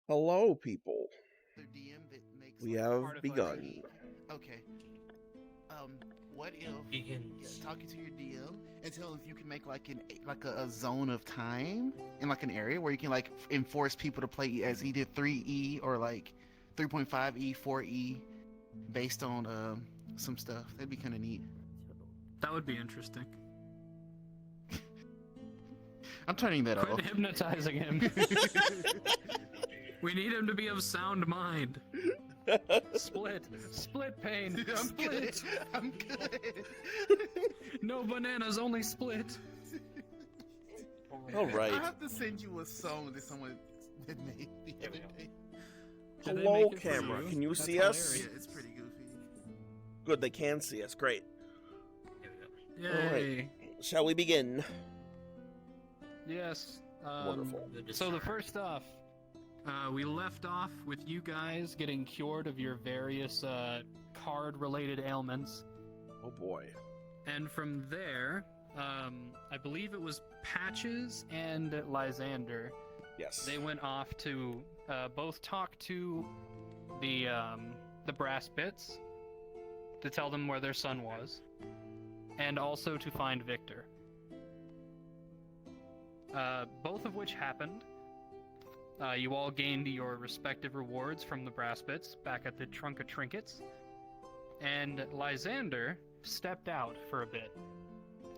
Hello, people. Their DM that makes We like, have artifact- begun. Okay. What if Begins. talking to your DM and tell him if you can make like a zone of time in like an area where you can like enforce people to play as either 3E or like 3.5E, 4E based on some stuff. That'd be kind of neat. That would be interesting. I'm turning that Quit off. hypnotizing him. We need him to be of sound mind. Split pain. I'm Split. good. I'm good. No bananas, only split. All I right. have to send you a song that someone had made the other day. Did they Hello, make it for camera. you? Can you That's see us? Yeah, it's pretty goofy. Good, they can see us. Great. Yay. Shall we begin? Yes. Wonderful. So the first off, we left off with you guys getting cured of your various card-related ailments. Oh boy. And from there, I believe it was Patches and Lysander. Yes. They went off to both talk to the brass bits to tell them where their son was, and also to find Victor. Both of which happened. You all gained your respective rewards from the brass bits back at the Trunk of Trinkets, and Lysander stepped out for a bit.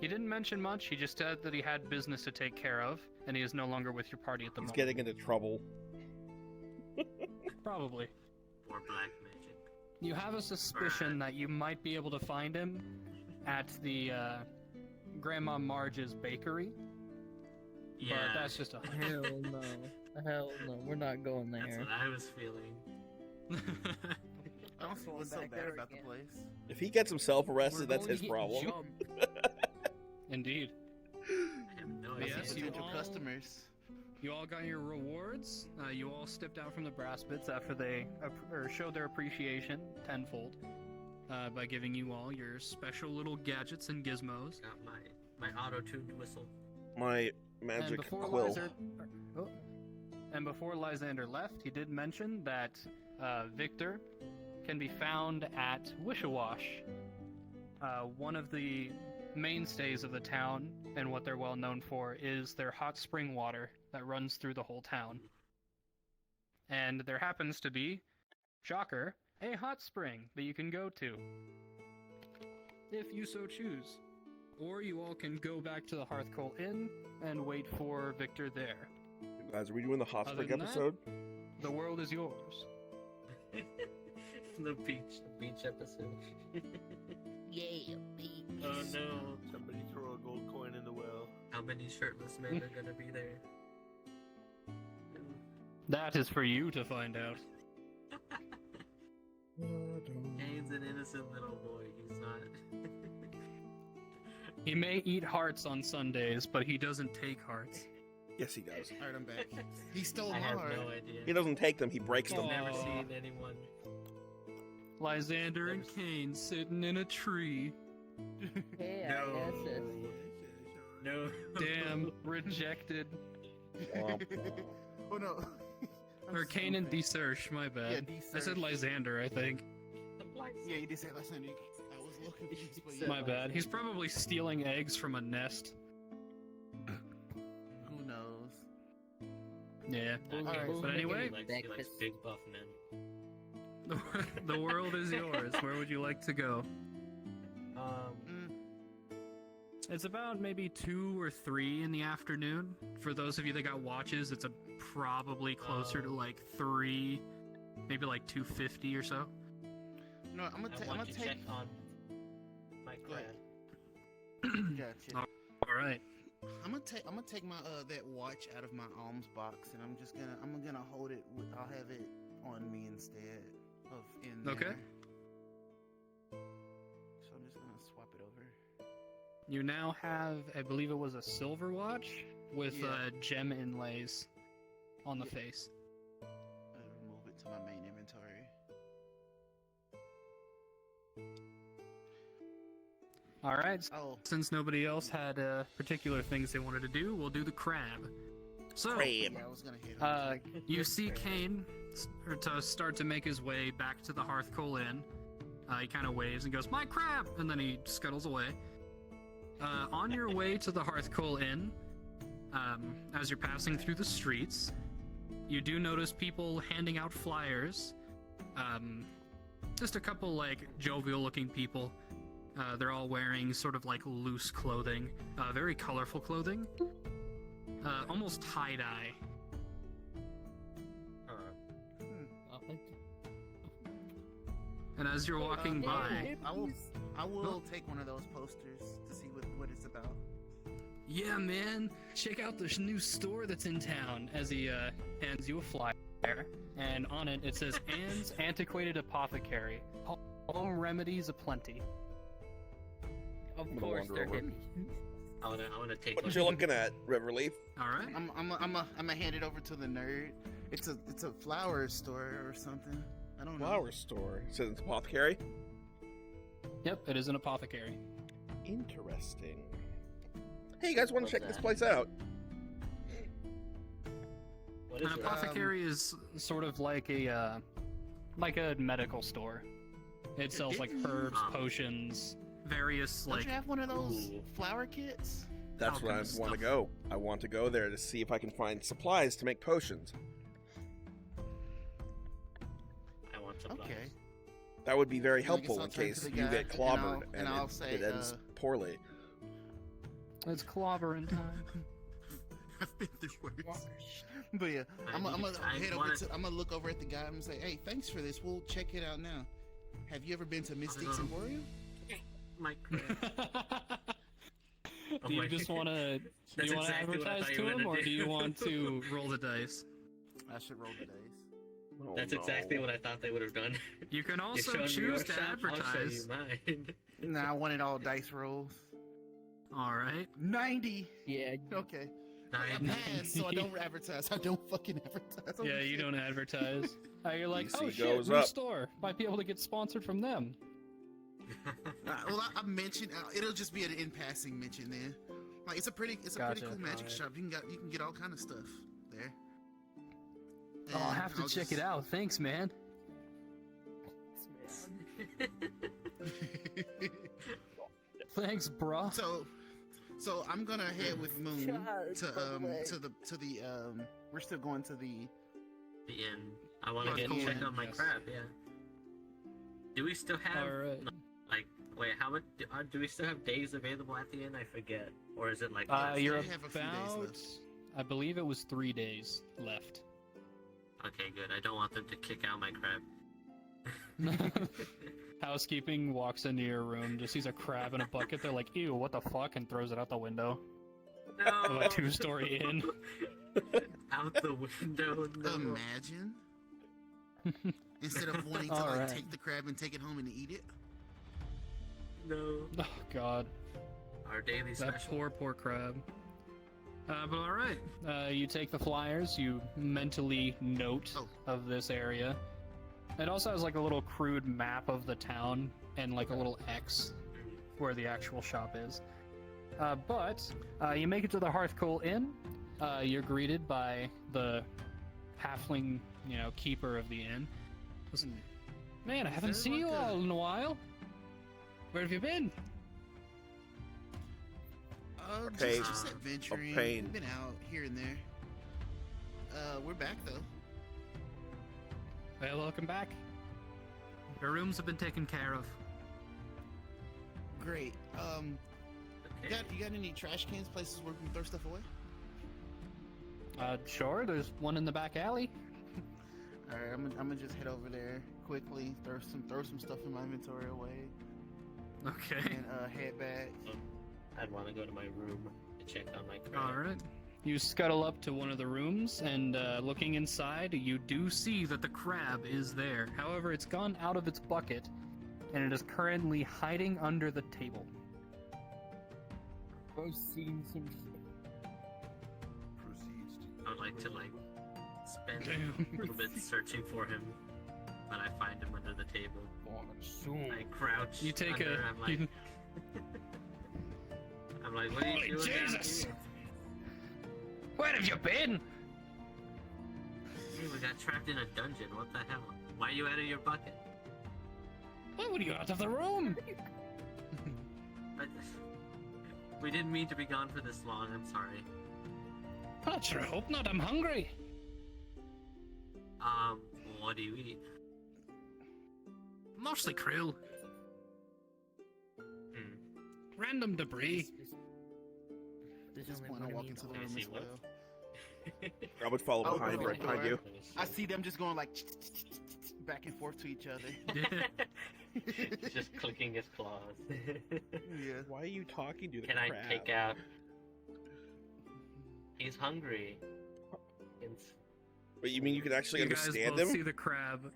He didn't mention much, he just said that he had business to take care of, and he is no longer with your party at the He's moment. getting into trouble. Probably. Or black magic. You have a suspicion that you might be able to find him at the Grandma Marge's bakery, Yeah, but that's just a Hell no. Hell no. We're not going that's there. what I was feeling. I don't feel Going so back bad there about again. the place. If he gets himself arrested, that's We're his going to get problem. jumped. Indeed. I have no idea. Yes, you Potential all- customers. You all got your rewards. You all stepped out from the brass bits after they showed their appreciation tenfold by giving you all your special little gadgets and gizmos. Got my auto-tuned whistle. My magic and before quill. And before Lysander left, he did mention that Victor can be found at Wishawash, one of the mainstays of the town, and what they're well known for is their hot spring water that runs through the whole town. And there happens to be, shocker, a hot spring that you can go to, if you so choose. Or you all can go back to the Hearthcoal Inn and wait for Victor there. Guys, are we doing the hot Other spring than that- episode? The world is yours. the beach episode. Yeah, Oh no. Somebody throw a gold coin in the well. How many shirtless men are gonna be there? That is for you to find out. Kane's an innocent little boy. He's not. He may eat hearts on Sundays, but he doesn't take hearts. Yes, he does. Alright, I'm back. He stole I my have heart. no idea. He doesn't take them, he breaks I've them. never Aw. seen anyone. Lysander and Cain sitting in a tree. Yeah, I guess it's... No. Damn, rejected. Womp womp. Oh no. I'm Or Cain and stupid. Desearch, my bad. Yeah, I said Desearch. Lysander, I think. Yeah, you did say last time. I was a little confused, but yeah. My bad. He's probably stealing eggs from a nest. Who knows? Yeah. Alright, But anyway, he likes breakfast. big buff men. the world is yours. Where would you like to go? It's about maybe 2 or 3 in the afternoon. For those of you that got watches, it's probably closer to like 3, maybe like 2:50 or so. No, I'm I gonna want to take. check on my Go ahead. crab. Gotcha. All right. I'm gonna take my that watch out of my alms box, and I'm gonna hold it. I'll have it on me instead of in there. Okay. So I'm just gonna swap it over. You now have, I believe it was a silver watch with Yeah. gem inlays on the face. I'll remove it to my main inventory. All right. Oh, Since nobody else had particular things they wanted to do, we'll do the crab. So, Crab. Yeah, I was gonna hit him. you see Kane start to make his way back to the Hearthcoal Inn. He kind of waves and goes, "My crab!" and then he scuttles away. On your way to the Hearthcoal Inn, as you're passing through the streets, you do notice people handing out flyers. Just a couple, like, jovial-looking people. They're all wearing sort of, like, loose clothing. Very colorful clothing. Almost tie-dye. And as you're walking by... I will take one of those posters to see what it's about. Yeah, man, check out this new store that's in town, as he hands you a flyer, and on it says Anne's Antiquated Apothecary. Home remedies aplenty. Of gonna course wander they're over. hidden. I wanna take What one. you looking at, Riverleaf? Alright. I'm gonna hand it over to the nerd. It's a flower store or something. I don't know. Flower store. It says it's apothecary. Yep, it is an apothecary. Interesting. Hey, you guys want to What's check this that? place out? What An is it? apothecary is sort of like a medical store. It sells like herbs, potions, various Don't like. you have one of those Ooh. flower kits? That's All where I kinds of want to stuff. go. I want to go there to see if I can find supplies to make potions. I want supplies. Okay. That would be very I guess helpful I'll in turn to case the you guy, get and I'll- clobbered and I'll it, say, it ends poorly. It's clobbering time. I've been through worse. But yeah, I'm gonna look over at the guy and say, "Hey, thanks for this. We'll check it out now. Have you ever been to Mystique's Emporium?" My crap. Do you my- just want to? Do That's you want to exactly what I advertise thought you to were him, gonna or do. do you want to roll the dice? I should roll the dice. Oh, That's no. exactly what I thought they would have done. You can You also show me your choose to shop, I'll show advertise. you mine. Nah, I wanted all dice rolls. All right. 90. Yeah, Okay. I Nine. passed, so I don't advertise. I don't fucking advertise. Holy Yeah, you shit. don't advertise. You're like, DC oh shit, goes new up. store. Might be able to get sponsored from them. Well, I mentioned it'll just be an in passing mention then. Like it's a pretty Gotcha, cool magic alright. shop. You can get all kind of stuff there. Oh, I'll And have to I'll check just- it out. Thanks, man. Thanks, bro. So I'm gonna head with Moon Child, to but the we're still going to the The end. I want to Yeah, get cool. check out my Yes. crab. Yeah. Do we still have All right. like wait? How much do we still have days available at the end? I forget. Or is it like? You're we have a few days about. left. I believe it was 3 days left. Okay, good. I don't want them to kick out my crab. Housekeeping walks into your room, just sees a crab in a bucket. They're like, "Ew, what the fuck?" and throws it out the window of No. a 2-story inn. Out the window. No. Imagine instead of wanting to Alright. take the crab and take it home and eat it. No. Oh god, Our daily that special. poor crab. But all right, you take the flyers. You mentally note Oh. of this area. It also has like a little crude map of the town and like a little X where the actual shop is. But you make it to the Hearthcoal Inn. You're greeted by the halfling, keeper of the inn. Listen, man, I haven't Is seen you everyone all good? in a while. Where have you been? Pain. Just adventuring. pain. We've been out here and there. We're back though. Well, welcome back. Your rooms have been taken care of. Great. Okay. You got any trash cans, places where we can throw stuff away? Sure, there's one in the back alley. All right, I'm gonna just head over there quickly, throw some stuff in my inventory away, Okay. and head back. I'd want to go to my room to check on my crab. All right. You scuttle up to one of the rooms, and looking inside, you do see that the crab is there. However, it's gone out of its bucket, and it is currently hiding under the table. I've seen some Proceeds to I would like to spend Damn. a little bit searching for him, but I find him under the table. soon. I crouch. You take under, a. I'm like, I'm like, what are Holy you doing down Jesus! here? Where have you been? Hey, we got trapped in a dungeon. What the hell? Why are you out of your bucket? Why were you out of the room? But we didn't mean to be gone for this long. I'm sorry. I sure hope not. I'm hungry. What do you eat? Mostly krill. Random debris. At this point, I walk into the room Fancy as well. I would follow Oh, behind, go right for behind it. you. I see them just going like back and forth to each other. Just clicking his claws. Yeah. Why are you talking to the Can crab? I take out? He's hungry. It's- But you mean you can actually You guys understand both him? see the crab.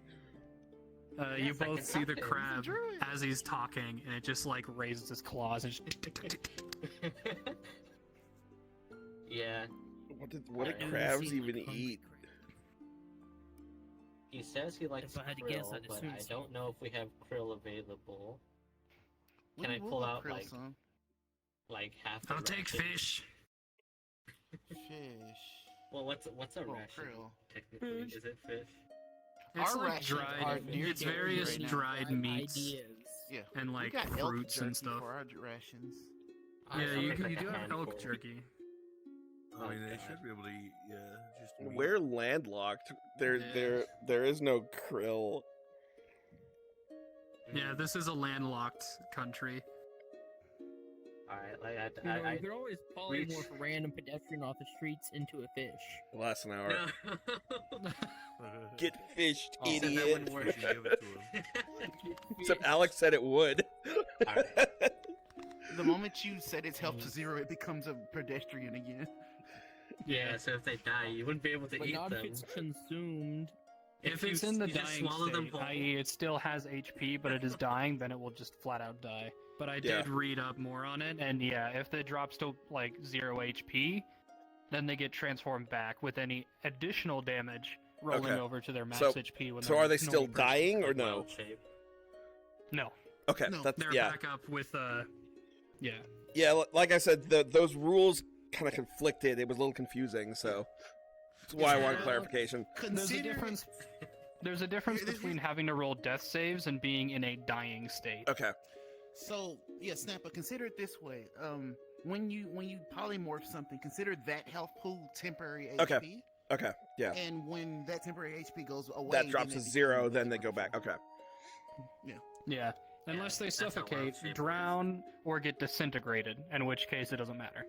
You Yes, I both can see talk the to him. crab He's a druid. as he's talking, and it just like raises its claws and just Yeah, What do Alright. crabs even eat? he says he likes If I had to krill, guess, I'd but assume I so. don't know if we have krill available. We Can I will pull have out, krill like- some. Like half the I'll take ration. fish. Fish. Well, what's a Oh, ration? krill. Technically, Fish. is it fish? It's Our like rations are dried. near It's the end various right now. dried meats Ideas. Yeah. and We like got elk fruits and jerky stuff. for our rations. I Yeah, thought you it was like you a do have handful. elk jerky. I mean, Oh, they God. should be able to eat, yeah, just meat. We're landlocked. There is no krill. Yeah, this is a landlocked country. Alright, like You know, I you could always polymorph a random pedestrian off the streets into a fish. Last an hour. no. Get fished, Oh, so that idiot. wouldn't work. You should give it to him. Except Alex said it would. The moment you set its health to 0, it becomes a pedestrian again. Yeah, so if they die, you wouldn't be able to But eat not them. if it's consumed. If you it's in the you just dying swallow them state, whole. i.e., it still has HP, but it is dying, then it will just flat out die. But I did read up more on it, and yeah, if it drops to like 0 HP, then they get transformed back with any additional damage rolling Okay. over to their max So- HP. When So they're are they still normal person. dying or Like no? wild shape. No, Okay, No. that's they're yeah. back up with yeah. Yeah, like I said, those rules kind of conflicted. It was a little confusing, so that's why I wanted clarification. There's a Consider difference. There's a difference This is- between having to roll death saves and being in a dying state. Okay. So yeah, Snapper. Consider it this way. When you polymorph something, consider that health pool temporary Okay. HP. Okay. Yeah. And when that temporary HP goes away, That drops to then they 0, become then they go regular. back. Okay. Yeah, unless they that's how wild suffocate, shape drown, or get disintegrated, in which case it doesn't matter.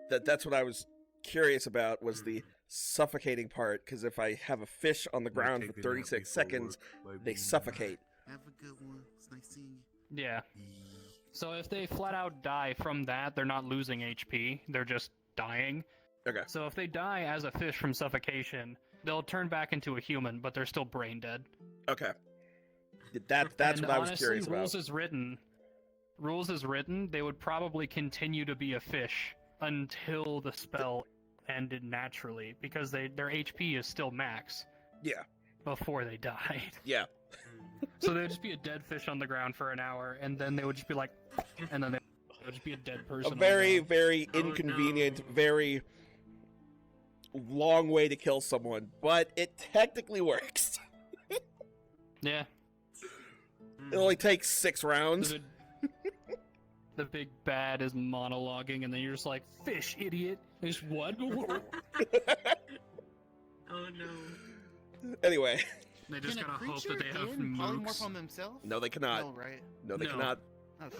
That's what I was curious about was the suffocating part, because if I have a fish on the ground for Taking 36 that before seconds, work, they baby. suffocate. Have a good one. It's nice seeing you. Yeah. So if they flat out die from that, they're not losing HP, they're just dying. Okay. So if they die as a fish from suffocation, they'll turn back into a human, but they're still brain dead. Okay. That's And what I was honestly, curious rules about. as written, they would probably continue to be a fish until the spell ended naturally, because their HP is still max Yeah. before they died. Yeah. So they would just be a dead fish on the ground for an hour, and then they would just be like, and then they would just be a dead person. A on the very, ground. very Oh, inconvenient, no. very long way to kill someone, but it technically works. Yeah. It only takes 6 rounds. The big bad is monologuing, and then you're just like, fish, idiot. There's what? Oh no. Anyway, They just Can a gotta hope creature that they have then polymorph mooks. on themselves? no, they cannot. No, right? No, they No. cannot. Okay.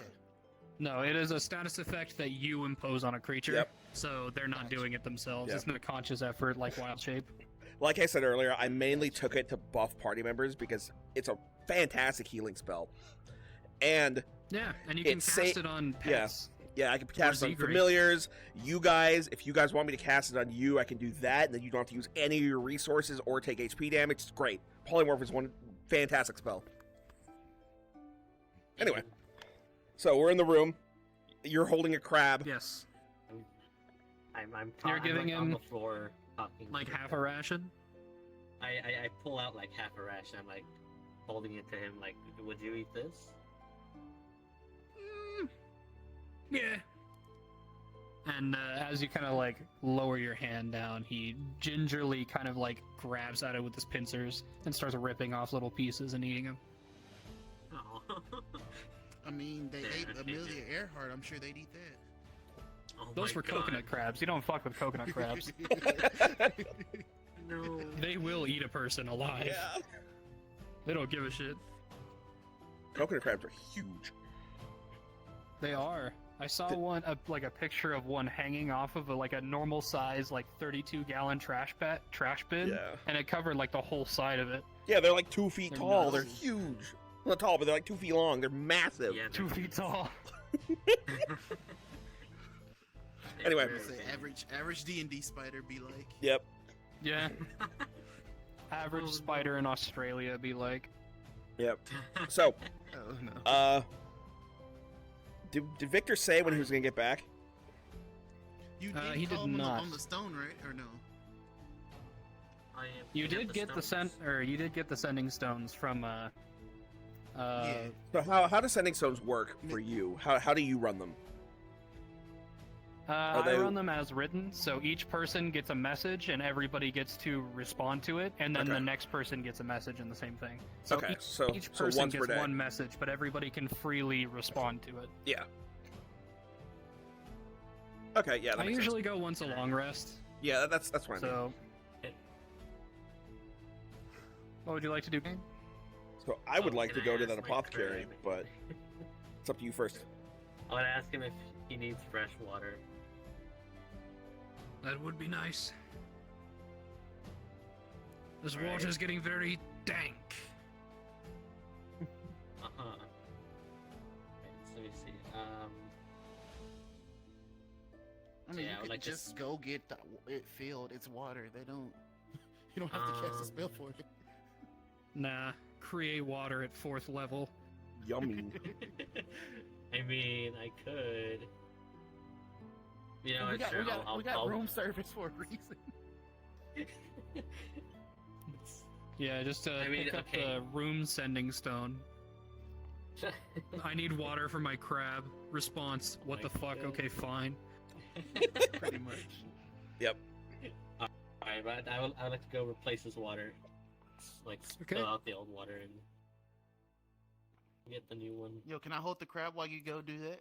No, it is a status effect that you impose on a creature. Yep. So they're not Gotcha. doing it themselves. Yep. It's not a conscious effort like Wild Shape. Like I said earlier, I mainly took it to buff party members because it's a fantastic healing spell. And Yeah, and you can It's cast sa- it on pets. yeah, I can cast it on Ziggurat. familiars. You guys, if you guys want me to cast it on you, I can do that, and then you don't have to use any of your resources or take HP damage. It's great. Polymorph is one fantastic spell. Anyway, so we're in the room. You're holding a crab. Yes. I'm You're I'm, giving like, on him, the floor talking. Like to half him. a ration? I pull out like half a ration. I'm like holding it to him. Like, would you eat this? Yeah. And as you kind of like lower your hand down, he gingerly kind of like grabs at it with his pincers and starts ripping off little pieces and eating them. Oh. I mean, they Yeah, ate they Amelia did. Earhart. I'm sure they'd eat that. Oh Those my were God. coconut crabs. You don't fuck with coconut crabs. No. They will eat a person alive. Yeah. They don't give a shit. Coconut crabs are huge. They are. I saw one, like a picture of one hanging off of like a normal size, like 32-gallon trash bin, Yeah. and it covered like the whole side of it. Yeah, they're like 2 feet They're tall. nuts. They're huge. Not tall, but they're like 2 feet long. They're massive. Yeah, 2 feet tall. Anyway. It's an average D&D spider be like. Yep. Yeah. Average spider in Australia be like. Yep. So, Oh no. did Victor say when he was gonna get back? You he did call him not. on the stone, right? Or no? You did get the sending stones from Yeah. So how does sending stones work for you? How do you run them? I they- run them as written, so each person gets a message and everybody gets to respond to it, and then Okay. the next person gets a message and the same thing. So Okay, each, so each person once per gets day. one message, but everybody can freely respond to it. Yeah. Okay, yeah, that I makes usually go once a long rest, sense. Yeah, that's fine. so... What would you like to do, Kane? So I would Oh, like to can I go to ask that my apothecary, crab? but it's up to you first. I would ask him if he needs fresh water. That would be nice. This Alright. water's getting very dank. Uh-huh. Okay, so let me see. I mean, Yeah, I you would could like to just go get it filled. It's water. They don't. You don't have to cast a spell for it. Nah, create water at 4th level. Yummy. I mean, I could. You know, we got, sure, we got room service for a reason. Yeah, just I mean, pick up okay. the room sending stone. I need water for my crab. Response, what My the fuck? God. Okay, fine. Pretty much. Yep. Alright, but I would like to go replace this water. Like, spill Okay. out the old water and get the new one. Yo, can I hold the crab while you go do that?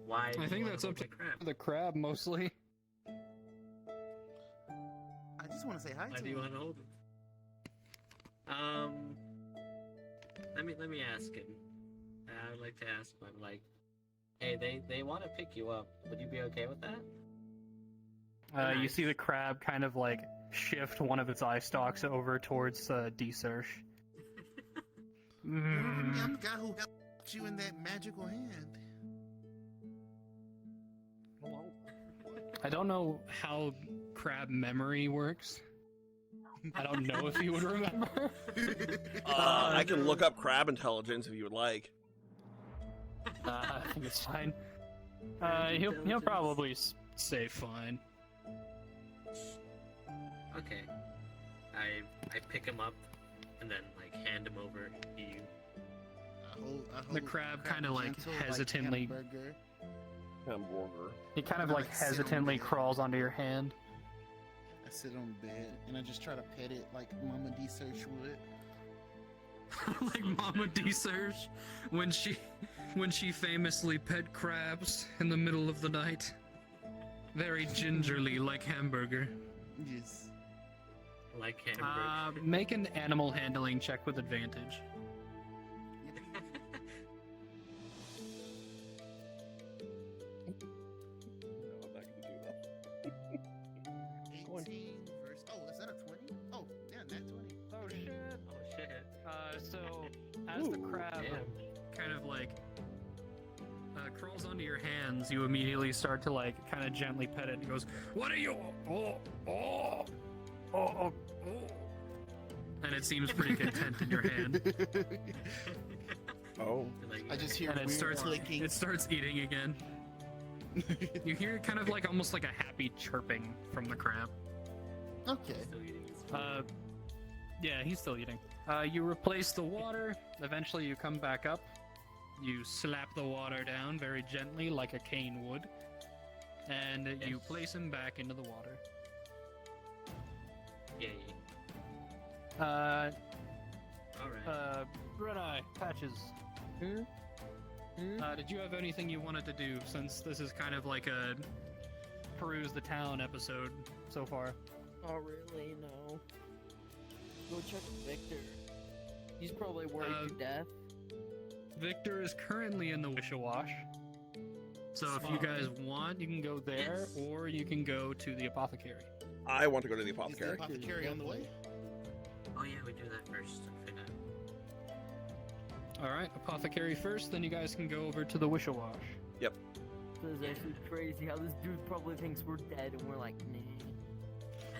Why? do I you think wanna that's hold up to my crab? the crab mostly. I just want to say hi Why to do you him. want to hold it? Let me ask him. I would like to ask him. I'm like, hey, they want to pick you up. Would you be okay with that? You Nice. see the crab kind of like shift one of its eye stalks over towards D-Search. I'm the guy who helped you in that magical hand. I don't know how crab memory works. I don't know if he would remember. I can look up crab intelligence if you would like. I think it's fine. He'll probably say fine. Okay. I pick him up and then like hand him over to you. I hold The crab kinda, like, gentle, hesitantly- hamburger. Hamburger. He kind of I like like sit on hesitantly the- crawls onto your hand. I sit on bed and I just try to pet it like Mama D Search would. Like Mama D-Search when she famously pet crabs in the middle of the night. Very gingerly, like hamburger. Yes. Like hamburger. Make an animal handling check with advantage. No, I'm not gonna do that. 18 versus. Oh, is that a 20? Oh, yeah, that 20. Oh shit. Oh shit. So as the Ooh, crab Damn. kind of like crawls onto your hands, you immediately start to like kind of gently pet it. It goes, "What are you? Oh." And it seems pretty content in your hand. Oh. Like, I just hear And it weird starts clicking. it starts eating again. You hear kind of like almost like a happy chirping from the crab. Okay. still eating his food. Yeah, he's still eating. You replace the water. Eventually, you come back up, You slap the water down very gently, like a cane would, and you place him back into the water. Yay. Uh, Alright. Red Eye, Patches. Did you have anything you wanted to do, since this is kind of like a peruse the town episode so far? Oh, really? No. Go check Victor. He's probably worried to death. Victor is currently in the Wish-a-Wash. So if you guys want, you can go there, or you can go to the apothecary. I want to go to the Is the apothecary. apothecary on the way? Oh yeah, we do that first. I forgot. Alright, apothecary first, then you guys can go over to the Wish-a-Wash. This is actually crazy how this dude probably thinks we're dead and we're like, nah.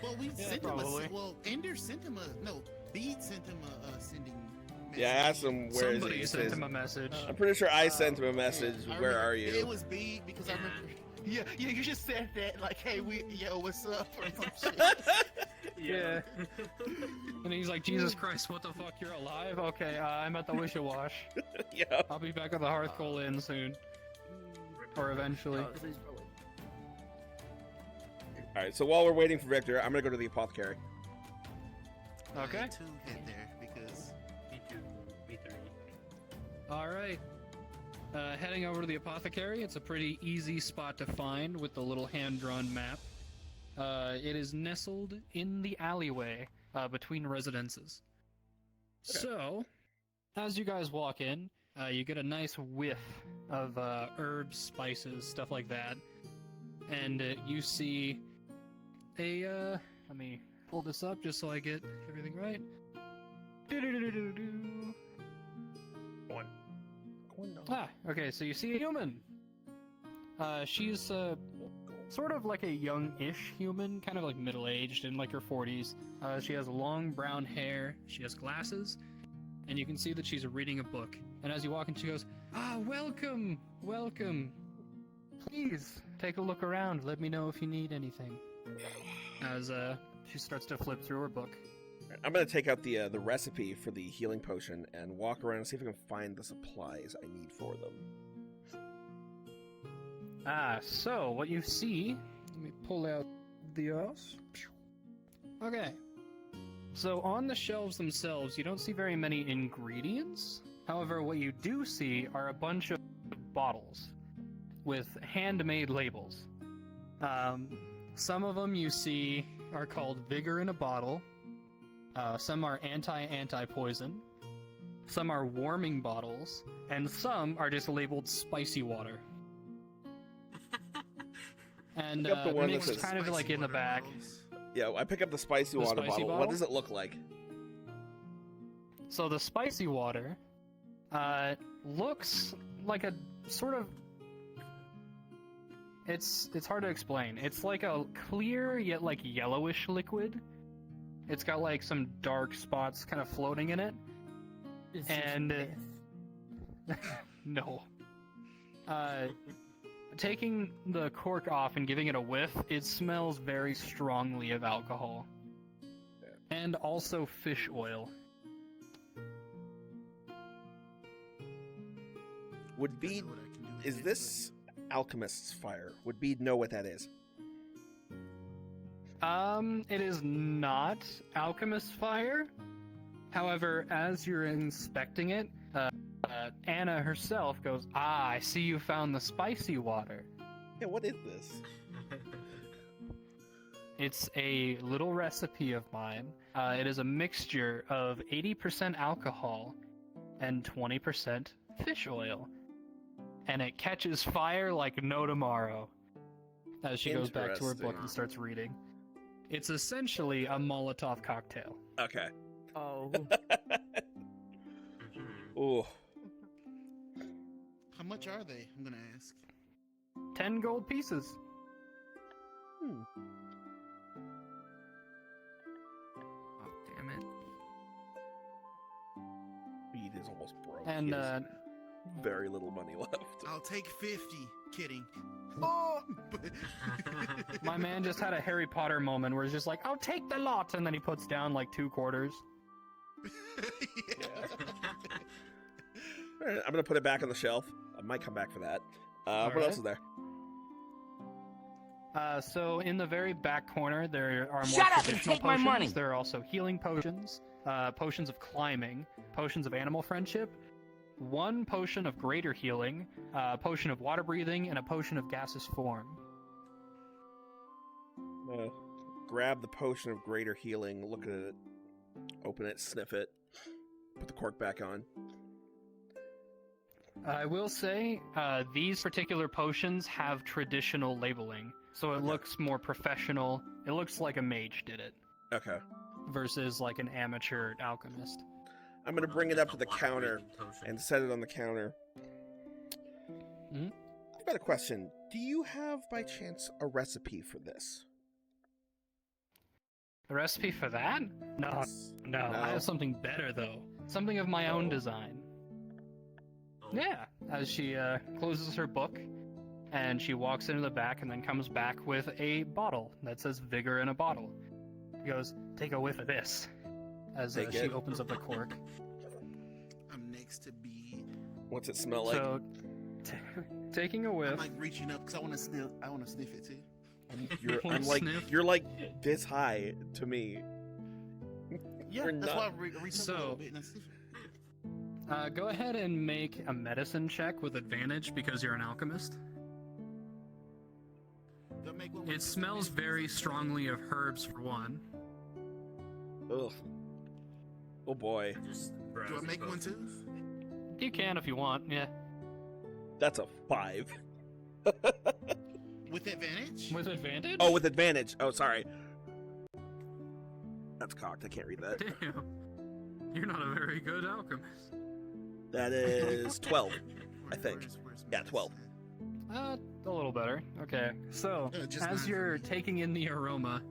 Well, we Yeah, sent probably. him a... Well, Ender sent him a... No, Bede sent him a sending message. Yeah, I asked him where is Somebody he. sent Says, him a message. I'm pretty sure I sent him a Yeah, message. I Where remember- are you? It was Bede because I remember... Yeah, you just said that, like, hey, yo, what's up? Or some shit. Yeah. And he's like, Jesus Christ, what the fuck, you're alive? Okay, I'm at the Wish-a-Wash. Yeah. I'll be back at the Hearth Coal Inn soon. Or eventually. Oh, so he's probably... All right. So while we're waiting for Victor, I'm gonna go to the apothecary. Okay. I, too, head there because... Me too. Me three. Alright. Heading over to the apothecary, it's a pretty easy spot to find with the little hand-drawn map. It is nestled in the alleyway between residences. Okay. So, as you guys walk in, you get a nice whiff of herbs, spices, stuff like that. And you see a, let me pull this up just so I get everything right. Do-do-do-do-do-do. Ah, okay, so you see a human. She's sort of like a young-ish human, kind of like middle-aged, in like her 40s. She has long brown hair, she has glasses, and you can see that she's reading a book. And as you walk in, she goes, "Ah, welcome, welcome. Please, take a look around, let me know if you need anything." As she starts to flip through her book. I'm gonna take out the recipe for the healing potion and walk around and see if I can find the supplies I need for them. So what you see, let me pull out the Okay. So on the shelves themselves, you don't see very many ingredients. However, what you do see are a bunch of bottles with handmade labels. Some of them you see are called Vigor in a Bottle. Some are anti-poison. Some are warming bottles. And some are just labeled spicy water. And Pick up the one that mixed says kind of like in the back. Yeah, I pick up the spicy The water spicy bottle. What bottle? does it look like? So the spicy water looks like a sort of... It's hard to explain. It's like a clear yet like yellowish liquid. It's got like some dark spots kind of floating in it. It's And just no. Taking the cork off and giving it a whiff, it smells very strongly of alcohol. And also fish oil. Would Bede, What I can do with is it, this alchemist's fire? Would Bede know what that is? It is not alchemist fire. However, as you're inspecting it, Anna herself goes, "Ah, I see you found the spicy water." Yeah, what is this? It's a little recipe of mine. It is a mixture of 80% alcohol and 20% fish oil. And it catches fire like no tomorrow. As she goes back to her book and starts reading. It's essentially a Molotov cocktail. Okay. oh, Ooh. How much are they? I'm gonna ask. 10 gold pieces. Hmm. oh, damn it. Bede is almost broke. And He has very little money left. I'll take 50. Kidding. Oh, my man just had a Harry Potter moment where he's just like, "I'll take the lot," and then he puts down like 2 quarters. Yeah. Alright, I'm gonna put it back on the shelf. I might come back for that. What Alright. else is there? So in the very back corner, there are more Shut up and traditional take my potions. money! There are also healing potions, potions of climbing, potions of animal friendship, one potion of greater healing, a potion of water breathing, and a potion of gaseous form. Grab the potion of greater healing, look at it, open it, sniff it, put the cork back on. I will say, these particular potions have traditional labeling, so it looks more professional. It looks like a mage did it, Okay. versus like an amateur alchemist. I'm gonna bring it up to the counter and set it on the counter. Mhm. I've got a question. Do you have, by chance, a recipe for this? The recipe for that? No, no. I have something better though. Something of my own design. Yeah. As she closes her book, and she walks into the back, and then comes back with a bottle that says "Vigor in a Bottle." She goes, "Take a whiff of this," as Take she it. opens up the cork. I'm next to be. What's it smell like? So, taking a I'm whiff. like reaching up because I want to sniff. I want to sniff it too. I'm like, Sniff. you're like this high to me. Yeah, You're that's not- why I reach up a So- little bit and I sniff it. Go ahead and make a medicine check with advantage because you're an alchemist. Do I make one with It smells very strongly of herbs for one. Ugh. Oh boy, Just Do I make one too? You can if you want, yeah. that's a 5. With advantage? With advantage? Oh, with advantage. Oh, sorry. That's cocked. I can't read that. Damn. You're not a very good alchemist. That is 12, I think. Where's Yeah, 12. A little better. Okay, so Just as 9 for you're me. taking in the aroma,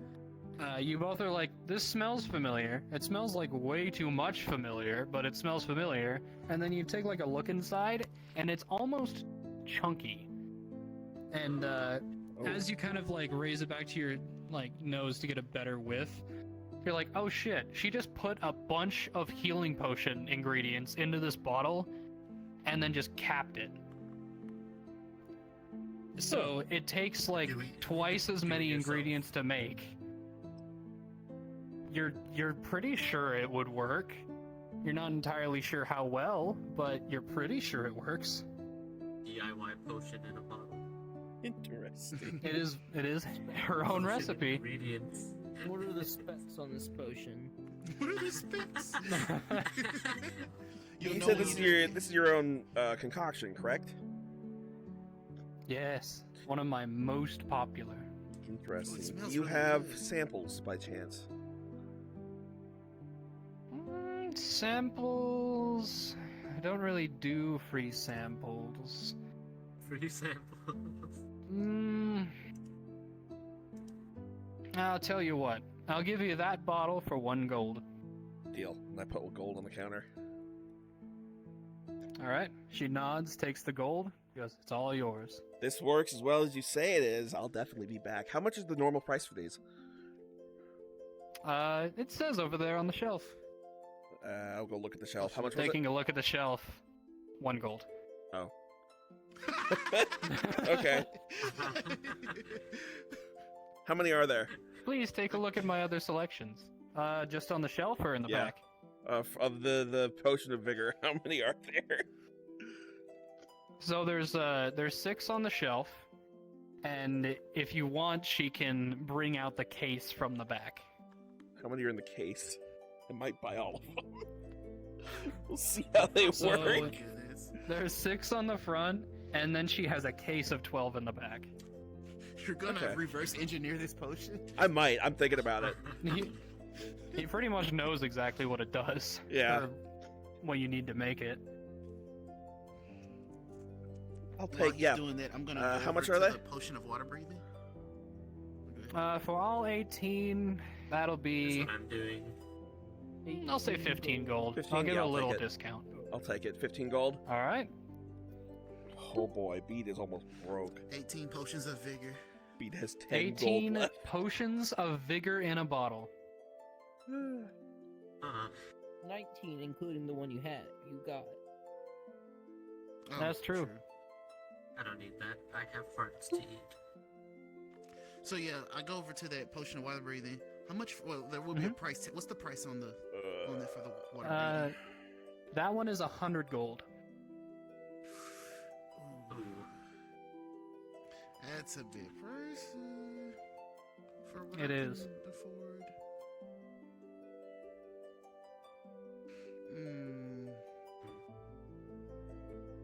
you both are like, this smells familiar. It smells like way too much familiar, but it smells familiar. And then you take like a look inside, and it's almost chunky. And as you kind of like raise it back to your like nose to get a better whiff, you're like, oh shit, she just put a bunch of healing potion ingredients into this bottle and then just capped it. So it takes like twice as many ingredients to make. You're pretty sure it would work. You're not entirely sure how well, but you're pretty sure it works. DIY potion in a bottle. Interesting. It is her own Potion recipe. Ingredients. What are the specs on this potion? What are the specs? You said this is your own concoction, correct? Yes, one of my most popular. Interesting. smells Do you really have good. samples by chance? Samples. I don't really do free samples. Free samples. I'll tell you what. I'll give you that bottle for 1 gold. Deal. And I put gold on the counter. All right. She nods, takes the gold. Goes, it's all yours. This works as well as you say it is. I'll definitely be back. How much is the normal price for these? It says over there on the shelf. I'll go look at the shelf. How much was Taking a look at the shelf. 1 gold. it? Okay. How many are there? Please take a look at my other selections. Just on the shelf or in the Yeah. back? Of the potion of vigor, how many are there? So there's 6 on the shelf, and if you want, she can bring out the case from the back. How many are in the case? I might buy all of them. We'll see how they So- work. There's 6 on the front, and then she has a case of 12 in the back. You're gonna Okay. reverse engineer this potion? I might. I'm thinking about it. He pretty much knows exactly what it does. Yeah. Or what you need to make it. I'll While take. he's Yeah. doing that, I'm gonna go how much over are to they? the potion of water breathing. Go For all 18, that'll That's be, what I'm doing. I'll say 15 gold. 15, I'll give yeah, it a I'll little take it. discount. I'll take it. 15 gold. All right. Oh boy, Beat is almost broke. 18 potions of vigor. Beat has 10 18 gold left. potions of vigor in a bottle. Uh-huh. 19, including the one you had. You got it. Oh, That's true. I don't need that. I have farts to eat. So yeah, I go over to that potion of water breathing. How much? Well, there will be a price. What's the price on it for the water breathing? That one is 100 gold. Ooh. That's a bit pricey for what It I is. can afford. Hmm.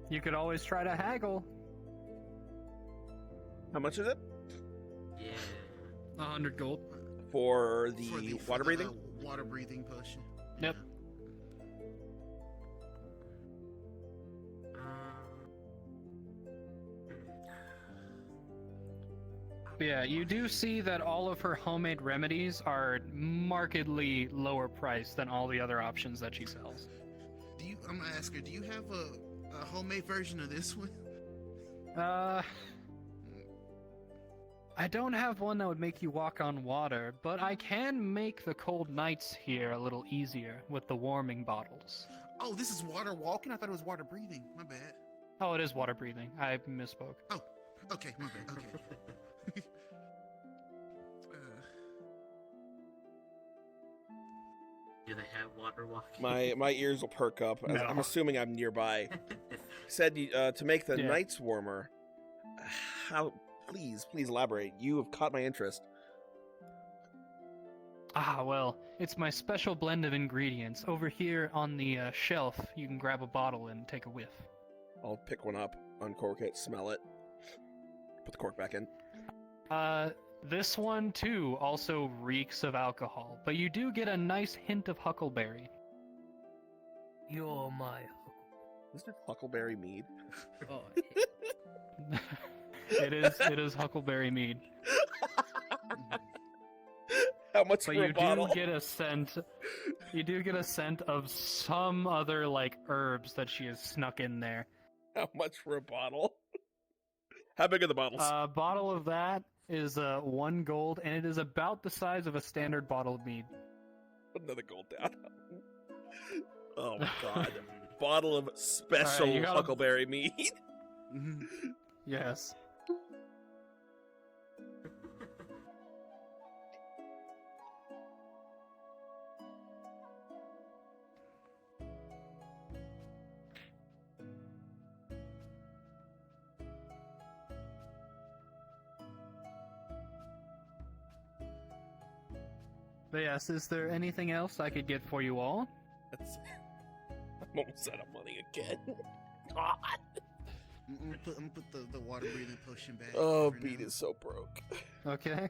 You could always try to haggle. How much is it Yeah. 100 gold. for the water breathing? Water breathing potion. Yep. Yeah, you do see that all of her homemade remedies are markedly lower priced than all the other options that she sells. Do you? I'm gonna ask her. Do you have a homemade version of this one? I don't have one that would make you walk on water, but I can make the cold nights here a little easier with the warming bottles. Oh, this is water walking. I thought it was water breathing. My bad. Oh, it is water breathing. I misspoke. Oh, okay. My bad. Okay. Do they have water walking? My ears will perk up. No. I'm assuming I'm nearby. Said to make the Yeah. nights warmer. How? Please elaborate. You have caught my interest. Ah, well, it's my special blend of ingredients. Over here on the shelf, you can grab a bottle and take a whiff. I'll pick one up, uncork it, smell it, put the cork back in. This one, too, also reeks of alcohol, but you do get a nice hint of huckleberry. You're my. Isn't it huckleberry mead? Oh, It is huckleberry mead. How much But for a you bottle? do get a scent. You do get a scent of some other like herbs that she has snuck in there. How much for a bottle? How big are the bottles? A bottle of that is 1 gold, and it is about the size of a standard bottle of mead. Put another gold down. Oh my god. Bottle of special you gotta- huckleberry mead. Yes. But yes, is there anything else I could get for you all? That's... I'm almost out of money again. God. I'm gonna put the water breathing potion back. Oh, for Beat now. is so broke. Okay.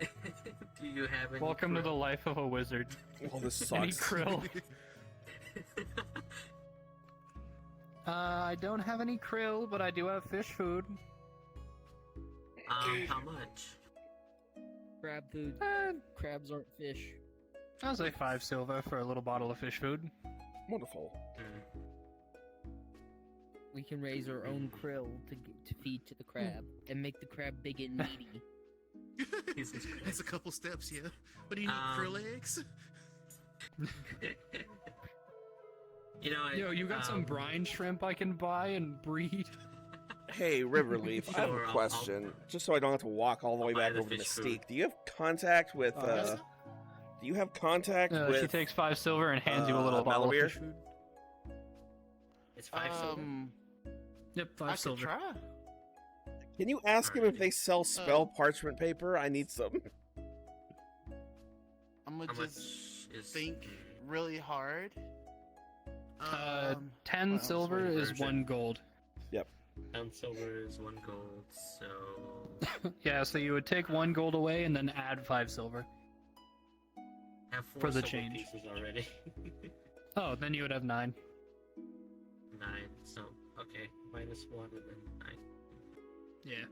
Do you have any? Welcome to the life of a wizard. Well, this Any sucks. krill? I don't have any krill, but I do have fish food. How much? crab food. Crabs aren't fish. I'll say 5 silver for a little bottle of fish food. Wonderful. We can raise our own krill to feed to the crab and make the crab big and meaty. Jesus Christ. That's a couple steps, yeah. What do you need, krill eggs? You know, Yo, you got some brine shrimp I can buy and breed? Hey, Riverleaf, I have Sure, a I'll- question. Just so I don't have to walk all the way buy back the over to fish food. Mystique. Do you have contact with, Yes. do you have contact with... She takes 5 silver and hands you a little bottle Malavir? of fish food. It's 5 silver. Yep, I 5 could silver. try. Can you ask him if they sell spell parchment paper? I need some. I'm How gonna much just is think really hard. 10 well, silver sweet is version. 1 gold. 10 silver is 1 gold, so Yeah, so you would take 1 gold away and then add 5 silver. I have 4 For the silver change. pieces already. Oh, then you would have 9. 9, so okay, -1 and then 9. Yeah.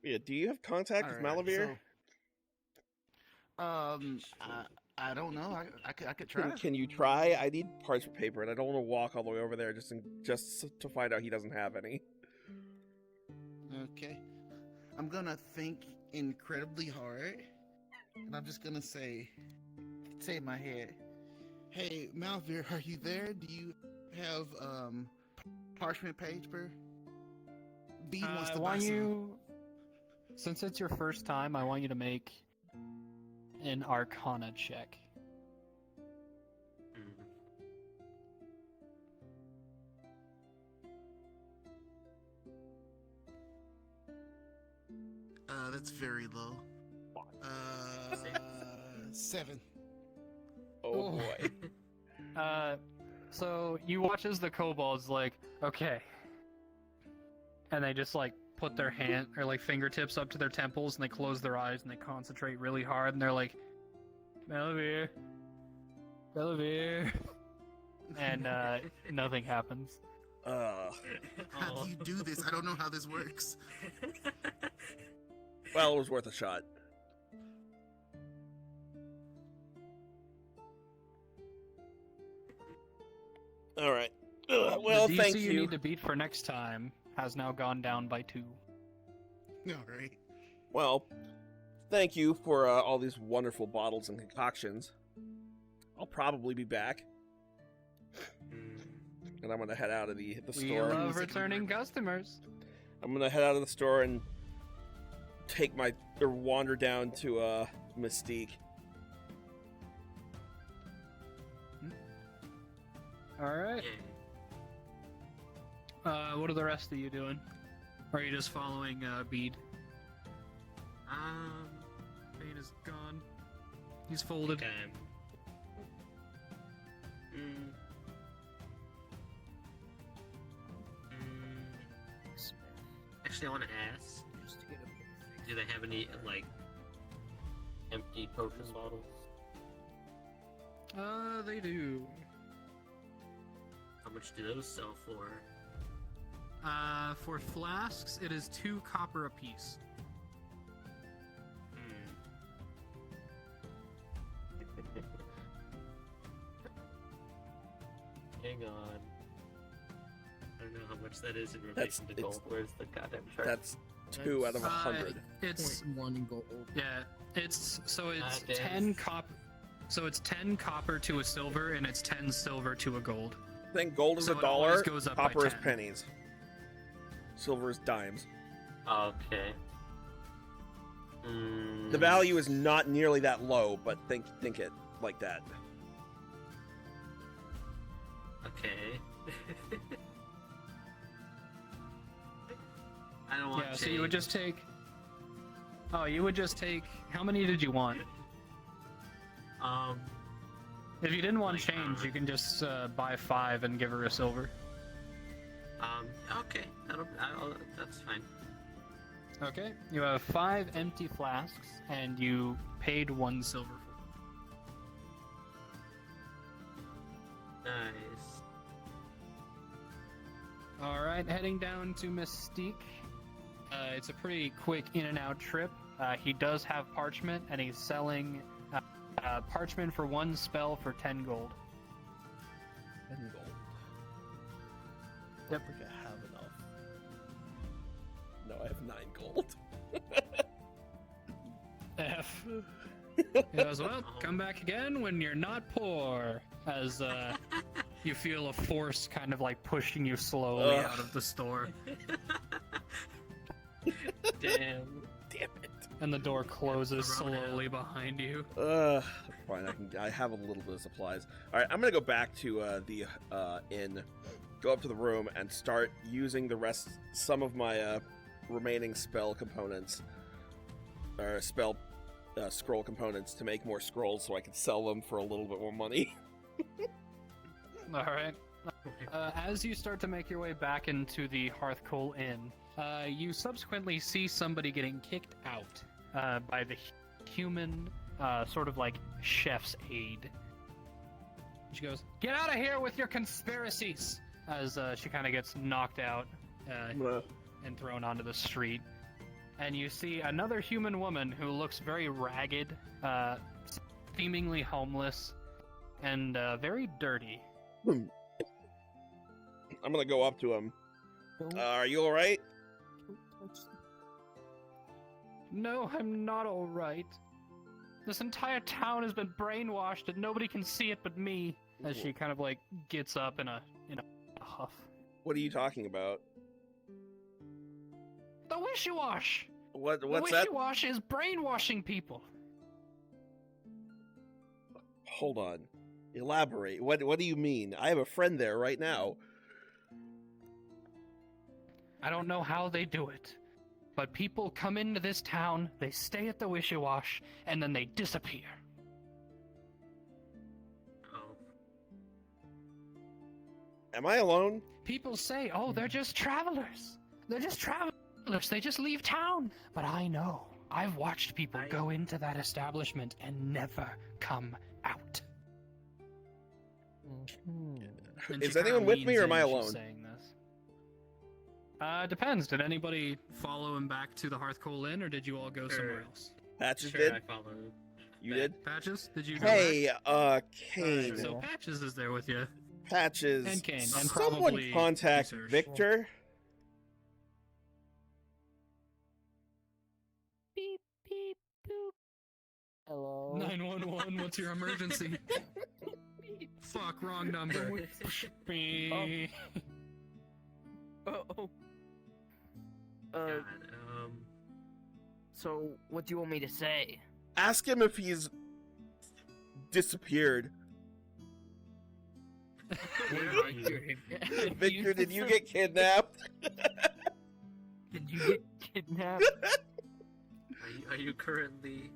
Yeah, do you have contact with Malavir? I don't know. I could try. Can you try? I need parchment paper, and I don't want to walk all the way over there just to find out he doesn't have any. Okay. I'm gonna think incredibly hard, and I'm just gonna say say in my head, "Hey, Malvir, are you there? Do you have parchment paper?" B wants I to buy want some. you, since it's your first time, I want you to make an Arcana check. Hmm. That's very low. 7. Oh boy. So you watch as the kobolds like, okay, and they just like put their hand or like fingertips up to their temples and they close their eyes and they concentrate really hard and they're like, Bellavere, Bellavere, and nothing happens. How Oh. do you do this? I don't know how this works. Well, it was worth a shot. All right. Well, the DC thank you you. need to beat for next time has now gone down by 2. All right. Well, thank you for all these wonderful bottles and concoctions. I'll probably be back, and I'm gonna head out of the We store. love returning customers. I'm gonna head out of the store and wander down to Mystique. All right. Yeah. What are the rest of you doing? Or are you just following Bede? Bede is gone. He's folded. Okay. Mm. Actually, I want to ask, Just to get a do they have any, like, empty potion bottles? They do. How much do those sell for? For flasks, it is 2 copper apiece. Hmm. Hang on. I don't know how much that is in That's- relation to it's- gold. Where's the goddamn chart? That's 2 out of 100. It's 0.1 gold. yeah. It's so it's damn. 10 copper. So it's 10 copper to a silver, and it's 10 silver to a gold. I think gold is So a it dollar, always goes up by copper is 10. pennies, silver is dimes. Okay. The value is not nearly that low, but think it like that. Okay. I don't want Yeah. change. So you would just take. Oh, you would just take. How many did you want? If you didn't want Like, change, you can just buy 5 and give her a silver. Okay. That's fine. Okay. You have 5 empty flasks, and you paid 1 silver for them. Nice. All right, heading down to Mystique. It's a pretty quick in and out trip. He does have parchment, and he's selling parchment for 1 spell for 10 gold. 10 gold. Yep. I think I have enough. No, I have 9 gold. F. He goes, well, come back again when you're not poor. As you feel a force kind of like pushing you slowly Ugh. out of the store. Damn. Damn it. And the door closes Thrown out. slowly behind you. Fine. I have a little bit of supplies. All right, I'm gonna go back to the inn, go up to the room, and start using some of my remaining spell components, or scroll components to make more scrolls, so I can sell them for a little bit more money. All right. As you start to make your way back into the Hearthcoal Inn, you subsequently see somebody getting kicked out by the human, sort of like chef's aide. She goes, "Get out of here with your conspiracies!" As she kind of gets knocked out I'm gonna and thrown onto the street. And you see another human woman who looks very ragged, seemingly homeless, and very dirty. I'm gonna go up to him. Don't, Are you all right? don't touch No, I'm not all right. This entire town has been brainwashed and nobody can see it but me. As she kind of like gets up in a huff. What are you talking about? The Wishy-Wash! What's the that? Wishy-Wash is brainwashing people. Hold on. Elaborate. What do you mean? I have a friend there right now. I don't know how they do it, but people come into this town, they stay at the Wishy-Wash, and then they disappear. Oh. Am I alone? People say, oh, they're just travelers. They're just travelers. They just leave town. But I know. I've watched people go into that establishment and never come out. And Is she kinda anyone with me, leans or am I in, she's alone? saying this. Depends. Did anybody follow him back to the Hearth Coal Inn, or did you all go somewhere else? Patches Sure, did? I followed. You did? Patches, did you go Hey, back? Kane. So Patches is there with you. Patches. And Kane, and Someone probably contact Research. Victor. Beep, beep, boop. Hello? 911, what's your emergency? Fuck, wrong number. Oh. God, So, what do you want me to say? Ask him if he's disappeared. where are you? Victor, did you get kidnapped? Did you get kidnapped? Are you currently?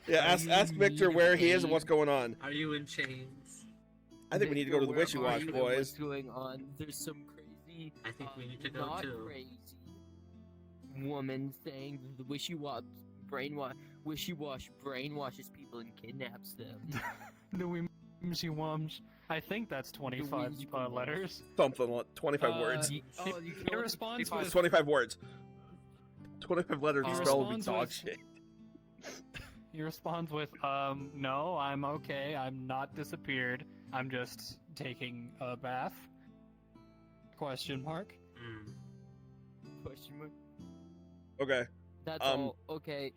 Yeah, ask Victor where he is and what's going on. Are you in chains? I think we need to go to the Victor, where Wishy-Wash, are you and What's boys. going on? There's some crazy. I think we need to go not too. crazy woman saying that the Wishy-Wash brainwashes people and kidnaps them. The Wimsy-Wums. I think that's 25 Wimsy-Wums. letters. Something like 25 words. You He responds It's with 25 words. 25 letters He spelled would be responds dog with- shit. He responds with, no, I'm okay. I'm not disappeared. I'm just taking a bath. Question mark. Mm. Question mark. Okay. That's Um, all. Okay.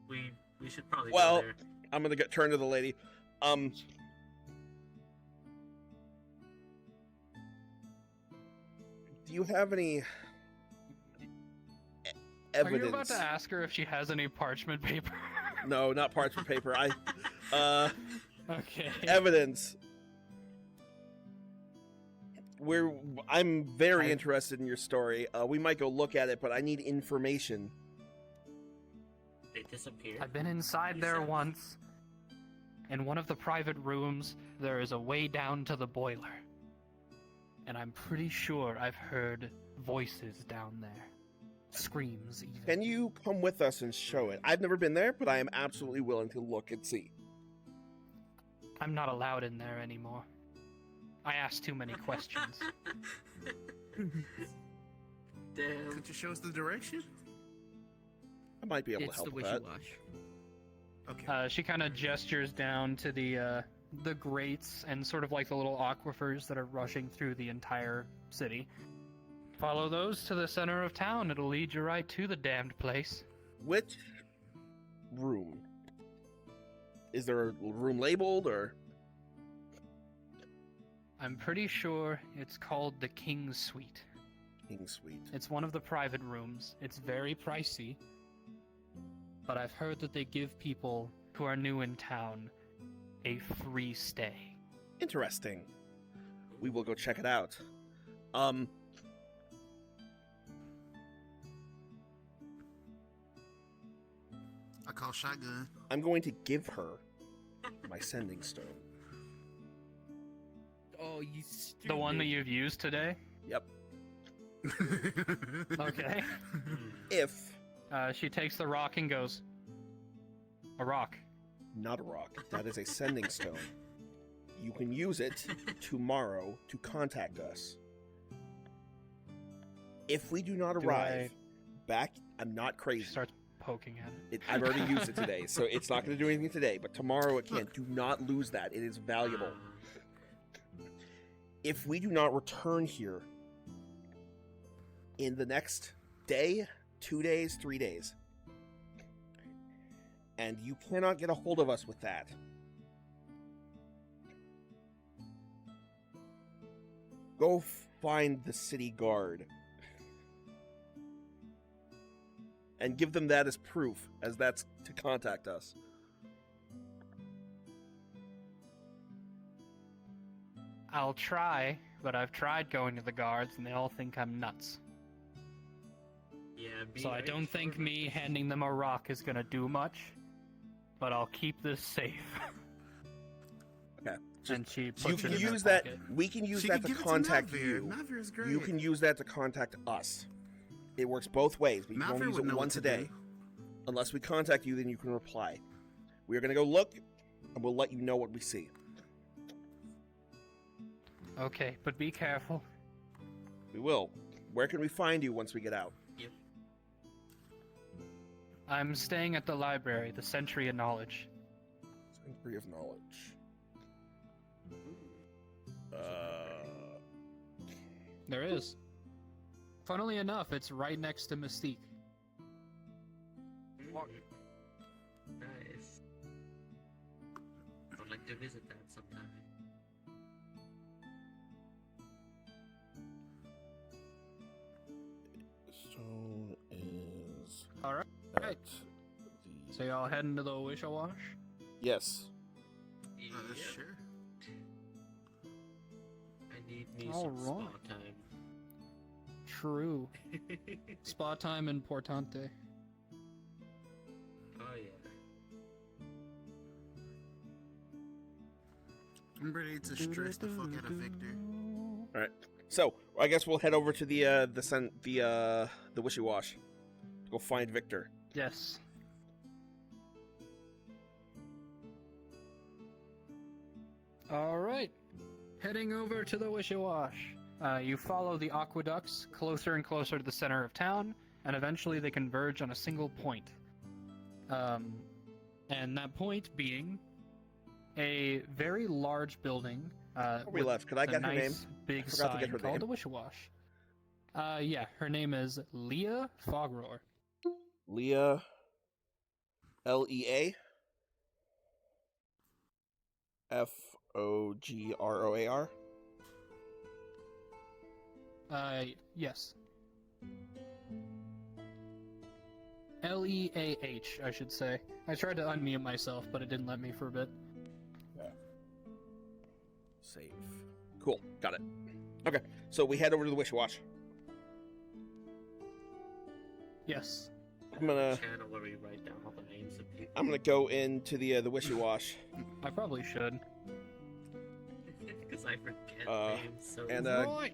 We should probably Well- go there. I'm gonna turn to the lady. Do you have any Are you about evidence? to ask her if she has any parchment paper? No, not parchment paper. Okay. Evidence. I'm very interested in your story. We might go look at it, but I need information. They disappeared. I've been inside You there said- once. In one of the private rooms, there is a way down to the boiler. And I'm pretty sure I've heard voices down there. Screams, even. Can you come with us and show it? I've never been there, but I am absolutely willing to look and see. I'm not allowed in there anymore. I asked too many questions. Damn. Could you show us the direction? I might be able to It's help the with that. Wishy-Wash. Okay. She kind of gestures down to the grates and sort of like the little aquifers that are rushing through the entire city. Follow those to the center of town. It'll lead you right to the damned place. Which room? Is there a room labeled, or? I'm pretty sure it's called the King's Suite. King Suite. It's one of the private rooms. It's very pricey. But I've heard that they give people who are new in town a free stay. Interesting. We will go check it out. I call shotgun. I'm going to give her my sending stone. Oh, you stupid. The one that you've used today? Yep. Okay. If She takes the rock and goes, a rock. not a rock, that is a sending stone. You can use it tomorrow to contact us. If we do not Do arrive back, I'm not She crazy. starts poking at it. I've already used it today, so it's not going to do anything today. But tomorrow it can. Do not lose that. It is valuable. If we do not return here in the next day, 2 days, 3 days, and you cannot get a hold of us with that. Go find the city guard and give them that as proof, as that's to contact us. I'll try, but I've tried going to the guards and they all think I'm nuts. Yeah, So I don't think me handing them a rock is gonna do much, but I'll keep this safe. Okay. And she You puts it can in her use that. pocket. We can use She that could to give it contact Malveer. you. Malveer is great. You can use that to contact us. It works both ways, but you can only Malveer use would it know what once to a day. do. Unless we contact you, then you can reply. We are going to go look, and we'll let you know what we see. Okay, but be careful. We will. Where can we find you once we get out? I'm staying at the library, the Century of Knowledge. Century of Knowledge. There is. Funnily enough, it's right next to Mystique. Nice. I'd like to visit that sometime. Stone is Alright. at So y'all heading to the Wish-a-Wash? Yes. Yep. Sure. I need me All some spa right. time. True. Spa time importante. Oh yeah. I'm ready to stress the fuck out of Victor. All right. So I guess we'll head over to the Wishy Wash to go find Victor. Yes. Alright. Heading over to the Wish-a-Wash. You follow the aqueducts closer and closer to the center of town, and eventually they converge on a single point. And that point being a very large building. Before we with left, could I a get her nice name? big I forgot to get sign her called name. the Wish-a-Wash. Yeah, her name is Leah Fogroar. Leah. Lea. Fogroar. Yes. Leah, I should say. I tried to unmute myself, but it didn't let me for a bit. Save. Cool. Got it. Okay. So we head over to the Wish Wash. Yes. I'm gonna Channel where we write down all the names of people. I'm gonna go into the Wishy Wash I probably should. Because I forget names so and easily.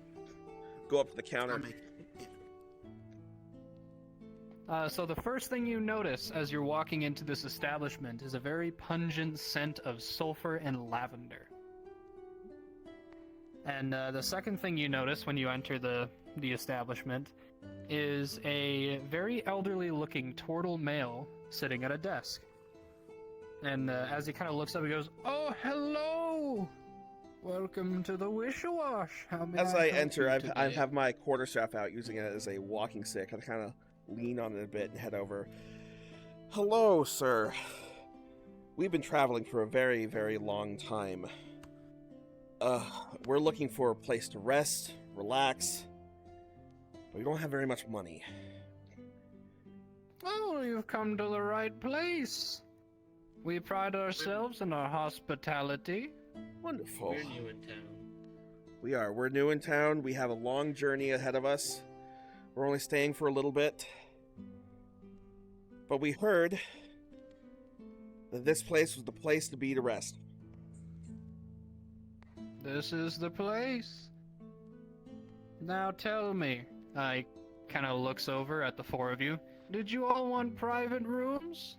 go up to the counter. I'll make it. So the first thing you notice as you're walking into this establishment is a very pungent scent of sulfur and lavender. And the second thing you notice when you enter the establishment is a very elderly-looking turtle male sitting at a desk. And as he kind of looks up, he goes, "Oh, hello! Welcome to the Wish-a-Wash. How may As I I help enter, you I today?" have my quarterstaff out, using it as a walking stick. I kind of lean on it a bit and head over. Hello, sir. We've been traveling for a very, very long time. We're looking for a place to rest, relax, but we don't have very much money. Oh, you've come to the right place. We pride ourselves in our hospitality. Wonderful. We're new in town. We are. We're new in town. We have a long journey ahead of us. We're only staying for a little bit. But we heard that this place was the place to be to rest. This is the place. Now tell me. I kind of looks over at the four of you. Did you all want private rooms?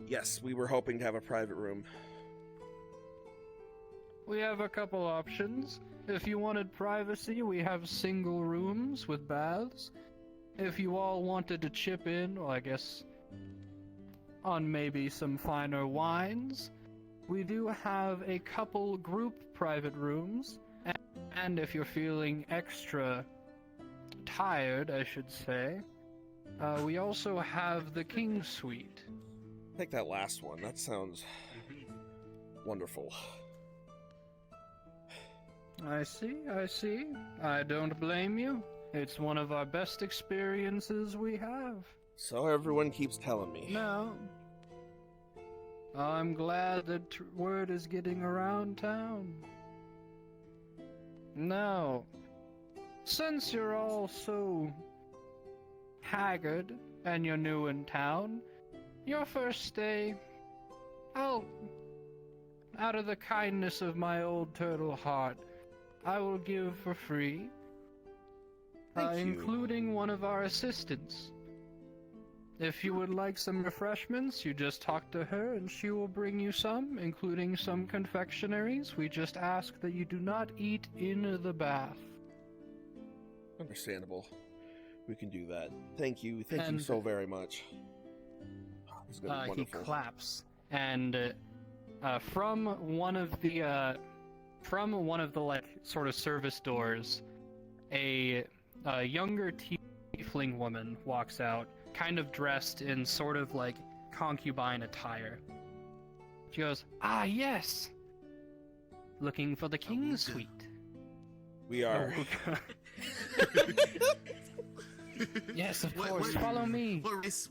Yes, we were hoping to have a private room. We have a couple options. If you wanted privacy, we have single rooms with baths. If you all wanted to chip in, well, I guess, on maybe some finer wines, we do have a couple group private rooms. And if you're feeling extra tired, I should say, we also have the King Suite. Take that last one. That sounds wonderful. I see, I see. I don't blame you. It's one of our best experiences we have. So everyone keeps telling me. Now, I'm glad the word is getting around town. Now, since you're all so haggard and you're new in town, your first stay, out of the kindness of my old turtle heart, I will give for free, Thank you. including one of our assistants. If you would like some refreshments, you just talk to her and she will bring you some, including some confectionaries. We just ask that you do not eat in the bath. Understandable. We can do that. Thank you. Thank you And- so very much. This is gonna be He wonderful. claps, and from one of the like sort of service doors, a younger tiefling woman walks out, kind of dressed in sort of like concubine attire. She goes, "Ah, yes, looking for the king's suite." We are. Yes, of What- course. what- Follow me. What race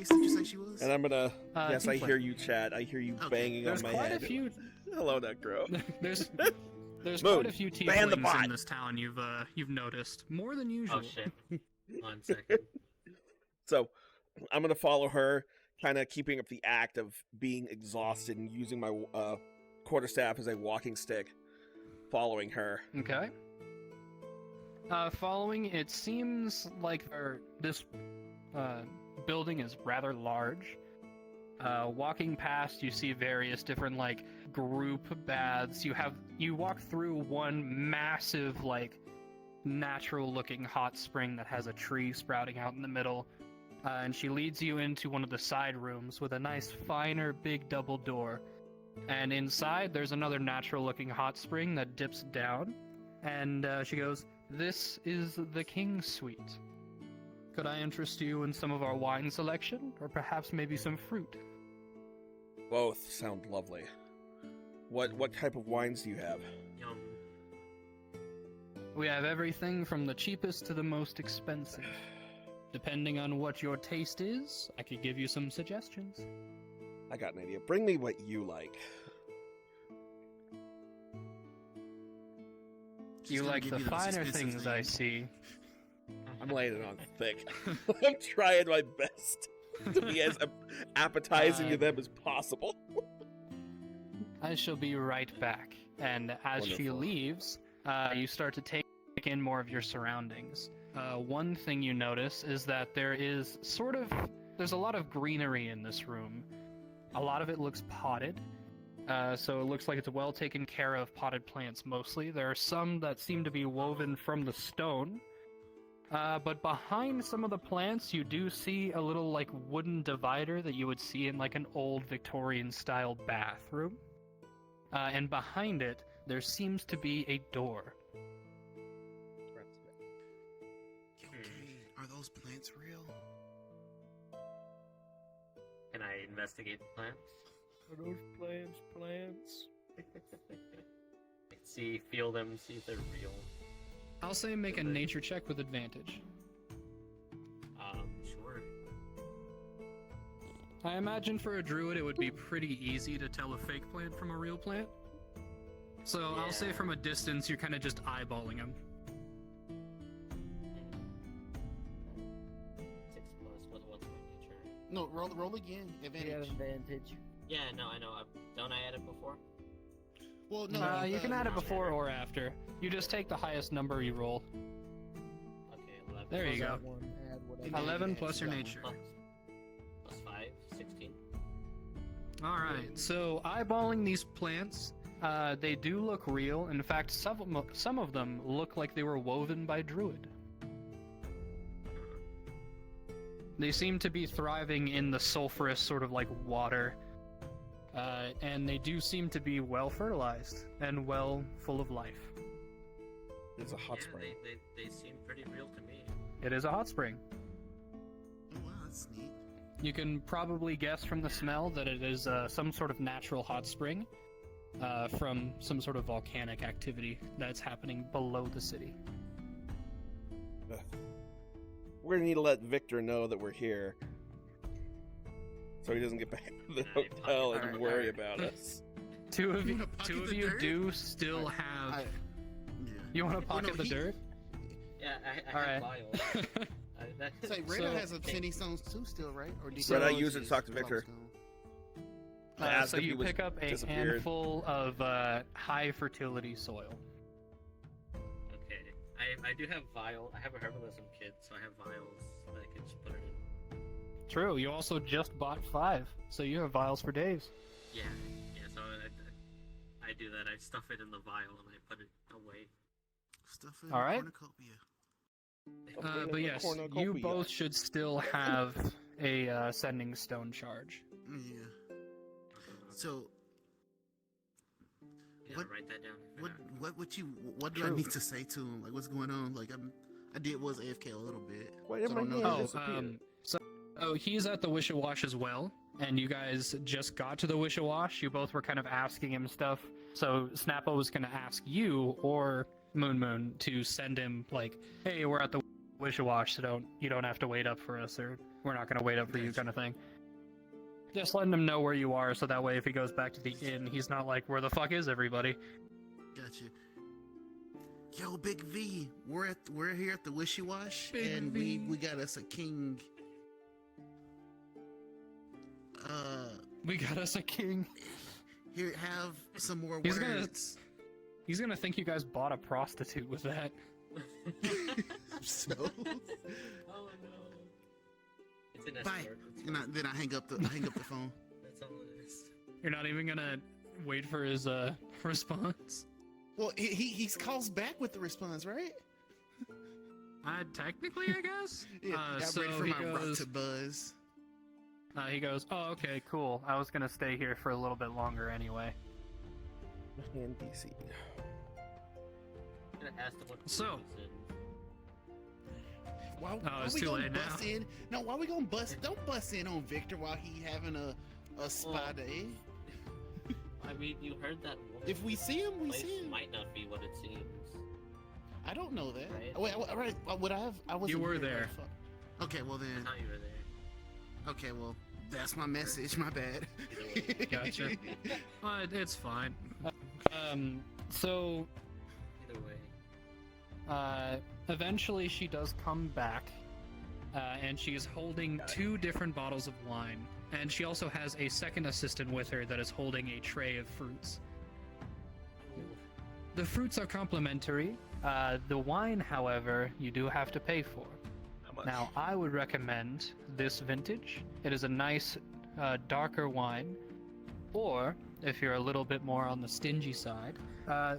did you say she was? And I'm gonna. Yes, I tiefling. hear you, Chad. I hear you Okay. banging There's on my quite head. a few. Hello, Necro. There's Moon, quite a few ban the tieflings bot. in this town. You've noticed more than usual. Oh shit. 1 second. So, I'm gonna follow her, kind of keeping up the act of being exhausted and using my quarterstaff as a walking stick, following her. Okay. Following, it seems like this building is rather large. Walking past, you see various different like group baths. You walk through one massive like natural-looking hot spring that has a tree sprouting out in the middle, and she leads you into one of the side rooms with a nice, finer, big double door. And inside, there's another natural-looking hot spring that dips down, and she goes, "This is the King's Suite. Could I interest you in some of our wine selection, or perhaps maybe some fruit?" Both sound lovely. What type of wines do you have? Yum. We have everything from the cheapest to the most expensive. Depending on what your taste is, I could give you some suggestions. I got an idea. Bring me what you like. She's You gonna like give the you those finer expensive things, I things. see. I'm laying it on thick. I'm trying my best to be as appetizing to them as possible. I shall be right back. And as she Wonderful. leaves, you start to take in more of your surroundings. One thing you notice is that there's a lot of greenery in this room. A lot of it looks potted. So it looks like it's well taken care of potted plants mostly. There are some that seem to be woven from the stone. But behind some of the plants, you do see a little like wooden divider that you would see in like an old Victorian style bathroom. And behind it, there seems to be a door. Okay, are those plants real? Can I investigate the plants? Are those plants? Feel them, see if they're real. I'll say make a nature check with advantage. Sure. I imagine for a druid it would be pretty easy to tell a fake plant from a real plant. So I'll say Yeah. from a distance you're kind of just eyeballing them. 6+. What's my nature? No, roll again. You have Advantage. advantage. Yeah, no, I know. Don't I add it before? Well, no. You can add it not before add it. or after. You just take the highest number you roll. Okay, 11. There you Plus go. that one, add whatever. Yeah, 11 yeah, plus your that one. nature. Plus 5, 16. Alright, so eyeballing these plants, they do look real. In fact, some of them look like they were woven by druid. They seem to be thriving in the sulfurous sort of like water. And they do seem to be well fertilized and well full of life. It's a hot Yeah, spring. they seem pretty real to me. It is a hot spring. Oh, wow, that's neat. You can probably guess from the smell that it is some sort of natural hot spring from some sort of volcanic activity that's happening below the city. We're gonna need to let Victor know that we're here, so he doesn't get back to the hotel and Alright, worry alright. about us. Two of You you, wanna pocket two of the you dirt? do still have. Yeah. You want to Well, pocket no, the dirt? Yeah, I All have right. vials. Say, Rada So- has obsidian stones too, still, right? Or did So- Rada, he use it to talk to Victor. Glowstone? I asked So if he you was pick up a disappeared. handful of high fertility soil. Okay, I do have vial. I have a herbalism kit, so I have vials that I can just put it in. True. You also just bought 5, so you have vials for days. Yeah. So I do that. I stuff it in the vial and I put it away. Stuff in All right. cornucopia. But yes, you both should still have a sending stone charge. Yeah. So, Yeah, What- write that down. I forgot. what do I True. need to say to him? Like, what's going on? Like, I was AFK a little bit. Why did So I my don't know. name Oh, disappear? So he's at the Wish-A-Wash as well, and you guys just got to the Wish-A-Wash. You both were kind of asking him stuff. So Snappo was going to ask you or Moon to send him like, "Hey, we're at the Wish-A-Wash, so you don't have to wait up for us, or we're not going to wait up for you," kind of thing. Just letting him know where you are, so that way if he goes back to the inn, he's not like, "Where the fuck is everybody?" Gotcha. Yo, Big V, we're here at the Wishy Wash, Big and V. we got us a king. We got us a king. Here, have some more He's gonna- words. He's gonna think you guys bought a prostitute with that. So, Oh no. It's an bye. escort. It's And fine. then I hang up the phone. That's all it is. You're not even gonna wait for his response. Well, he calls back with the response, right? Technically, I guess. Yeah, I'm so ready for he my rock goes. to buzz. He goes. Oh, okay, cool. I was gonna stay here for a little bit longer anyway. NPC. I'm gonna ask them what So- food is in. Why it's we too gonna late bust now. in? No, why we gonna bust? Don't bust in on Victor while he having a spa day. I mean, you heard that woman. If we see him, we Place see him. might not be what it seems. I don't know that. Right. Wait, right? Would I have? I wasn't. You were here, there. fuck. Okay, well I then. thought you were there. Okay, well that's my message. My bad. Gotcha. It's fine. So Either way. eventually she does come back, and she's holding 2 different bottles of wine, and she also has a second assistant with her that is holding a tray of fruits. The fruits are complimentary. The wine, however, you do have to pay for. How much? Now, I would recommend this vintage. It is a nice, darker wine. Or, if you're a little bit more on the stingy side,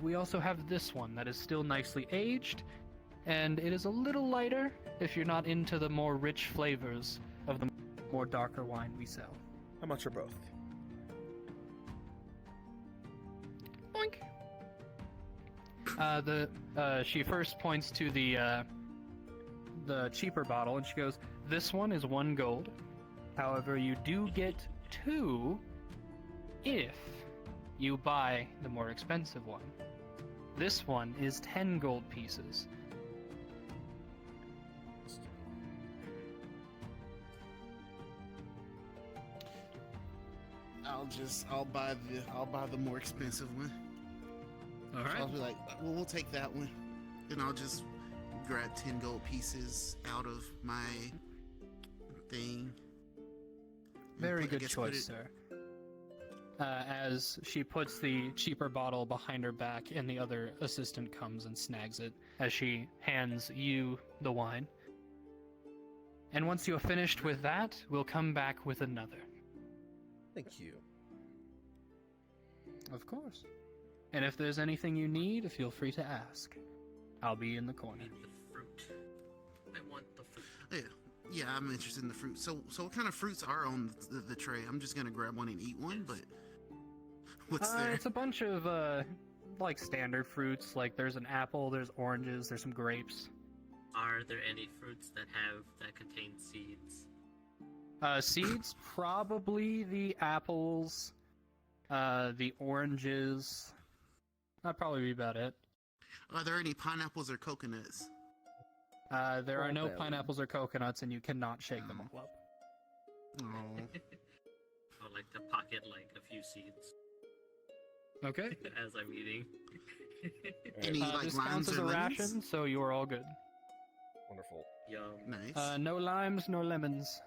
we also have this one that is still nicely aged, and it is a little lighter if you're not into the more rich flavors of the more darker wine we sell. How much are both? Boink. She first points to the cheaper bottle, and she goes, "This one is 1 gold. However, you do get 2 if you buy the more expensive one. This one is 10 gold pieces." I'll buy the more expensive one. All I'll be like, well, we'll take that one. And I'll just grab 10 gold pieces out of my thing. And Very I good guess put choice, it- sir. As she puts the cheaper bottle behind her back, and the other assistant comes and snags it as she hands you the wine. And once you have finished with that, we'll come back with another. Thank you. Of course. And if there's anything you need, feel free to ask. I'll be in the corner. Need the fruit. I want the fruit. Yeah, I'm interested in the fruit. So what kind of fruits are on the tray? I'm just gonna grab one and eat one, but what's there? It's a bunch of, like, standard fruits. Like, there's an apple, there's oranges, there's some grapes. Are there any fruits that contain seeds? Seeds, probably the apples, the oranges. That'd probably be about it. Are there any pineapples or coconuts? There are no Well. pineapples or coconuts, and you cannot shake them all up. Oh. I would like to pocket like a few seeds Okay. as I'm eating. Any like This limes counts as or a lemons? ration, so you are all good. Wonderful. Yum. Nice. No limes, no lemons.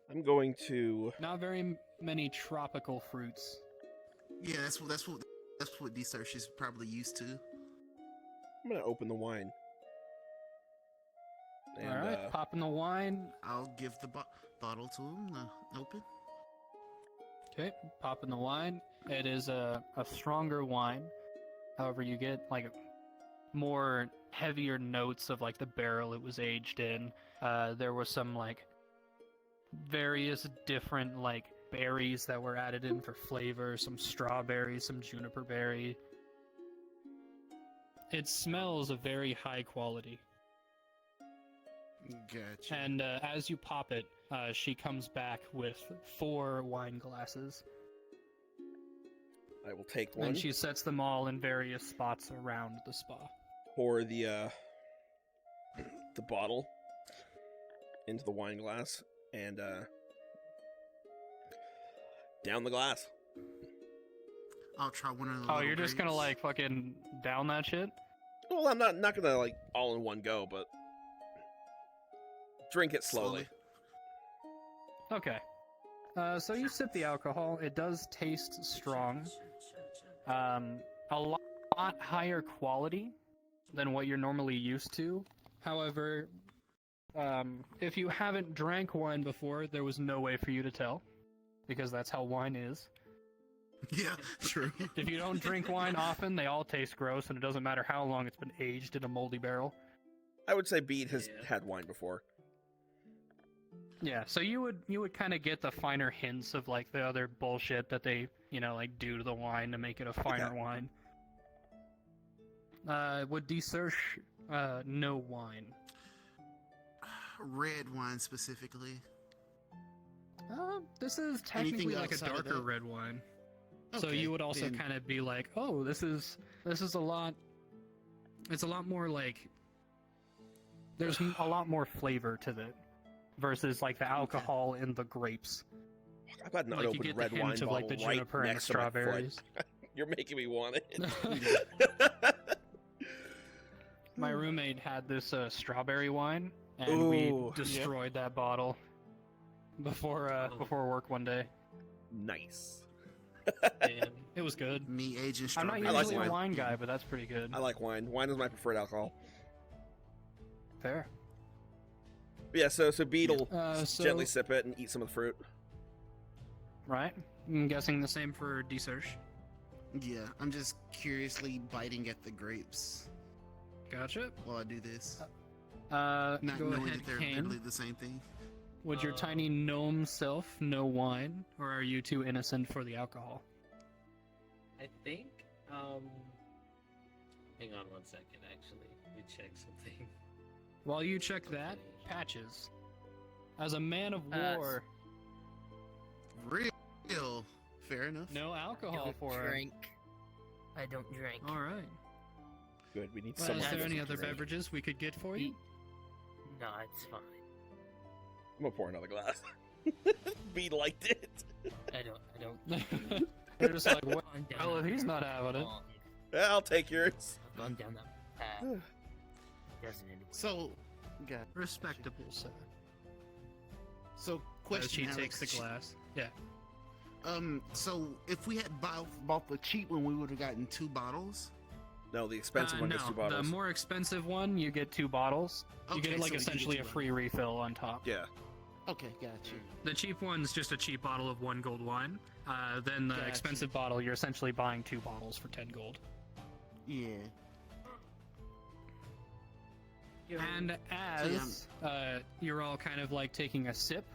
I'm going to. Not very many tropical fruits. Yeah, that's what these search is probably used to. I'm gonna open the wine. And, all right, popping the wine. I'll give the bottle to him. Open. Okay, popping the wine. It is a stronger wine. However, you get like more heavier notes of like the barrel it was aged in. There was some like various different like berries that were added in for flavor. Some strawberries, some juniper berry. It smells of very high quality. Gotcha. And as you pop it, she comes back with 4 wine glasses. I will take one. And she sets them all in various spots around the spa. Pour the bottle into the wine glass and down the glass. I'll try one of the. Oh, little you're just gonna grapes. like fucking down that shit? Well, I'm not gonna like all in one go, but drink it slowly. Okay. So you sip the alcohol. It does taste strong. A lot higher quality than what you're normally used to. However, if you haven't drank wine before, there was no way for you to tell, because that's how wine is. Yeah, true. If you don't drink wine often, they all taste gross, and it doesn't matter how long it's been aged in a moldy barrel. I would say Bede has Yeah. had wine before. Yeah, so you would kind of get the finer hints of like the other bullshit that they, like do to the wine to make it a finer Okay. wine. Would Desearch know wine? Red wine specifically. This is technically Anything like a outside of darker that? red wine. So Okay, you would also then- kind of be like, oh, this is a lot. It's a lot more like. There's a lot more flavor to it, versus like the alcohol in the grapes. I've got an Like you unopened get red the wine hint of bottle like the right juniper and the next to my foot. strawberries. You're making me want it. My roommate had this strawberry wine, and Ooh, we yeah. destroyed that bottle before work one day. Nice. Damn. It was good. Me aging I'm not strawberries. I like usually wine. a wine guy, but that's pretty good. I like wine. Wine is my preferred alcohol. Fair. But yeah, so Bede will So, gently sip it and eat some of the fruit. right? I'm guessing the same for Desearch. Yeah, I'm just curiously biting at the grapes Gotcha. while I do this. Not Not go knowing ahead, that they're Kane. literally the same thing. Would your tiny gnome self know wine, or are you too innocent for the alcohol? I think, hang on one second, actually. Let me check something. While you check that, Patches, as a man of war, Real. Fair enough. no alcohol Don't for her. drink. I don't drink. All right. Good. We need Well, someone. is who there any doesn't other drink. beverages we could get for you? No, it's fine. I'm gonna pour another glass. Bede liked it. I don't. They're just like, well, Gone down well, if that he's not path having it. long. Yeah, I'll take yours. I've gone down that path. Doesn't anymore. So, got Respectable, sir. So, As question. she Alex. takes the glass. Yeah. So if we had bought the cheap one, we would have gotten 2 bottles. No, the expensive one no, gets 2 the bottles. more expensive one, you get 2 bottles. You Okay, get like so we can get essentially 2 a free refill on top. Yeah. Okay, got you. The cheap one's just a cheap bottle of 1 gold wine. Then the Gotcha. expensive bottle, you're essentially buying 2 bottles for 10 gold. Yeah. And as you're all kind of like taking a sip,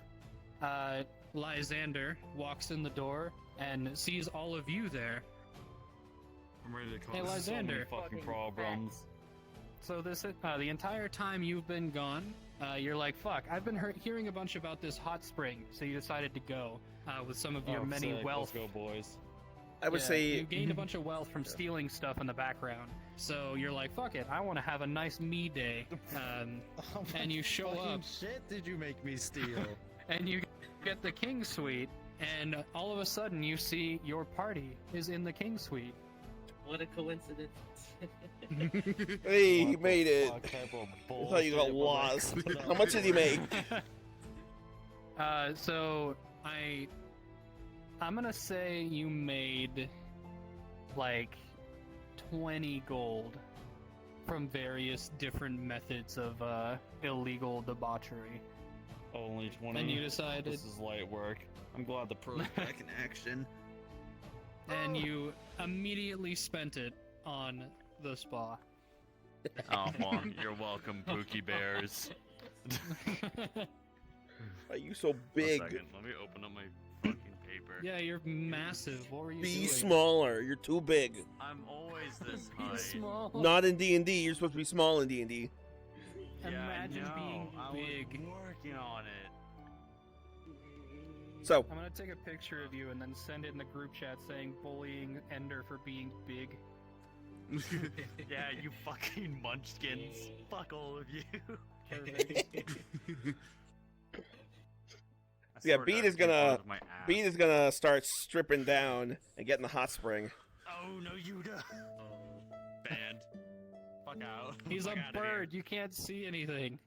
Lysander walks in the door and sees all of you there. I'm ready to cause Hey, so many Lysander. fucking problems. So this the entire time you've been gone, you're like, fuck, I've been hearing a bunch about this hot spring, so you decided to go with some of your many sick. wealth. Let's go, boys. I would say you gained a bunch of wealth from stealing stuff in the background. So you're like, fuck it, I want to have a nice me day. And you show up. Shit did you make me steal? And you get the king suite, and all of a sudden you see your party is in the king suite. What a coincidence. hey, he made it. Fuck type of I thought you got bullshit was lost. How much did you make? So I'm gonna say you made like 20 gold from various different methods of illegal debauchery. Only 20. And you decided, This is light work. I'm glad the pro's back in action. and you immediately spent it on the spa. Oh, well, you're welcome, Pookie Bears. Are you so One big? second, let me open up my fucking paper. Yeah, you're massive. What were you Be doing? smaller. You're too big. I'm always this Be height. small. Not in D&D. You're supposed to be small in D&D. Imagine I being know. I big. was working on it. So, I'm gonna take a picture of you and then send it in the group chat saying bullying Ender for being big. Yeah, you fucking munchkins. Fuck all of you. yeah, Beat is gonna start stripping down and get in the hot spring. Oh no, you don't. Banned. Fuck out. He's Fuck a outta bird. You can't see anything.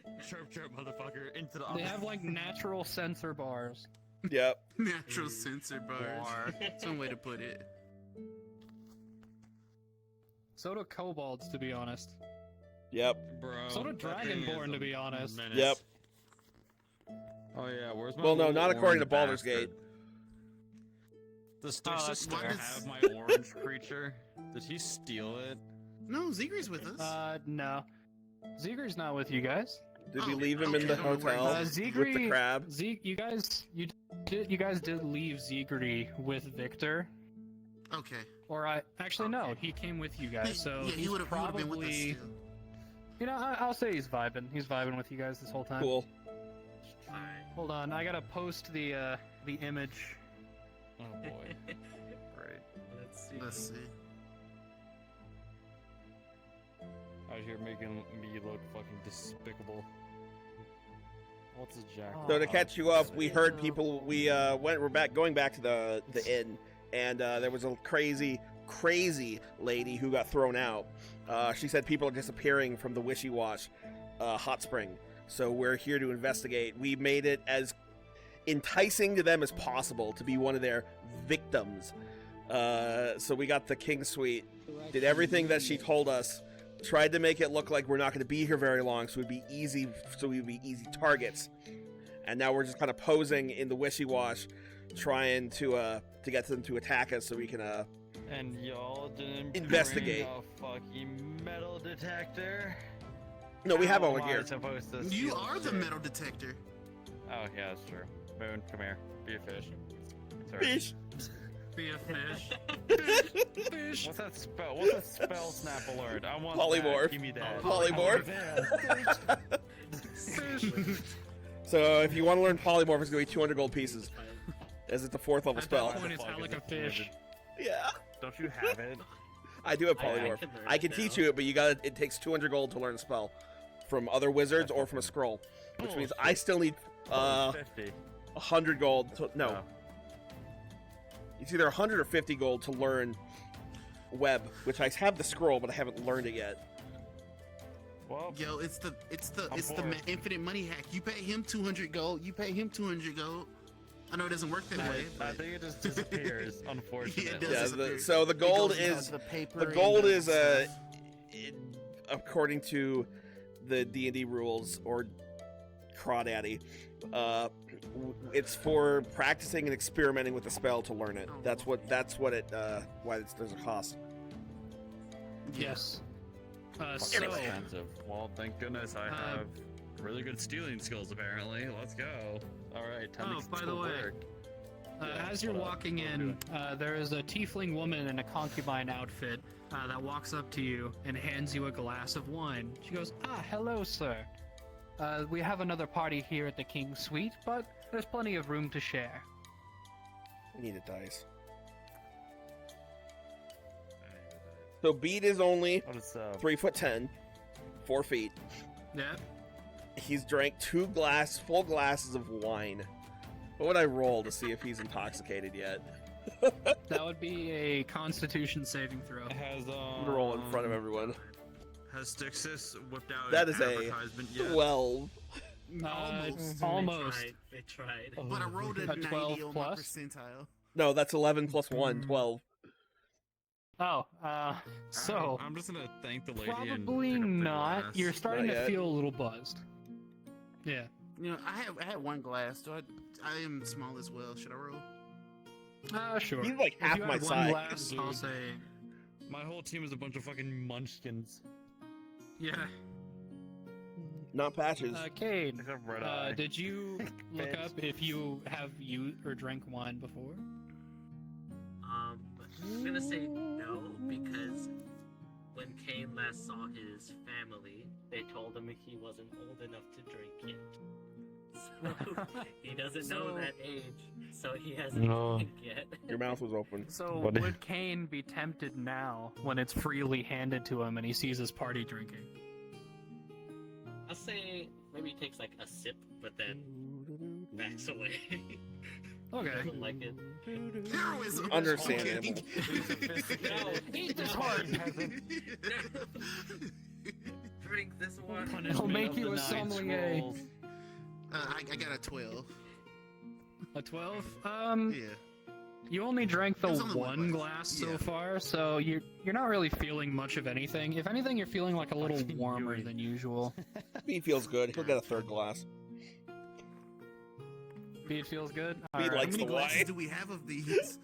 Here. Chirp, chirp, motherfucker. Into the. They have like natural sensor bars. Yep. Natural sensor bars. Some way to put it. So do kobolds, to be honest. Yep. Bro. So do that thing is Dragonborn, a to be honest. menace. Yep. Oh yeah, where's my Well, no, little not according to orange Baldur's bastard? Gate. Does why Stick does- have my orange creature? Did he steal it? No, Zegri's with us. No. Zegri's not with you guys. Did we Oh, leave him in okay, the I don't know where hotel he's with Zegri, the crab? You guys did leave Zegri with Victor. Okay. Or actually no, he came with you guys. So yeah, he's he would have probably, been with us still. you know, I'll say he's vibing. He's vibing with you guys this whole time. Cool. Alright. Hold on, I gotta post the image. Oh boy. Great. Let's see. Out here making me look fucking despicable. What's a jack? So to catch you up, we heard people. We're going back to the inn, and there was a crazy lady who got thrown out. She said people are disappearing from the Wishy-Wash hot spring. So we're here to investigate. We made it as enticing to them as possible to be one of their victims. So we got the King Suite, did everything that she told us, tried to make it look like we're not going to be here very long, so we'd be easy targets. And now we're just kind of posing in the Wishy-Wash, trying to get them to attack us so we can And y'all didn't investigate. bring a fucking metal detector. No, we have How over am I here. supposed to You steal are the shit? metal detector. Oh yeah, that's true. Moon, come here. Be a fish. Sorry. Fish. Be a fish. Fish. What's that spell? What's that spell snap alert? I want Polymorph. that. Give me that. Polymorph. Fish. So if you want to learn polymorph, it's going to be 200 gold pieces, as it's a 4th level At spell. that point, it's how like a fish. Yeah, Don't you have it? I do have I polymorph. can learn I can it teach now. you it, but it takes 200 gold to learn a spell from other wizards or from a scroll, which means I still need 50. 100 gold. No, Oh. it's either 100 or 50 gold to learn web, which I have the scroll, but I haven't learned it yet. Well, Yo, it's the I'm bored. infinite money hack. You pay him 200 gold. You pay him 200 gold. I know it doesn't work that way. I But think it just disappears, unfortunately. does. Yeah, so the gold It goes is into the paper the and gold the is stuff. according to the D&D rules or Crawdaddy, it's for practicing and experimenting with the spell to learn it. That's what it why there's a cost. Yes. Fucking So, expensive. Well, thank goodness I have really good stealing skills, apparently. Let's go. Alright, time Oh, to by go the way. work. As you're Hold on, walking what am I in, there is a tiefling woman in a concubine outfit that walks up to you and hands you a glass of wine. She goes, "Ah, hello, sir. We have another party here at the King's Suite, but there's plenty of room to share." I need a dice. So Bede is only What is 3'10", 4 feet. Yeah. He's drank full glasses of wine. What would I roll to see if he's intoxicated yet? That would be a Constitution saving throw. It has I'm gonna roll in front of everyone. Has Stixis whipped out That an is a advertisement yet? 12. Almost. Almost. They tried. But I rolled a 90 12 on my plus? percentile. No, that's 11 plus 1, 12. Oh, so I'm just gonna thank the lady. and probably pick up the not. glass. You're starting Not to yet. feel a little buzzed. Yeah. You know, I had one glass, so I am small as well. Should I roll? Sure. He's like If half you my had one size. glass, I'll say, My whole team is a bunch of fucking munchkins. yeah. Not patches. Cade, Except Red Eye. did you look Bitch. up if you have used or drank wine before? I'm gonna say no because when Kane last saw his family, they told him he wasn't old enough to drink yet. So he doesn't know that age, so he hasn't No. drank yet. Your mouth was open. So What do- would Kane be tempted now when it's freely handed to him and he sees his party drinking? I'll say maybe he takes like a sip, but then backs away. Okay. Doesn't like it. Heroism. Understandable. No, Eat this heart! drink this one. I'll make you a sommelier. I got a 12. A 12? Yeah. You only drank the There's only one one glass glass. so Yeah. far, so you're not really feeling much of anything. If anything, you're feeling like a little Fucking warmer Yui. than usual. He feels good. He'll get a third glass. Bede feels good. Bede How likes many the glasses wine. do we have of these?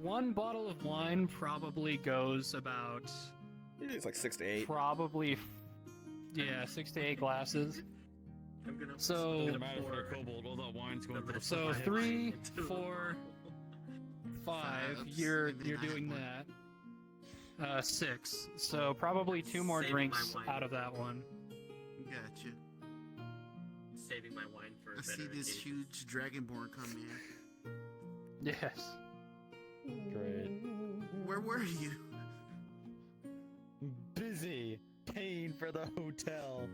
One bottle of wine probably goes about It's like 6 to 8. probably 6 to 8 glasses. I'm gonna. So- I'm Doesn't gonna matter for a pour kobold, all that wine's going to the So Five. 3, Two. 4, 5. Fives, You're and then I doing have that. 6. So probably 2 more Saving my drinks wine. out of that one. Gotcha. saving my wine for. I see better this occasions. huge dragonborn come in. Yes. Great. Where were you? Busy paying for the hotel.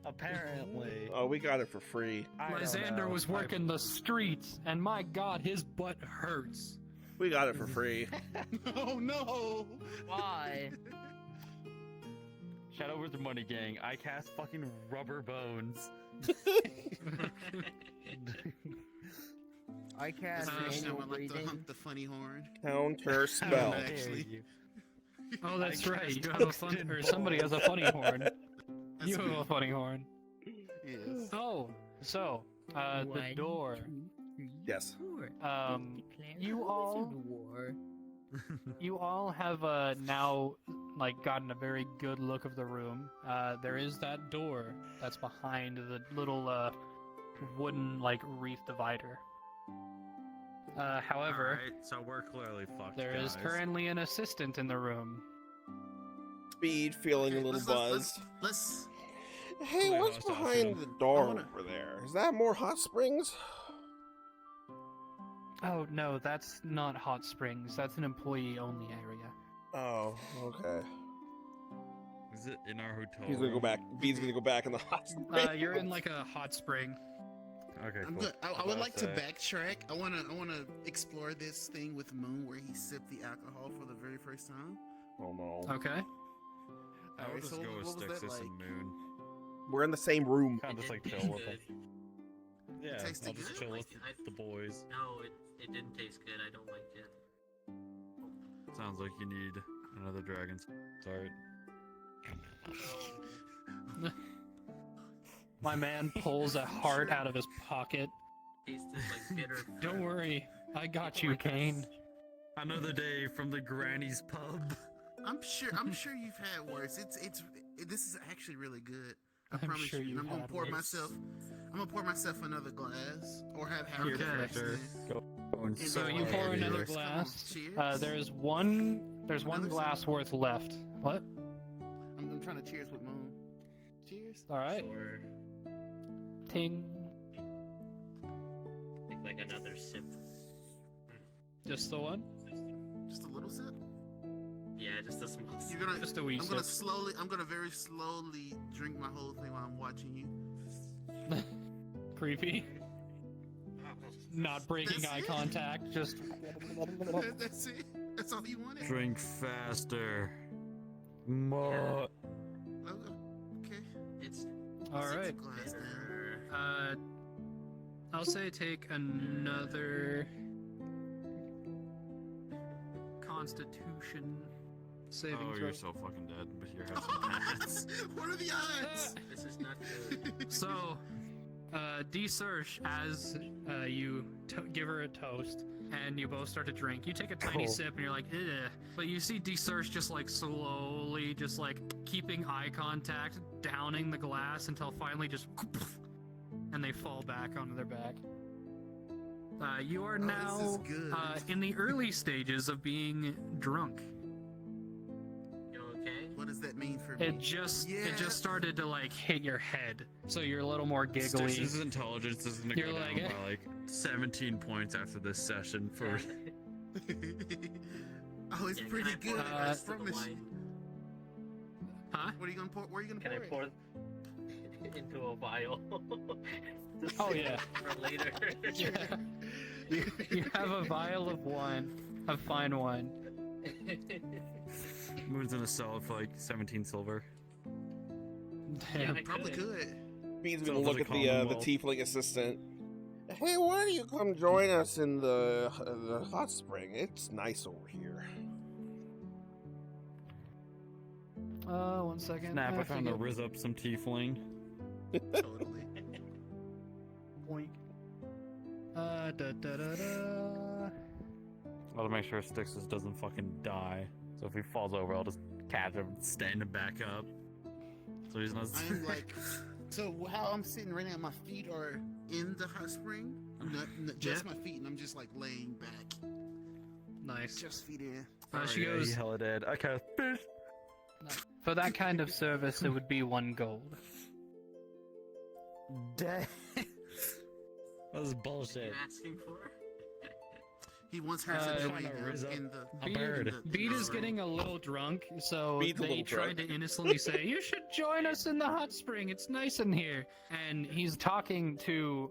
Apparently. Oh, we got it for free. I don't Lysander know. was working the streets, and my god, his butt hurts. We got it for free. Oh no! Why? Shout out with the money gang. I cast fucking rubber bones. I cast Especially manual when I like to breathing. hump the funny horn. Counter spell. How Dare actually. you. Oh, that's I right. cast You have a toasted fun, or somebody has a funny horn. That's You have me. a funny horn. Yes. Oh, so the One, door. 2, 3, Yes. 4. You You all- war. You all have now like gotten a very good look of the room. There is that door that's behind the little wooden like wreath divider. However, Alright, so we're clearly fucked. there is guys. currently an assistant in the room. Speed, feeling a Okay, little let's- buzzed. Let's. Hey, Wait, what's I'll stop behind you. the door I wanna- over there? Is that more hot springs? Oh no, that's not Hot Springs. That's an employee-only area. Oh, okay. Is it in our hotel? He's gonna go room? back. Bede's gonna go back in the hot springs. You're in like a hot spring. Okay, I'm cool. good. I was would about like to say. backtrack. I wanna explore this thing with Moon where he sipped the alcohol for the very first time. Oh no. Okay. I would Alright, just so go with what was that Stixis like? and Moon. We're in the same room. Kind of just like It chill with them. tasted Yeah, tasted I'll just good? chill with I- the boys. No, it didn't taste good. I don't like it. Sounds like you need another dragon. Sorry. My man pulls a heart out of his pocket. Tasted like bitter. Don't fruit. worry, I got you, Kane. Another day from the granny's pub. I'm sure you've had worse. This is actually really good. I I'm promise sure you. you've And I'm gonna had pour worse. myself. I'm gonna pour myself another glass, or have Howard Okay. finish Sure. it. Going So So you so pour heavy. another Cheers. glass. Cheers. There's one Another glass sip. worth left. What? I'm trying to cheers with Moon. Cheers. All right. Or Ting. take like another sip. Just the one. Just a little sip. Yeah, just a small sip. You're gonna. Just a wee I'm gonna sip. slowly. I'm gonna very slowly drink my whole thing while I'm watching you. Creepy. Not breaking That's eye it. contact. Just. That's it. That's all you wanted. Drink faster. More. Okay. It's All Six right. glass down. bitter. I'll say take another Constitution saving Oh, throw. you're so fucking dead. But here, have some patience. What are the odds? This is not good. So, D-Search, as you give her a toast, and you both start to drink, you take a tiny Cool. sip, and you're like, ugh. But you see D-Search just like slowly, just like keeping eye contact, downing the glass until finally just, and they fall back onto their back. You are Oh, this now is good. in the early stages of being drunk. You okay? What does that mean for me? It just Yeah. started to like hit your head, so you're a little more giggly. Stix's intelligence is gonna You're go like, down by like 17 points after this session for Oh, it's Yeah, pretty can I pour good. the I rest of the promise you. wine? Huh? What are you gonna pour? Where are you gonna Can I pour it? pour into a vial? To Oh, save yeah. For later. You have a vial of wine, of fine wine. Moon's gonna sell it for like 17 silver. Yeah, Damn. I Probably could. could. Bean's So gonna for look the at the Commonwealth. tiefling assistant. Hey, why don't you come join us in the hot spring? It's nice over here. 1 second. Snap, I found a forget. riz up some tiefling. Totally. Boink. Da da da da. I'll make sure Stix's doesn't fucking die. So if he falls over, I'll just catch him, stand him back up. So he's not. I'm like, so how I'm sitting right now, my feet are in the hot spring. Not just my feet, and I'm just like laying back. Nice. Just feet in. She Yeah, goes, he hella dead. I cast fish. for that kind of service, it would be 1 gold. Dead. That was What are bullshit. you asking for? He wants her Uh, to trying join to him raise up in the. a Beat- bird. Beat is getting a little drunk, so Beat's a they little tried drunk. to innocently say, "You should join us in the hot spring. It's nice in here." And he's talking to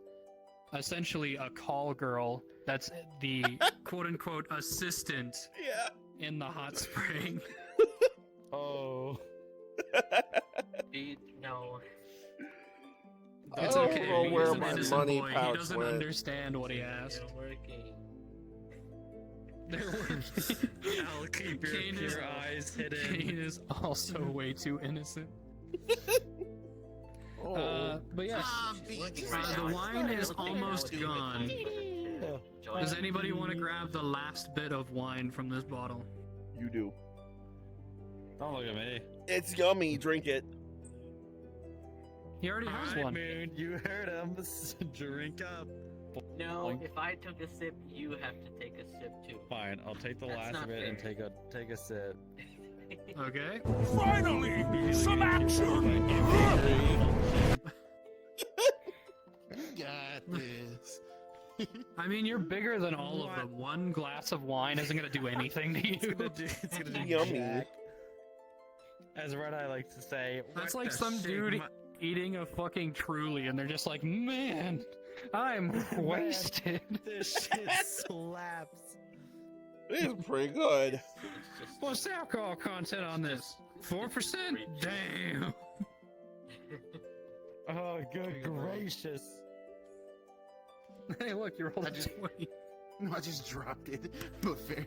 essentially a call girl that's the quote-unquote assistant Yeah. in the hot spring. Oh. No. It's I okay. don't know He's where an my innocent money boy. He pouch doesn't went. understand what he asked. You're working. They're working. I'll keep your, Kane is- your eyes hidden. Kane is also way too innocent. Oh. But yeah, Ah, Beat. Working just right like- now. the wine is I don't think almost that would be the gone. time for him to join Does us. anybody want to grab the last bit of wine from this bottle? You do. Don't look at me. It's yummy. Drink it. He already has Alright, one. Moon, you heard him. Drink up. No, Boink. if I took a sip, you have to take a sip too. Fine, I'll take the That's last not of it and fair. take a sip. Okay. Finally, some action. You got this. I mean, you're bigger than all of them. One glass of wine isn't gonna do anything to It's you. gonna do Yummy. jack. As Red Eye likes to say, That's what like the some shit, dude my- eating a fucking Truly, and they're just like, man, I'm wasted. This shit slaps. It's pretty good. It's just What's the alcohol content on this? 4%? Damn. Oh, good gracious. Hey, look, you rolled I a just- 20. No, I just dropped it. But fair.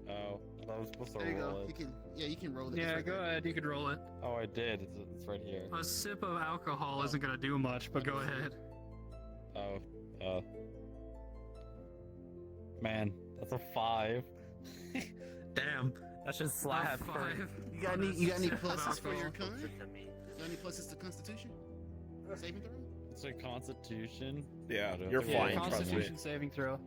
Oh, I was supposed to There you roll go. it. You can. Yeah, you can roll it. Yeah, It's right go there. ahead. You could roll it. Oh, I did. It's right here. A sip of alcohol isn't gonna do much, but go ahead. Oh, man, that's a 5. Damn, that should slap. A 5. You got any? You got any Sip of pluses for your alcohol. con? Listen to me. Got any pluses to Constitution? Saving throw? It's a Constitution. Yeah, I don't you're think Yeah, fine. Trust me. Constitution saving throw.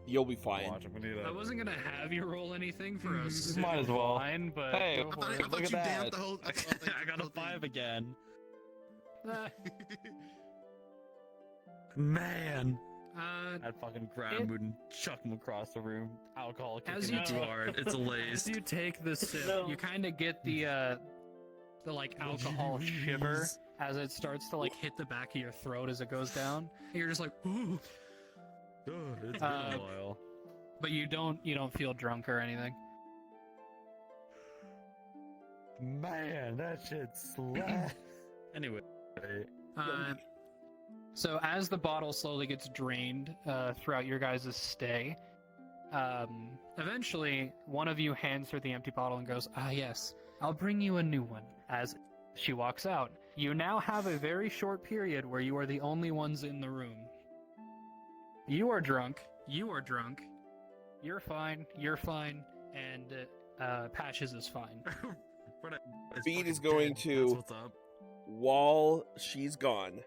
You'll be fine. Watch, I'm gonna need I a... wasn't gonna have you roll anything for Mhm. us. Might as well. Fine, but Hey, go I for thought, it. I thought Look you at damped that. the whole. I got a 5 again. Ah, Man. uh, I'd fucking grab It- him and chuck him across the room. Alcohol As kicking you too know- hard. It's a as lace. you take the sip, No. you kind of get the like alcohol shiver as it starts to like hit the back of your throat as it goes down. And you're just like, ooh, It's been Uh, a while. but you don't feel drunk or anything. Man, that shit slaps. Anyway. So as the bottle slowly gets drained throughout your guys' stay, eventually one of you hands her the empty bottle and goes, "Ah, yes, I'll bring you a new one." As she walks out, you now have a very short period where you are the only ones in the room. You are drunk. You are drunk. You're fine. You're fine. And Patches is fine. Beat is going to- That's what's up. While she's gone,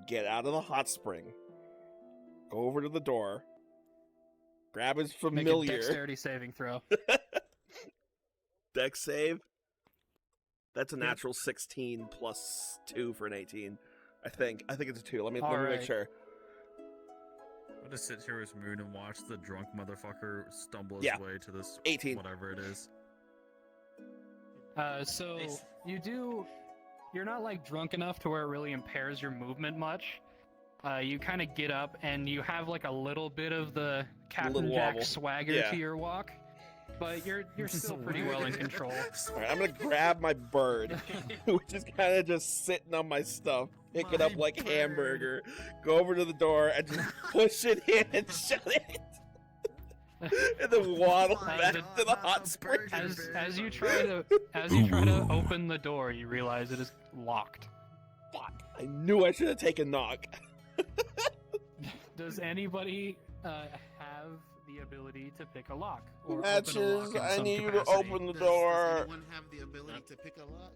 get out of the hot spring, go over to the door, grab his Make a familiar dexterity saving throw. dex save. That's a natural 16 plus 2 for an 18. I think it's a 2. Let me make Alright. sure. I'll just sit here with Moon and watch the drunk motherfucker stumble his Yeah. way to this 18. whatever it is. So Nice. you're not like drunk enough to where it really impairs your movement much. You kind of get up and you have like a little bit of the Captain Little Jack wobble. swagger Yeah. to your walk, but you're still pretty well in control. All right, I'm gonna grab my bird, which is kind of just sitting on my stuff, pick it up My like bird. hamburger, go over to the door and just push it in and shut it, and then waddle Uh, back the- to the hot spring. As you try to open the door, you realize it is locked. Fuck! I knew I should have taken knock. Does anybody have the ability to pick a lock or Matches, open a lock in I some need you to capacity? open the Does door. anyone have the ability to pick a lock?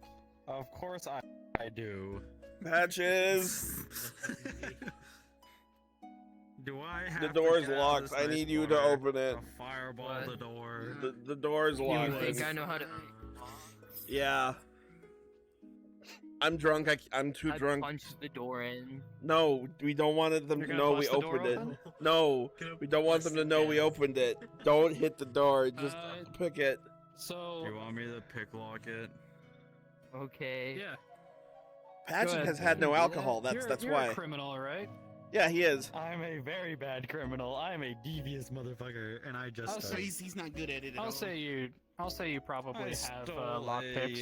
Of course I do. Patches. Do I have The to door's get out of locked. this I nice need you to bar, open it. Fireball What? the door. The door's You locked. think I know how to? Yeah. I'm drunk. I'm too I drunk. punched the door in. No, we don't want them You're to gonna know we bust the door opened it. open? No, we don't want them to know we opened it. Don't hit the door. Just pick it. So You want me to pick lock it? Okay. yeah, Patrick ahead. has had no Yeah. alcohol. That's you're why. a criminal, right? Yeah, he is. I'm a very bad criminal. I'm a devious motherfucker, and I just. I'll So he's not good at it at all. I'll say you probably I have stole lock a picks.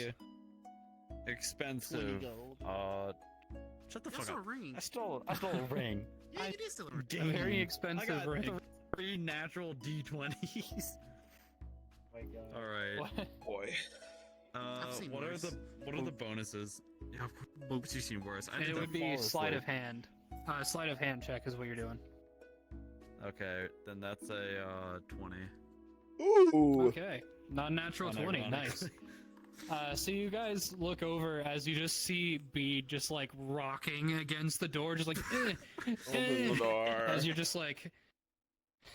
expensive. gold. Shut the That's fuck a up. ring. I stole a ring. Yeah, it is still a ring. A very Game. expensive I got ring. 3 natural D20s. my god. All right. What? Boy. I've seen What worse. are the bonuses? Yeah, oops, you've seen worse. I And did it that would be flawlessly. sleight of hand. Sleight of hand check is what you're doing. Okay, then that's a 20. Ooh. Okay, non-natural 20. Nice. So you guys look over as you just see Bede just like rocking against the door, just like Open the door. as you're just like,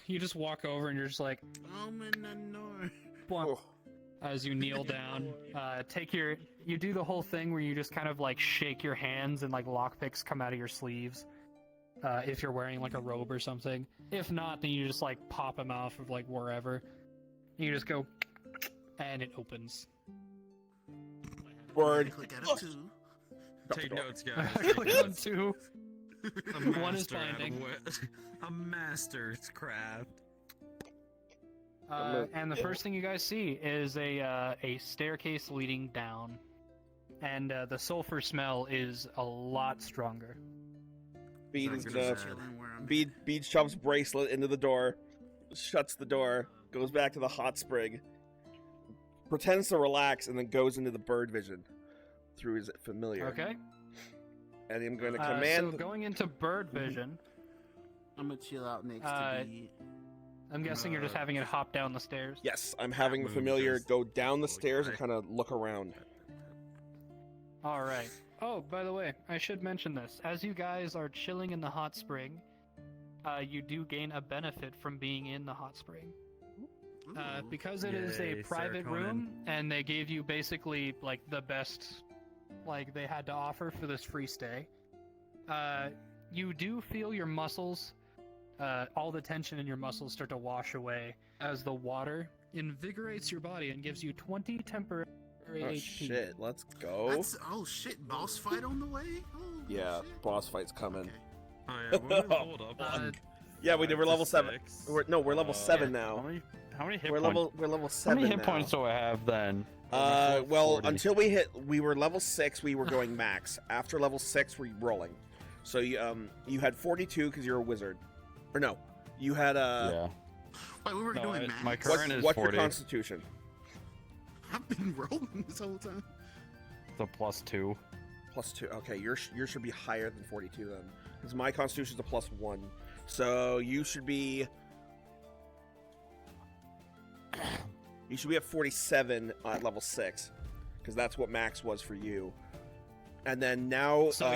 you just walk over and you're just like, Open the door. "Bwomp," Oh. as you kneel down. You do the whole thing where you just kind of like shake your hands and like lockpicks come out of your sleeves. If you're wearing like a robe or something. If not, then you just like pop them off of like wherever. You just go, and it opens. Bird. Click at it too. Take notes, guys. Click on two. A One is master at binding. a master's craft. And the first thing you guys see is a staircase leading down, and the sulfur smell is a lot stronger. Bede is Not gonna. good. Chilling where I'm Bede shoves bracelet into the door, shuts the door, goes back to the hot spring, pretends to relax, and then goes into the bird vision through his familiar. Okay. And I'm going to So command. going into bird vision, I'm gonna chill out next Uh, to Bede. I'm guessing you're just having it hop down the stairs. Yes, I'm having the Moon familiar just go down the look stairs and right. kind of look around. All right. Oh, by the way, I should mention this. As you guys are chilling in the hot spring, you do gain a benefit from being in the hot spring. Ooh. Because it is a Yay, private serotonin. room, and they gave you basically like the best, like they had to offer for this free stay. You do feel your muscles, all the tension in your muscles start to wash away as the water invigorates your body and gives you 20 temporary Oh HP. shit, let's go. Oh shit, boss fight on the way? Holy Yeah, shit. boss fight's coming. Okay. Oh yeah, we leveled up on Yeah, we did. We're 5 to level 7. 6. We're level 7 How now. many hit We're points? level How 7 many hit now. points do I have then? Well, 40. until we were level 6, we were going max. After level 6, we're rolling. So you had 42 because you're a wizard, or no, you had Yeah. Wait, we were No, doing my max? current what's, is what's 40. your constitution? I've been rolling this whole time. It's a +2. +2. Okay, yours should be higher than 42 then, because my constitution's a +1. So you should be at 47 at level 6, because that's what max was for you. And then now So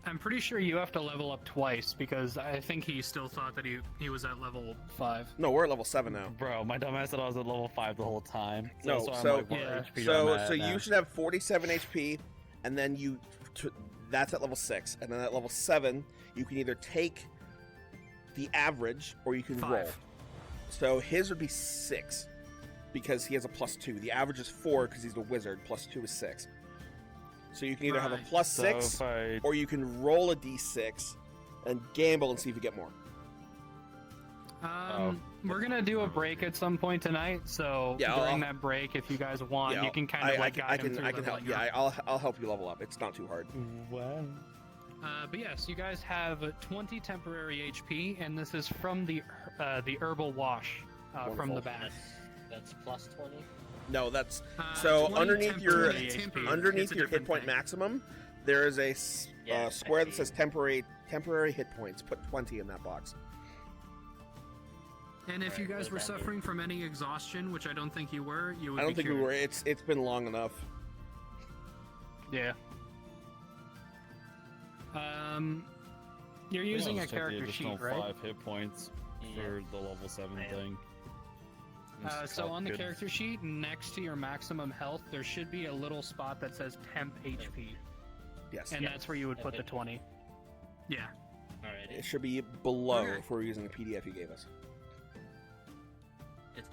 I'm pretty sure you have to level up twice because I think he still thought that he was at level 5. no, we're at level 7 now. Bro, my dumbass said I was at level 5 the whole time. No, that's why I'm so- like, what Yeah. HP do I So have now? you should have 47 HP, and then that's at level 6, and then at level 7 you can either take the average or you can 5. roll. So his would be 6 because he has a +2. The average is 4 because he's a wizard. +2 is 6. So you can either have a Right. +6 So if I or you can roll a d6 and gamble and see if you get more. We're gonna do a break at some point tonight, so Yeah, during I'll- that break, if you guys want, Yeah, you can kind of like guide him through I can help. leveling up. Yeah, I'll help you level up. It's not too hard. Wow. But yes, you guys have 20 temporary HP, and this is from the herbal wash from the Wonderful. bath. That's plus 20. No, that's so 20 underneath your temporary HP. It's underneath a your hit different point thing. maximum, there is a Yeah, square that I see. says temporary hit points. Put 20 in that box. And if you Alright, guys what were does that suffering from any exhaustion, which I don't think you were, you would I don't be think we cured. were. It's been long enough. Yeah. You're using a Just take the character additional sheet, right? 5 hit points for the level 7 I am. thing. So on the Good. character sheet, next to your maximum health, there should be a little spot that says temp HP, Yes, and Yeah, that's where you would put the temp 20. Yeah. Alrighty. it should be below Okay. if we're using the PDF you gave us.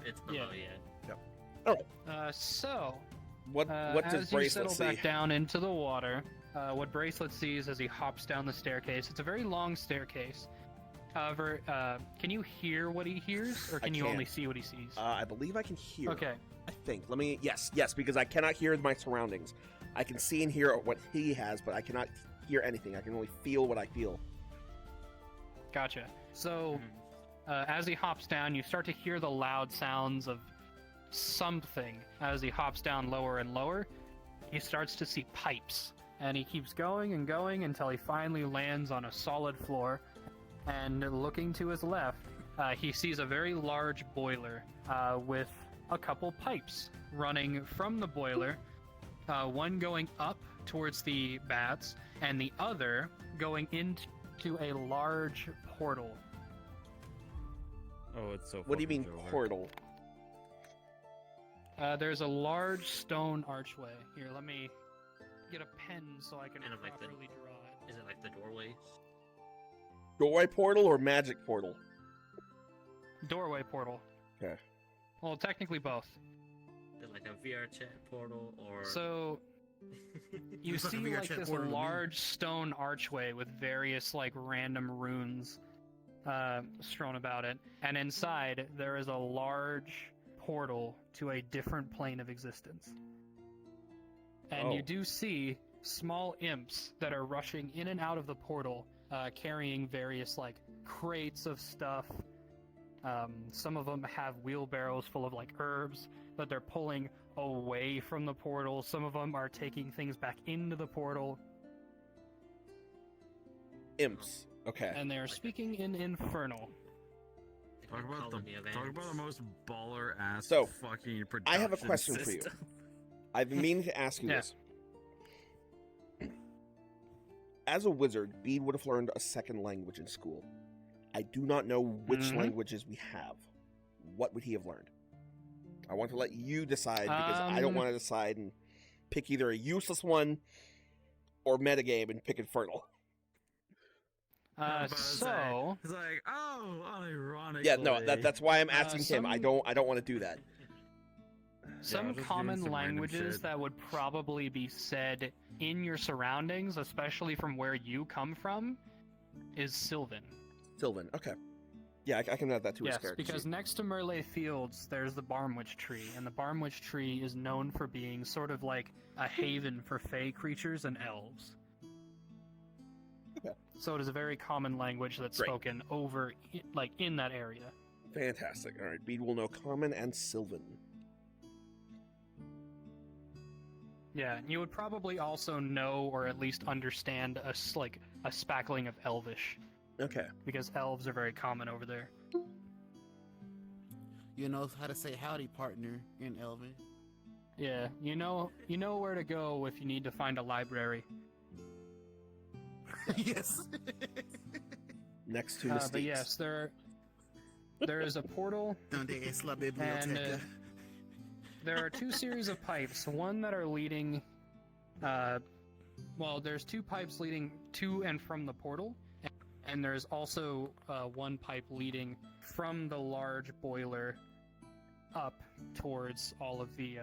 It's below, yeah. So What does as you Bracelet settle see? back down into the water, what Bracelet sees as he hops down the staircase, it's a very long staircase. However, can you hear what he hears, or I can you can. only see what he sees? I believe I can hear. Okay. I think. Let me. Yes, because I cannot hear my surroundings. I can see and hear what he has, but I cannot hear anything. I can only feel what I feel. Gotcha. So, as he hops down, you start to hear the loud sounds of something. As he hops down lower and lower, he starts to see pipes. And he keeps going and going until he finally lands on a solid floor. And looking to his left, he sees a very large boiler with a couple pipes running from the boiler, one going up towards the baths, and the other going into a large portal. Oh, it's so What do you fucking mean over. portal? There's a large stone archway. Here, let me get a pen so I can Kind of like the- properly draw it. Is it like the doorway? Doorway portal or magic portal? Doorway portal. Okay. Well, technically both. Is it like a VR chat portal or? So you Looks like a see VR like chat this portal to me. large stone archway with various like random runes strewn about it, and inside there is a large portal to a different plane of existence. And you Oh. do see small imps that are rushing in and out of the portal, carrying various like crates of stuff. Some of them have wheelbarrows full of like herbs that they're pulling away from the portal. Some of them are taking things back into the portal, Imps. Okay. and they're speaking in Infernal. Talk about the most baller ass So, fucking production I have a question for you. system. I've been meaning to ask you Yeah. this. As a wizard, Bede would have learned a second language in school. I do not know which languages we have. What would he have learned? I want to let you decide because I don't want to decide and pick either a useless one or metagame and pick Infernal. So it's like, oh, unironically. Yeah, no, that's why I'm asking him. I don't want to do that. Some common languages that would probably be said in your surroundings, especially from where you come from, is Sylvan. Sylvan, okay. Yeah, I can add that to his character. Yes, because next to Merle Fields, there's the Barmwich Tree, and the Barmwich Tree is known for being sort of like a haven for fey creatures and elves. Okay. So it is a very common language that's spoken over, like, in that area. Fantastic. All right, Bede will know Common and Sylvan. Yeah, you would probably also know or at least understand a spackling of Elvish. Okay. Because elves are very common over there. You know how to say howdy, partner, in Elven. Yeah, you know where to go if you need to find a library. Yes. Next to mistakes. But yes, there is a portal, Donde es la and biblioteca? there are two series of pipes. One that are leading, there's two pipes leading to and from the portal, and there's also one pipe leading from the large boiler up towards all of the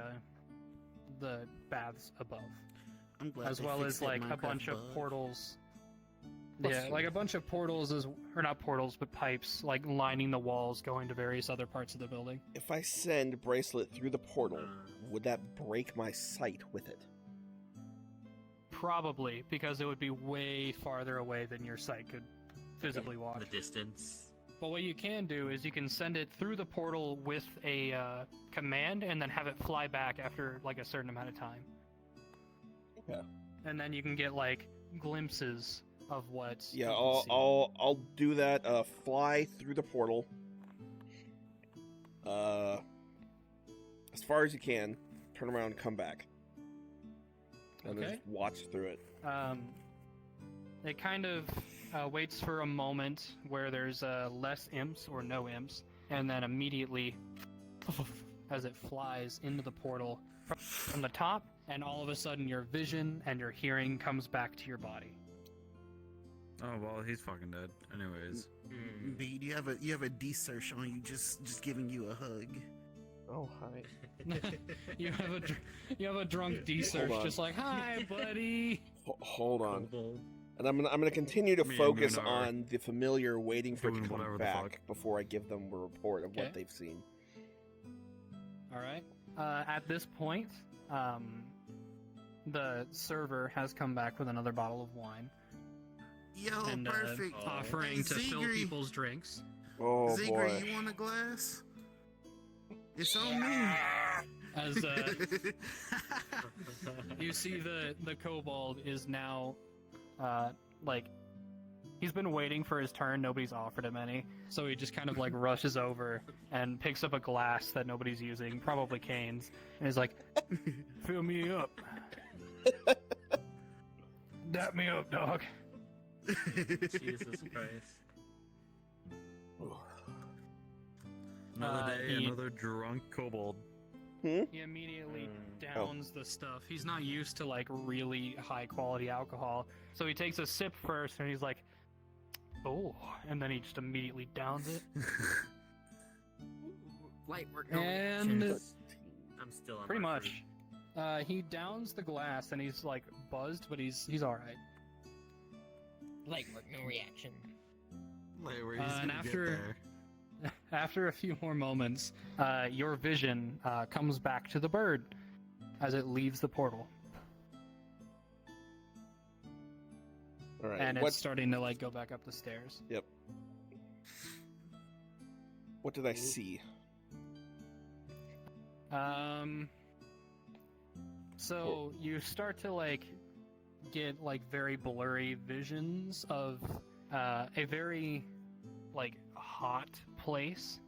baths above, I'm glad as they well fixed as that like a Minecraft bunch of bug. portals. Plus Yeah, like a bunch of portals, or not portals, but pipes, like lining the walls going to various other parts of the building. If I send Bracelet through the portal, would that break my sight with it? Probably, because it would be way farther away than your sight could visibly watch. The distance. But what you can do is you can send it through the portal with a command and then have it fly back after like a certain amount of time. Okay. And then you can get like glimpses of what. Yeah, you can see. I'll do that. Fly through the portal. As far as you can. Turn around and come back. And then Okay. just watch through it. It kind of waits for a moment where there's less imps or no imps, and then immediately, as it flies into the portal from the top, and all of a sudden your vision and your hearing comes back to your body. Oh well, he's fucking dead. Anyways, B, you have a D-search on you, just giving you a hug. Oh, hi. you have a drunk D-search, Hold on. just like, hi, buddy. Hold on. Kobold. And I'm gonna continue to Me and focus Moon are on the familiar waiting for it to doing come whatever the back fuck. before I give them a report of Okay. what they've seen. All right. At this point, the server has come back with another bottle of wine Yo, and perfect. offering Hey, to fill Zegri. people's drinks. Oh Zegri, boy. you want a glass? It's on me. As you see, the kobold is now, he's been waiting for his turn. Nobody's offered him any, so he just kind of like rushes over and picks up a glass that nobody's using, probably Kane's, and he's like, "Fill me up, dap me up, dog." Jesus Christ. another day, he- another drunk kobold. He immediately downs the stuff. He's not used to like really high quality alcohol, so he takes a sip first, and he's like, "Oh," and then he just immediately downs it. Light work. No And reactions. I'm still on pretty my much, he downs the glass, and he's like buzzed, but he's all right. Light work. No reaction. Like, where And after a few more moments, your vision comes back to the bird as it leaves the portal, All right. and it's What starting to like go back up the stairs. did I see? So you start to like get like very blurry visions of a very like hot place.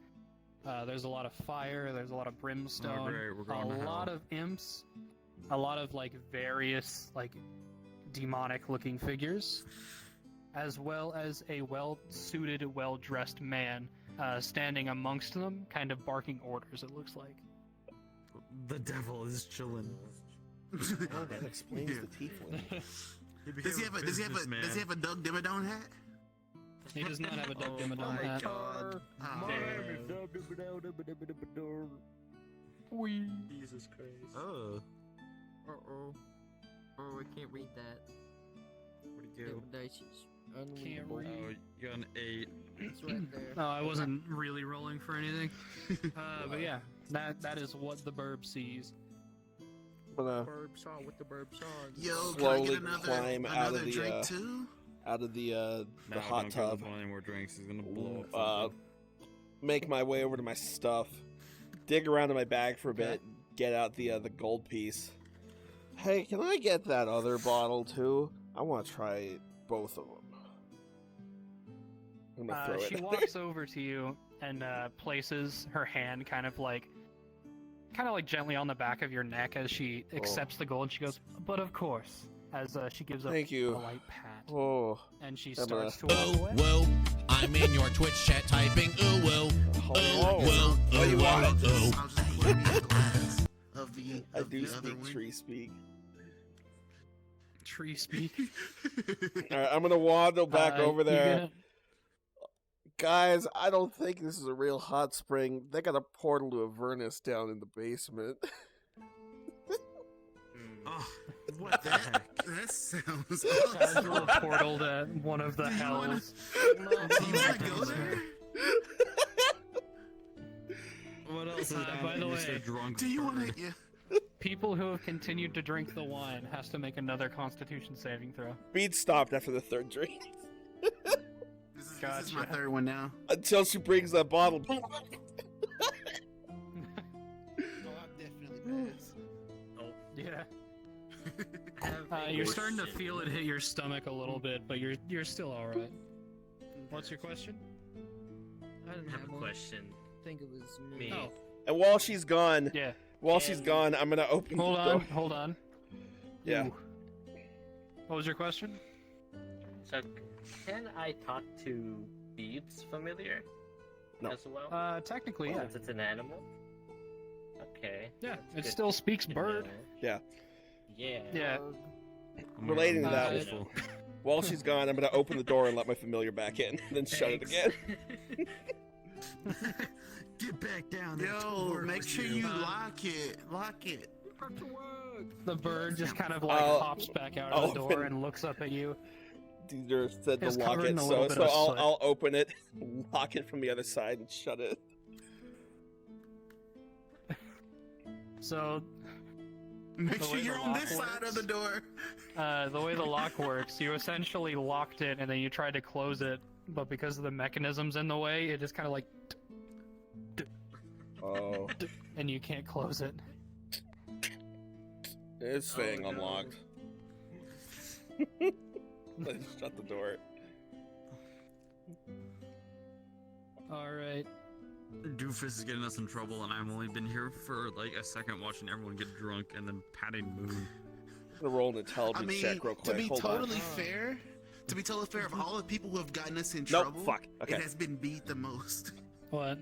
There's a lot of fire, there's a lot of brimstone, great, we're going to a hell. lot of imps, a lot of like various like demonic-looking figures, as well as a well-suited, well-dressed man standing amongst them, kind of barking orders, it looks like. The devil is chilling. Oh, that explains Yeah. the tiefling. Does he have a Doug Dimmadome hat? He does not have a Doug Oh Dimmadome my hat. god. Oh, Jesus Christ. Oh. Uh-oh. Oh, I can't read that. What'd he do? That dice is Can't unreadable. read. Oh, you got an 8. It's right there. No, I wasn't really rolling for anything. But yeah, that is what the burb sees. I'm gonna Burb saw with the burb saw. Yo, can I slowly get climb out another of the drink too? the hot tub. Don't any more drinks. He's gonna blow up. Make my way over to my stuff, dig around in my bag for a bit, get out the gold piece. Hey, can I get that other bottle too? I want to try both of them. I'm gonna throw She it. walks over to you and places her hand kind of like gently on the back of your neck as she accepts the gold. And she goes, "But of course," as she gives Thank a you. light pat, Oh, and she I'm starts to gonna- walk away. Woo, I'm in your Twitch chat typing ooh woo. hello. Woo, What do you want? I'll just pour me a glass of the I do the other speak one. tree speak. Tree speak. All right, I'm gonna waddle back over You there. gonna- Guys, I don't think this is a real hot spring. They got a portal to Avernus down in the basement. Oh, what the heck? That sounds There's a awesome. little portal to one of the Do you wanna- hells. Do you want to go there? What else is down by the there, way, Mr. Drunk? Do you want to? Yeah. People who have continued to drink the wine has to make another Constitution saving throw. Beat stopped after the third drink. This is my Gotcha. third one now. Until she brings that bottle. Oh, I've definitely passed. Yeah. Have You're a starting to question. feel it hit your stomach a little bit, but you're still all right. What's your question? I didn't I have have a one. question. I think it was me. Me. Oh, And while she's gone, yeah. I'm gonna open Hold the on, door. hold on. Yeah. Ooh. What was your question? So, can I talk to Beebs familiar? No. As well? Technically, yeah. Since it's an animal? Okay. Yeah, that's it good still speaks to bird. know. Yeah. Yeah. Yeah. Relating to that, Uh, Useful. while she's gone, I'm gonna open the door and let my familiar back in, then shut it Thanks. again. Get back down. Yo, make sure you lock it. Lock it. The bird just kind of like I'll- hops back out I'll of the door open- and looks up at you. Deidre said to It's lock covered it, in a so, little bit so of I'll, soot. I'll open it, lock it from the other side, and shut it. So, Make The sure way you're the on lock this side works. of the door. the way the lock works, you essentially locked it and then you tried to close it, but because of the mechanisms in the way, it just kind of like, Oh, and you can't close it. it's staying no. unlocked. Let's shut the door. Alright. Doofus is getting us in trouble, and I've only been here for like a second watching everyone get drunk and then patting Moon. I'm gonna roll an intelligence I mean, check real to quick. be Hold totally on. fair, of all the people who have gotten us in Nope, trouble, fuck. Okay. it has been beat the most. What?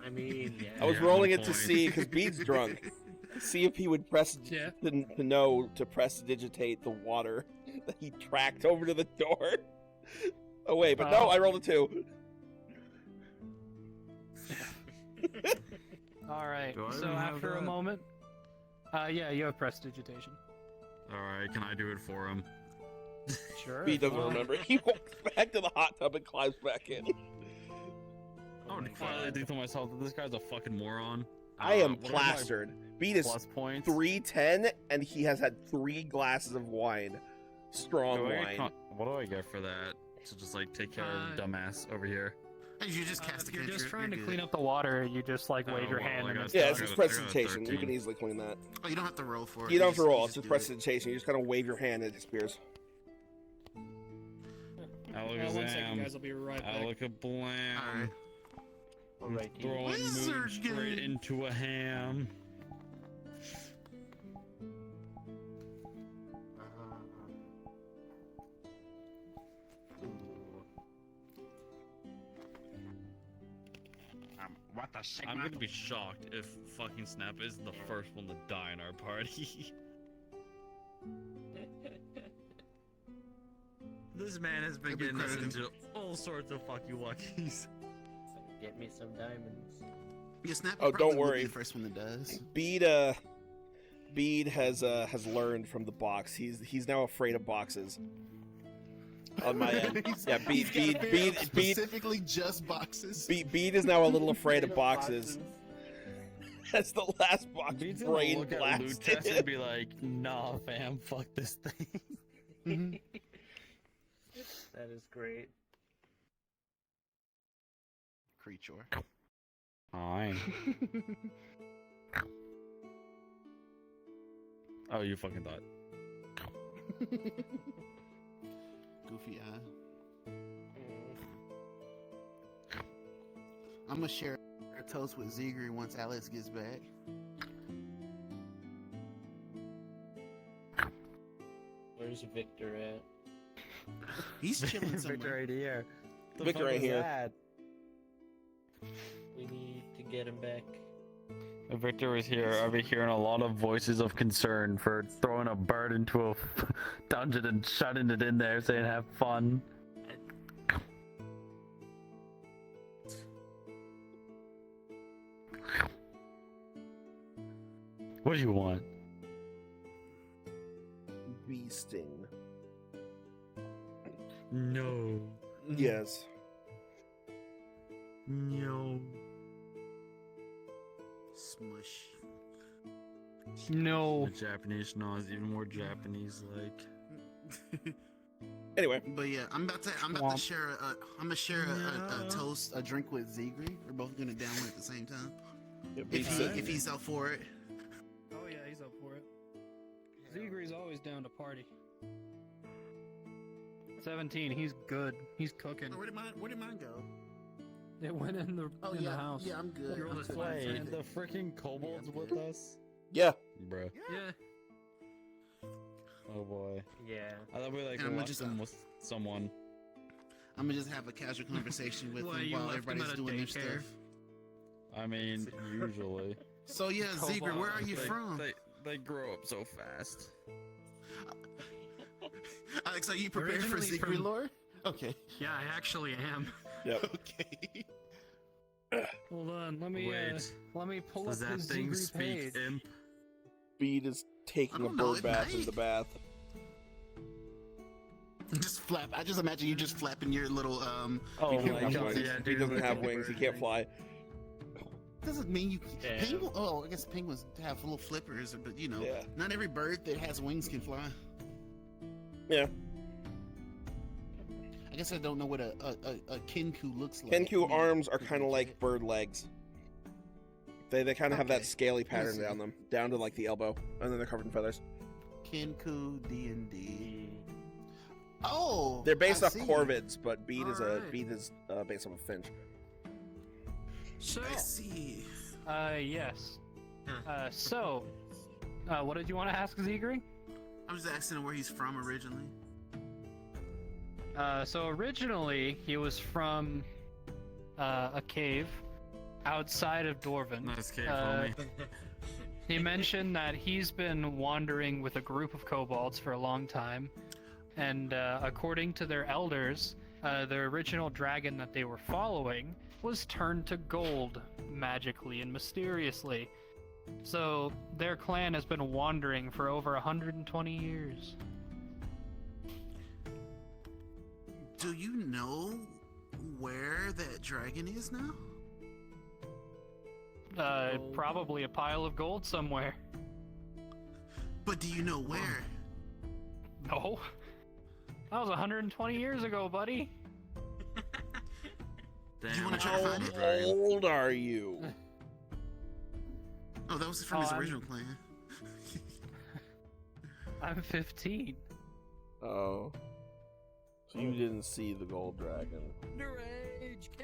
I mean, yeah. I was Yeah, rolling no it to point. see, because Bede's drunk. See if he would press Yeah. to know to prestidigitate the water that he tracked over to the door. Oh wait, but no, Oh. I rolled a 2. Alright, Do I so even have after a that? moment, yeah, you have prestidigitation. Alright, can I do it for him? Sure. Bede doesn't fine. remember. He walks back to the hot tub and climbs back in. I would quietly think to myself that this guy's a fucking moron. I am what are my plastered. Bede is Plus points. 310, and he has had 3 glasses of wine. Strong Do I get wine. what do I get for that? To just like take care of dumbass over here. You just cast If a you're just cantrip, trying to you're clean good. up the water, you just like wave Oh, your well, hand I and got it's Yeah, I it's got- just I got a prestidigitation. You 13. can easily clean that. Oh, you don't have to roll for it. You don't have to roll. you It's just do it. prestidigitation. You just kind of wave your hand and it disappears. Alakazam. one second, guys. I'll be right back. Alakablam. Alright. Alright, Throwing Wizard Moon straight game. into a ham. I'm gonna be shocked if fucking Snap is the first one to die in our party. This man has been That'd be getting us crazy. into all sorts of fucky wuckies. Get me some diamonds. Yeah, Snap. Oh, probably don't will be worry. The first one that does. Bede has learned from the box. He's now afraid of boxes. On my end, yeah. Bede Specifically just boxes. Bede is now a little afraid of boxes. That's the last box. Bede's gonna Brain look at loot test and blasted. be like, nah fam, fuck this thing. That is great. Creature. Hi. Oh, you fucking thought. Goofy eye. I'm gonna share a toast with Zegri once Alex gets back. Where's Victor at? He's chilling somewhere. Victor right here. The Victor fuck right was here. that? We need to get him back. If Victor was here, I'd be hearing a lot of voices of concern for throwing a bird into a dungeon and shutting it in there, saying have fun. What do you want? Bee sting. No. Yes. No. Smush. No. The Japanese noise, even more Japanese like. Anyway, But yeah, I'm about to Swamp. share I'm gonna share a No. toast, a drink with Zegri. We're both gonna down one at the same time. yeah, Bede If he's up for it. Oh yeah, he's up for it. Zegri's always down to party. 17, he's good. He's cooking. Oh, where did mine go? It went in the Oh in yeah, the house. yeah, I'm good. You're I'm this good. way. Wait, the freaking kobolds Yeah, with us? yeah. Bruh. Yeah. Oh boy. Yeah. I thought we like And I'ma watched just- them with someone. I'm gonna just have a casual conversation with Why, them you while left them everybody's at a doing their daycare? stuff. I mean, usually. So yeah, Zegri, where are you from? They grow up so fast. Alex, are you prepared for Originally Zegri from- lore? Okay. Yeah, I actually am. Yep. Okay. Hold on, let me pull Does up that his thing Zegri speak page. imp? Bede is taking I a don't know, bird it bath in might. the bath. Just flap. I just imagine you just flapping your little Oh He my doesn't have god, wings. yeah, He dude. doesn't look have at the wings. He bird can't thing. fly. Doesn't mean you. Yeah. Penguin. Oh, I guess penguins have little flippers, but you know, Yeah. not every bird that has wings can fly. Yeah. I guess I don't know what a kinku looks like. Kenku Maybe arms are we kind of can like check. bird legs. They kind of have that Okay. scaly pattern see. down them, down to like the elbow, and then they're covered in feathers. Kinku D&D. Oh, They're based I off see. corvids, but Bede is Alright. based off a finch. So, I see. yes. What did you want to ask Zegri? I'm just asking him where he's from originally. So originally he was from a cave outside of Dwarven. Nice cave, Uh, homie. He mentioned that he's been wandering with a group of kobolds for a long time, and according to their elders, the original dragon that they were following was turned to gold magically and mysteriously. So their clan has been wandering for over 120 years. Do you know where that dragon is now? Probably a pile of gold somewhere. But do you know where? No. That was 120 years ago, buddy. Do you want to try to How find it? old are you? Oh, that was from his I'm- original plan. I'm 15. Oh. So you didn't see the gold dragon.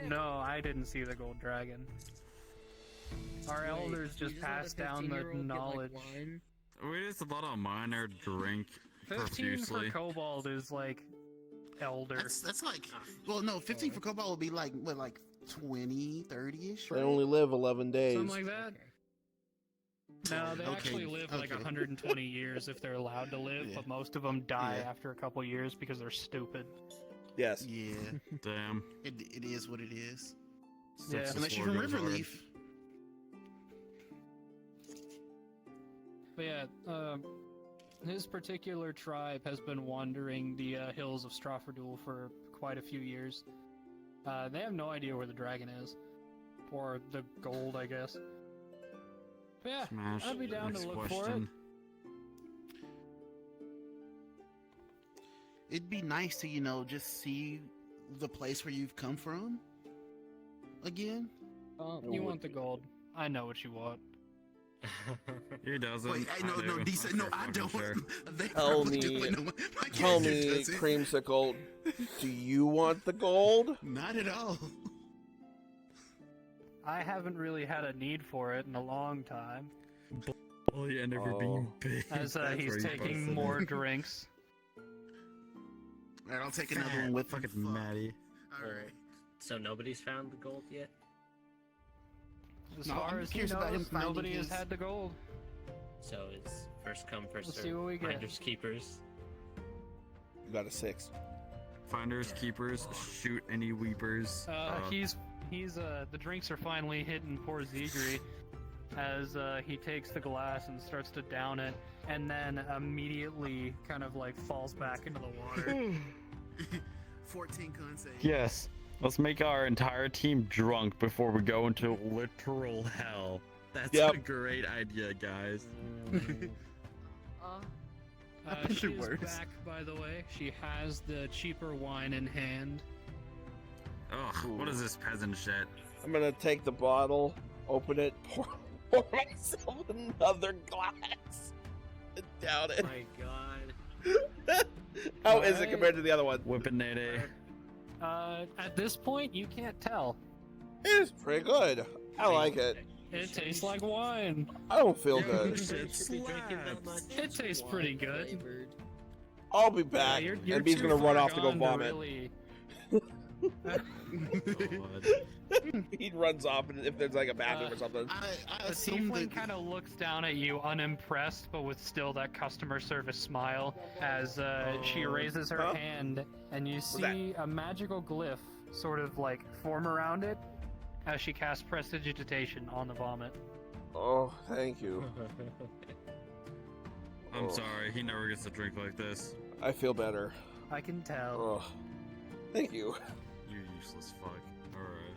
No, I didn't see the gold dragon. Our elders just passed down the knowledge. We just let a miner drink 15 for profusely. kobold is like elder. That's like, well, no, 15 for Cobalt would be like what, like 20, 30-ish, They right? only live 11 days. Something like that. No, they Okay, actually live like okay. 120 years if they're allowed to live, Yeah. but most of them die Yeah. after a couple years because they're stupid. Yes. Yeah, Damn. it is what it is. Yeah. Unless you're from Riverleaf. But yeah, his particular tribe has been wandering the hills of Strafordul for quite a few years. They have no idea where the dragon is. Or the gold, I guess. But yeah, Smash. I'd be down Next to look question. It'd be nice to, just see the place where you've come from again. You want the gold. I know what you want. He doesn't. Wait, no, do. decent. No, I I'm don't. sure. They Tell probably do, me- but no, my Tell character me, doesn't. Creamsicle, do you want the gold? Not at all. I haven't really had a need for it in a long time, Oh, yeah, never Oh. being big. as That's he's where he taking posted more it. drinks. All right, I'll take another one with Fucking fuck. Maddie. All right. So nobody's found the gold yet? As No, far I'm as he curious about him knows, finding nobody has his- had the gold. So it's first come, first Let's serve. see what we get. Finders keepers. You got a 6. Finders, keepers, shoot any weepers. He's the drinks are finally hitting poor Zegri as he takes the glass and starts to down it, and then immediately kind of like falls back into the water. 14 con save. Yes. Let's make our entire team drunk before we go into literal hell. That's Yep. a great idea, guys. I've been She through is worse. back, by the way. She has the cheaper wine in hand. Ugh, what is this peasant shit? I'm gonna take the bottle, open it, pour myself another glass, and down it. My god. How is it Alright. compared to the other one? Whipping it. At this point, you can't tell. It's pretty good. I like it. It tastes like wine. I don't feel Yeah, good. shit Should be drinking that much. It tastes pretty good. Flavored. I'll be back. You're and B's too gonna run far off to go gone vomit. really- God. He runs off, and if there's like a bathroom or something. I The assume tiefling that kind of looks down at you, unimpressed, but with still that customer service smile, as she raises her Huh? hand, and you that? see a magical glyph sort of like form around it as she casts prestidigitation on the vomit. Oh, thank you. I'm Oh. sorry, he never gets to drink like this. I feel better. I can tell. Oh, thank you. You useless fuck. Alright.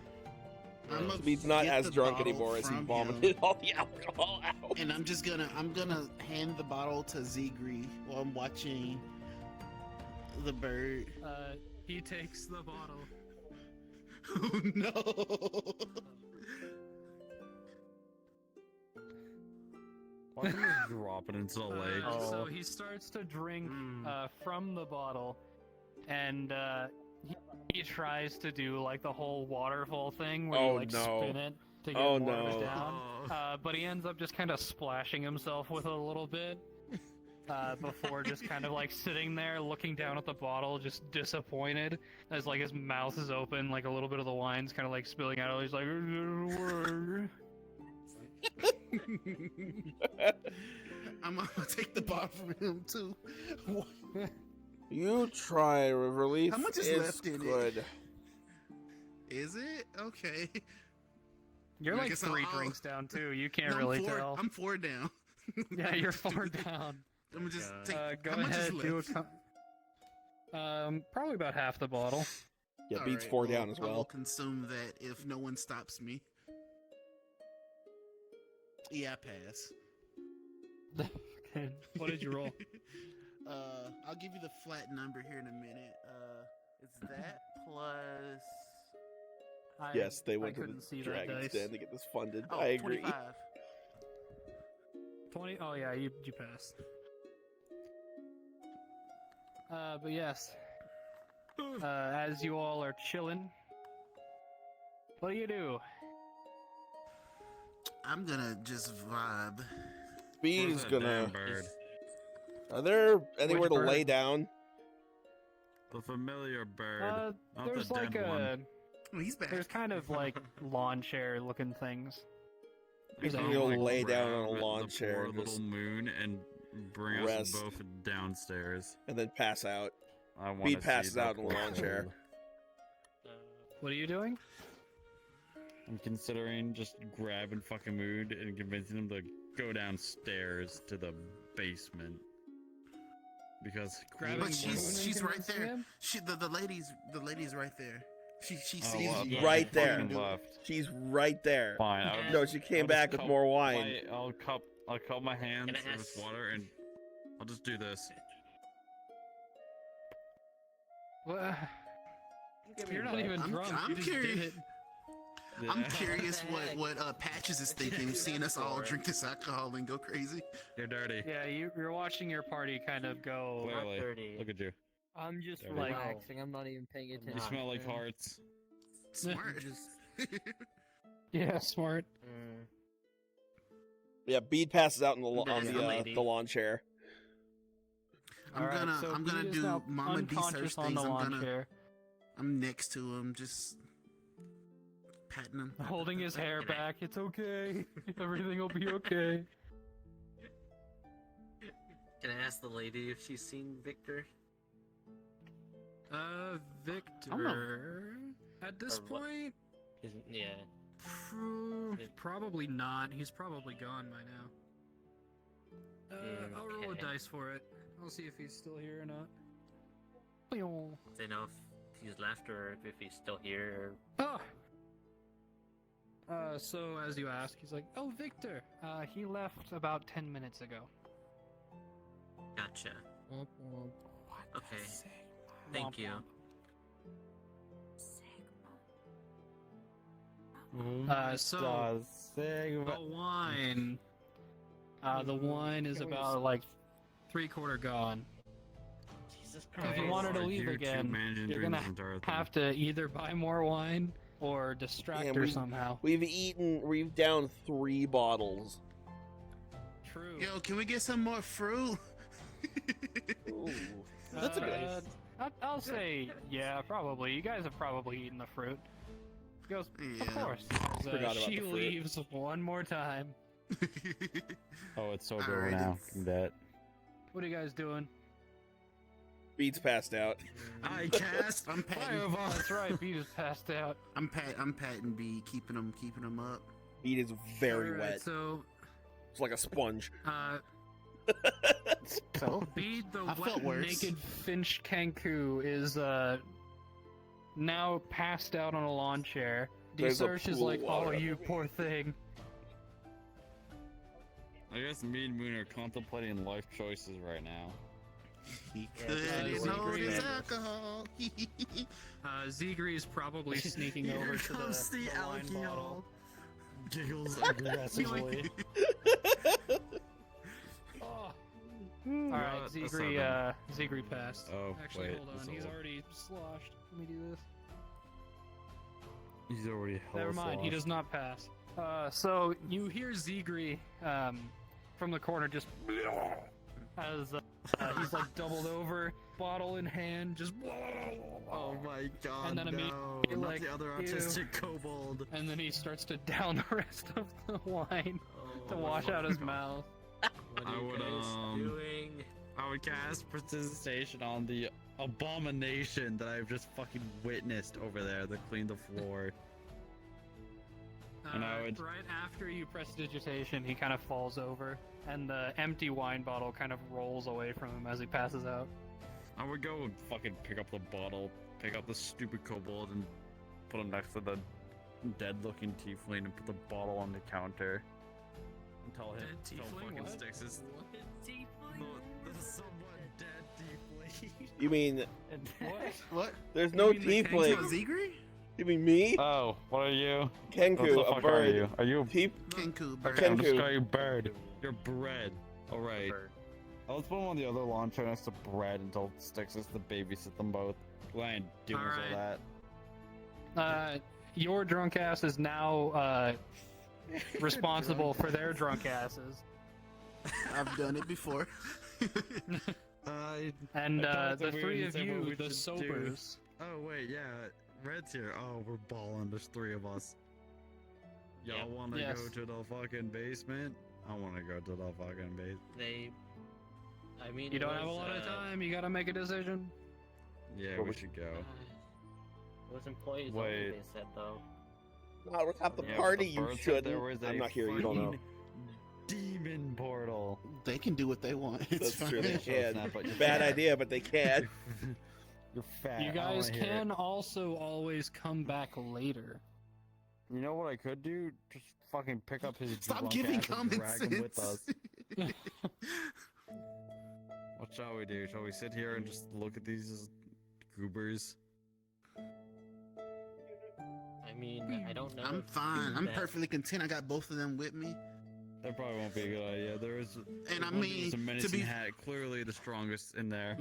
I'm gonna He's not get as the drunk bottle anymore as he from vomited him, all the alcohol out. and I'm gonna hand the bottle to Zegri while I'm watching the bird. He takes the bottle. Oh no! Why don't you drop it into the lake? So he starts to drink from the bottle, and he tries to do like the whole waterfall thing where Oh, you like no. spin it to get Oh, more of no. it down. But he ends up just kind of splashing himself with it a little bit before just kind of like sitting there looking down at the bottle, just disappointed as like his mouth is open, like a little bit of the wine's kind of like spilling out. He's like, I'm gonna take the bottle from him too. You try, Riverleaf. How much is It's left in it? good. Is it okay? you're I like guess 3 I'll- drinks down too. You can't No, really I'm four, tell. I'm 4 down. Yeah, you're 4 down. I'm gonna just God. take. Go how much is ahead, do a left? probably about half the bottle. Yeah, All beats right, 4 down as I will well. consume that if no one stops me. Yeah, I pass. Okay, what did you roll? I'll give you the flat number here in a minute. It's that plus. Yes, they went I to couldn't the see that Dragon's dice. Den to get this funded. Oh, I agree. 25. 20. Oh yeah, you passed. But yes, as you all are chilling, what do you do? I'm gonna just vibe. Bee's Where's that gonna. damn bird? Are there anywhere to bird? lay down? The familiar bird. Not There's the like dead a one. Oh, he's back. There's kind of like lawn chair looking things. You There's can a- go Like, lay down grab on a lawn the chair poor and little just- moon and bring rest. us both downstairs. and then pass out. I want Beat passes out in the lawn chair. What are you doing? I'm considering just grabbing fucking Mood and convincing him to go downstairs to the basement. Because Grabbing But Moon she's and right convincing there. him? The lady's right there. She Oh, sees well, you. Yeah. Right there. fucking left. She's right there. Fine. I'll No, she came I'll back just with cup more wine. I'll cup my hands Can I with ask- water and I'll just do this. Well, you're not even I'm- drunk. I'm you just curious. did it. I'm Yeah. curious What the what Patches is thinking, seeing us all drink this alcohol and go crazy. You're dirty. Yeah, you're watching your party kind of go. Not Clearly. 30. Look at you. I'm just There we go. relaxing. I'm not even paying attention. You smell like man. hearts. Smart. Yeah, smart. Mm. Yeah, Bede passes out in the on There's the lady. the lawn chair. I'm Alright, gonna so I'm Bede gonna is do now Mama D search unconscious on things. the lawn chair, I'm next to him, just patting him. holding his hair back. It's okay. Everything will be okay. Can I ask the lady if she's seen Victor? Victor. At this Or what? point, Yeah. probably not. He's probably gone by now. I'll roll a Okay. dice for it. I'll see if he's still here or not. Do you know if he's left or if he's still here? Oh. So as you ask, he's like, "Oh, Victor. He left about 10 minutes ago." Gotcha. Womp womp. Okay. Thank Womp you. womp. So the wine. The wine is about like 3/4 gone. Jesus If you want her to Are leave you two again, managing you're doing gonna this entire thing? have to either buy more wine or distract Yeah, her somehow. We've down 3 bottles. True. Yo, can we get some more fruit? Ooh, that's a good. I'll say, yeah, probably. You guys have probably eaten the fruit. He goes, Yeah. of course. As, Forgot about she the fruit. leaves one more time. Oh, it's sober Alright, now. it's- From that. What are you guys doing? Bede's passed out. I cast I'm patting. Fireball. That's right, Pete is passed out. I'm patting B, keeping him up. Bede is very Alright, wet. So, It's like a sponge. So Bede the I felt wet worse. naked Finch Kanku is now passed out on a lawn chair. There's a D-Search is pool of like, oh, water. you poor thing. I guess me and Moon are contemplating life choices right now. he Yeah, couldn't just hold his secret. alcohol. Zegri is probably sneaking Here over to comes the wine alcohol. bottle. Giggles Aggressively. Oh. Alright, That's Zegri passed. Oh, Actually, wait, hold on. that's He's all. already sloshed. Let me do this. He's already hella Never mind, he sloshed. does not pass. So you hear Zegri from the corner just as he's like doubled over, bottle in hand, just Oh my god, And then no. immediately, Not like, the other ew. autistic kobold. and then he starts to down the rest of the wine to wash out his mouth. What I are you would, guys doing? I would cast precipitation on the abomination that I've just fucking witnessed over there that cleaned the floor. And I would- Right after you prestidigitation, he kind of falls over, and the empty wine bottle kind of rolls away from him as he passes out. I would go and fucking pick up the bottle, pick up the stupid kobold, and put him next to the dead-looking tiefling, and put the bottle on the counter. And tell him, Dead tell tiefling? fucking What? Styx is the somewhat dead tiefling. You mean What? What? there's no You mean the tiefling? Zegri? You mean me? Oh, what are you? What the Kenku, a fuck are bird. you? Are you a Teep? Kenku, Okay, bird. I'm just Kenku. calling you bird. You're bread. Alright. Bird. Let's put him on the other lawn chair next to Bread until Styx is to babysit them both. Glenn deals Alright. all that. Your drunk ass is now responsible for their drunk asses, I've done it before. and I thought the we three were of saying what you, we the should do. sobers. Oh wait, yeah. Red's here. Oh, we're balling. There's 3 of us. Y'all Yep. want to Yes. go to the fucking basement? I want to go to the fucking basement. I mean, You it don't have a was, lot of time. You gotta make a decision. Yeah, Well, we we- should go. It was employees only, Wait. they said, though. No, without the Yeah, party, but you Bird said shouldn't. there was I'm a not here. You don't know. fucking Demon portal. They can do what they want. It's That's true. They fine. can. Snap, but you Bad can't. idea, but they can. You're fat. You I guys wanna hear can it. also always come back later. You know what I could do? Just fucking pick up his Stop drunk giving ass and common drag him with us. sense. What shall we do? Shall we sit here and just look at these goobers? I mean, I don't know. I'm if fine. I'm that- perfectly content. I got both of them with me. That probably won't be a good idea. There is, And I one dude mean, with a to menacing be hat, clearly the strongest in there.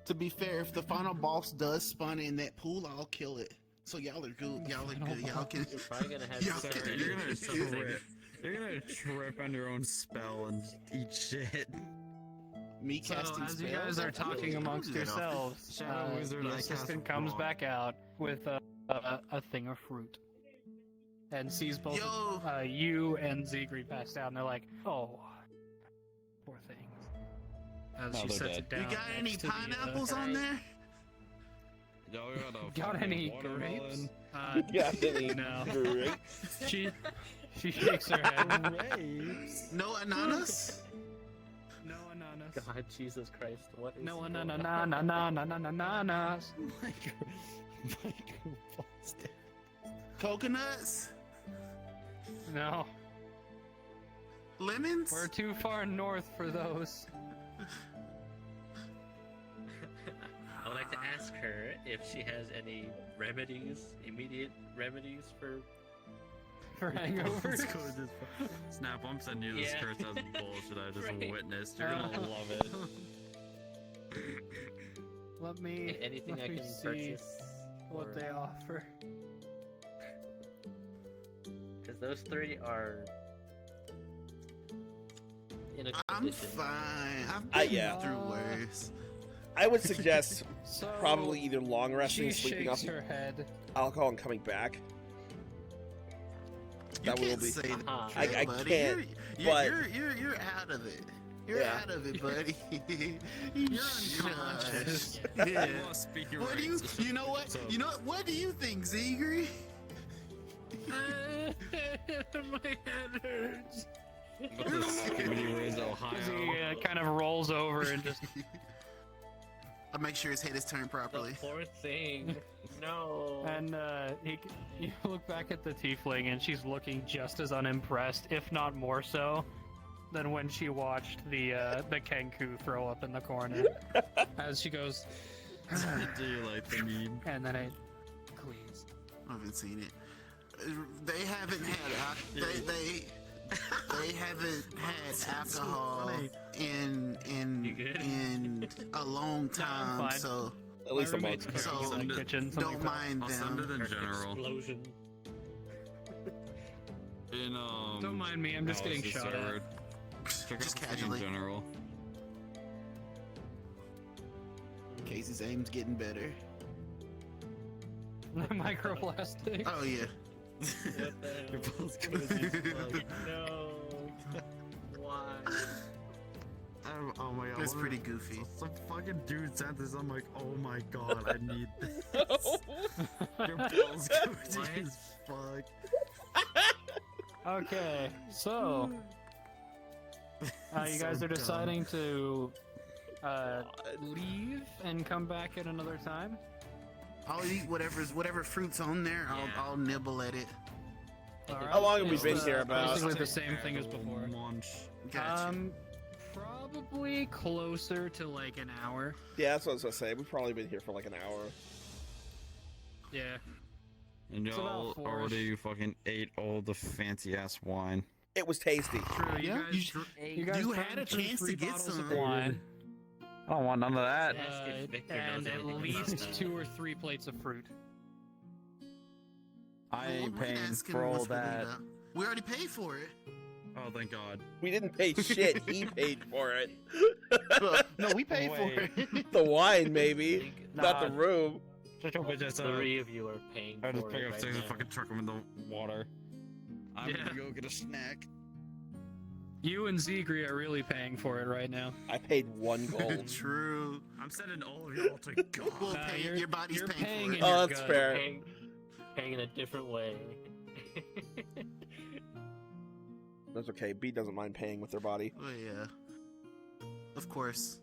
to be fair, if the final boss does spawn in that pool, I'll kill it. So y'all are good. Y'all are good. Y'all can. You're probably gonna have Y'all to can- Sorry, you're gonna do something. trip. You're gonna trip on your own spell and eat shit. Me So casting as you spells? guys are I don't talking do amongst that often. yourselves, Shadow Wizard, the I cast assistant comes Rock. back out with a thing of fruit and sees both Yo. you and Zegri passed out, and they're like, "Oh, poor things." As No, she they're sets dead. it down. You got any next to the, pineapples can on I- there? Y'all got a Got fucking any watermelon? grapes? Yeah, any No. grapes? She shakes her head. Grapes? No ananas? No ananas. God, Jesus Christ, what is No going ananas. on? Ananas. Coconuts? No, Lemons? we're too far north for those. I would like to ask her if she has any remedies, immediate remedies for. For hangovers. Snap, I'm sending you this Yeah. curse as bullshit I just Right. witnessed. You're gonna love it. Let me Anything let I me can see purchase? what they offer. Because those 3 are. In a I'm condition. fine. I've been yeah. through worse. I would suggest So probably either long resting, she sleeping off shakes her head. alcohol, and coming back. You That will can't be. say that, Uh-huh. I buddy. can't, You're, but- you're out of it. You're Yeah. out of it, buddy. You're unconscious. Yeah. Well, speaking What do you? rights. You know what? So- You know what? What do you think, Zegri? My head hurts. What the Skibidi Riz, He Ohio? kind of rolls over and just I'll make sure his head is turned The properly. poor thing. No. and you look back at the tiefling and she's looking just as unimpressed, if not more so, than when she watched the Kenku throw up in the corner. As she goes, Do you like the meme? and then it cleans. I haven't seen it. They haven't had. They haven't had alcohol in You good? in a long time, fine. so At least My a roommate's month. cooking in the So, kitchen. something don't like that. mind I'll send it them. in general. Explosion. In Don't mind me, I'm just getting Alice's shot server. at. Check Just out the casually. in general. Casey's aim's getting better. Microplastic. Oh yeah. What the hell? Your balls good as you fuck. No. Why? Oh my god. It's what pretty a- goofy. Some fucking dude sent this. I'm like, oh my god, I need this. Your balls good What? as fuck. Okay, so you guys So are dumb. deciding to leave and come back at another time. I'll eat whatever fruit's on there. Yeah. I'll nibble at it. Alright, How long have we it's, been here about? Basically the same thing as Casual before. Munch. Gotcha. Probably closer to like an hour. Yeah, that's what I was gonna say. We've probably been here for like an hour. Yeah. And It's about y'all four-ish. already fucking ate all the fancy ass wine. It was tasty. True. Yeah, You guys you drank had a through chance to 3 get bottles some. of wine. I don't want none of that. Ask if Victor And knows at anything about least that. 2 or 3 plates of fruit. I ain't Well, we're paying asking for all what's really that. about. We already paid for it. Oh, thank God. We didn't pay shit. He paid for it. No, we paid for Wait. it. The wine, maybe, not the Nah. room. Just hope it's just Three of you are paying I just for pick it up right six and now. fucking chuck them in the water. I'm Yeah. gonna go get a snack. You and Zegri are really paying for it right now. I paid 1 gold. True. I'm sending all of y'all to God. Well, Nah, your body's you're paying paying for in it. Oh, your that's gut. fair. Paying in a different way. That's okay. B doesn't mind paying with their body. Oh yeah. Of course.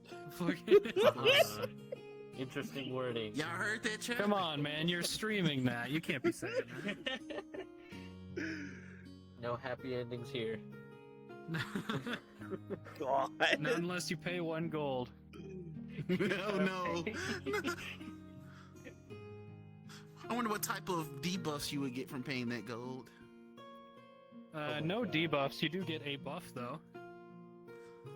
Interesting wording. Y'all heard that, chat? Come on, man. You're streaming that. You can't be saying that. No happy endings here. God. Not unless you pay 1 gold. Oh no. I wonder what type of debuffs you would get from paying that gold. No debuffs. You do get a buff, though.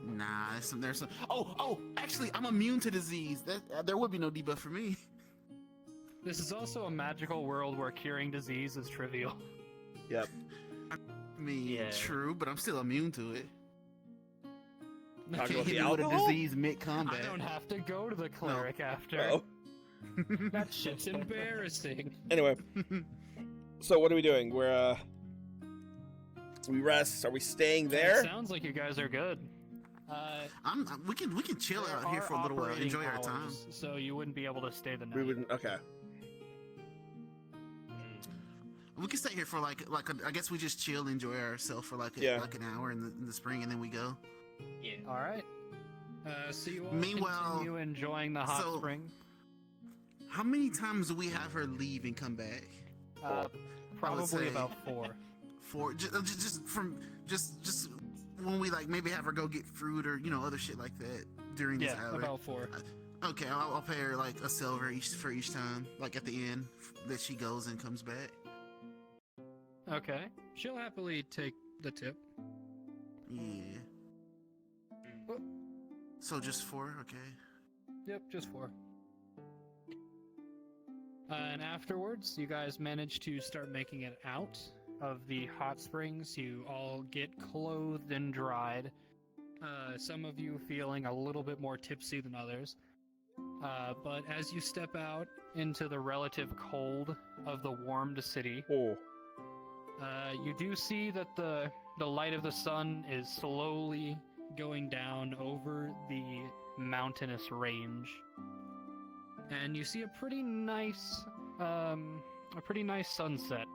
Nah, there's some. Oh, actually, I'm immune to disease. There would be no debuff for me. This is also a magical world where curing disease is trivial. Yep. I mean, Yeah. true, but I'm still immune to it. You Talking can't about hit the me with a alcohol? disease mid-combat. I don't have to go to the cleric after. Oh. That shit's embarrassing. Anyway, so what are we doing? We rest. Are we staying there? It sounds like you guys are good. We can chill There out here are for a little while, operating enjoy our time. hours, so you wouldn't be able to stay the night. We wouldn't. Okay. We can stay here for I guess we just chill, enjoy ourselves for like an hour in the spring, and then we go. Yeah. All right. So you all Meanwhile, continue enjoying the hot so- spring. How many times do we have her leave and come back? Probably say- about 4. For just when we maybe have her go get fruit or other shit like that during this Yeah, hour. about 4. Okay, I'll pay her a silver for each time, at the end that she goes and comes back. Okay. She'll happily take the tip. Yeah. So just 4, okay. Yep, just 4. And afterwards, you guys manage to start making it out of the hot springs. You all get clothed and dried. Some of you feeling a little bit more tipsy than others. But as you step out into the relative cold of the warmed city, Oh. you do see that the light of the sun is slowly going down over the mountainous range. And you see a pretty nice sunset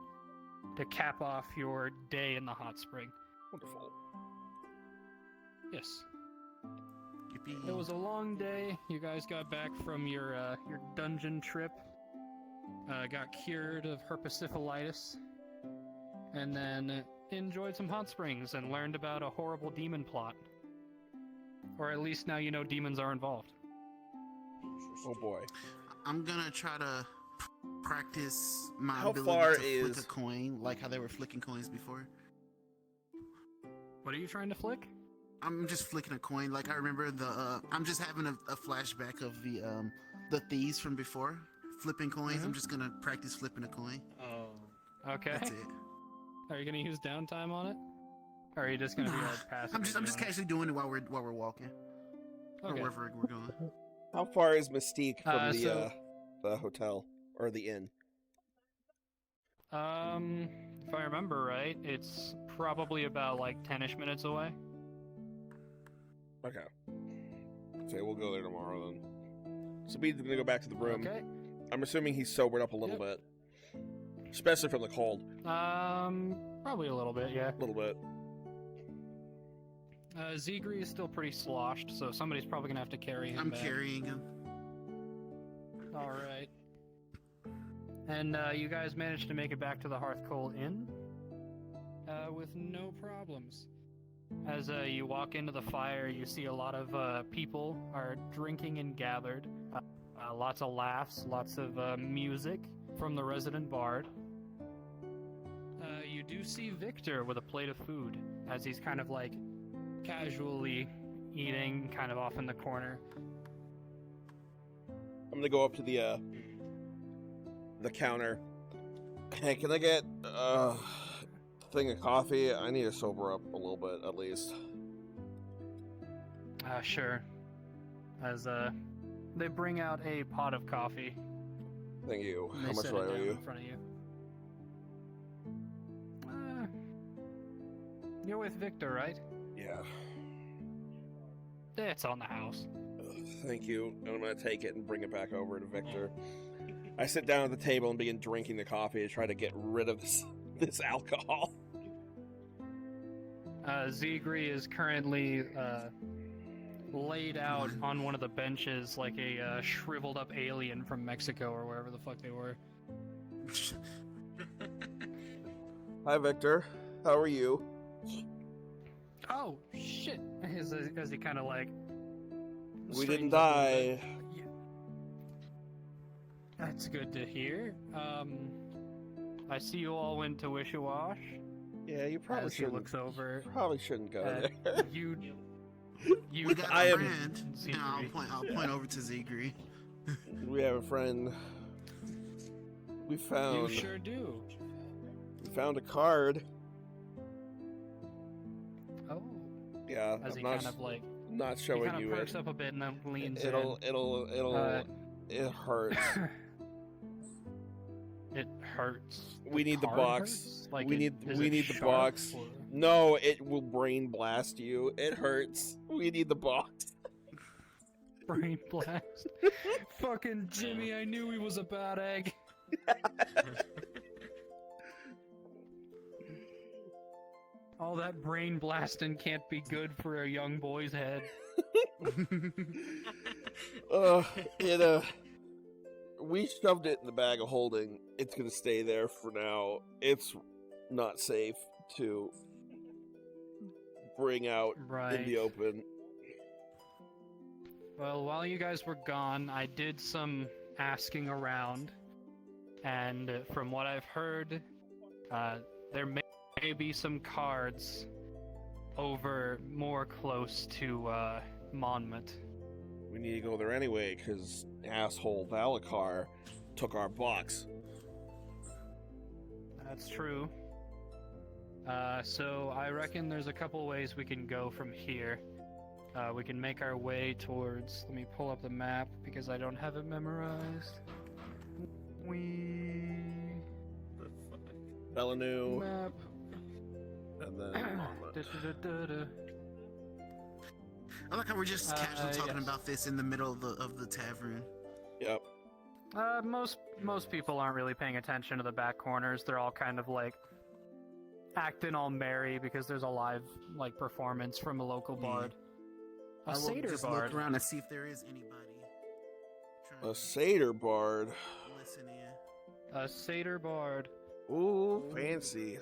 to cap off your day in the hot spring. Wonderful. Yes. Yippee. It was a long day. You guys got back from your dungeon trip, got cured of herpetosyphilitis, and then enjoyed some hot springs and learned about a horrible demon plot. Or at least now you know demons are involved. Oh boy. I'm gonna try to practice my How ability far to flick is- a coin, like how they were flicking coins before. What are you trying to flick? I'm just flicking a coin. Like I remember I'm just having a flashback of the thieves from before, flipping coins. I'm just gonna practice flipping a coin. Oh. Okay. That's it. Are you gonna use downtime on it? Or are you just gonna be like passive? I'm just casually doing it while we're walking or Okay. wherever we're going. How far is Mystique from so- the hotel or the inn? If I remember right, it's probably about 10ish minutes away. Okay. So we'll go there tomorrow then. So Bede's gonna go back to the room. Okay. I'm assuming he's sobered up a little bit, especially from the cold. Probably a little bit, yeah. A little bit. Zegri is still pretty sloshed, so somebody's probably gonna have to carry him I'm back. carrying him. All right. And you guys managed to make it back to the Hearthcoal Inn with no problems. As you walk into the fire, you see a lot of people are drinking and gathered. Lots of laughs, lots of music from the resident bard. You do see Victor with a plate of food as he's kind of casually eating, kind of off in the corner. I'm gonna go up to the counter. Hey, can I get a thing of coffee? I need to sober up a little bit, at least. Sure. As they bring out a pot of coffee. Thank you. And How they much set do I it owe down you? in front of you. You're with Victor, right? Yeah. It's on the house. Thank you. And I'm gonna take it and bring it back over to Victor. I sit down at the table and begin drinking the coffee to try to get rid of this alcohol. Zegri is currently laid out on one of the benches like a shriveled up alien from Mexico or wherever the fuck they were. Hi, Victor. How are you? Oh, shit! As he kind of like... We didn't straightens up a little die. bit. Yeah. That's good to hear. I see you all went to Wishawash. Yeah, you probably As he shouldn't. looks over Probably shouldn't go at there. you. We got I a am- friend. And I'll Zegri. point over to Zegri. We have a friend. We You found. sure do. We found a card. Oh. Yeah, As I'm he not, kind of like... not He showing kind of you perks it. up a bit and then leans It'll. Uh, It hurts. in. It hurts. We need the card box. hurts? Like We it- need. is We it need the sharp box. or- No, it will brain blast you. It hurts. We need the box. Brain blast. Fucking Jimmy, I knew he was a bad egg. All that brain blasting can't be good for a young boy's head. It we shoved it in the bag of holding. It's gonna stay there for now. It's not safe to bring out Right. in the open. Well, while you guys were gone, I did some asking around, and from what I've heard, there may be some cards over more close to Monmouth. We need to go there anyway, because asshole Valakar took our box. That's true. So I reckon there's a couple ways we can go from here. We can make our way towards... Let me pull up the map, because I don't have it memorized. Belanu, Map. and then Monmouth. Da-da-da-da-da. I like how we're just casually talking yes. about this in the middle of the tavern. Yep. Most people aren't really paying attention to the back corners. They're all kind of like acting all merry because there's a live like performance from a local bard. A I will satyr just bard. look around and see if there is anybody trying A satyr bard. to listen in. A satyr bard. Ooh, fancy.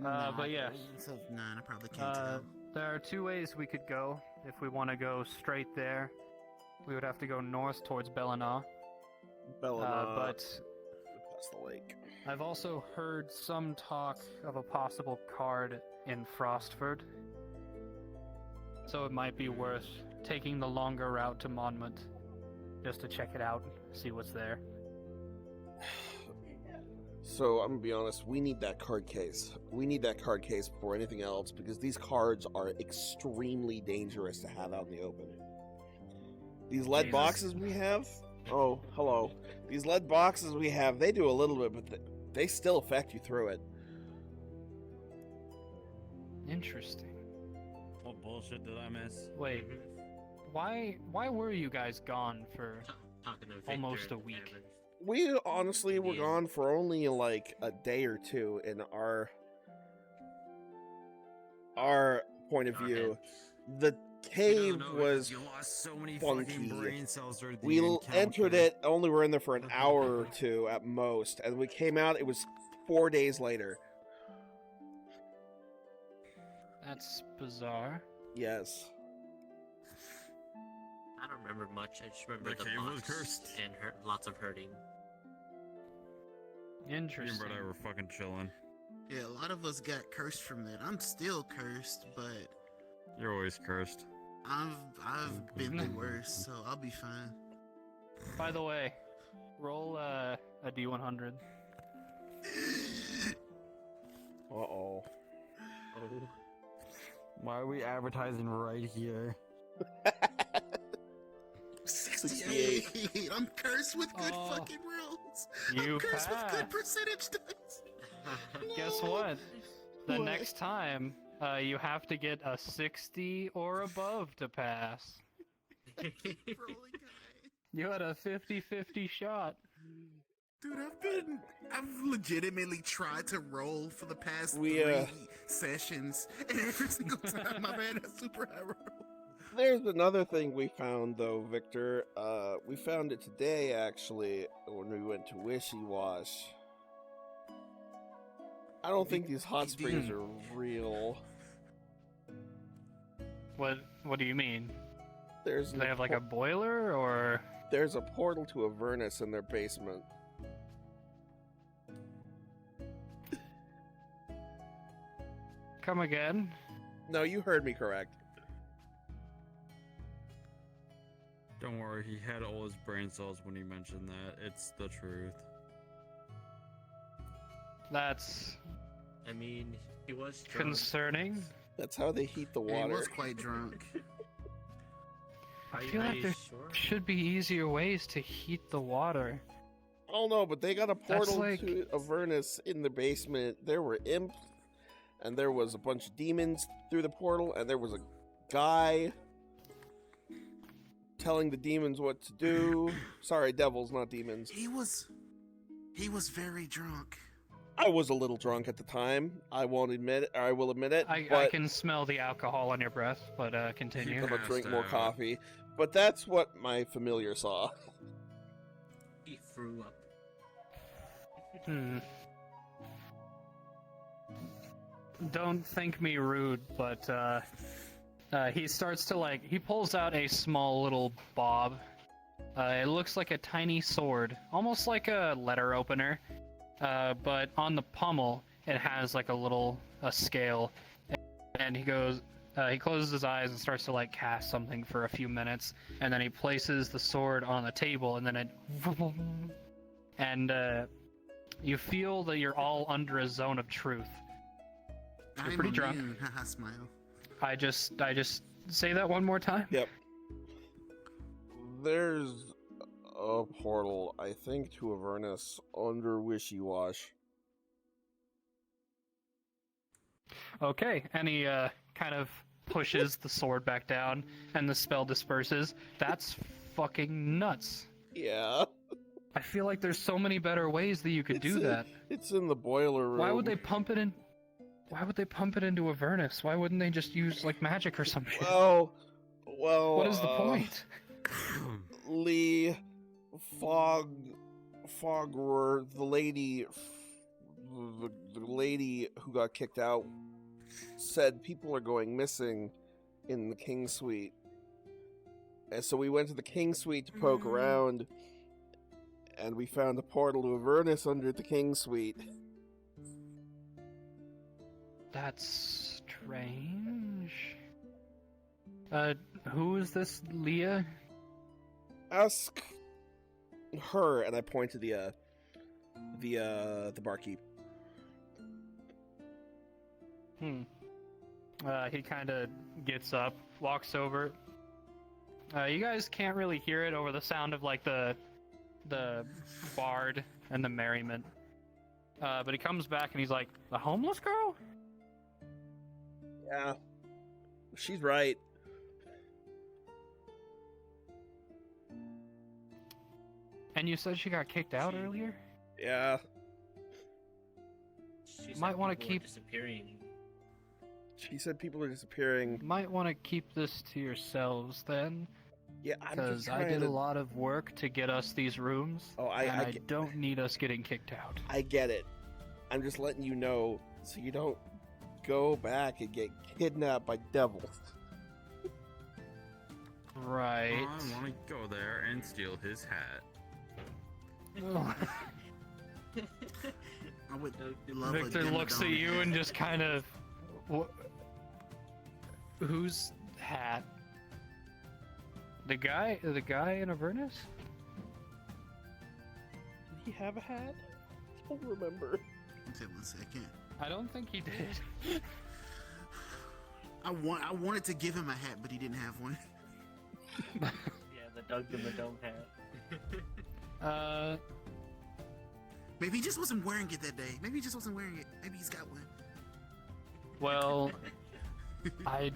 But yeah. So, nah, I probably can't Uh, tell. there are two ways we could go. If we want to go straight there, we would have to go north towards Bellinah. Belanu. But Past the lake. I've also heard some talk of a possible card in Frostford. So it might be worth taking the longer route to Monmouth just to check it out, see what's there. So I'm gonna be honest, we need that card case. We need that card case before anything else because these cards are extremely dangerous to have out in the open. These lead Jesus. boxes we have, oh, hello. These lead boxes we have, they do a little bit, but they still affect you through it. Interesting. What bullshit did I miss? Wait, why were you guys gone for Talking to Victor almost a and week? Evan. We honestly were Yeah. gone for only like a day or two in our point of Our view. heads. The cave was you lost so many funky. fucking brain cells during the we encounter. entered it, only were in there for an hour or two at most, and we came out, it was 4 days later. That's bizarre. Yes. I don't remember much. I just remember The the cave was box cursed. and lots of hurting. Me and Interesting. Brett were fucking chilling. Yeah, a lot of us got cursed from that. I'm still cursed, but You're always cursed. I've been the worst, so I'll be fine. By the way, roll a D100. Uh-oh. Oh, Why are we advertising right here? 68. I'm cursed with good Oh. fucking rolls. You I'm cursed with good passed. percentage dice. Guess No. what? The What? next time, you have to get a 60 or above to pass. Rolling guy. You had a 50-50 shot. Dude, I've legitimately tried to roll for the past We, 3 sessions, and every single time I've had a super high roll. There's another thing we found, though, Victor. We found it today, actually, when we went to Wishy Wash. I don't think these hot springs are real. What do you mean? There's Do they have like a boiler or? There's a portal to Avernus in their basement. Come again? No, you heard me correct. Don't worry, he had all his brain cells when he mentioned that. It's the truth. That's I mean, he was drunk. concerning. That's how they heat the He water. was quite drunk. I feel like there sure? should be easier ways to heat the water. Oh no, but they got a portal like- to Avernus in the basement. There were imps, and there was a bunch of demons through the portal, and there was a guy telling the demons what to do. Sorry, devils, not demons. He was very drunk. I was a little drunk at the time. I won't admit it, or I will admit it. I but can smell the alcohol on your breath, but continue. I'm gonna drink more Passed out. coffee. But that's what my familiar saw. He threw up. Hmm. Don't think me rude, but he starts to he pulls out a small little bob. It looks like a tiny sword, almost like a letter opener, but on the pommel it has like a scale, and he closes his eyes and starts to cast something for a few minutes, and then he places the sword on the table, and then it and you feel that you're all under a zone of truth. I'm pretty drunk. immune. Haha, smile. I just say that one more time. Yep. There's a portal, I think, to Avernus under Wishy Wash. Okay, and he kind of pushes the sword back down, and the spell disperses. That's fucking nuts. Yeah. I feel like there's so many better ways that you could do that. It's in the boiler room. Why would they pump it in? Why would they pump it into Avernus? Why wouldn't they just use magic or some shit? Well, What is the point? Lee, Fogger, the lady who got kicked out, said people are going missing in the King Suite. And so we went to the King Suite to poke around, and we found a portal to Avernus under the King Suite. That's strange. Who is this Leah? Ask her, and I point to the barkeep. He kind of gets up, walks over. You guys can't really hear it over the sound of the bard and the merriment. But he comes back and he's like, "The homeless girl?" Yeah, she's right. And you said she got kicked out earlier? Yeah. She said Might wanna people were keep- disappearing. She said people are disappearing. Might want to keep this to yourselves then, Yeah, I'm just because I trying did to... a lot of work to get us these rooms. Oh, and I get- don't need us getting kicked out. I get it. I'm just letting you know so you don't go back and get kidnapped by devils. Right. I want to go there and steal his hat. I would love a Victor looks at Demodon you hat. and just kind of, whose hat? The guy in Avernus? Did he have a hat? I don't remember. Wait 1 second. I don't think he did. I wanted to give him a hat, but he didn't have one. Yeah, the Doug the Madome hat. Maybe he just wasn't wearing it that day. Maybe he just wasn't wearing it. Maybe he's got one. Well, I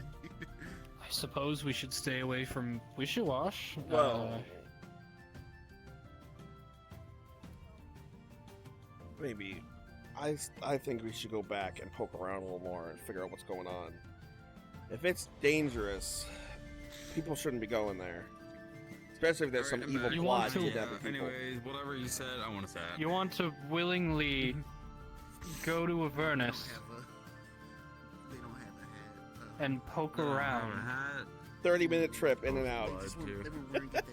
suppose we should stay away from Wishy-Wash. Well, maybe. I think we should go back and poke around a little more and figure out what's going on. If it's dangerous, people shouldn't be going there. Especially if there's some evil You plot want to to- kidnapping people. Anyways, whatever you said, I want to say it. You want to willingly go to Avernus They don't have a hat. and poke I don't have around. a hat. 30-minute trip in and out. They just Blood, weren't, too. they were wearing it that day.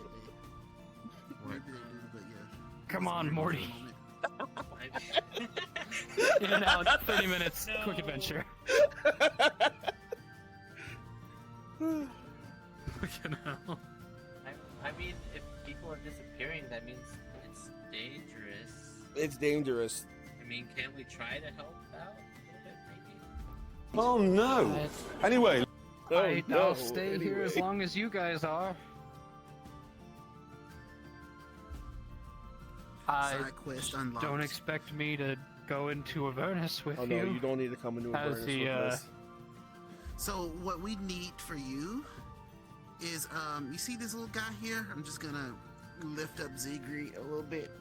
What? Maybe they do, but yeah. Come on, Wasn't wearing it Morty. at the moment. In and out, 30 minutes, quick adventure. Fucking hell. I mean, if people are disappearing, that means it's dangerous. It's dangerous. I mean, can't we try to help out a little bit, maybe? Oh no! Anyway, I'll stay here as long as you guys are. I Side quest unlocked. don't expect me to go into Avernus with Oh you. no, you don't need to come into As Avernus the, with uh, us. So what we need for you is, you see this little guy here? I'm just gonna lift up Zigri a little bit,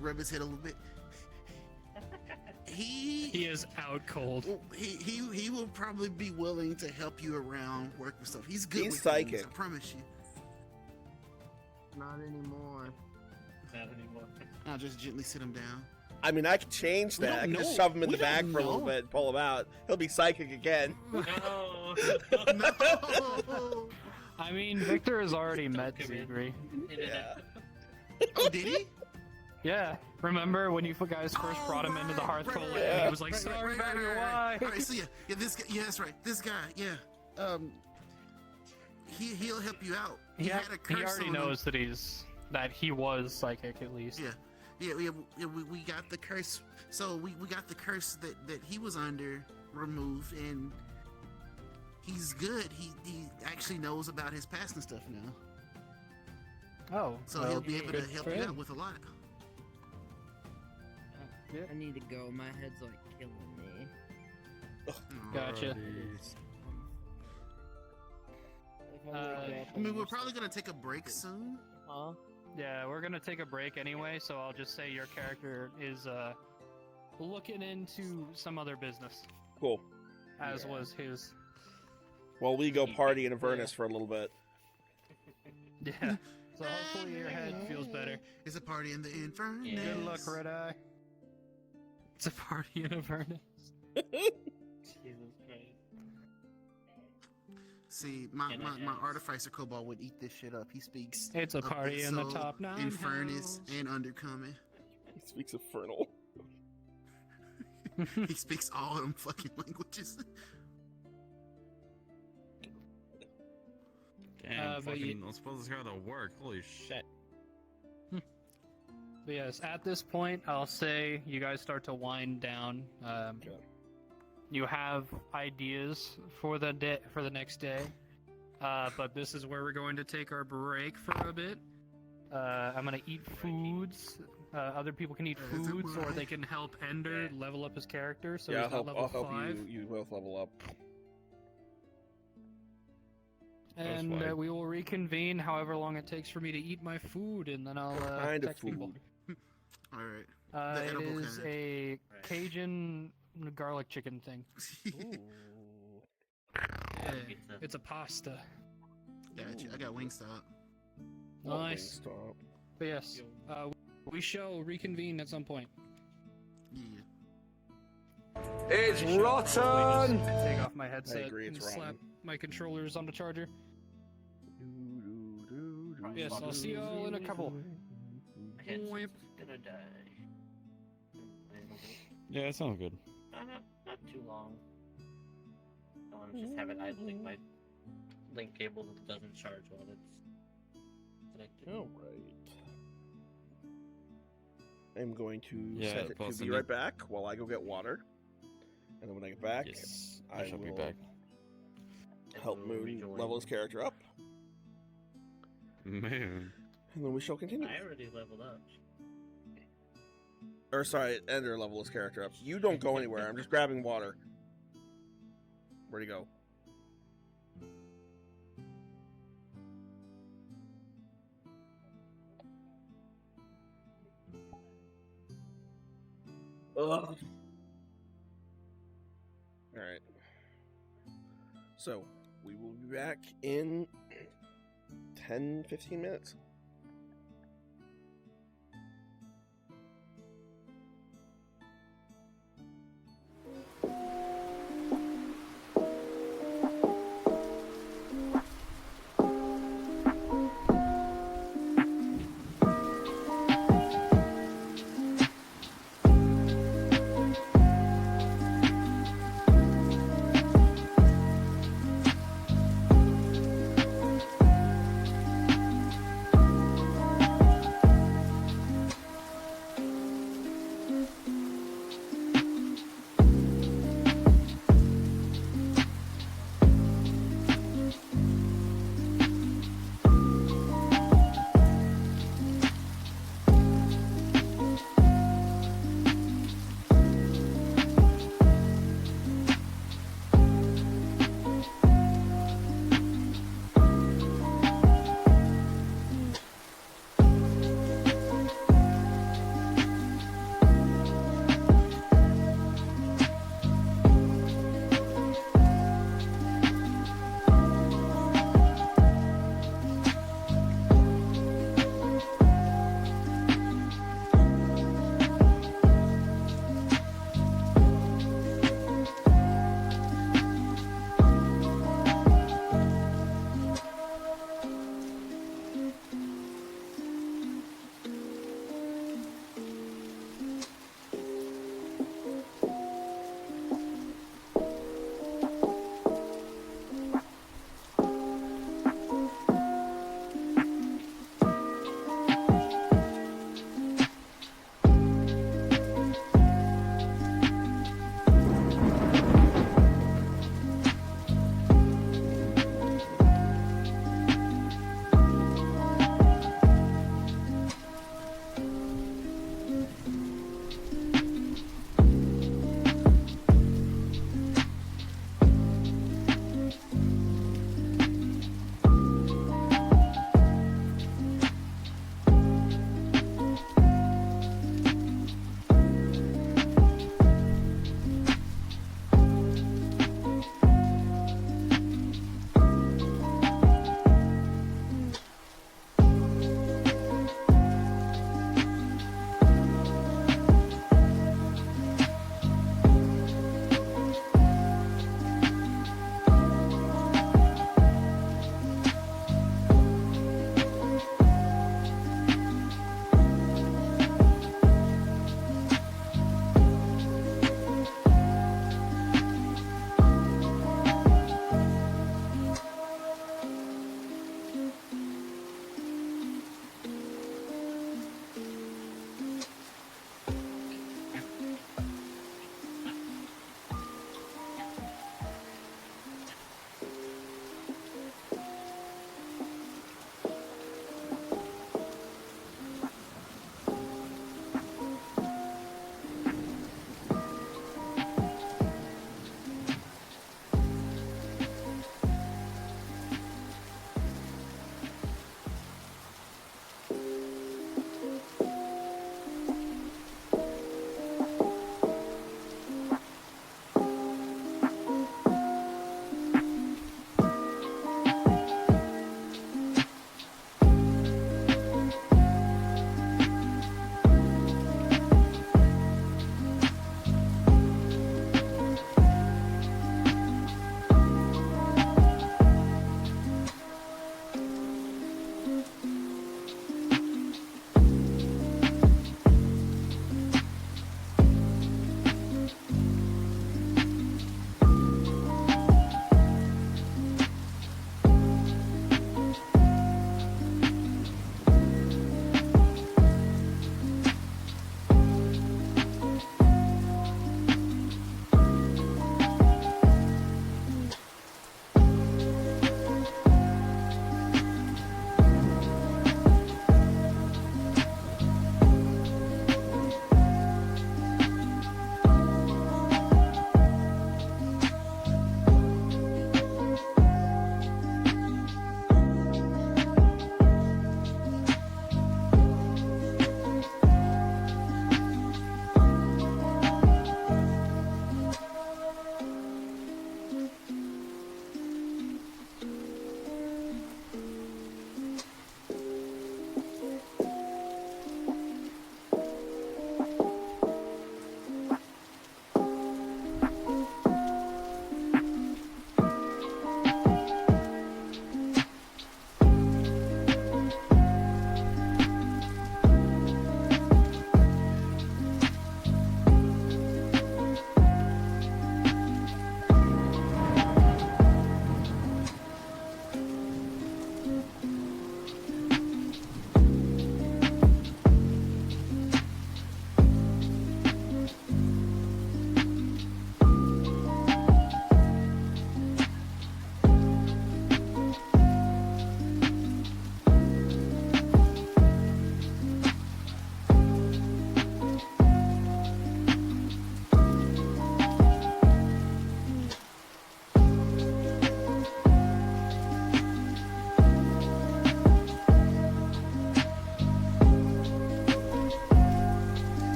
rub his head a little bit. He is out cold. He will probably be willing to help you around, work with stuff. He's good He's with things, psychic. I promise you. Not anymore. Not anymore. I'll just gently sit him down. I mean, I could change We that. I don't could just know. shove him in We the bag don't for a little know. bit and pull him out. He'll be psychic again. No! No. I mean, Victor has already met Zigri. Yeah. Oh, did he? Yeah, remember when you guys first brought him into the Hearth Cola and right, he was like, sorry about your wife. All right, so yeah, this guy, yeah, that's right. This guy, yeah, he'll help you out. He had a curse already on him. knows that he was psychic at least. Yeah, we got the curse. So we got the curse that he was under removed, and he's good. He actually knows about his past and stuff now. Oh, So well, he'll be able to good help for you him. out with a lot. I need to go. My head's like killing me. Gotcha. If I wake up I mean, and we're there's probably gonna take a break soon. Huh? Yeah, we're gonna take a break anyway, so I'll just say your character is looking into some other business, Cool. as was his. Well, we go party in Avernus for a little bit. Yeah. So hopefully your head feels better. It's a party in the Infernus. Yeah. Good luck, Red Eye. It's a party in Avernus. Jesus Christ. See, my Can I ask? artificer kobold would eat this shit up. He speaks. It's a party in the Abyssal, top 9 Infernus, hells. and Undercoming. He speaks Infernal. He speaks all of them fucking languages. Damn, but fucking, let's suppose this guy to work. Holy shit. But yes, at this point, I'll say you guys start to wind down. Okay. You have ideas for the next day, but this is where we're going to take our break for a bit. I'm gonna eat foods. Other people can eat Is it foods, or right? they can help Ender level up his character. So Yeah, he's I'll not help level 5. you. You both level up. And That's fine. we will reconvene however long it takes for me to eat my food, and then I'll What kind of text people. food? All right. It edible is kind. a Cajun garlic chicken thing. Yeah, Pizza. it's a pasta. Gotcha. I got Wingstop. Nice. Stop. But yes, we shall reconvene at some point. Yeah. it's I shall rotten. probably just take off my headset agree, and it's slap rotten. my controllers on the charger. Yes, I'll see you all in a couple. My head's Whip. gonna die. Yeah, it sounds good. Not too long. I want to just have it idling my link cable that doesn't charge while it's connected. All right. I'm going to Yeah, set it plus to be I right need- back while I go get water. And then when I get back, Yes, I I shall be will back. help We'll Moon rejoin. level his character up. Man. And then we shall continue. I already leveled up. Or sorry, Ender level his character up. You don't go anywhere. I'm just grabbing water. Where'd he go? Ugh. Alright. So, we will be back in 10-15 minutes.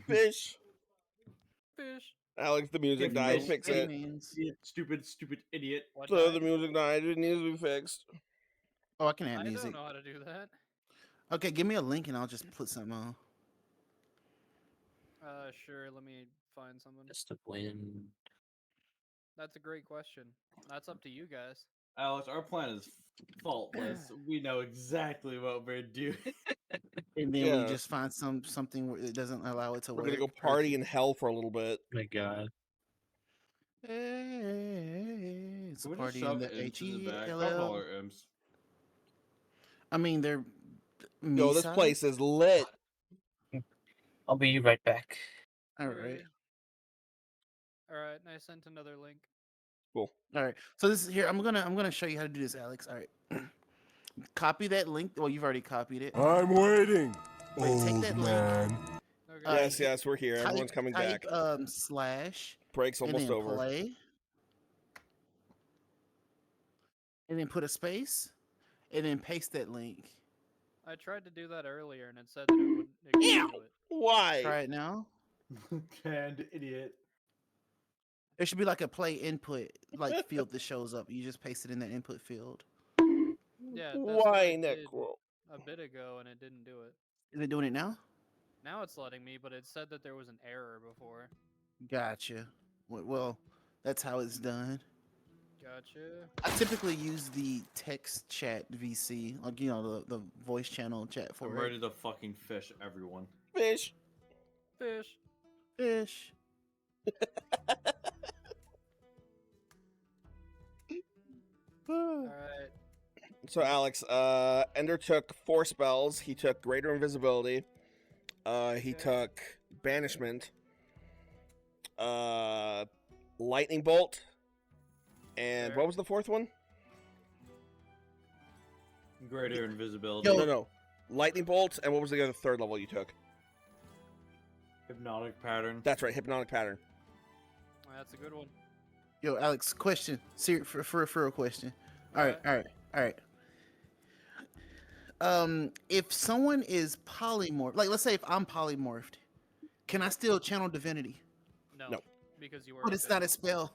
Fish. Fish. Alex, the music Good died. fish. Fix It it. means. Stupid idiot. What So died? the music died. It needs to be fixed. Oh, I can add I music. don't know how to do that. Okay, give me a link and I'll just put something on. Sure. Let me find someone. Just a win. That's a great question. That's up to you guys. Alex, our plan is faultless. We know exactly what we're doing. And then Yeah. we just find something where it doesn't allow it to We're work. gonna go party in hell for a little bit. My God. Hey, it's a Can we just party in shove the imps in the back? How H-E-L-L. tall are imps? I mean, they're Yo, this me-size? place is lit. I'll be right back. All You right. ready? All right. I sent another link. Cool. All right. So this is here. I'm gonna show you how to do this, Alex. All right. Copy that link. Well, you've already copied it. I'm waiting, Wait, take old that link. man. Okay. Yes, we're here. Everyone's coming back. Slash Break's and almost then over. play, and then put a space, and then paste that link. I tried to do that earlier and it said that it couldn't do it. Why? Try it now. Canned idiot. There should be like a play input like field that shows up. You just paste it in that input field. Yeah. That's what I Why, did Necro? a bit ago and it didn't do it. Is it doing it now? Now it's letting me, but it said that there was an error before. Gotcha. Well, that's how it's done. Gotcha. I typically use the text chat VC, like the voice channel chat for I'm it. ready to fucking fish everyone. Fish. Fish. Fish. Alright. So Alex, Ender took 4 spells. He took Greater Invisibility. He took Banishment. Lightning Bolt. And Fair. what was the 4th one? Greater invisibility. Yo. No. Lightning Bolt, and what was the other 3rd level you took? Hypnotic pattern. That's right, Hypnotic Pattern. That's a good one. Yo, Alex, question. For a question. All right. If someone is polymorphed, like let's say if I'm polymorphed, can I still channel divinity? No. No. Because you were. But it's not a spell.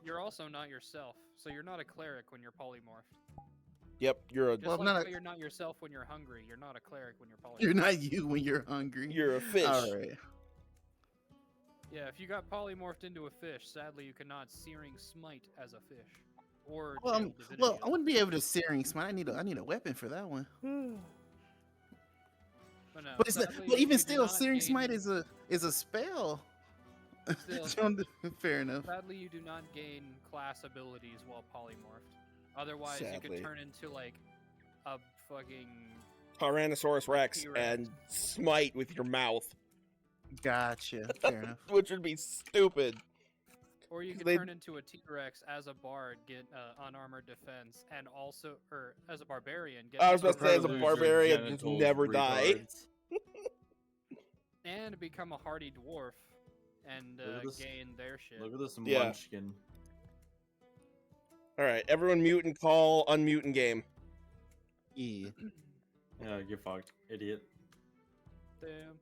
You're also not yourself, so you're not a cleric when you're polymorphed. Yep, you're a Just Well, I'm like not how a- you're not yourself when you're hungry, you're not a cleric when you're polymorphed. You're not you when you're hungry. you're a fish. All right. Yeah, if you got polymorphed into a fish, sadly you cannot searing smite as a fish. Or Well, channel divinity well, as I a wouldn't be able to searing smite. I need a weapon for that one. But, no, But it's not, sadly, but you even do still, not searing gain- smite is a spell. Still. Fair enough. Sadly, you do not gain class abilities while polymorphed. Otherwise, you Sadly. could turn into like a fucking. Tyrannosaurus Rex T-Rex. and smite with your mouth, Gotcha. Fair enough. which would be stupid. Or you could They- turn into a T-Rex as a bard, get unarmored defense, and also, or as a barbarian, get. I was about to say, as a Lose your barbarian, just genitals, never die. retards. and become a hardy dwarf, and Look at this- gain their shit. Look at this Yeah. munchkin. All right, everyone mute and call unmute in game. Yeah. Yeah, get fucked, idiot. Damn.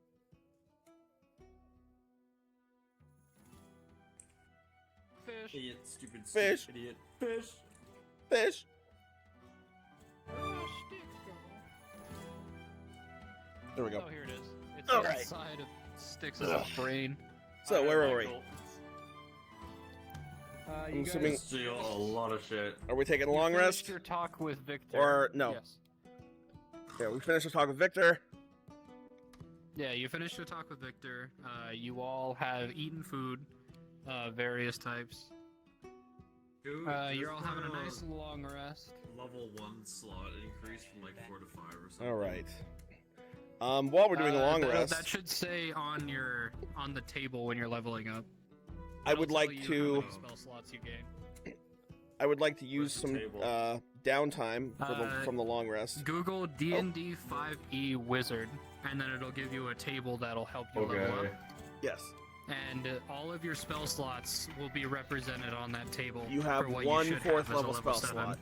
Fish. Idiot, stupid, Fish. idiot. Fish. Fish. There we go. Oh, here it is. It's All right. inside of Styx's brain. So where were we? You I'm guys assuming- Steal a lot of shit. Are we taking a long finished rest? Your talk with Victor. Or no? Yes. Yeah, we finished the talk with Victor. Yeah, you finished your talk with Victor. You all have eaten food, various types. You're all having a nice long rest. Level 1 slot increase from like 4 to 5 or something. All right. While we're doing a long that, rest, That should say on the table when you're leveling up. I would It'll like tell you to. how many spell slots you gain. I would like to use the some table? downtime from the long rest. Google D&D 5e wizard, and then it'll give you a table that'll help you level up. Yes. And all of your spell slots will be represented on that table. You have for what one you should fourth have as a level spell 7. slot.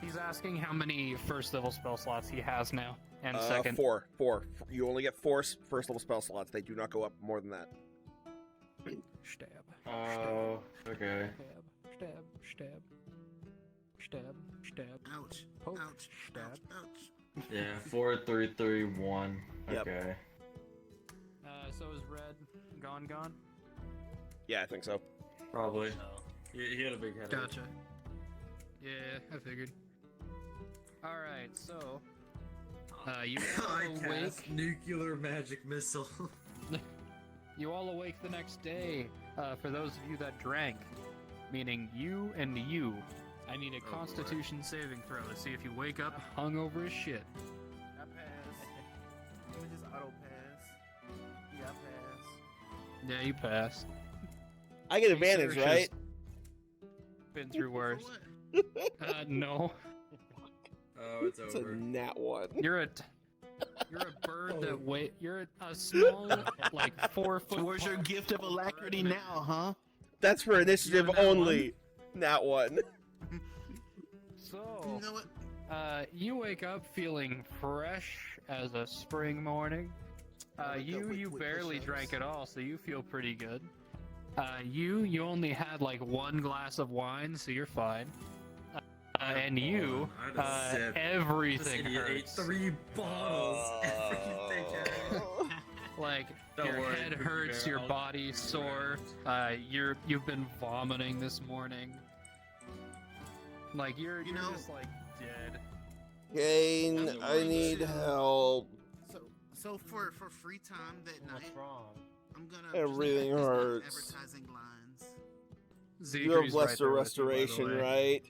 He's asking how many first level spell slots he has now. And second. Four. You only get four first level spell slots. They do not go up more than that. Stab. Oh, okay. Stab. Ouch. Poke. Ouch. Stab. Ouch. Ouch. Yeah, 4, 3, 3, 1. Yep. Okay. So is red gone? Yeah, I think so. Probably. So, He had a big head. Gotcha. Yeah, I figured. Alright, so... you all awake... nuclear magic missile. You all awake the next day. For those of you that drank, meaning you and you, I need a Oh, Constitution saving throw to see if you wake up hungover as shit. I pass. Let me just auto pass. Yeah, I pass. Yeah, you pass. I get Hey, advantage, Search right? Been through For worse. what? No. Oh, it's It's a over. nat one. You're a bird that you're a small, like 4 foot. So where's your tall gift of alacrity bird. now, huh? That's for initiative You know nat only. Nat one. So, You know what? you wake up feeling fresh as a spring morning. I wake up with You quick barely push-ups. drank at all, so you feel pretty good. You only had like 1 glass of wine, so you're fine. And you, I had a sip. everything This idiot ate hurts. 3 bottles. Everything hurts. Like Don't your worry, head Cookie hurts, Bear, your I'll body keep you sore. You've been vomiting this morning. Like you're You know- just like dead. Kane, I'm I going need to- help. So for free time that what's night, wrong? I'm gonna Everything just make hurts. advertising lines. You have Zegri's right lesser there with you, by the restoration, way. right?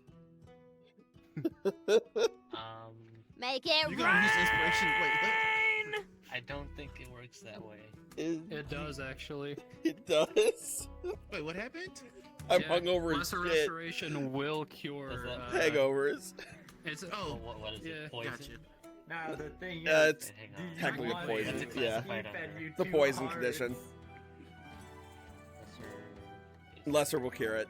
Make it You gonna use inspiration? Wait, what? I don't think it works that way. It does actually. It does. Wait, what happened? I'm Yeah, hungover as lesser shit. restoration will cure Does that- Hangovers. It's Oh, What is yeah. it? Poison? gotcha. Now the thing It's Hang do on. you technically want poison, it? yeah. He fed you The 2 poison hearts. condition. Lesser- Lesser will cure it.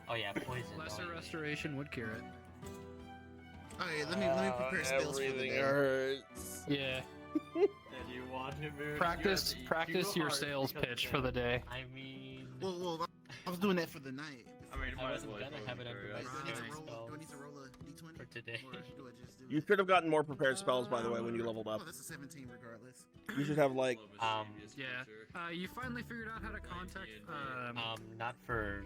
Oh yeah, poison. lesser Oh, yeah. restoration would cure it. Okay, let me prepare spells for the Everything day. hurts. Yeah. And you want him to Practice eat 2 practice your hearts sales because pitch of for the that. day. I mean, Well, I was doing that for the night. I mean, I might as wasn't well gonna throw have it it in under there, my Do I right? need to Nice. roll? Do I need to roll a d20 for today. Or do I just do You it? should have gotten more prepared spells, by the way, when you leveled up. Oh, that's a 17 regardless. You should have like. Yeah. You finally figured out how to contact. Not for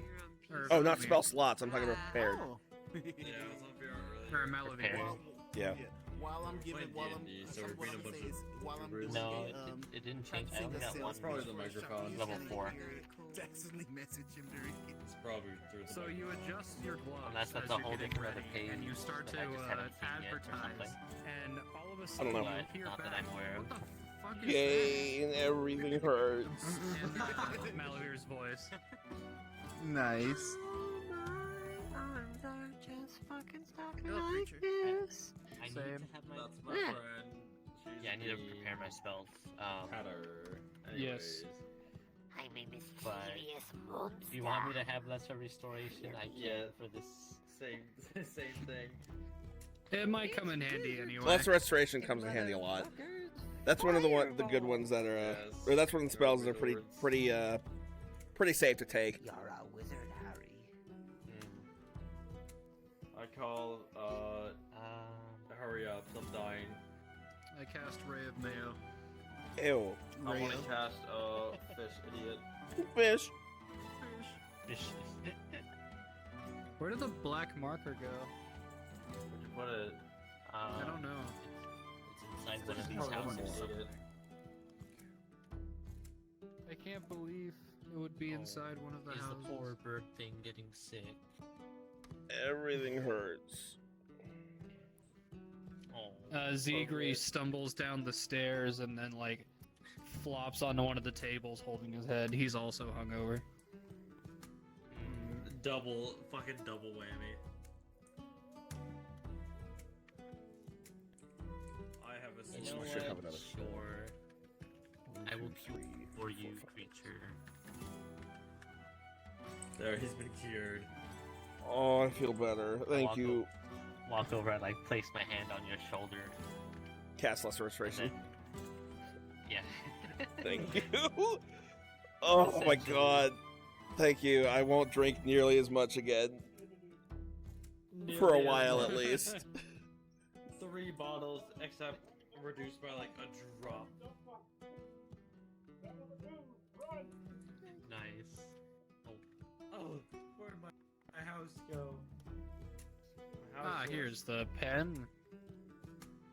Oh, not spell slots. I'm talking about prepared. Oh. Yeah, it's on PR earlier. Or Melody. Prepared. Yeah. While I'm Playing giving, while I'm, D&D, so what we're I'm being a bunch saying is, while I'm doing No, a, it didn't change. I practicing only a got sales one. pitch Probably the for a microphone. shop, Level you 4. can hear it. Accidentally message him during it. It's probably through the So you adjust your gloves Unless that's as a you're whole getting different ready, page and you start to that I just haven't seen yet or advertise, something. and all of a I sudden don't know. you hear Not that back, I'm aware of. what the fuck is Gain, everything hurts. that? And Malavir's voice. Nice. I need to Same. have my. That's my friend. She's Yeah, I need to the prepare my spells. Hatter. Yes. Anyways. But if you want me to have lesser restoration, I can Yeah. for this. Same thing. It might come in handy anyway. Lesser restoration comes in handy a lot. That's one of the good ones that are, or that's one of the spells that are pretty safe to take. You're a wizard, Harry. I call, hurry up, I'm dying. I cast Ray of Mayo. Ew. I want Rayo. to cast, fish, idiot. Fish. Where did the black marker go? Where'd you put it? I don't know. It's inside one of these Probably houses. one idiot. I can't believe it would be inside one of the Is houses. the poor bird thing getting sick? Everything hurts. Oh. Zegri stumbles down the stairs and then like flops onto one of the tables holding his head. He's also hungover. Fucking double whammy. I have a You know should have what? another. Sure. I will puke for you, creature. There, he's been cured. Oh, I feel better. Thank you. walk over and like place my hand on your shoulder. Cast Lesser Restoration. Yeah. Thank you. Oh my god. Thank you. I won't drink nearly as much again. For a while at least. 3 bottles, except reduced by like a drop. Nice. Oh, where'd my house go? Here's the pen.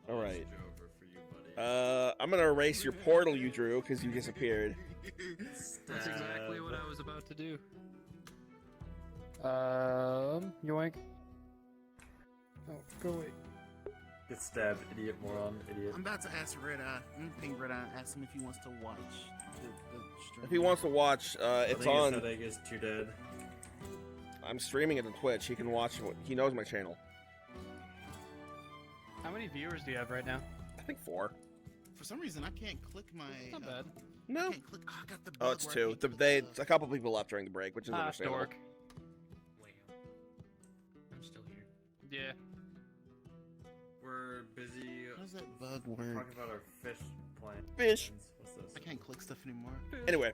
Alright. Over for you, buddy. I'm gonna erase your portal you drew because you disappeared. That's exactly what I was about to do. Yoink. Oh, go away. Get stabbed, idiot, moron, idiot. I'm about to ask Red Eye. I'm gonna ping Red Eye and ask him if he wants to watch the stream. If he wants to watch, it's on. Headache is too dead. I'm streaming it on Twitch. He can watch. He knows my channel. How many viewers do you have right now? I think 4. For some reason, I can't click my. Not bad. No. I can't click. I got the Oh, bug it's where I 2. can't click They the- a couple people left during the break, which is understandable. Dork. Wait. I'm still here. Yeah. We're busy How does that bug work? talking about our fish plan. Fish. What's this? I can't click stuff anymore. Anyway,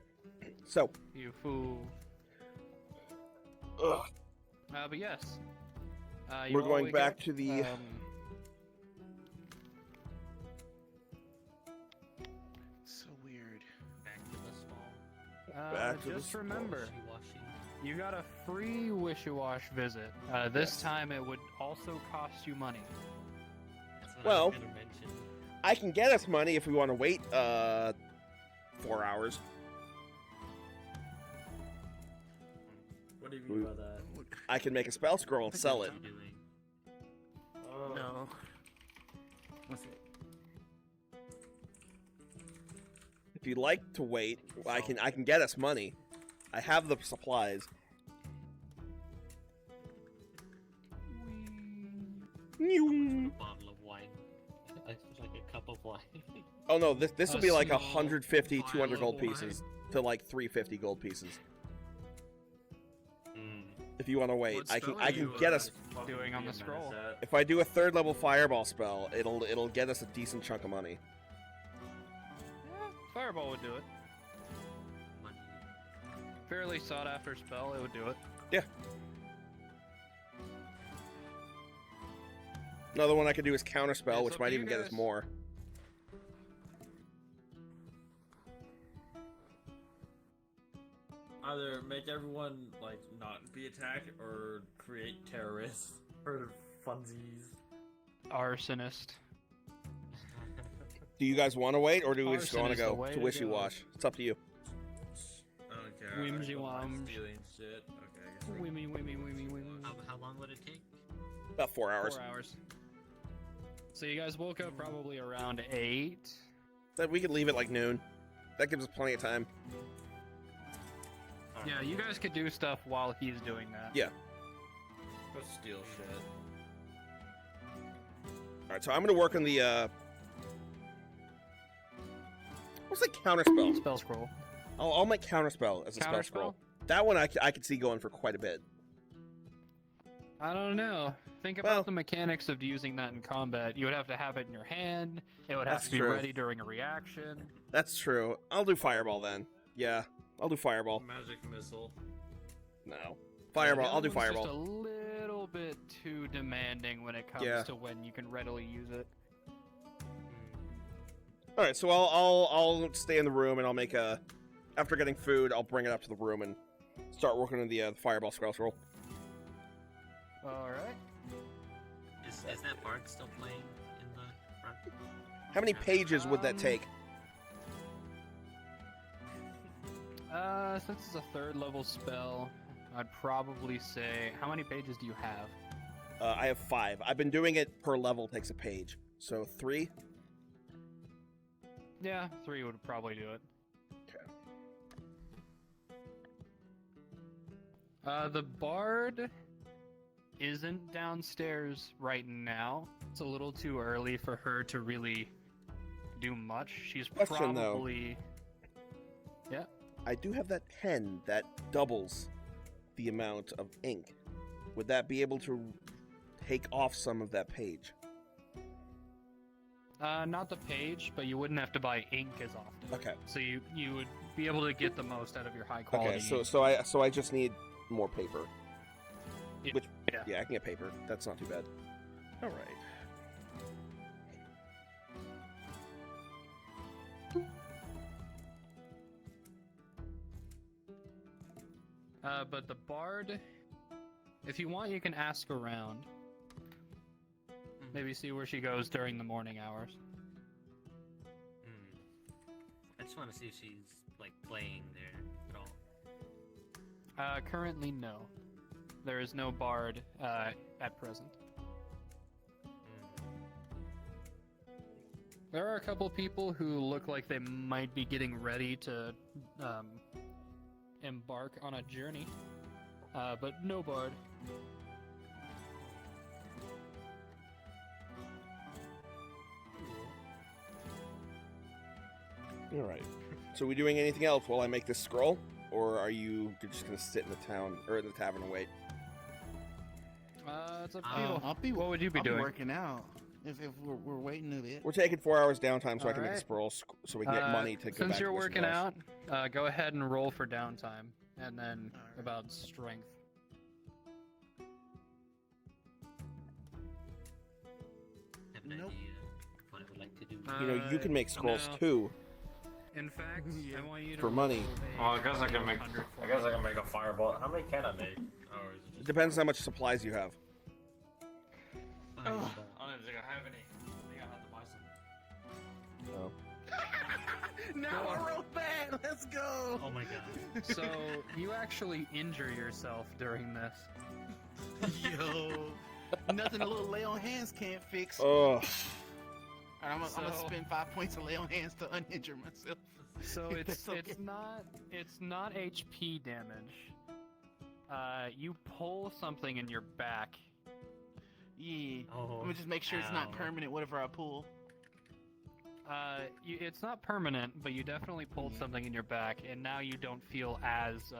so You fool. ugh, But yes. You we're all going wake back up, to the. So weird. Back to the small. Back to the just remember, Wishy-washy. you got a free Wish-a-Wash visit. This time it would also cost you money. That's what I Well- was gonna mention. I can get us money if we want to wait 4 hours. What do you mean by that? I can make a spell scroll and sell it. What are you doing? Oh. No. What's it? If you'd like to wait, I can get us money. I have the supplies. A bottle of wine. Like a cup of wine. Oh no, this will be like small 150, 200 vial gold of pieces to like 350 gold pieces. Mm. If you want to wait, What I can spell I are can you, get us. doing on the scroll? If I do a 3rd level fireball spell, it'll get us a decent chunk of money. Fireball would do it. Money. Fairly sought after spell, it would do it. Yeah. Another one I could do is counterspell, It's which up might to even you get us guys. more. Either make everyone like not be attacked or create terrorists for funsies. Arsonist. Do you guys want to wait, or do we just Arson want to is the go way to to Wishy go. Wash? It's up to you. I don't care. Whimsy I don't mind womms. stealing shit. Okay, I guess we- Wimmy. How long would it take? About 4 hours. 4 hours. So you guys woke up probably around 8. Then we could leave it like noon. That gives us plenty of time. Yeah, you guys could do stuff while he's doing that. Yeah. Go steal shit. All right, so I'm gonna work on the. What's the counterspell? Spell scroll. I'll make counterspell as a spell Counterspell? scroll. That one I could see going for quite a bit. I don't know. Think about Well- the mechanics of using that in combat. You would have to have it in your hand. It would have That's to be true. ready during a reaction. That's true. I'll do fireball then. Yeah, I'll do fireball. Magic missile. No, fireball. The I'll other do one's fireball. Just a little bit too demanding when it comes Yeah. to when you can readily use it. All right, so I'll stay in the room and I'll make a. After getting food, I'll bring it up to the room and start working on the fireball spell scroll. All right. Is that Bard still playing in the front? How many pages would that take? Since it's a 3rd level spell, I'd probably say, how many pages do you have? I have 5. I've been doing it per level takes a page, so 3. Yeah, 3 would probably do it. Okay. The bard isn't downstairs right now. It's a little too early for her to really do much. She's Question, though. probably... Yeah. I do have that pen that doubles the amount of ink. Would that be able to take off some of that page? Not the page, but you wouldn't have to buy ink as often. Okay. So you would be able to get the most out of your high quality. Okay, so I just need more paper. Yeah. Which yeah, I can get paper. That's not too bad. All right. But the bard, if you want, you can ask around. Maybe see where she goes during the morning hours. I just want to see if she's like playing there at all. Currently, no. There is no bard at present. There are a couple people who look like they might be getting ready to embark on a journey, but no bard. All right. So, are we doing anything else while I make this scroll, or are you just gonna sit in the town or in the tavern and wait? It's up to you. What would you be I'll doing? Be working out. If we're waiting a bit. We're taking 4 hours downtime so I can make a Alright. scroll so we can get money to go back Since to you're Wishing working Wells. out, go ahead and roll for downtime, and then about strength. Have an idea of what I would like to do. You know, you can make scrolls no. too. In fact, I want you to For money. roll Oh, I guess I can make. 100 for I guess I can make a fireball. How many can I make? Oh, is it It just... depends how much supplies you have. I don't think I have any. I think I have to buy some. Oh. Now I wrote that. Let's go. Oh my god. So you actually injure yourself during this. Yo, nothing a little lay on hands can't fix. Oh. Alright, I'm gonna So- spend 5 points to lay on hands to uninjure myself. So it's That's okay. it's not HP damage. You pull something in your back. Yeah. Oh, I'm gonna just make sure it's not ow. permanent. Whatever I pull. It's not permanent, but you definitely pulled something in your back, and now you don't feel as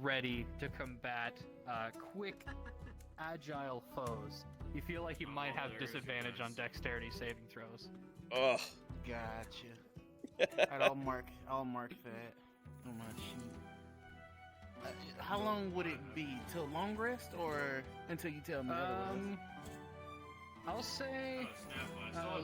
ready to combat quick, agile foes. You feel like you might have there goes your disadvantage on dice. dexterity saving throws. Ugh. Gotcha. Alright, I'll mark that on my sheet. How long would it be? Till long rest or until you tell me otherwise? I'll say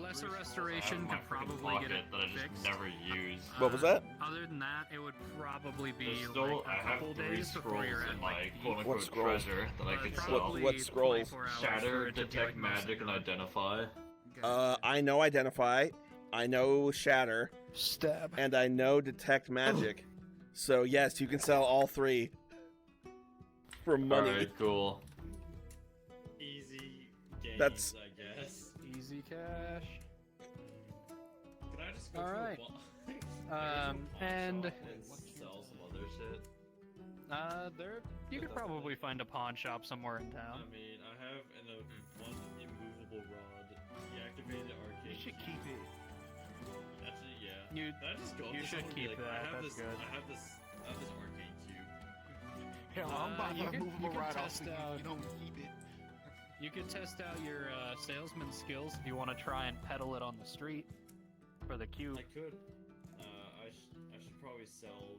lesser Bruce restoration rolls out of could my freaking probably get it pocket that I just fixed. never use. What was that? Other than that, it would probably be There's still, like I a have couple 3 days before scrolls you're in at my like peak. quote-unquote What scrolls? treasure that I could Probably sell. What scrolls? 24 hours for Shatter, it to be, detect like, most magic, and gone. identify. I know Identify, I know Shatter, Stab. and I know Detect Magic. So yes, you can sell all 3 for money. Alright, cool. Easy games, That's- I guess. Easy cash. Can I just go Alright. to a pawn and shop and sell some other shit? there you could probably find a pawn shop somewhere in I town. mean, I have one immovable rod, deactivated arcane. You should keep it. Actually, yeah. You Can I just go up you to should someone and be keep like, that, I have that's this, good. I have this arcane cube. Hell, I'm buying you a can- movable you can rod off test so out- you don't keep it. You could test out your salesman skills if you want to try and peddle it on the street for the cube. I could. I should probably sell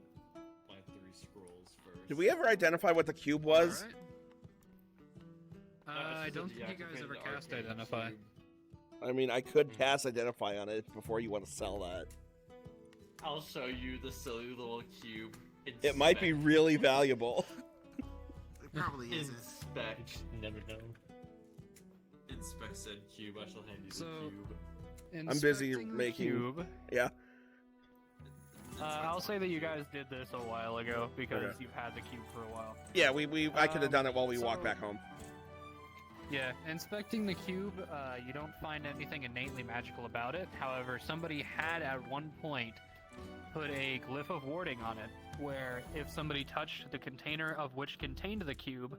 my 3 scrolls first. Did we ever identify what the cube was? Alright. It's I just a don't think you guys ever deactivated cast arcane Identify. cube. I mean, I could cast Identify on it before you want to sell that. I'll show you the silly little cube. It might be really valuable. It probably isn't. Inspect. Never know. Inspect said cube. I shall hand you So- the cube. I'm busy Inspecting the making- cube. Yeah. I'll say that you guys did this a while ago because Okay. you've had the cube for a while. Yeah, I could have done it while we so- walked back home. Yeah, inspecting the cube, you don't find anything innately magical about it. However, somebody had at one point put a glyph of warding on it, where if somebody touched the container of which contained the cube,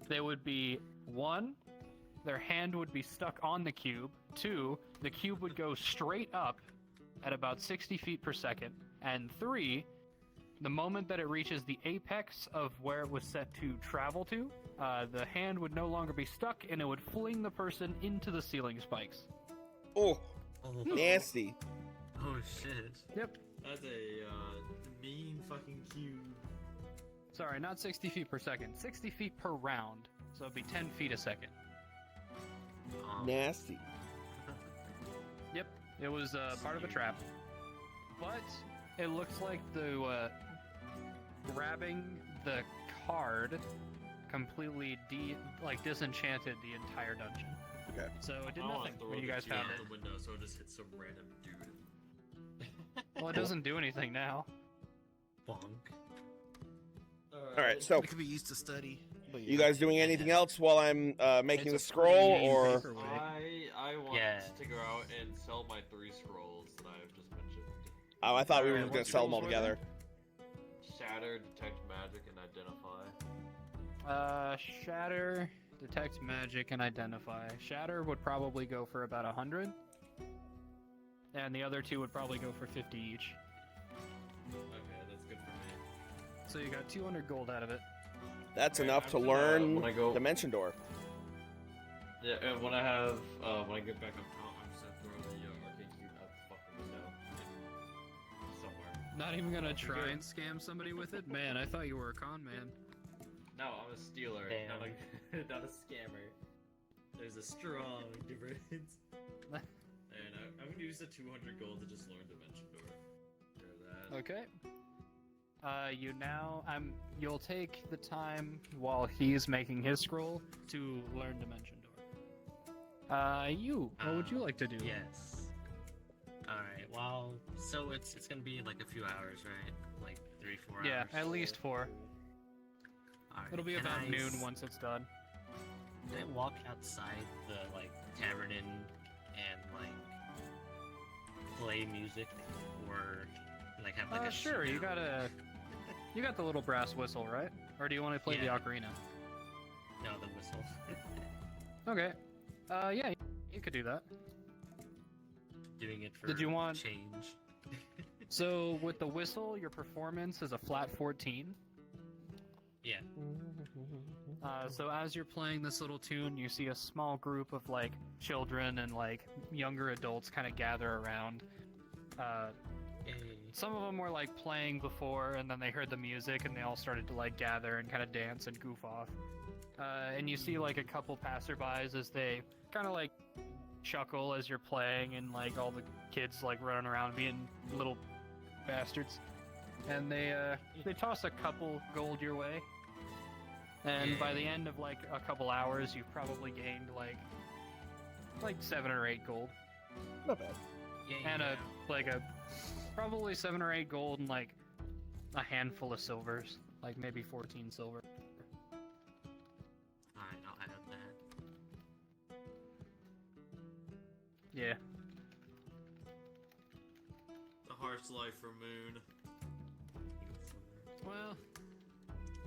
they would be 1, their hand would be stuck on the cube, 2, the cube would go straight up at about 60 feet per second, and 3, The moment that it reaches the apex of where it was set to travel to, the hand would no longer be stuck, and it would fling the person into the ceiling spikes. Oh, nasty. Oh shit. Yep. That's a mean fucking cube. Sorry, not 60 feet per second. 60 feet per round. So it'd be 10 feet a second. Nasty. Yep, it was part of a trap. But it looks like the grabbing the card completely disenchanted the entire dungeon. Okay. So it did I wanna nothing throw when you the guys cube found out it. the window so it just hits some random dude. Well, it doesn't do anything now. Bonk. All right, so It could be used to study. But you guys doing anything else while I'm making the scroll, or? I want Yeah. to go out and sell my 3 scrolls that I've just mentioned. Oh, I thought we were Alright, going what to sell them all scrolls were together. Shatter, detect magic, and identify. Shatter, detect magic, and identify. Shatter would probably go for about 100. And the other 2 would probably go for 50 each. Okay, that's good for me. So you got 200 gold out of it. That's Okay, enough to I'm just, learn when I go- Dimension Door. Yeah, and when I have, when I get back up top, I'm just gonna throw the arcade cube out the fucking window. Somewhere. Not even gonna try Good. and scam somebody with it? Man, I thought you were a con man. No, I'm a stealer, Damn. not a scammer. There's a strong difference. And I'm gonna use the 200 gold to just learn Dimension Door. There that. Okay. You'll take the time while he's making his scroll to learn Dimension Door. What would you like to do? Yes. Alright, well, so it's gonna be like a few hours, right? Like 3-4 hours. Yeah, at least 4. Alright, It'll be can about I noon once it's done. Can I walk outside the, tavern and play music? Or, have, a Sure, you showdown? You got the little brass whistle, right? Or do you want to play Yeah. the ocarina? No, the whistle. Okay. Yeah, you could do that. Doing it for Did you want- change. So, with the whistle, your performance is a flat 14. Yeah. So as you're playing this little tune, you see a small group of children and younger adults kind of gather around. Some of them were playing before, and then they heard the music, and they all started to gather and kind of dance and goof off. And you see a couple passerbys as they kind of chuckle as you're playing, and all the kids running around being little bastards. And they toss a couple gold your way. And by the end of a couple hours, you've probably gained 7 or 8 gold. Not bad. And probably 7 or 8 gold and a handful of silvers, maybe 14 silver. Alright, I'll add that. Yeah. The harsh life for Moon. Well,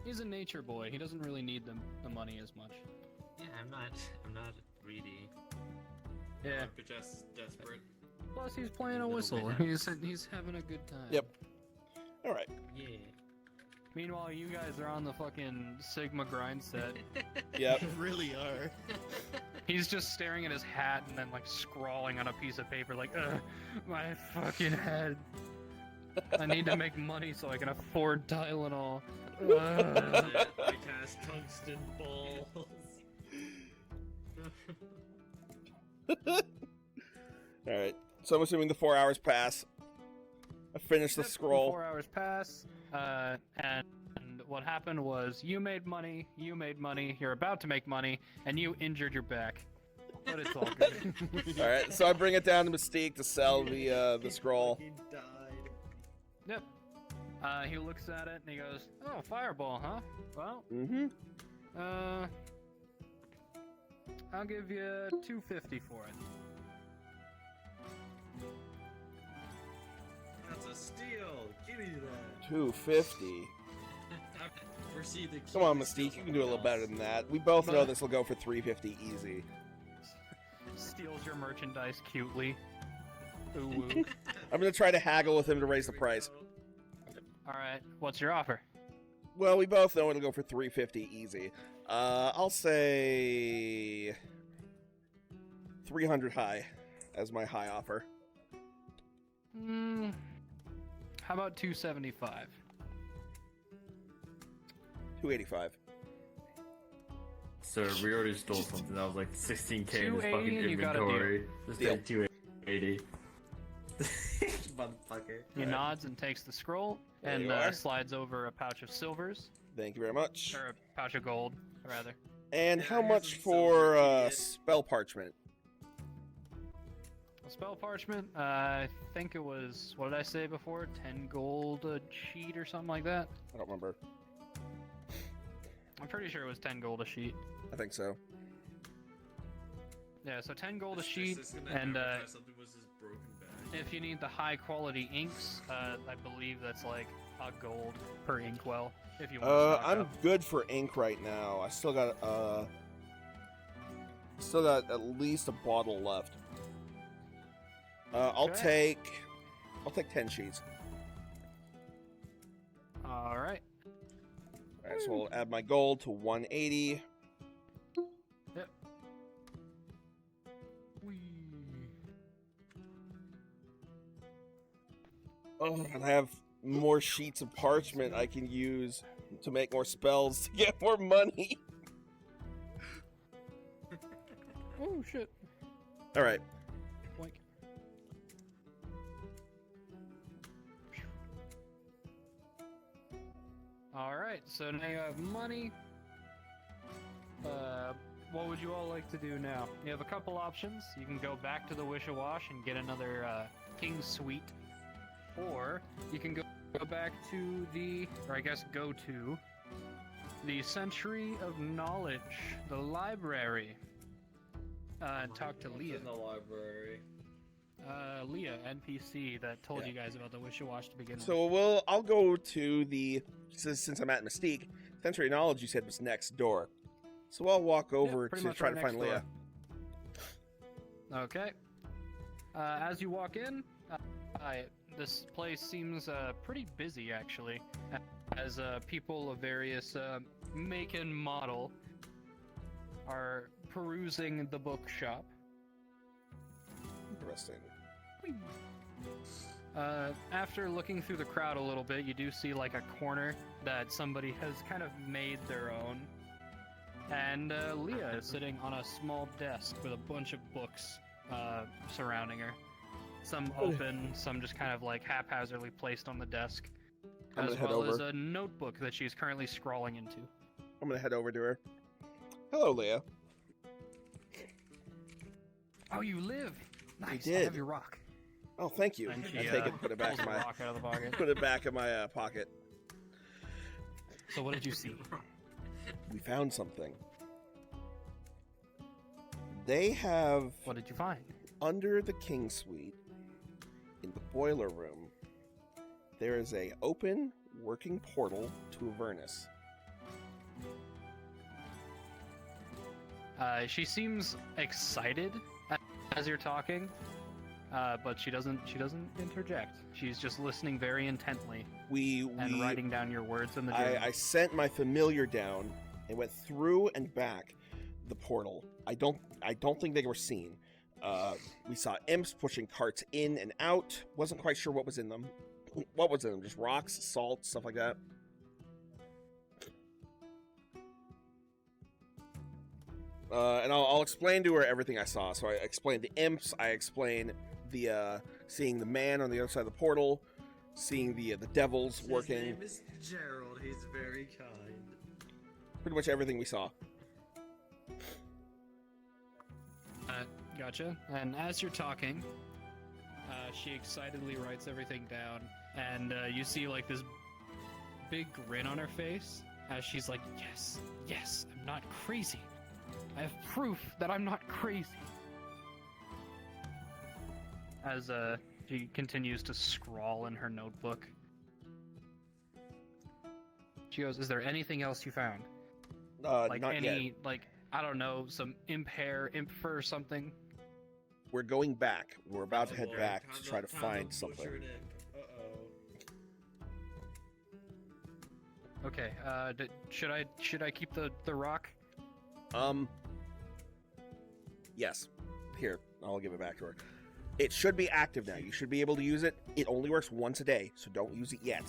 he's a nature boy. He doesn't really need the money as much. Yeah, I'm not greedy. Yeah. But just desperate. Plus, he's playing a Little whistle. bit. He's having a good time. Yep. All right. Yeah. Meanwhile, you guys are on the fucking Sigma grind set. Yep. You really are. He's just staring at his hat and then scrawling on a piece of paper ugh, my fucking head. I need to make money so I can afford Tylenol. I cast tungsten balls. All right. So I'm assuming the 4 hours pass. I finished the Yep, scroll. 4 hours pass, and what happened was you made money, you're about to make money, and you injured your back. But it's all good. All right. So I bring it down to Mystique to sell the scroll. He died. Yep. He looks at it and he goes, "Oh, fireball, huh? Well, Mm-hmm. I'll give you 250 for it." That's a steal. Give me that. 250. Proceed to Come on, Mystique. You can do a little better than that. We both know this will go for 350 easy. Steals your merchandise cutely. Ooh. I'm gonna try to haggle with him to raise the price. All right, what's your offer? Well, we both know it'll go for 350 easy. I'll say 300 high as my high offer. How about 275? 285. Sir, we already stole something that was like 16k in his 280 fucking and you got a deal. inventory. Just Deal. like 280. Motherfucker. He nods and takes the scroll There and you are. slides over a pouch of silvers, Thank you very much. or a pouch of gold, rather. And Yeah, how here's much some for silver, idiot. spell parchment? A spell parchment, I think it was, what did I say before? 10 gold a sheet or something like that? I don't remember. I'm pretty sure it was 10 gold a sheet. I think so. Yeah, so 10 gold a This sheet, is gonna and advertise something was his broken bag. if you need the high quality inks, I believe that's like a gold per inkwell. If you want to stock I'm up. good for ink right now. I still got at least a bottle left. I'll Okay. take 10 sheets. All right. All right, so we'll add my gold to 180. Yep. Oh, and I have more sheets of parchment I can use to make more spells to get more money. Oh shit. All right. Boink. All right, so now you have money. What would you all like to do now? You have a couple options. You can go back to the Wish-A-Wash and get another King's Suite, or you can go back to the, or I guess go to the Century of Knowledge, the library, and talk to Leah. In the library. Leah, NPC that told you guys about the Wish-A-Wash to begin with. So I'll go to the since I'm at Mystique. Sensory Knowledge you said was next door. So I'll walk over pretty to much try right to find next Leah. door. Okay. As you walk in, this place seems pretty busy actually, as people of various make and model are perusing the bookshop. Interesting. After looking through the crowd a little bit, you do see like a corner that somebody has kind of made their own. And Leah is sitting on a small desk with a bunch of books surrounding her. Some open, some just kind of like haphazardly placed on the desk. I'm As gonna head well as over. a notebook that she's currently scrawling into. I'm gonna head over to her. Hello, Leah. Oh, you live! Nice, did. I have your rock. Oh, thank you. And I she, take it, put it back pulls in the my rock out of the pocket. put it back in my pocket. So what did you see? We found something. They have What did you find? under the King Suite in the boiler room. There is a open working portal to Avernus. She seems excited as you're talking, but she doesn't interject. She's just listening very intently and writing down your words in the journal. I sent my familiar down and went through and back the portal. I don't think they were seen. We saw imps pushing carts in and out. Wasn't quite sure what was in them. What was in them? Just rocks, salt, stuff like that. And I'll explain to her everything I saw. So I explained the imps. I explained the seeing the man on the other side of the portal, seeing the devils working. His name is Gerald. He's very kind. Pretty much everything we saw. Gotcha. And as you're talking, she excitedly writes everything down, and you see like this big grin on her face as she's like, yes, I'm not crazy. I have proof that I'm not crazy. As she continues to scrawl in her notebook. She goes, is there anything else you found? Like not any, yet. like, I don't know, some imp or something? We're going back. We're about to head Lord, back time to try to time find butcher something. an imp. Uh-oh. Okay. Should I keep the rock? Yes. Here, I'll give it back to her. It should be active now. You should be able to use it. It only works once a day, so don't use it yet.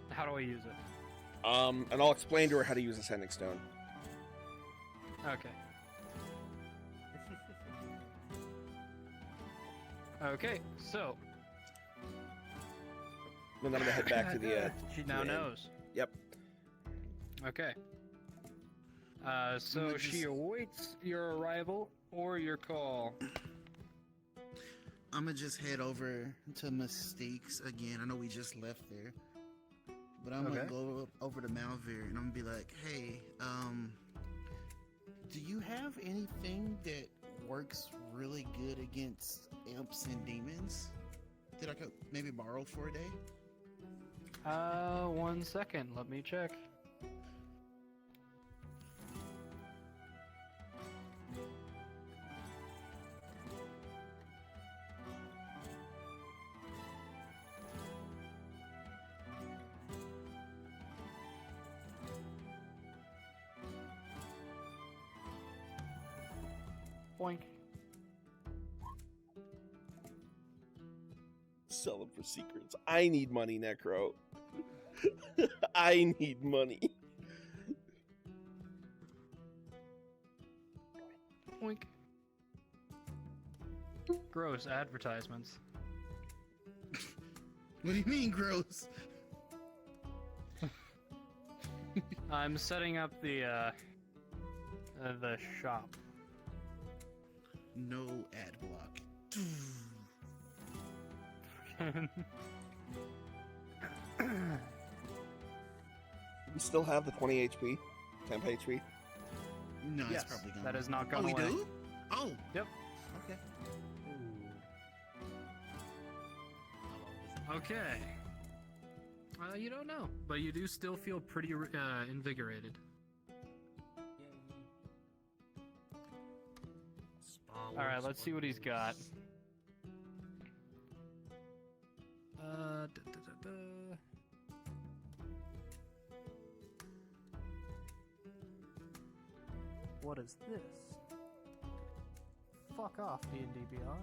How do I use it? And I'll explain to her how to use a sending stone. Okay. Okay, so And then I'm gonna head back to the. she to now the inn. knows. Yep. Okay. So she awaits your arrival or your call. I'm gonna just head over to Mystique's again. I know we just left there, but I'm gonna Okay. go over to Malvere and I'm gonna be like, "Hey, do you have anything that works really good against imps and demons that I could maybe borrow for a day?" 1 second. Let me check. Boink. Sell them for secrets. I need money, Necro. I need money. Boink. Gross advertisements. What do you mean, gross? I'm setting up the shop. No ad block. We still have the 20 HP, 10 HP. No, Yes, it's probably gone. that has not Oh, gone we away. do? Oh. Yep. Okay. Okay. You don't know, but you do still feel pretty invigorated. All right, let's see what he's got. What is this? Fuck off, D&D Beyond.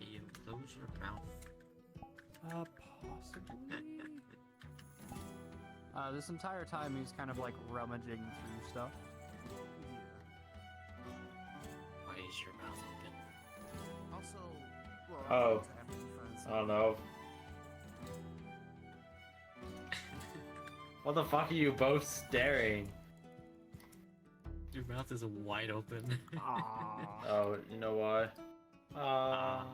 You close your mouth. Possibly. This entire time he's kind of like rummaging through stuff. Why is your mouth open? Also, well, Oh. after you find I don't know. What the fuck are you both staring? Your mouth is wide open. Oh, you know why? How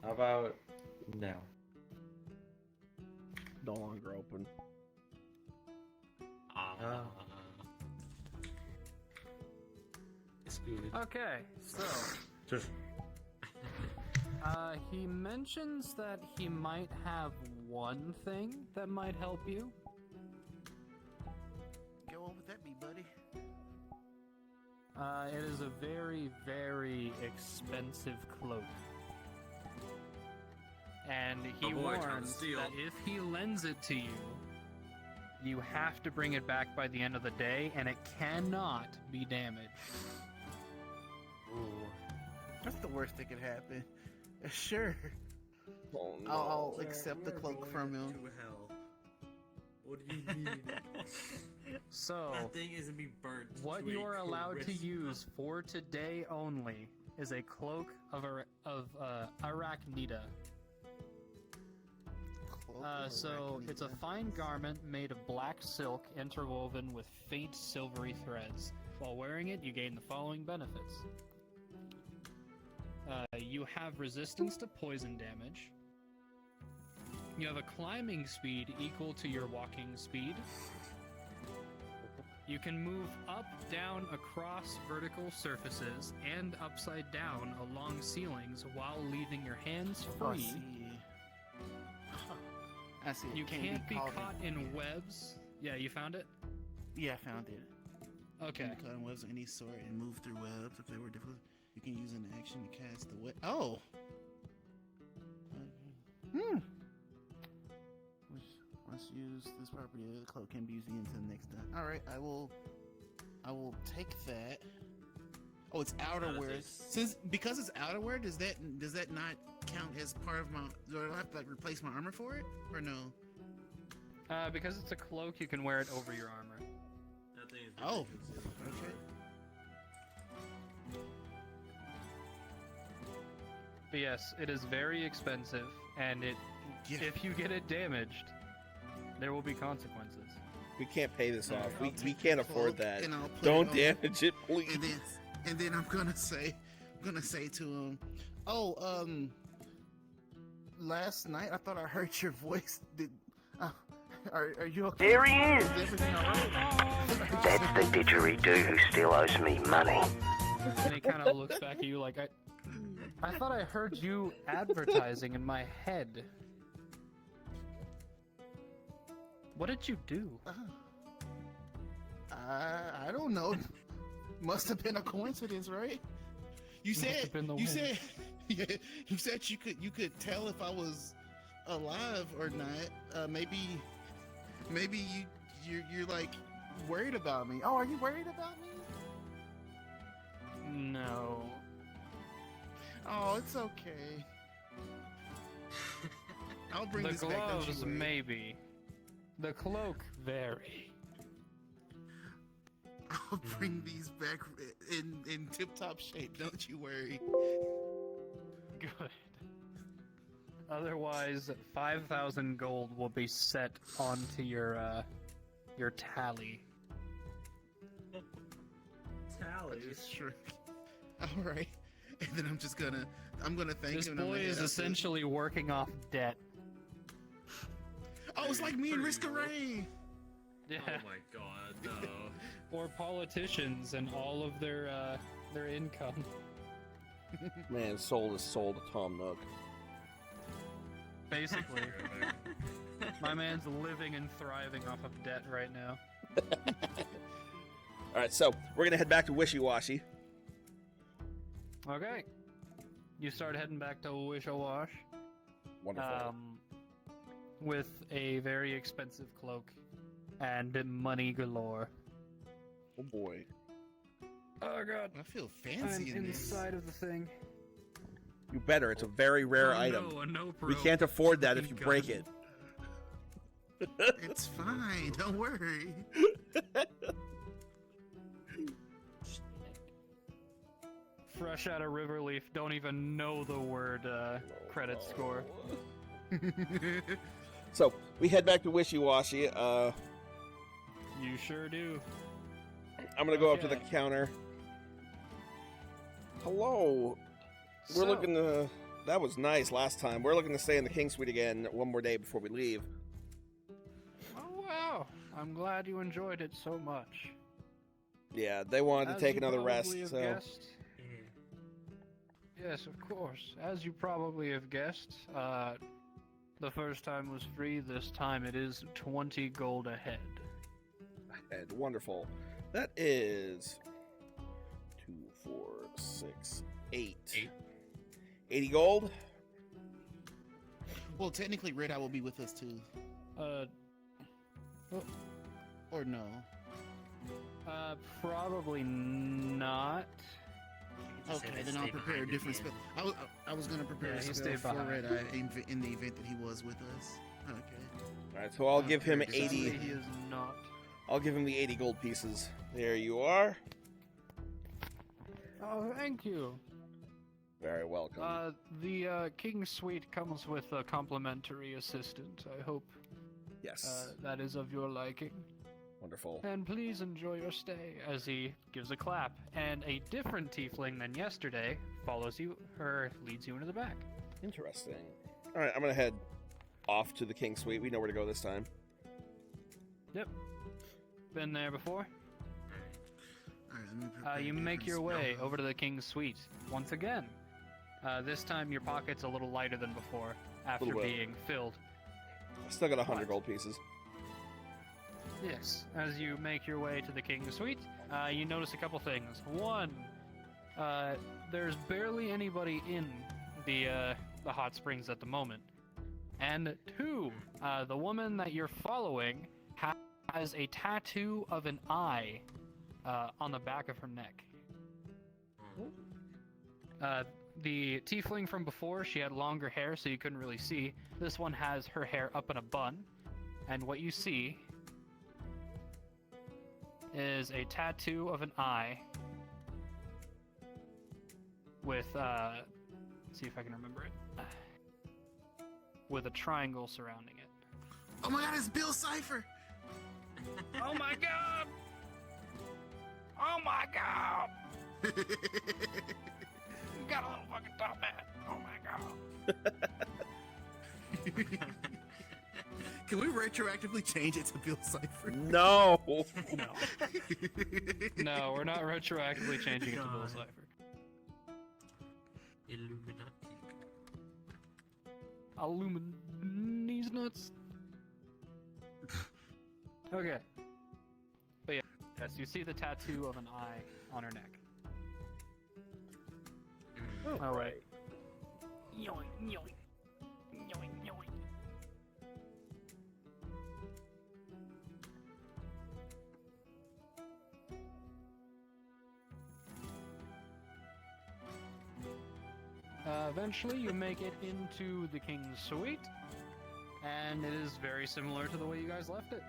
about no? No longer open. It's good. Okay, so Just he mentions that he might have one thing that might help you. Go on with that, be buddy. It is a very, very expensive cloak. And he Avoid trying to warns steal. that if he lends it to you, you have to bring it back by the end of the day, and it cannot be damaged. That's the worst that could happen. Sure. Oh, no. I'll accept the cloak from him. To hell. What do you mean? So, That thing isn't be burnt. what to a you're allowed to crisp. use for today only is a cloak of arachnida. So it's a fine garment made of black silk interwoven with faint silvery threads. While wearing it, you gain the following benefits. You have resistance to poison damage. You have a climbing speed equal to your walking speed. You can move up, down, across vertical surfaces, and upside down along ceilings while leaving your hands Oh, I free. see. I see. You can't be caught caught in webs. Yeah, you found it? Yeah, I found it. Okay. You can be caught in webs of any sort and move through webs if they were difficult. You can use an action to cast the web. Oh! Let's use this property. The cloak can be used into the next time. All right, I will take that. Oh, it's outerwear. Because it's outerwear, does that not count as part of my? Do I have to like replace my armor for it, or no? Because it's a cloak, you can wear it over your armor. That thing is Oh, concealed. okay. But yes, it is very expensive, and if you get it damaged, there will be consequences. We can't pay this off. We take can't the afford cloak that. and I'll put Don't it on. damage it, please. And then I'm gonna say to him, "Oh, last night I thought I heard your voice. Are you okay? There he is! everything all right?" That's the didgeridoo who still owes me money. And he kind of looks back at you like, I thought I heard you advertising in my head. What did you do? I don't know. Must have been a coincidence, right? You said yeah, you said you could tell if I was alive or not. Maybe you're like worried about me. Oh, are you worried about me? No. Oh, it's okay. I'll bring The this back. Don't you gloves, worry. maybe. The cloak, very. I'll bring these back in tip-top shape. Don't you worry. Good. Otherwise, 5,000 gold will be set onto your tally. Tally. Sure. All right. And then I'm gonna thank This him. and I'm boy gonna is head out. essentially working off debt. Oh, it's like me and Risk of Rain. Yeah. Oh my god, no. Or politicians and all of their income. Man, sold his soul to Tom Nook. Basically. My man's living and thriving off of debt right now. All right, so we're gonna head back to Wishy Washy. Okay. You start heading back to Wish-A-Wash. Wonderful. With a very expensive cloak and money galore. Oh boy. Oh god. I feel fancy I'm in this. inside of the thing. You better. It's a very rare Oh, item. no, We bro. can't afford that if you Fucking break gun. it. It's fine. Don't worry. Fresh out of Riverleaf, don't even know the word credit score. So we head back to Wishy Washy. You sure do. I'm gonna go up to the Okay. counter. Hello. We're So- looking to. That was nice last time. We're looking to stay in the King Suite again one more day before we leave. Oh wow, I'm glad you enjoyed it so much. Yeah, they wanted to As take you another rest, probably have so guessed- Yes, of course. As you probably have guessed, the first time was free. This time it is 20 gold ahead. and wonderful. That is 2, 4, 6, 8. 80 gold. Well, technically, Red Eye will be with us too. Or no? Probably not. Okay, then I'll prepare a different spell. I was gonna prepare Yeah, a he spell stayed for behind. Red Eye in the event that he was with us. Okay. All right, so I'll give him prepare a 80. different He is not. I'll give him the 80 gold pieces. There you are. Oh, thank you. Very welcome. The King Suite comes with a complimentary assistant. I hope Yes. that is of your liking. Wonderful. And please enjoy your stay, as he gives a clap, and a different tiefling than yesterday follows you, or leads you into the back. Interesting. All right, I'm gonna head off to the King Suite. We know where to go this time. Yep. Been there before? All right, let me prepare You a make different your way spell. over to the King's Suite once again. This time your pocket's a little lighter than before, after Little bit. being filled. I still got 100 What? gold pieces. Yes, as you make your way to the King's Suite, you notice a couple things. One, there's barely anybody in the Hot Springs at the moment. And 2, the woman that you're following has a tattoo of an eye on the back of her neck. The tiefling from before, she had longer hair, so you couldn't really see. This one has her hair up in a bun, and what you see is a tattoo of an eye with, let's see if I can remember it, with a triangle surrounding it. Oh my god, it's Bill Cipher! Oh my god! Oh my god! You got a little fucking top hat. Oh my god. Can we retroactively change it to Bill Cipher? No. No. No, we're not retroactively changing it to Bill Cipher. Illuminati's nuts. Okay. But yeah, yes, you see the tattoo of an eye on her neck. Oh, all right. Yoink, yoink. Yoink, yoink. Eventually, you make it into the King's Suite, and it is very similar to the way you guys left it,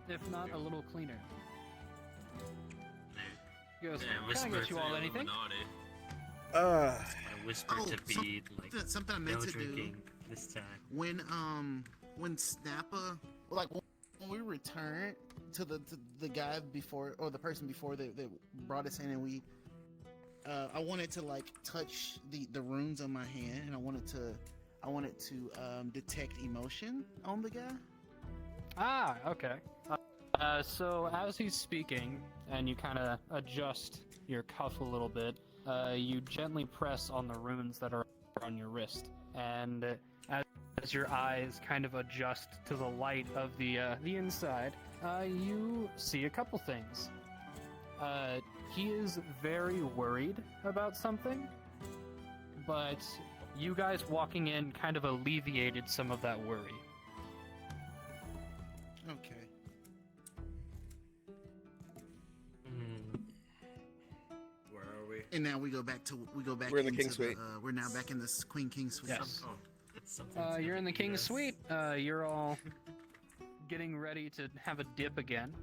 if not a little cleaner. He goes, can I get you all anything? I whispered to some- Bede, like, something I no meant to do. drinking this time. When Snappa, like when we returned to the guy before, or the person before that brought us in, and we, I wanted to like touch the runes on my hand, and I wanted to detect emotion on the guy. Ah, okay. So as he's speaking, and you kind of adjust your cuff a little bit, you gently press on the runes that are on your wrist, and as your eyes kind of adjust to the light of the inside, you see a couple things. He is very worried about something, but you guys walking in kind of alleviated some of that worry. Okay. Where are we? And now we go back. We're in the into King Suite. We're now back in the Queen King Suite. Yes. Oh, You're in the King's Suite. You're all getting ready to have a dip again.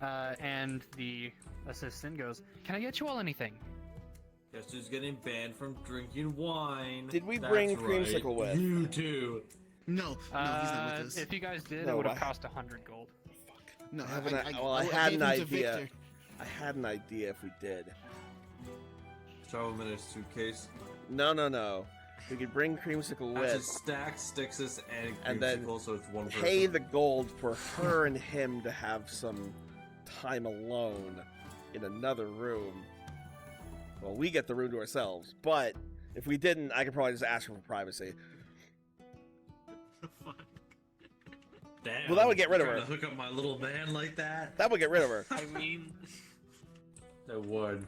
And the assistant goes, can I get you all anything? Guess who's getting banned from drinking wine? Did we That's bring right, Creamsicle with? You too. No, he's not with us. If you guys did, No, it would have I- cost 100 gold. No, I gave had an him to idea. Victor. I had an idea if we did. Throw him in his suitcase. No. We could bring Creamsicle Actually, with, stack Stixus and and then Creamsicle, so it's one person. pay the gold for her and him to have some time alone in another room. Well, we get the room to ourselves, but if we didn't, I could probably just ask her for privacy. Damn, Well, that would get rid of trying her. to hook up my little man like that? That would get rid of her. I mean, That would.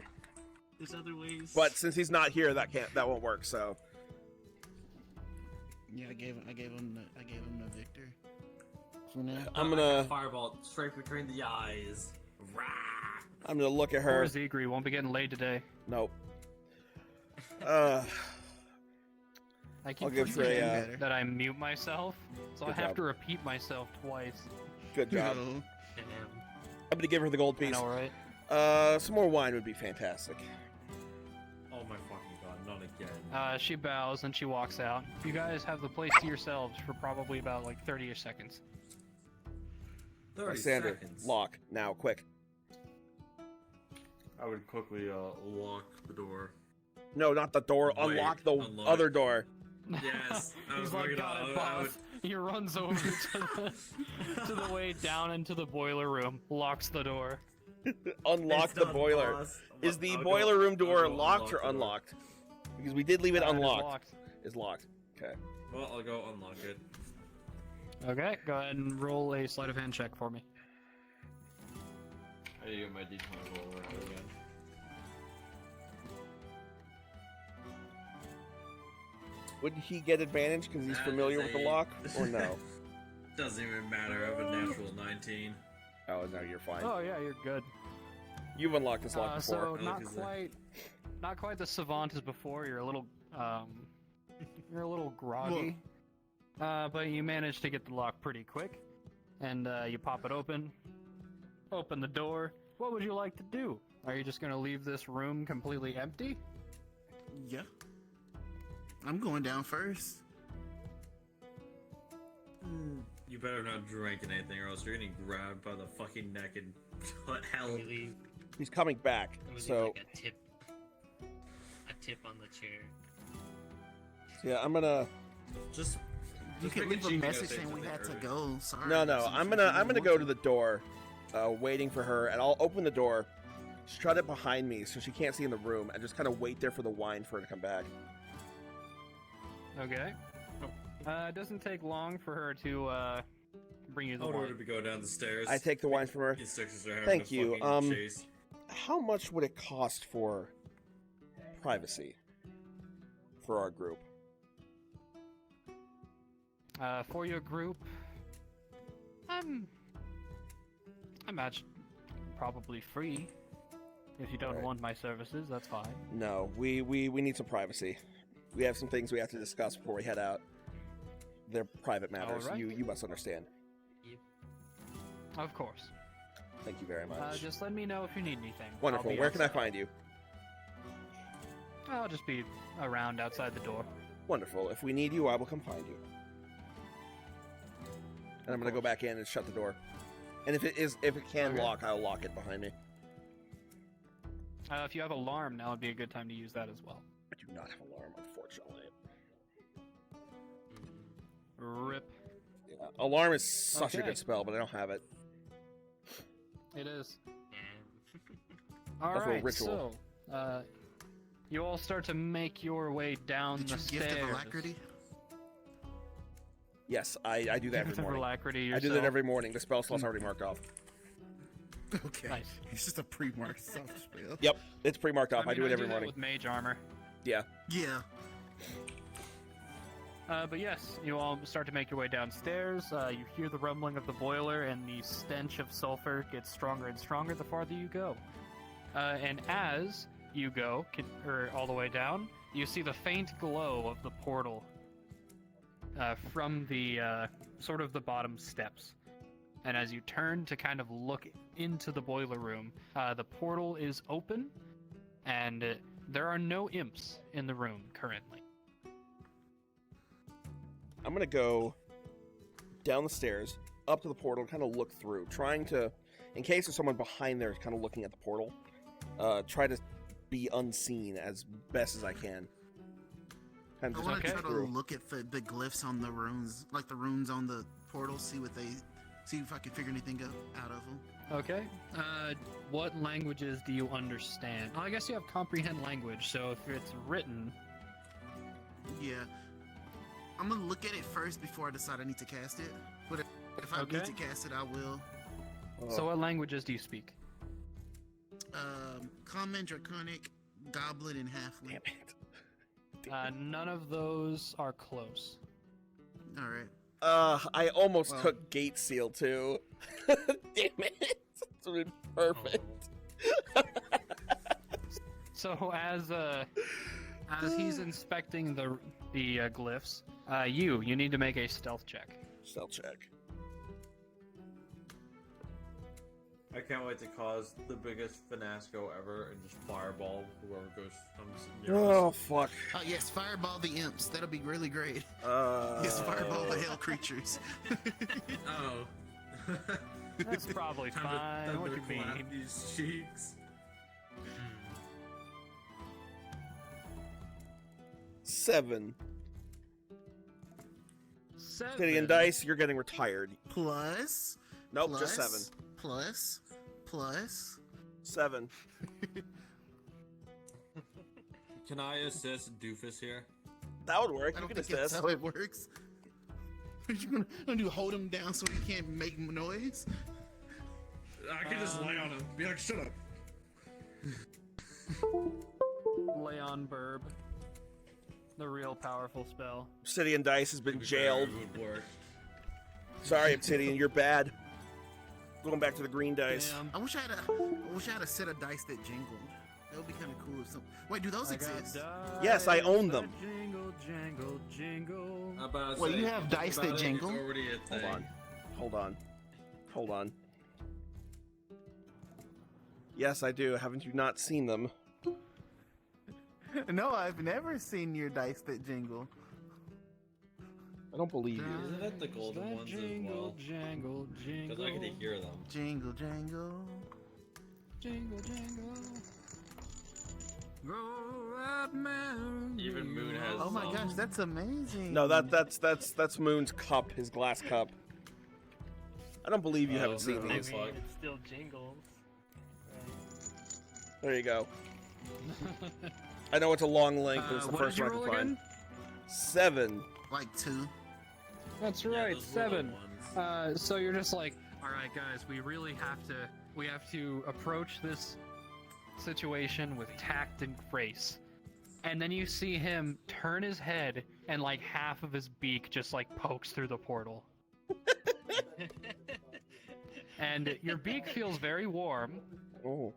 there's other ways. But since he's not here, that won't work. So Yeah, I gave him the Victor. For now. I'm gonna Fireball straight between the eyes. Rah! I'm gonna look at Poor her. Zegri won't be getting laid today. Nope. I I'll keep give her a forgetting that I mute myself, so I Good have job. to repeat myself twice. good job. No. I'm gonna give her the gold I piece. know, right? Some more wine would be fantastic. Oh my fucking god, not again. She bows and she walks out. You guys have the place to yourselves for probably about like 30-ish seconds. 30 Lysander, seconds. lock now, quick. I would quickly lock the door. No, not the door. Wait, Unlock the unlock. other door. Yes, I was He's like, looking got at- it, I would- boss. He runs over to the way down into the boiler room, locks the door. Unlock It's the done, boiler. boss. Is the I'll boiler go- room door I'll go locked or unlock the door. unlocked? Because we did leave it It is unlocked. locked. It's locked. Okay. Well, I'll go unlock it. Okay, go ahead and roll a sleight of hand check for me. I need to get my D20 roll out again. Would he get advantage because he's That familiar is with the a- lock, or no? Doesn't even matter. I have a natural 19. Oh, no, you're fine. Oh yeah, you're good. You've unlocked this lock before. So Oh, not 'cause quite the savant as before. You're a little groggy, but you managed to get the lock pretty quick, and you pop it open. Open the door. What would you like to do? Are you just gonna leave this room completely empty? Yeah. I'm going down first. You better not drink anything, or else you're getting grabbed by the fucking neck and what hell? We leave, He's coming back, we leave so like a tip on the chair. yeah, I'm gonna. Just You just could make leave a cheat message note saying we something had to early. go. Sorry. No, So I'm you gonna want go to the door, waiting for her, and I'll open the door, shut it behind me so she can't see in the room, and just kind of wait there for the wine for her to come back. Okay. It doesn't take long for her to bring you the How wine. to go down the stairs? I take the wine from her. You sixes are having Thank a you. fucking chase. How much would it cost for privacy for our group? For your group, I imagine probably free. If you don't Alright. want my services, that's fine. No, we need some privacy. We have some things we have to discuss before we head out. They're private matters. Alright. You must understand. Of course. Thank you very much. Just let me know if you need anything. Wonderful. I'll be Where can I outside. find you? I'll just be around outside the door. Wonderful. If we need you, I will come find you. And I'm gonna go back in and shut the door. And if it can Okay. lock, I'll lock it behind me. If you have alarm, now would be a good time to use that as well. I do not have alarm, unfortunately. Rip. Yeah, alarm is such a Okay. good spell, but I don't have it. It is. That's a Alright, ritual. so, you all start to make your way down Did the you stairs. gift of alacrity? Yes, I do that every Gift of morning. alacrity I do that yourself. every morning. The spell slot's already marked off. Okay. Nice. It's just a pre-marked soft spell. Yep, it's pre-marked off. I, mean, do it every that morning. with mage armor. Yeah. Yeah. But yes, you all start to make your way downstairs. You hear the rumbling of the boiler, and the stench of sulfur gets stronger and stronger the farther you go. And as you go, all the way down, you see the faint glow of the portal from the sort of the bottom steps. And as you turn to kind of look into the boiler room, the portal is open, and there are no imps in the room currently. I'm gonna go down the stairs, up to the portal, kind of look through, trying to, in case there's someone behind there kind of looking at the portal, try to be unseen as best as I can. Kind I of want to just try to through. look at the glyphs on the runes, like the runes on the portal, see if I can figure anything out of them. Okay. What languages do you understand? Well, I guess you have comprehend language, so if it's written... Yeah. I'm gonna look at it first before I decide I need to cast it. But if I Okay. need to cast it, I will. So what languages do you speak? Common, Draconic, Goblin, and Halfling. None of those are close. All right. I almost Well- took Gate Seal too. Damn it! It's been perfect. So as he's inspecting the glyphs, you need to make a stealth check. Stealth check. I can't wait to cause the biggest finasco ever and just fireball whoever comes near Oh us. fuck. Oh yes, Fireball the imps. That'll be really great. Uh, Yes, Fireball the hell creatures. Oh. That's probably fine. What you thunderclap mean? these cheeks. 7. 7. Gideon dice, you're getting retired. Plus. Nope, plus, just 7. Plus. 7. Can I assist Doofus here? That would work. I You don't can think that's assist. how it works. What you gonna do? Hold him down so he can't make noise? I can just lay on him. Be like, shut up. Leon Burb. the real powerful spell. Obsidian Dice has been To be jailed. fair, it would work. Sorry, Obsidian, you're bad. Going back to the green dice. Damn. I wish I had a set of dice that jingled. That would be kind of cool. If some... Wait, do those I got exist? Yes, I own dice them. that Jingle, jangle, jingle. I'm about to Well, say, you have think dice about that it, jingle? It's already a thing. Hold on. Yes, I do. Haven't you not seen them? No, I've never seen your dice that jingle. I don't believe you. Isn't it the golden That ones jingle, as jangle, jingle. Because I can hear them. Jingle, jangle. Jingle, jangle. Go up mountain. Even Moon has Oh my some. gosh, that's amazing. No, that's Moon's cup, his glass cup. I don't believe you haven't seen no. these. Fuck. It still jingles. There you go. I know it's a long link, but it's the what first did you one I roll could find. again? 7. Like 2. That's Yeah, right, those were the 7. ones. So you're just like, all right, guys, we have to approach this situation with tact and grace. And then you see him turn his head, and like half of his beak just like pokes through the portal. And your beak feels very warm. Oh.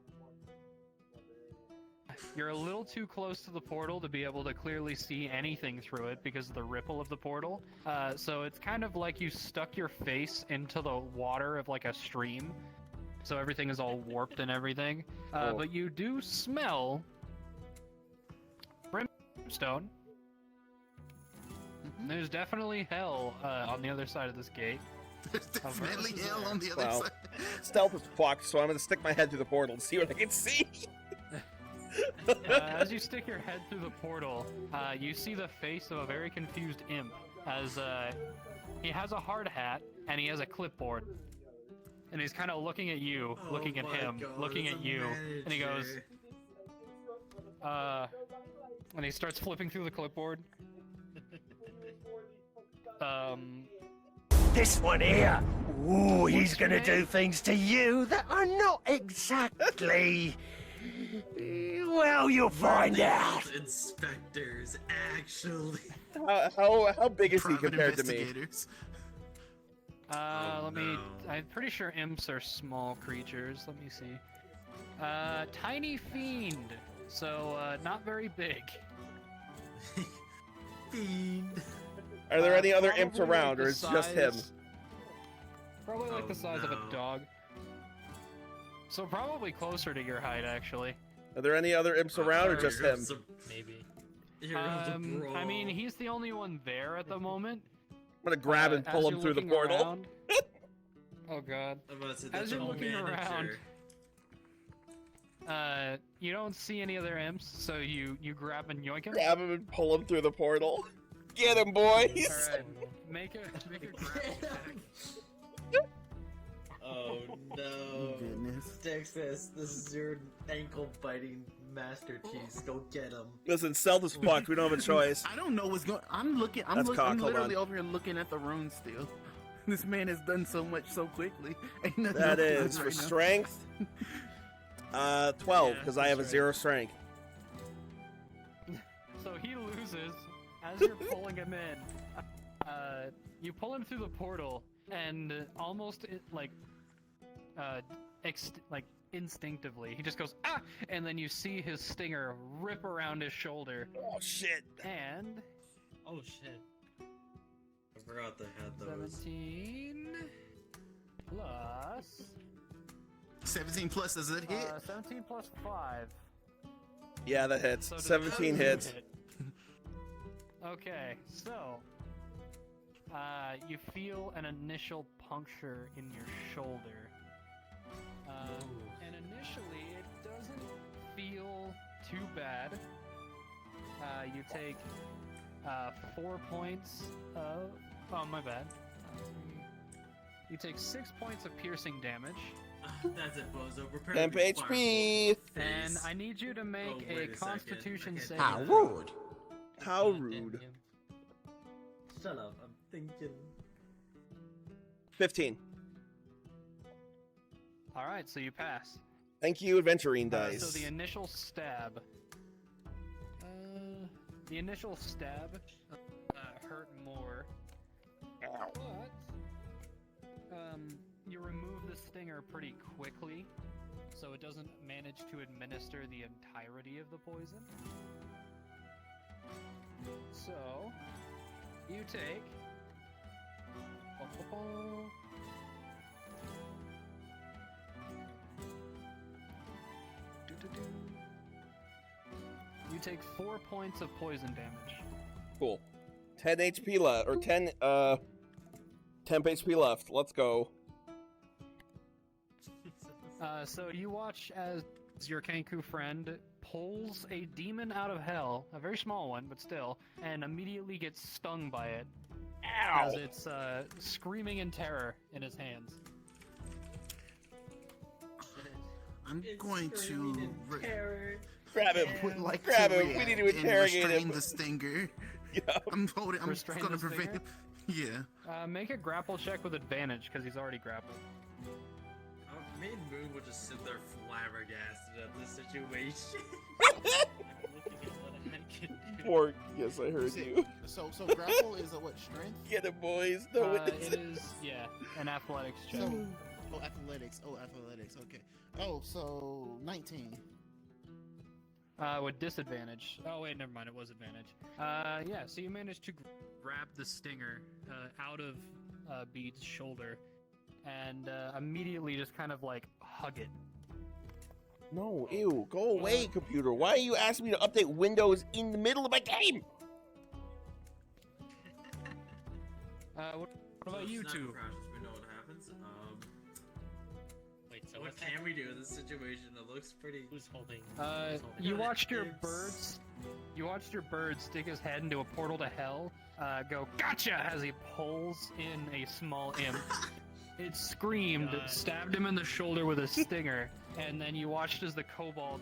You're a little too close to the portal to be able to clearly see anything through it because of the ripple of the portal. So it's kind of like you stuck your face into the water of like a stream. So everything is all warped and everything. Oh. But you do smell brimstone. There's definitely hell on the other side of this gate. There's definitely versus hell there. on the other Wow. side. Stealth is fucked, so I'm gonna stick my head through the portal and see what I can see. As you stick your head through the portal, you see the face of a very confused imp. As he has a hard hat and he has a clipboard, and he's kind of looking at you, looking at my him, God, looking it's at a you, and he goes, manager. and he starts flipping through the clipboard. This one here. Ooh, he's gonna do things to you that are not exactly. Well, you'll find out. Inspectors, actually. How big is he Private compared to me? investigators. Let me. no. I'm pretty sure imps are small creatures. Let me see. Tiny fiend. So not very big. Fiend. Are there any other Probably imps like around, the or is it just him? size- Probably like Oh, the size of no. a dog. So probably closer to your height, actually. Are there any other imps around, or just him? Maybe. I mean, he's the only one there at the moment. I'm gonna grab and as pull him you're through the looking portal. around- Oh god. I'm about to say, As that's you're our looking manager. around, you don't see any other imps, so you grab and yoink him. Grab him and pull him through the portal. Get him, boys! All right, make a grab check. Oh no. Goodness. Texas, this is your ankle biting masterpiece. Go get him. Listen, Stealth is fucked. We don't have a choice. I don't know what's going. I'm looking. I'm That's looking. cock, I'm hold literally on. over here looking at the runes still. This man has done so much so quickly. Ain't nothing That else is done for right now. strength. 12, Yeah, because I have a that's 0 strength. So he loses as you're pulling him in. You pull him through the portal, and almost instinctively, he just goes ah, and then you see his stinger rip around his shoulder, Oh shit! and Oh shit. I forgot they had those. 17 plus 17 plus, does it hit? 17 plus 5. Yeah, that hits. So does 17 that hits. hit? Okay, so you feel an initial puncture in your shoulder. And initially, it doesn't feel too bad. You take 4 points of. Oh, my bad. You take 6 points of piercing damage. That's it, Bozo. Prepare Temp to be HP. fired. And I need you to make Oh, a wait a second. Constitution Okay. save. How rude. How rude. Shut up, I'm thinking. 15. All right, so you pass. Thank you, Adventurine Dice. So the initial stab. the initial stab hurt more, but you remove the stinger pretty quickly, so it doesn't manage to administer the entirety of the poison. So, you take... You take 4 points of poison damage. Cool. 10 HP left, or 10 HP left. Let's go. So you watch as your Kenku friend pulls a demon out of hell, a very small one, but still, and immediately gets stung by it. Ow! As it's screaming in terror in his hands. I'm going to grab him. would like Grab to him. We need to react and interrogate restrain him. the stinger. Yeah. I'm holding. I'm Restrain going to the prevent him. stinger? Yeah. Make a grapple check with advantage, because he's already grappled. Me and Moon would just sit there flabbergasted at this situation. Poor. Yes, I heard you. So grapple is a what, strength? Get it, boys. No, It is, yeah, an athletics check. Athletics. Oh, athletics. Okay. Oh, so 19. With disadvantage. Oh wait, never mind. It was advantage. Yeah. So you managed to grab the stinger out of Bede's shoulder, and immediately just kind of like hug it. No, ew. Go away, computer. Why are you asking me to update Windows in the middle of my game? What about you two? We know what happens. Wait, so what can we do in this situation? It looks pretty. Who's holding? You watched your birds. You watched your bird stick his head into a portal to hell. Go gotcha as he pulls in a small imp. It screamed, stabbed him in the shoulder with a stinger, and then you watched as the kobold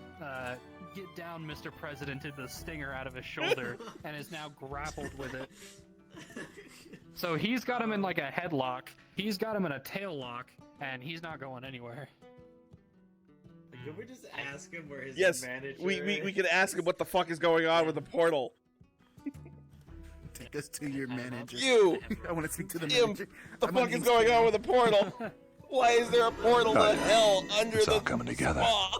get down Mr. President to the stinger out of his shoulder, and is now grappled with it. So he's got him in like a headlock, he's got him in a tail lock, and he's not going anywhere. Can we just ask him where his Yes, manager we can ask him what the fuck is going on with the portal. Take us to your manager. You! I want to speak to the Him! manager. The fuck is going on with the portal? Why is there a portal to hell under It's the all coming together. spa?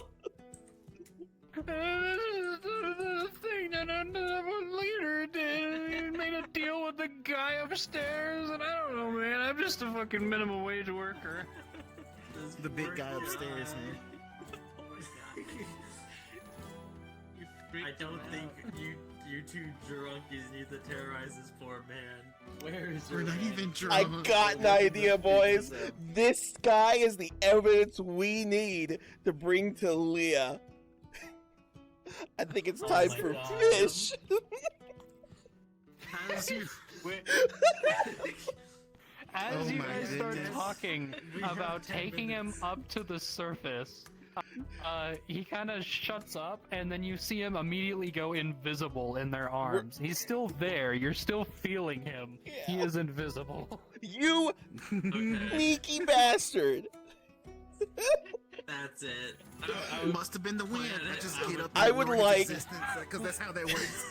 The thing that our leader did. He made a deal with the guy upstairs, and I don't know, man. I'm just a fucking minimum wage worker. The big guy upstairs, man. I don't think you two drunkies need to terrorize this poor man. Where is your We're not man? even drunk. I got an idea, boys. This guy is the evidence we need to bring to Leah. I think it's time my for God. fish. As you, Oh you my guys start goodness. talking about taking him up to the surface, he kind of shuts up, and then you see him immediately go invisible in their arms. He's still there. You're still feeling him. He is invisible. You sneaky bastard. That's it. Must have been the wind. I just get up. I would like- because that's how that works.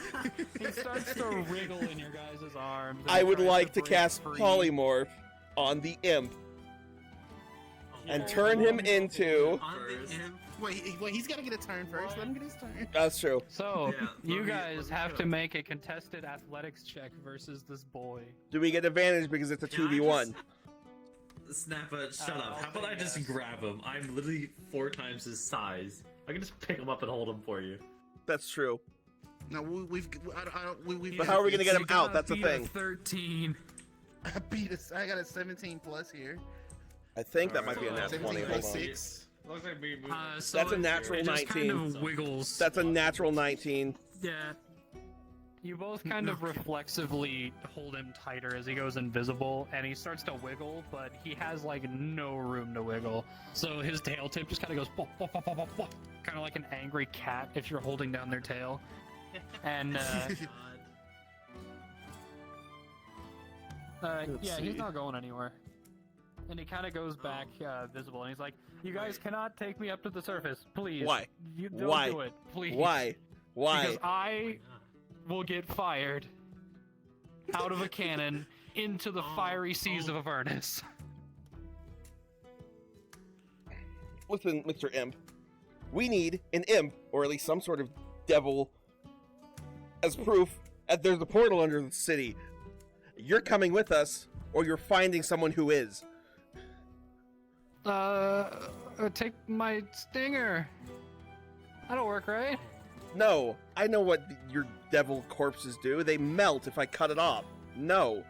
He starts to wriggle in your guys' arms. and I he would tries like to break cast free. polymorph on the imp and turn him into... Wait, he's got to get a turn first. Let him get his turn. That's true. So, Yeah, you let me guys have go. to make a contested athletics check versus this boy. Do we get advantage because it's a Can I 2v1? Snappa, shut up. How about I just yes. grab him? I'm literally 4 times his size. I can just pick him up and hold him for you. That's true. No, we've. But how are we gonna get him You out? gotta That's the beat a thing. 13. I got a 17 plus here. I think that might be a nat 17 20. Hold plus on. 6. Looks like me moving. So That's a it- natural it just kind 19. of wiggles. That's a natural 19. Yeah. You both kind of reflexively hold him tighter as he goes invisible, and he starts to wiggle, but he has like no room to wiggle. So his tail tip just kind of goes, kind of like an angry cat if you're holding down their tail. And yeah, he's not going anywhere. And he kind of goes back visible, and he's like, "You guys cannot take me up to the surface, please. Why? You don't Why? do it, please. Why? Why? Because will get fired out of a cannon into the fiery seas of Avernus. Listen, Mr. Imp, we need an imp, or at least some sort of devil, as proof that there's a portal under the city. You're coming with us, or you're finding someone who is. Take my stinger. That'll work, right? No, I know what your devil corpses do. They melt if I cut it off. No.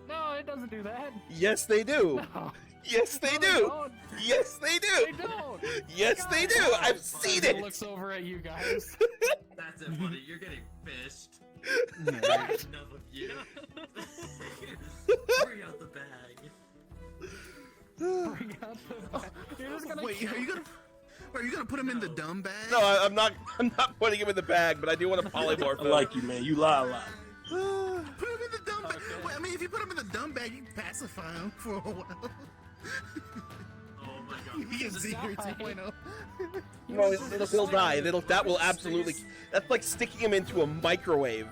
No, it doesn't do that. Yes, they do. No. Yes, they No, do. They don't. Yes, they do. They don't. Yes, they do. I've seen it. Looks over at you guys. That's it, buddy. You're getting fished. What? Enough of you. Bring out the bag. Bring out the bag. You're just gonna Wait, kill are you gonna put him in the dumb bag? No, I'm not. I'm not putting him in the bag, but I do want to polymorph I him. like you, man. You lie a lot. Put him in the dumb bag. Wait, I mean, if you put him in the dumb bag, you pacify him for a while. Oh my god. He gets Secret 2.0. No, he'll die. That will absolutely. That's like sticking him into a microwave.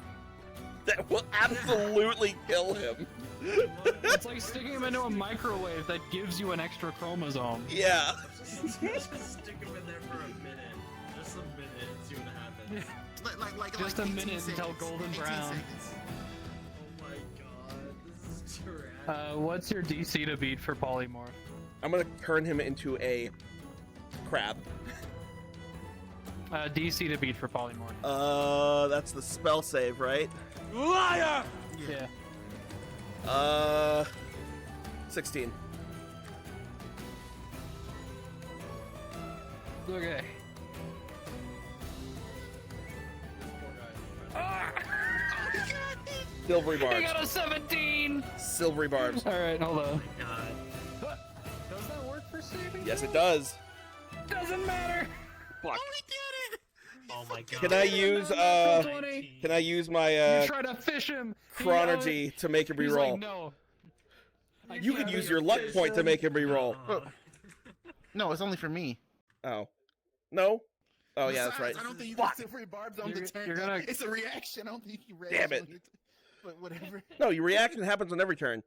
That will absolutely kill him. It's like sticking him into a microwave that gives you an extra chromosome. Yeah. Just stick him in there for a minute. Just a minute and see what happens. Like Just a 18 minute until seconds. golden 18 brown. seconds. Oh my god. This is trash. What's your DC to beat for polymorph? I'm gonna turn him into a crab. DC to beat for polymorph. That's the spell save, right? Liar! Yeah. 16. Okay. Silvery I barbs. got a 17! Silvery barbs. Alright, hold on. God. Does that work for saving? Yes, it does. Doesn't matter! Fuck. Oh my god. Can I use Can I use my You try to fish him! chronology to make him He's reroll? like, no. You could use your luck point to make him reroll. No, it's only for me. Oh. No? Oh yeah, that's right. Besides, I don't think you can silvery barbs on the turn. you're gonna- It's a reaction. I don't think you read Damn it. But whatever. No, your reaction happens on every turn.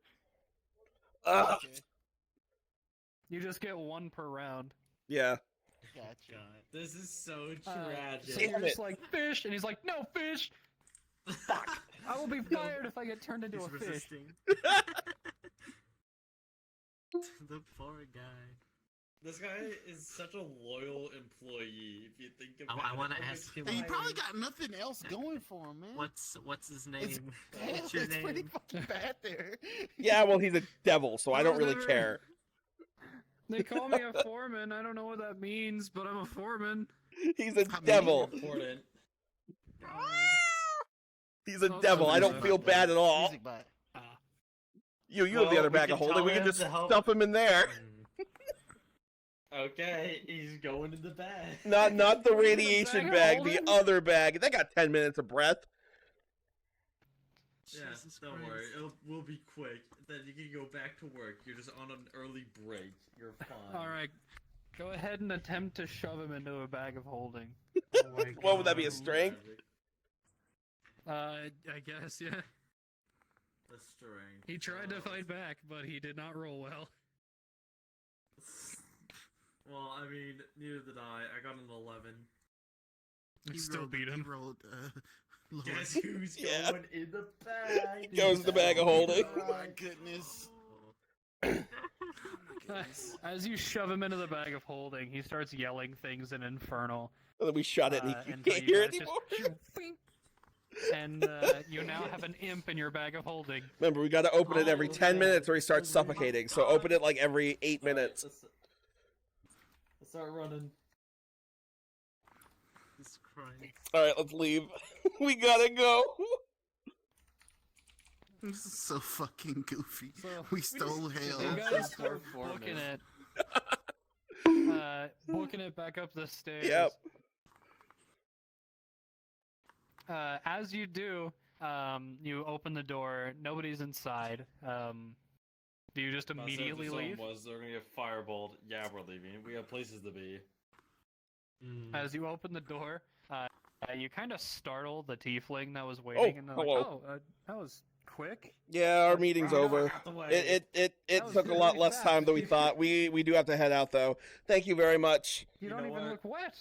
Ugh. Okay. You just get one per round. Yeah. Gotcha. God, this is so So tragic. you're Damn just it. like, fish! And he's like, no, fish! Fuck! I will be fired if I get turned into He's a fish. resisting. The poor guy. This guy is such a loyal employee. If you think about it, I want to ask him. And you probably got nothing else going for him, man. What's his name? It's, What's your it's pretty name? fucking bad there. Yeah, well, he's a devil, so I don't really care. They call me a foreman. I don't know what that means, but I'm a foreman. He's a I mean, devil. important. He's a Oh, devil. I don't music feel bad at all. Music bot. You have the Well, other we bag of can holding. tell We can him just to help. stuff him in there. Okay, he's going in the bag. Not the Bag of radiation bag, the holding? other bag. They got 10 minutes of breath. Yeah, don't worry. We'll be quick. Then you can go back to work. You're just on an early break. You're fine. Alright, go ahead and attempt to shove him into a bag of holding. Oh my What would that be, a God. strength? I guess, yeah. The strength. He tried to fight back, but he did not roll well. Well, I mean, neither did I. I got an 11. I still beat him. He rolled, lower. Guess who's Yeah. going in the bag? Goes in the bag of holding. Oh my goodness. As you shove him into the bag of holding, he starts yelling things in Infernal. And then we shut it and you until can't you hear it guys anymore. just bing. And you now have an imp in your bag of holding. Remember, we got to open it every Oh, 10 man. minutes or he starts suffocating. So open it like every 8 minutes. Let's start running. Jesus Christ. Alright, let's leave. We gotta go. This is so fucking goofy. So, we stole hell. You guys start booking it. Booking it back up the stairs. Yep. As you do, you open the door. Nobody's inside. Do you just immediately leave? They're gonna get firebolt. Yeah, we're leaving. We have places to be. As you open the door, You kind of startled the tiefling that was waiting, and they're like, hello. "Oh, that was quick." Yeah, our meeting's over. It was took a lot really less time than we thought. We do have to head out though. Thank you very much. You don't even look wet.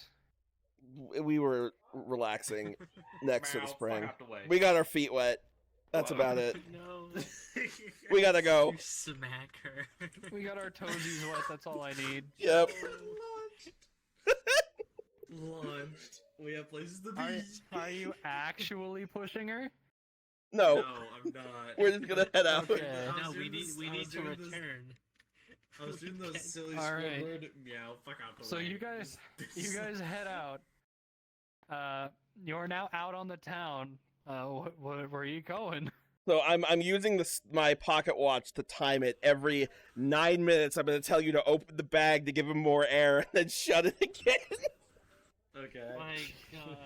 We were relaxing next to the Meow, spring. fuck out the way. We got our feet wet. That's about it. No. We gotta go. You smack her. We got our toesies wet. That's all I need. Yep. Launched. We have places to Are, be. are you actually pushing her? No. No, I'm not. We're just gonna head out. Okay. No, we need to return. I was doing those silly All right. Squidward meow. Fuck out the So way. you guys head out. You're now out on the town. Where are you going? So I'm using my pocket watch to time it. Every 9 minutes, I'm gonna tell you to open the bag to give him more air, and then shut it again. Okay. My God.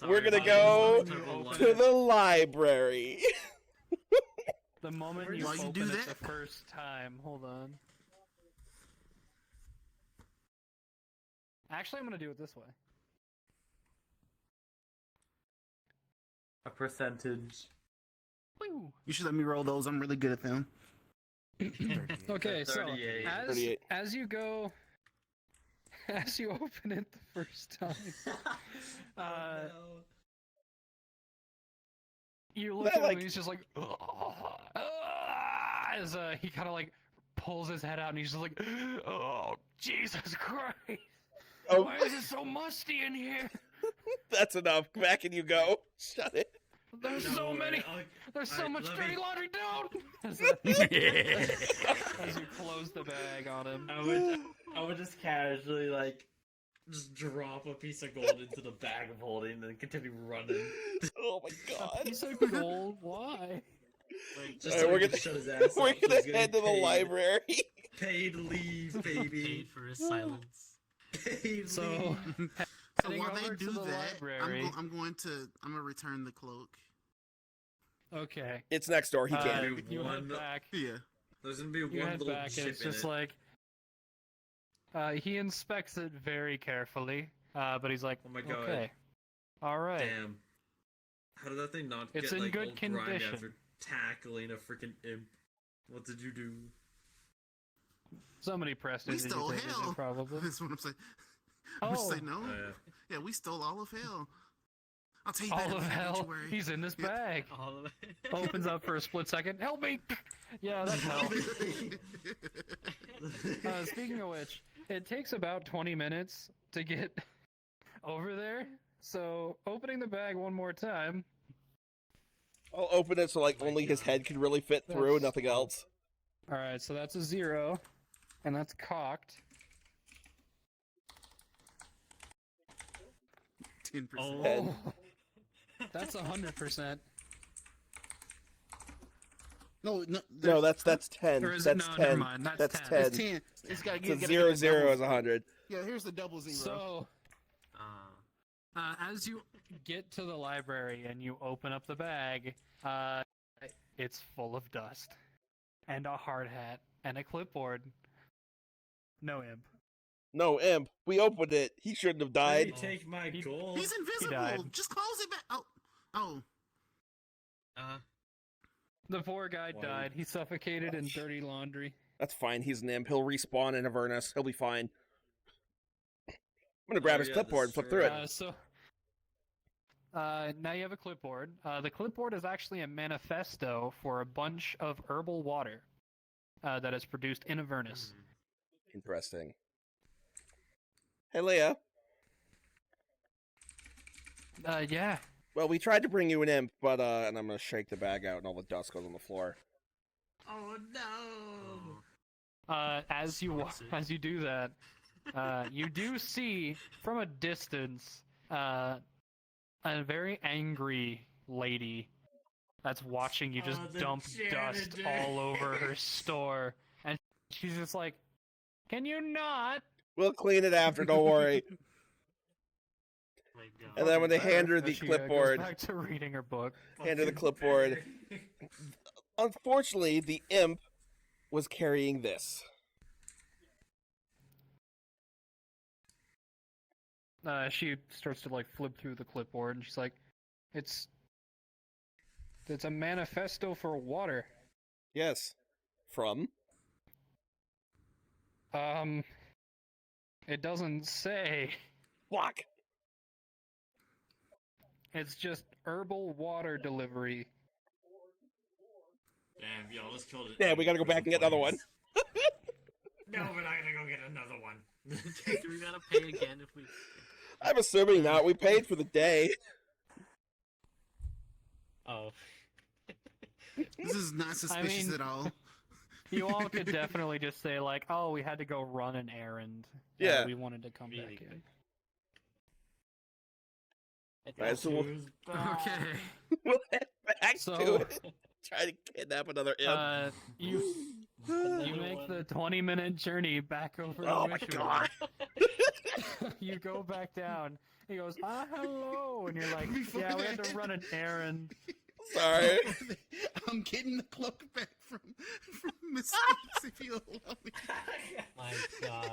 We're gonna go to the library. The moment you While you open do it that- the first time. Hold on. Actually, I'm gonna do it this way. A percentage. Woo. You should let me roll those. I'm really good at them. Okay, so 38. as 38. as you go, as you open it the first time, you look That, at him like- and he's just like, as he kind of like pulls his head out and he's just like, oh Jesus Christ, Oh. why is it so musty in here? That's enough. Back and you go. Shut it. There's No so way. many. There's so much let dirty me- laundry down. As you close the bag on him. I would just casually just drop a piece of gold into the bag of holding and then continue running. Oh my A god. piece of gold? Why? Just Alright, so we're he can gonna- shut his ass We're up, so gonna he's head to the paid. library. Paid leave, baby. Paid for his silence. Paid So, leave. So heading while they over do to the that, library. I'm gonna return the cloak. Okay. It's next door. He can't. do You head one- back. Yeah. There's gonna be You one head little back, and chip it's in just it. like. He inspects it very carefully, but he's like, Oh my God. okay, all right. Damn. How did that thing not It's get in good all grimy condition. after tackling a freaking imp? What did you do? Somebody pressed We it. stole hell. Probably. That's what I'm saying. I'm Oh. saying no. Oh, yeah. Yeah, we stole all of hell. I'll tell you All better, of man, don't hell. you worry. He's in this Yep. bag. All of it. Opens up for a split second. Help me! Yeah, that's hell. Speaking of which, it takes about 20 minutes to get over there. So, opening the bag one more time. I'll open it so like only his head can really fit through, That's- nothing else. Alright, so that's a 0. And that's cocked. 10%. Oh, that's 100%. No, No, that's 10. Or is That's it? No, 10. never mind. That's 10. It's 10. It's got So 0, 0 is 100. Yeah, here's the double 0. So, as you get to the library and you open up the bag, it's full of dust. And a hard hat. And a clipboard. No imp. No, imp. We opened it. He shouldn't have died. Did he take my gold? He's died. invisible. Just close it back. Oh. The poor guy died. He suffocated in dirty laundry. That's fine. He's an imp. He'll respawn in Avernus. He'll be fine. I'm gonna grab his clipboard and flip through it. Now you have a clipboard. The clipboard is actually a manifesto for a bunch of herbal water that is produced in Avernus. Interesting. Hey, Leah. Yeah. Well, we tried to bring you an imp, but and I'm gonna shake the bag out, and all the dust goes on the floor. Oh no! As you do that, you do see from a distance a very angry lady that's watching you just the dump dust janitor. all over her store, and she's just like, "Can you not?" We'll clean it after. Don't worry. And then when they hand her the She, clipboard, goes back to reading her book. hand her the clipboard. Unfortunately, the imp was carrying this. she starts to like flip through the clipboard, and she's like, "It's a manifesto for water." Yes. From? It doesn't say. Fuck. It's just herbal water delivery. Damn, y'all just killed it. Yeah, we gotta go back and get another one. No, we're not gonna go get another one. Do we gotta pay again if we? I'm assuming not. We paid for the day. Oh. This is not suspicious at all. You all could definitely just say like, "Oh, we had to go run an errand. Yeah. We wanted to come back in." Alright, so we'll head back to it. Try to kidnap another imp. You make the 20-minute journey back over. Oh to my Wishawa. god! You go back down. He goes, hello, and you're like, Before yeah, we had that- to run an errand. Sorry. I'm getting the cloak back from Mistakes, if you'll allow me. My god.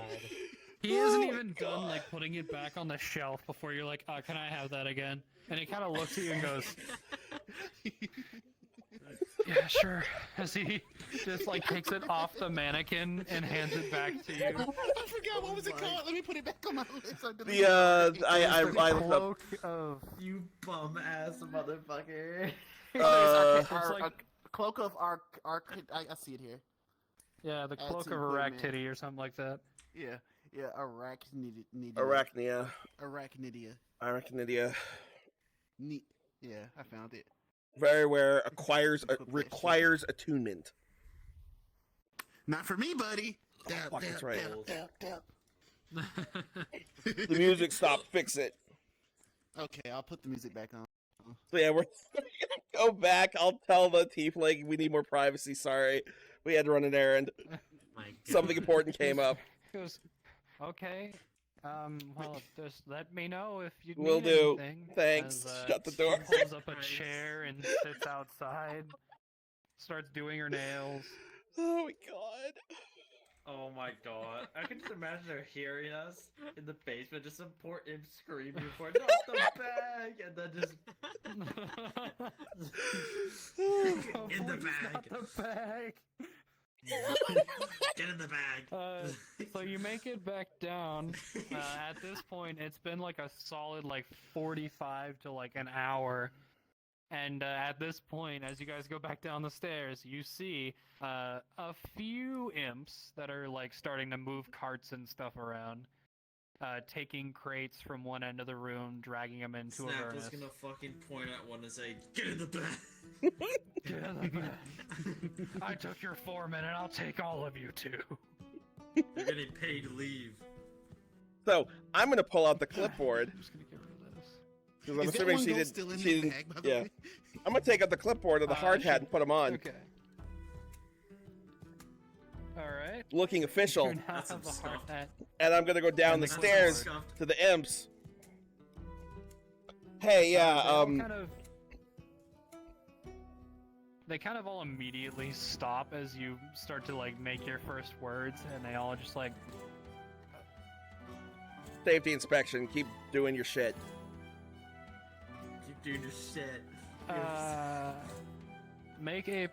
He hasn't even done like putting it back on the shelf before you're like, can I have that again? And he kind of looks at you and goes, yeah, sure. As he just like takes it off the mannequin and hands it back to you. I forgot what was it called. Let me put it back on my list. I looked up. Cloak of You bum ass motherfucker. Cloak of Arc. I see it here. yeah, the Add cloak to of equipment. Arachnity or something like that. Yeah, Arachnidia. Arachnia. Arachnidia. Arachnidia. Yeah, I found it. Very rare. Requires attunement. Not for me, buddy. Fuck, that's right. Dab. The music stopped. Fix it. Okay, I'll put the music back on. So yeah, we're gonna go back. I'll tell the tiefling we need more privacy. Sorry, we had to run an errand. My god. Something important came up. He goes, okay. Well, just let me know if you Will need do. anything. Thanks. As, Shut the door. She pulls up a chair and sits outside. Starts doing her nails. Oh my god. Oh my god. I can just imagine her hearing us in the basement, just some poor imp screaming for not the bag, and then just in the bag. Not the bag. Get in the bag. So you make it back down. At this point, it's been like a solid like 45 to like an hour. And at this point, as you guys go back down the stairs, you see a few imps that are like starting to move carts and stuff around, taking crates from one end of the room, dragging them into a Snap furnace. was gonna fucking point at one and say, "Get in the bag." Get in the bag. I took your foreman, and I'll take all of you too. You're getting paid to leave. So I'm gonna pull out the clipboard. I'm just gonna get rid of this. Because I'm Is that assuming one she gold did. still in She the didn't. bag, by the Yeah. way? I'm gonna take out the clipboard of the hard hat and put them on, Okay. All right. looking official. You now That's have some a hard stuff. hat. And I'm gonna go down the That's stairs some stuff. to the imps. Hey, yeah. They kind of all immediately stop as you start to like make your first words, and they all just like, Safety inspection. Keep doing your shit. Keep doing your shit. make a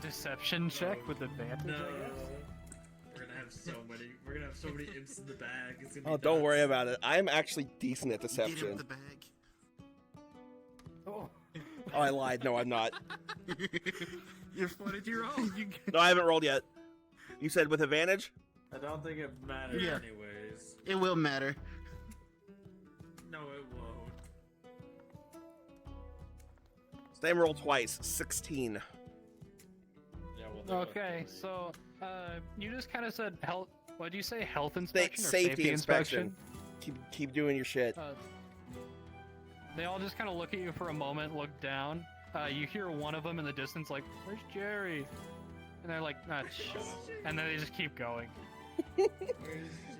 deception check with advantage. No. I guess. We're gonna have so many. We're gonna have so many imps in the bag. It's gonna be Oh, don't nuts. worry about it. I'm actually decent at Get in deception. the bag. Oh. Oh, I lied. No, I'm not. What did you roll? No, I haven't rolled yet. You said with advantage? I don't think it matters Yeah. anyways. It will matter. No, it won't. Same roll twice. 16. Yeah, well, Okay, so you just kind of said health. What did you say? Health inspection or Safety inspection. Keep doing your shit. They all just kind of look at you for a moment, look down. You hear one of them in the distance, like, "Where's Jerry?" And they're like, "Ah, shut up." And then they just keep going.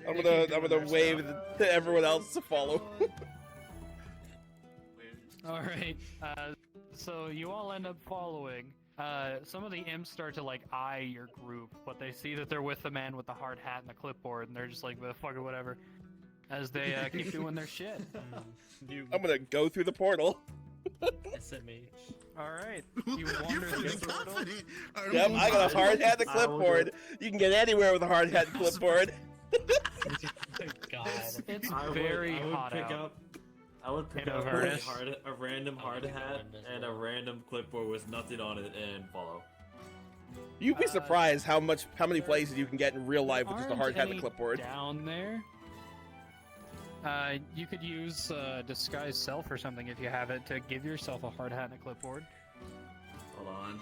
I'm gonna wave to everyone else to follow. All right. So you all end up following. Some of the imps start to like eye your group, but they see that they're with the man with the hard hat and the clipboard, and they're just like, "Fuck it, whatever." as they keep doing their shit. I'm gonna go through the portal. SMH. All right, you wander through the portal. Yep, I got a hard hat and a clipboard. You can get anywhere with a hard hat and clipboard. God. It's I very would hot pick out. up. I would pick In up Avernus. a random hard hat and a random clipboard with nothing on it and follow. You'd be surprised how many places you can get in real life with just a hard hat and a Aren't clipboard. any down there. You could use disguise self or something if you have it to give yourself a hard hat and a clipboard. Hold on.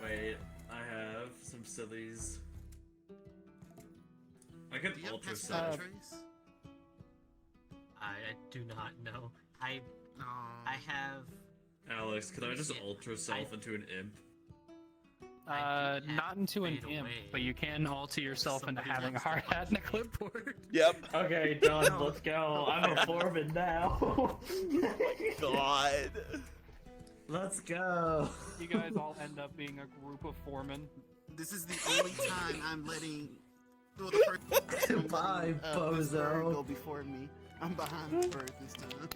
Wait, I have some sillies. I could Do you have ultra pest self. trace? I do not know. I No. have. Alex, could I just ultra self into an imp? Not into an fade imp, away. but you can alter yourself into Somebody having a else hard to hat and a clipboard. Yep. Okay, done. Let's go. I'm a foreman now. God. Let's go. You guys all end up being a group of foremen. This is the only time I'm letting. Well, the first time I'm Bye, letting, this bird bozo. go before me. I'm behind the bird this time.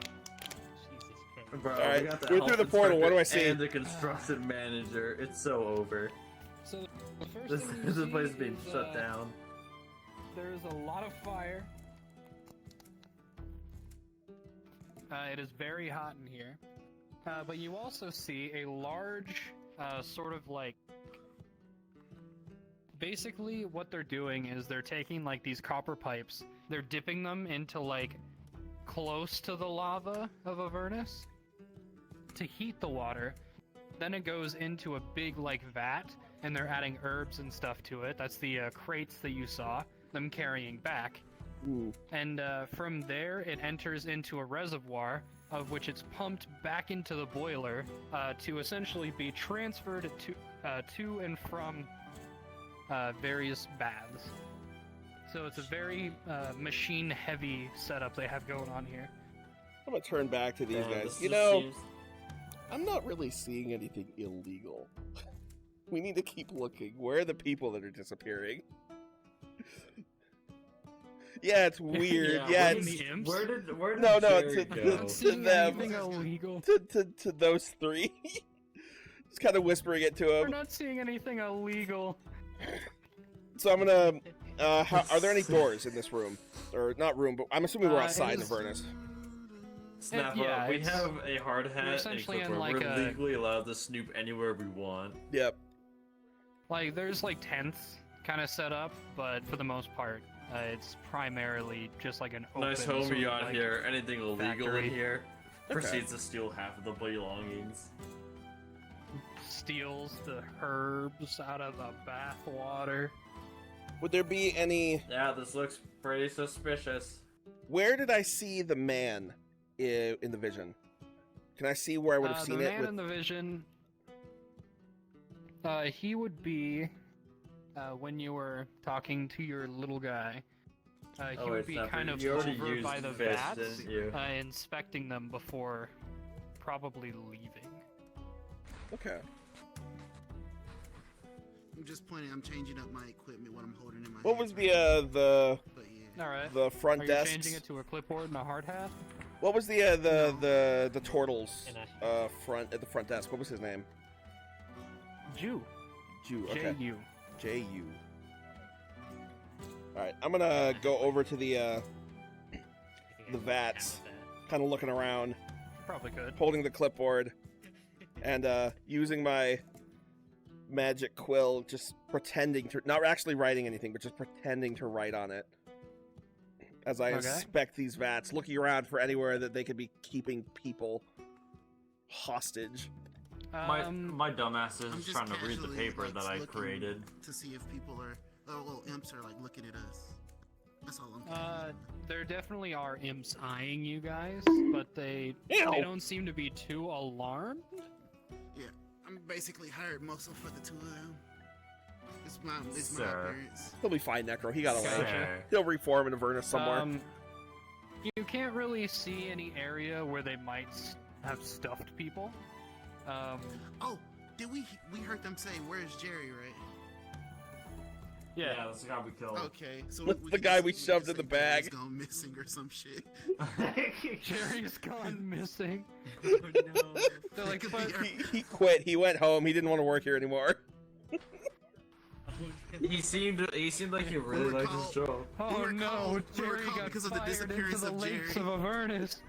Jesus Christ. Bro, Alright, we got the we're through health the portal, what do I inspector see? And the construction manager. It's so over. So the first This, thing you this place is see being is, shut down. There's a lot of fire. It is very hot in here. But you also see a large, sort of like... Basically, what they're doing is they're taking, like, these copper pipes. They're dipping them into, like, close to the lava of Avernus to heat the water. Then it goes into a big, like, vat, and they're adding herbs and stuff to it. That's the crates that you saw them carrying back. Ooh. And from there, it enters into a reservoir, of which it's pumped back into the boiler to essentially be transferred to and from various baths. So it's a very machine-heavy setup they have going on here. I'm gonna turn back to these guys. this You just know, seems- I'm not really seeing anything illegal. We need to keep looking. Where are the people that are disappearing? Yeah, it's weird. Yeah, where it's did- the imps? Where did no, Jerry to, go? to, Not to seeing them, anything illegal. to those three. Just kind of whispering it to We're them. not seeing anything illegal. So I'm gonna. Are there any doors in this room, or not room? But I'm assuming we're It outside is- of Avernus. Snap yeah, up. We it's- have a hard hat and essentially in, clipboard. like, We're a- legally allowed to snoop anywhere we want. Yep. Like, there's like tents kind of set up, but for the most part, it's primarily just like an open Nice sort homie of, on like, here. Anything illegal factory. in here? Okay. Proceeds to steal half of the belongings. Steals the herbs out of the bath water. Would there be any? Yeah, this looks pretty suspicious. Where did I see the man in the vision? Can I see where I would have seen the it? man With... in the vision, he would be when you were talking to your little guy. He Oh, would wait, be Snapper, kind of you already over used by the fish, vats, didn't you? inspecting them before probably leaving. Okay. I'm just pointing. I'm changing up my equipment. What I'm holding in my. What hands was right the But yeah. All right. the front Are you desk? changing it to a clipboard and a hard hat? What was the turtles front at the front desk? What was his name? Jew. Jew. Okay. J-U. J-U. All right, I'm gonna go over to the vats, kind of looking around, Probably could. holding the clipboard, and using my magic quill, just pretending to, not actually writing anything, but just pretending to write on it. As I Okay. inspect these vats, looking around for anywhere that they could be keeping people hostage. My dumbass I'm is just trying to read the casually, paper like, that I looking created. to see if people are. Oh, well, imps are like looking at us. That's all I'm. There definitely are imps eyeing you guys, but they Ew. don't seem to be too alarmed. Yeah, I'm basically hired muscle for the two of them. It's my Sir. appearance. He'll be fine, Necro. He got away. Sir. He'll reform in Avernus somewhere. You can't really see any area where they might have stuffed people. Oh, did we heard them say, "Where's Jerry?" Right? Yeah. that's the guy we killed. Okay, so That's the guy we shoved in the bag. He's gone missing or some shit. Jerry's gone missing. Oh no. They're like, but He quit. He went home. He didn't want to work here anymore. He seemed like he really liked his job. oh were no, called- we were Jerry called got because of the fired into disappearance the of lakes Jerry. of Avernus.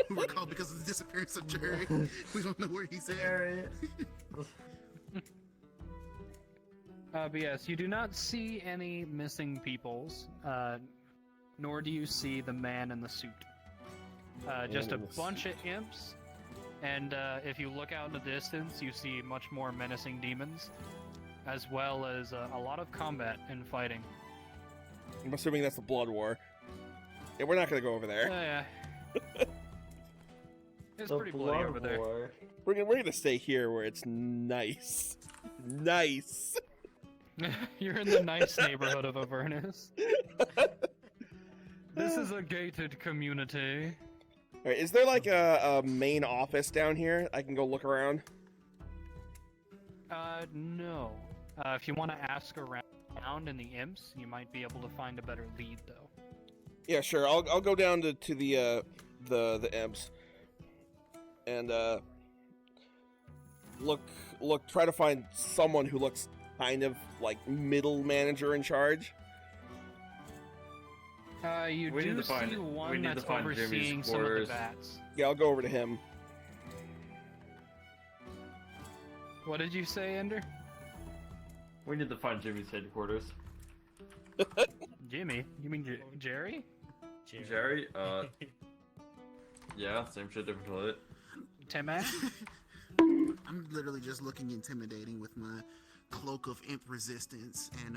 Who were called because of the disappearance of Jerry. We don't know where he's at. But yes, you do not see any missing peoples, nor do you see the man in the suit. Just a in the bunch of imps, and if you look out in the distance, you see much more menacing demons, as well as a lot of combat and fighting. I'm assuming that's the Blood War. Yeah, we're not gonna go over there. Yeah. It's pretty bloody over there. We're gonna stay here where it's nice. Nice. You're in the nice neighborhood of Avernus. This is a gated community. Alright, is there like a main office down here? I can go look around. No. If you want to ask around in the imps, you might be able to find a better lead, though. Yeah, sure. I'll go down to the imps and try to find someone who looks kind of like middle manager in charge. You We need do to find- see we one need to that's find Jimmy's overseeing some of the quarters. bats. Yeah, I'll go over to him. What did you say, Ender? We need to find Jimmy's headquarters. Jimmy? You mean Jerry? Jerry? Yeah, same shit, different toilet. Timac? I'm literally just looking intimidating with my cloak of imp resistance and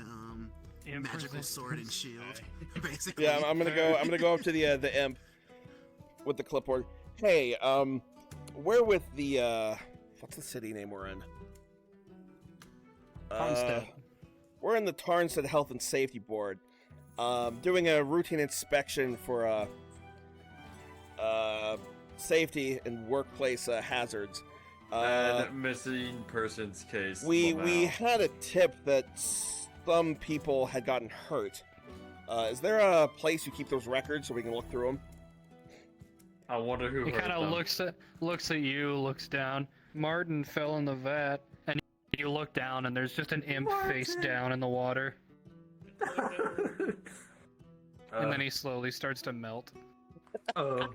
Imp magical sword and resistance. shield. Basically. Yeah, I'm gonna go up to the imp with the clipboard. Hey, we're with the what's the city name we're in? Homestead. We're in the Tarnstead Health and Safety Board, doing a routine inspection for safety and workplace hazards. And missing persons case. We Lamau. had a tip that some people had gotten hurt. Is there a place you keep those records so we can look through them? I wonder who He hurt kind of them. looks at you, looks down. Martin fell in the vat, and you look down, and there's just an imp face down in the water. And then he slowly starts to melt. Oh.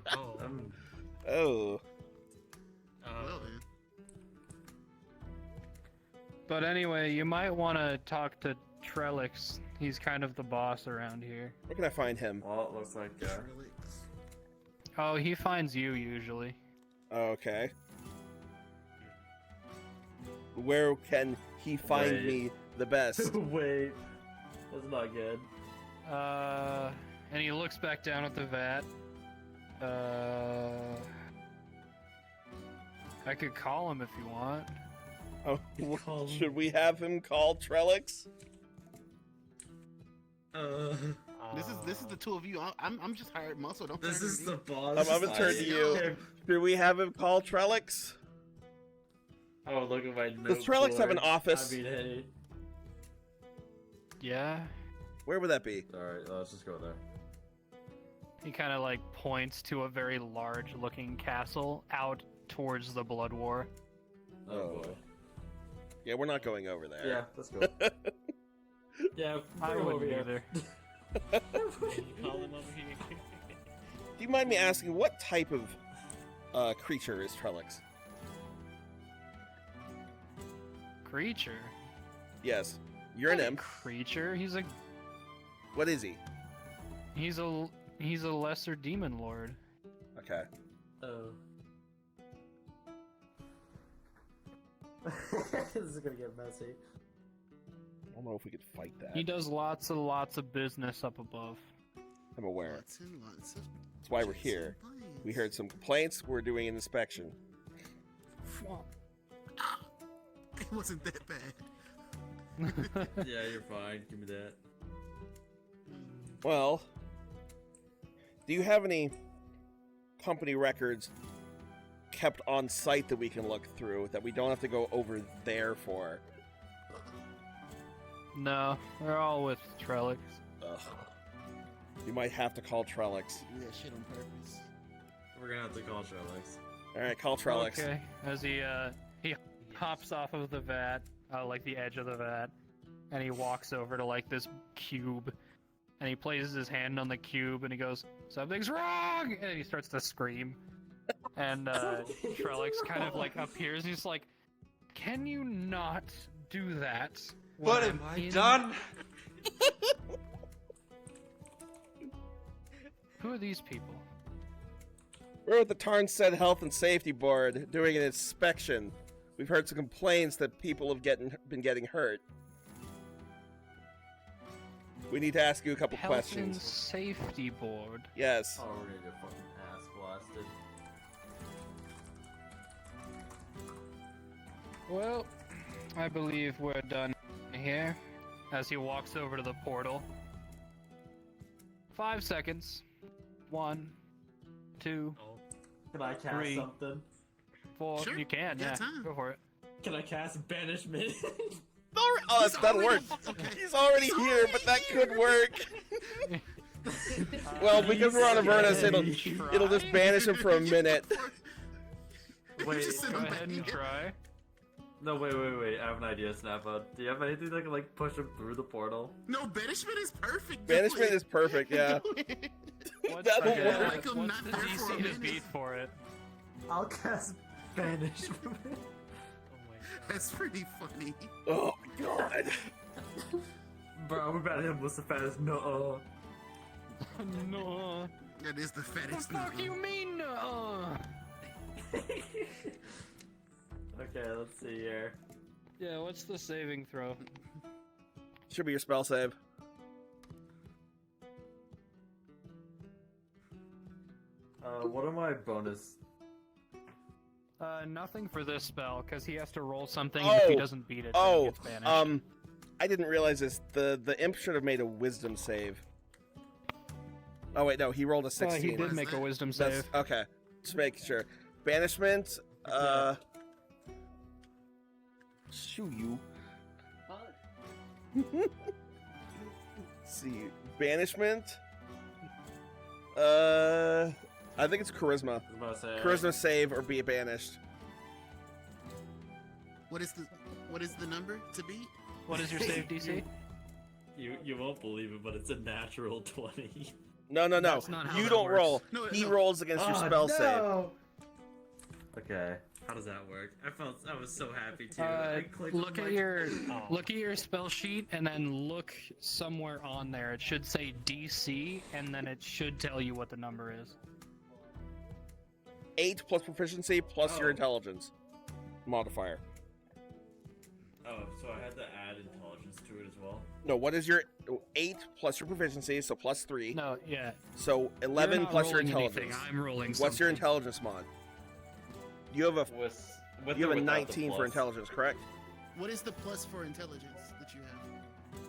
Oh. Well, then. But anyway, you might want to talk to Trellix. He's kind of the boss around here. Where can I find him? Well, it looks like Relics. Oh, he finds you usually. Okay. Where can he find Wait. me the best? Wait, that's not good. And he looks back down at the vat. I could call him if you want. Oh, should we have him call Trellix? This is the two of you. I'm just hired muscle. Don't This turn is to the me. boss. I'm gonna turn to you. Should we have him call Trellix? Oh, look at my Does Trellix have an office? I mean, hey. Yeah. Where would that be? Alright, let's just go there. He kind of like points to a very large-looking castle out towards the Blood War. Oh boy. Yeah, we're not going over there. Yeah, let's go. Yeah, I bring him over wouldn't here. either. Call him over here. Do you mind me asking what type of creature is Trellix? Creature? Yes, you're an imp. Creature? He's a What is he? he's a lesser demon lord. Okay. Oh. This is gonna get messy. I don't know if we could fight that. He does lots of business up above. I'm aware. Lots and lots of That's why we're jets here. and planes. We heard some complaints. We're doing an inspection. It wasn't that bad. Yeah, you're fine. Give me that. Well, do you have any company records kept on site that we can look through that we don't have to go over there for? No, they're all with Trellix. Ugh. You might have to call Trellix. Do that shit on purpose. We're gonna have to call Trellix. Alright, call Trellix. Okay, as he hops off of the vat, like the edge of the vat, and he walks over to like this cube, and he places his hand on the cube, and he goes, "Something's wrong!" And he starts to scream, and Trellix kind of like appears, and he's like, "Can you not do that?" What have I done? Who are these people? We're with the Tarnstead Health and Safety Board doing an inspection. We've heard some complaints that people have been getting hurt. We need to ask you a couple Health questions. and Safety Board. Yes. Oh, we're gonna get fucking ass blasted. Well, I believe we're done here. As he walks over to the portal. 5 seconds. 1, 2, Can I cast 3, something? 4. Sure, You can, you yeah. got time. Go for it. Can I cast banishment? Oh, that'll work. Okay. He's already here, but that could work. Well, because we're on Avernus, it'll just banish him for a minute. Wait, Just send Go him ahead back. and try. no, wait. I have an idea, Snappa. Do you have anything that can like push him through the portal? No, banishment is perfect. Banishment is perfect, yeah. What's That'll the, work. Like I'm what's not the there for a DC to minute. beat for it? I'll cast banishment. Oh my god. That's pretty funny. Oh my god. Bro, we better him with the fattest no. No. That is the What the fattest. fuck you mean, no? Okay, let's see here. Yeah, what's the saving throw? Should be your spell save. What are my bonus? Nothing for this spell, because he has to roll something, and if he doesn't beat it, then he gets banished. I didn't realize this. The imp should have made a wisdom save. Oh wait, no, he rolled a 16. He did make a wisdom save. Okay, just making sure. Banishment, shoo you. Let's see, banishment. I think it's charisma. I was about to say, Charisma save or be banished. What is the number to beat? What is your save DC? You won't believe it, but it's a natural 20. No. That's not how You that don't works. roll. No, He no. rolls against your spell save. Okay. How does that work? I was so happy too. I clicked Look on at my- your Oh. look at your spell sheet, and then look somewhere on there. It should say DC, and then it should tell you what the number is. 8 plus proficiency plus your Oh. intelligence modifier. Oh, so I had to add intelligence to it as well. No, what is your 8 plus your proficiency, so plus 3. No, yeah. So 11 You're not plus your rolling intelligence. anything, I'm rolling What's your something. intelligence mod? You have a With you have or a without the 19 for plus? intelligence, correct? What is the plus for intelligence that you have?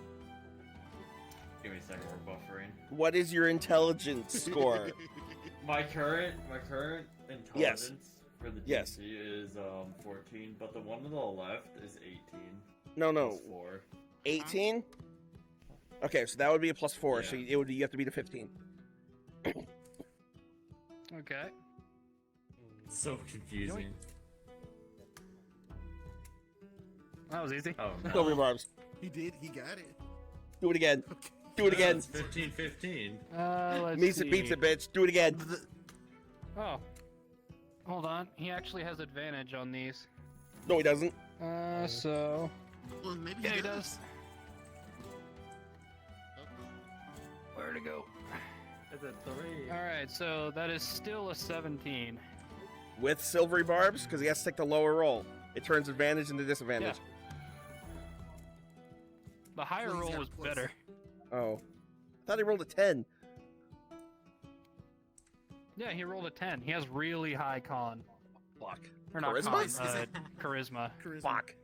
Give me a second, we're buffering. What is your intelligence score? My current intelligence for the DC Yes. is 14, but the one on the left is 18. No. Plus 4. 18? Okay, so that would be a plus 4, so Yeah. you have to beat a 15. Okay. So confusing. That was easy. Oh no. Go rebarbs. He did. He got it. Do it again. Okay. Do it again. It's 15-15. Let's Meets see. it, beats it, bitch. Do it again. Oh. Hold on. He actually has advantage on these. No, he doesn't. So. Well, maybe Yeah, he he does. does. Where to go? It's a 3. Alright, so that is still a 17. With silvery barbs, because he has to take the lower roll. It turns advantage into disadvantage. The higher Well, he's roll got was plus. better. Oh. I thought he rolled a 10. Yeah, he rolled a 10. He has really high con. Fuck. Or not Charisma? con, Is it- charisma. Fuck.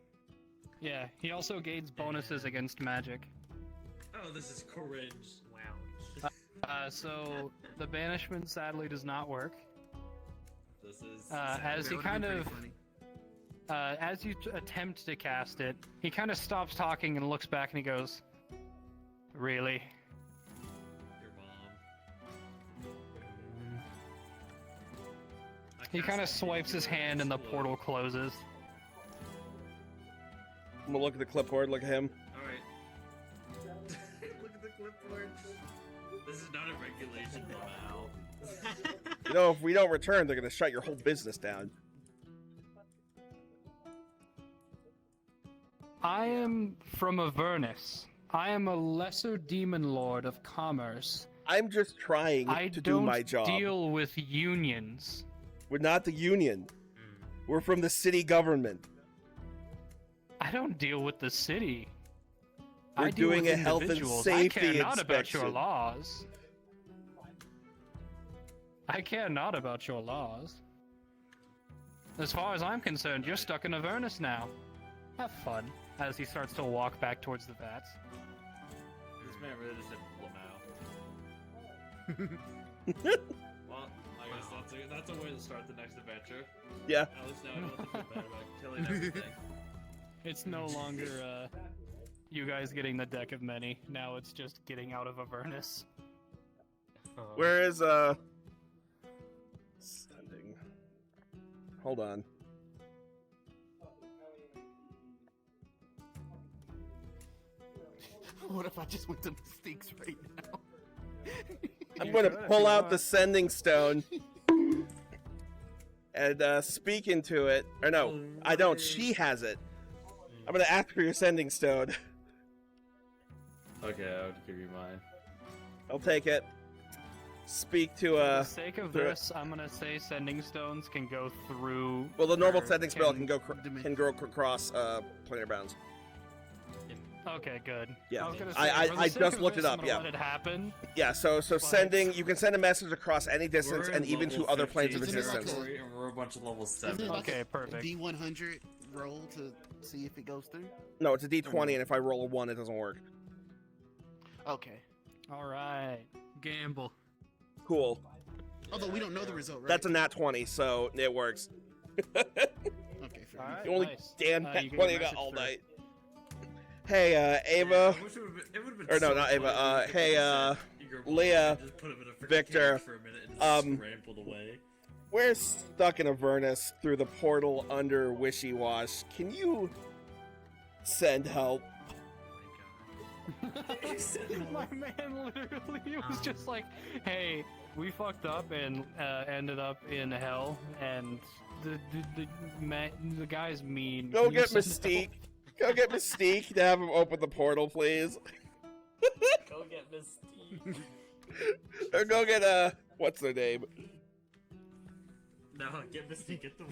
Yeah, he also gains bonuses against magic. Oh, this is cringe. Wow. So the banishment sadly does not work. This is As That he would've kind been of pretty funny. As you attempt to cast it, he kind of stops talking and looks back and he goes, "Really?" Your mom. He kind of swipes his hand and the portal closes. I'm gonna look at the clipboard, look at him. Alright. Look at the clipboard. This is not a regulation, Lamau. You know, if we don't return, they're gonna shut your whole business down. I am from Avernus. I am a lesser demon lord of commerce. I'm just trying to do my job. I don't deal with unions. We're not the union. We're from the city government. I don't deal with the city. We're I deal doing with a health and individuals. safety I care not about your inspection. laws. I care not about your laws. As far as I'm concerned, you're stuck in Avernus now. Have fun. As he starts to walk back towards the vats. This man really just said Lamau. Well, I guess that's a way to start the next adventure. Yeah. At least now I don't have to feel bad about killing everything. It's no longer you guys getting the deck of many. Now it's just getting out of Avernus. Where is sending? Hold on. What if I just went to Mystique's right now? I'm gonna pull out the sending stone and speak into it. Or no, I don't. She has it. I'm gonna ask for your sending stone. Okay, I would give you mine. I'll take it. Speak to For the sake of through it. this, I'm gonna say sending stones can go through. Well, the normal or sending spell can go across planar bounds. Okay, good. Yeah. I was gonna say, I for the sake just of looked this, it up, I'm gonna yeah. Let it happen. Yeah, so sending, you can send a message across any distance We're in and even to level other planes of 50 existence. territory, and we're a bunch of level Isn't 7. it like Okay, a perfect. D100 roll to see if it goes through? No, it's a D20, and if I roll a 1, it doesn't work. Okay. All right, gamble. Cool. Although we don't know the result, right? That's a nat 20, so it works. Okay, fair All enough. right, The only nice. damn You nat get 20 I your got message all through. night. Hey, Ava. I wish it would've been Or no, so not Ava. funny if Hey, they said Igor Leah, just put him in a freaking Victor, cage for a minute and just scrambled away. We're stuck in Avernus through the portal under Wishy Wash. Can you send help? My man literally was just like, "Hey, we fucked up and ended up in hell, and the guy's mean. Go Can you get send Mystique. Go get Mystique to have him open the portal, please. Go get Mystique. Or go get, what's their name? No, get Mystique, get the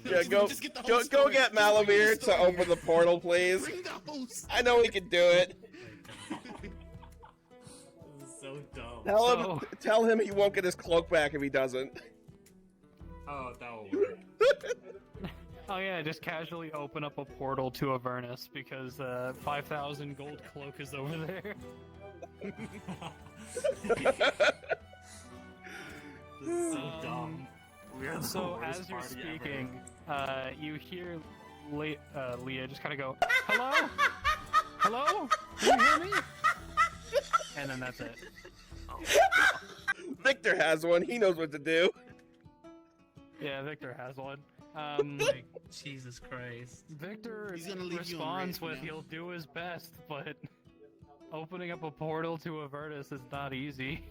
Yeah, go Just get the whole go story. get Just bring the Malamir to story. open the portal, please. Bring the host. I know he can do it. This is so dumb. Tell him he won't get his cloak back if he doesn't. Oh, that will work. Oh yeah, just casually open up a portal to Avernus because 5,000 gold cloak is over there. This is so dumb. We are the So worst as you're party speaking, you hear Leah just kind of go, "Hello, hello, can you hear me?" And then that's it. Victor has one. He knows what to do. Yeah, Victor has one. Like, Jesus Christ. Victor He's gonna leave you on responds red for with, now. "He'll do his best," but opening up a portal to Avernus is not easy.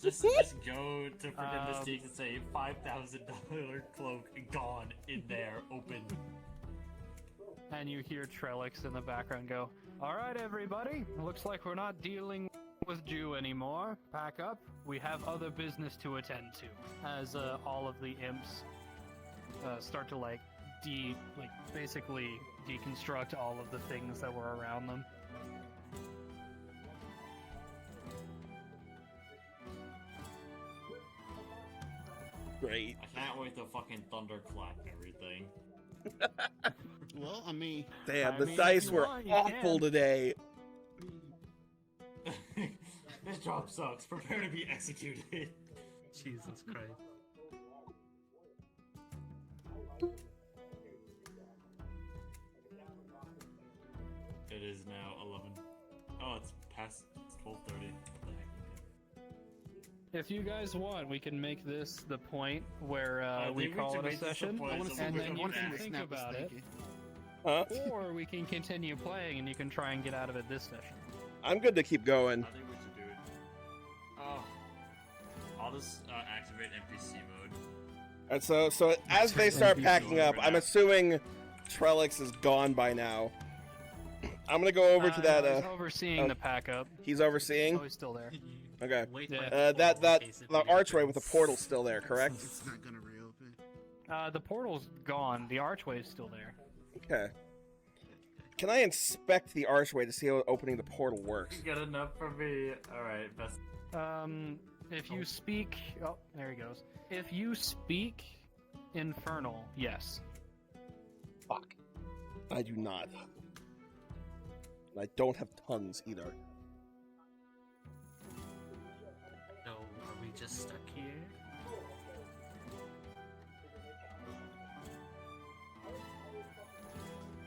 Just go to freaking Mystique and say $5,000 cloak gone in there, open. And you hear Trellix in the background go, "All right, everybody. Looks like we're not dealing with Jew anymore. Pack up. We have other business to attend to." As all of the imps start to basically deconstruct all of the things that were around them. Great. I can't wait to fucking thunderclap everything. Well, I mean, Damn, I the mean, dice if you were want, you awful can. today. This job sucks. Prepare to be executed. Jesus Christ. It is now 11. Oh, it's past. It's 12:30. What the heck? If you guys want, we can make this the point where we think we call should it a make this the session, point and so then we you can can back. think Snap is about it. thinking. Huh? Or we can continue playing, and you can try and get out of it this session. I'm good to keep going. I think we should do it. Oh, I'll just activate NPC mode. And so as they start packing up, I'm assuming Trellix is gone by now. I'm gonna go over to that. He's overseeing the pack up. He's overseeing. Oh, he's still there. Okay. Wait Yeah. for the That portal in case it the archway with the reopens. portal's still there, correct? It's not gonna reopen. The portal's gone. The archway is still there. Okay. Can I inspect the archway to see how opening the portal works? Good enough for me. All right, best. If you speak, oh, there he goes. If you speak Infernal, yes. Fuck. I do not. And I don't have tons either. So, are we just stuck here?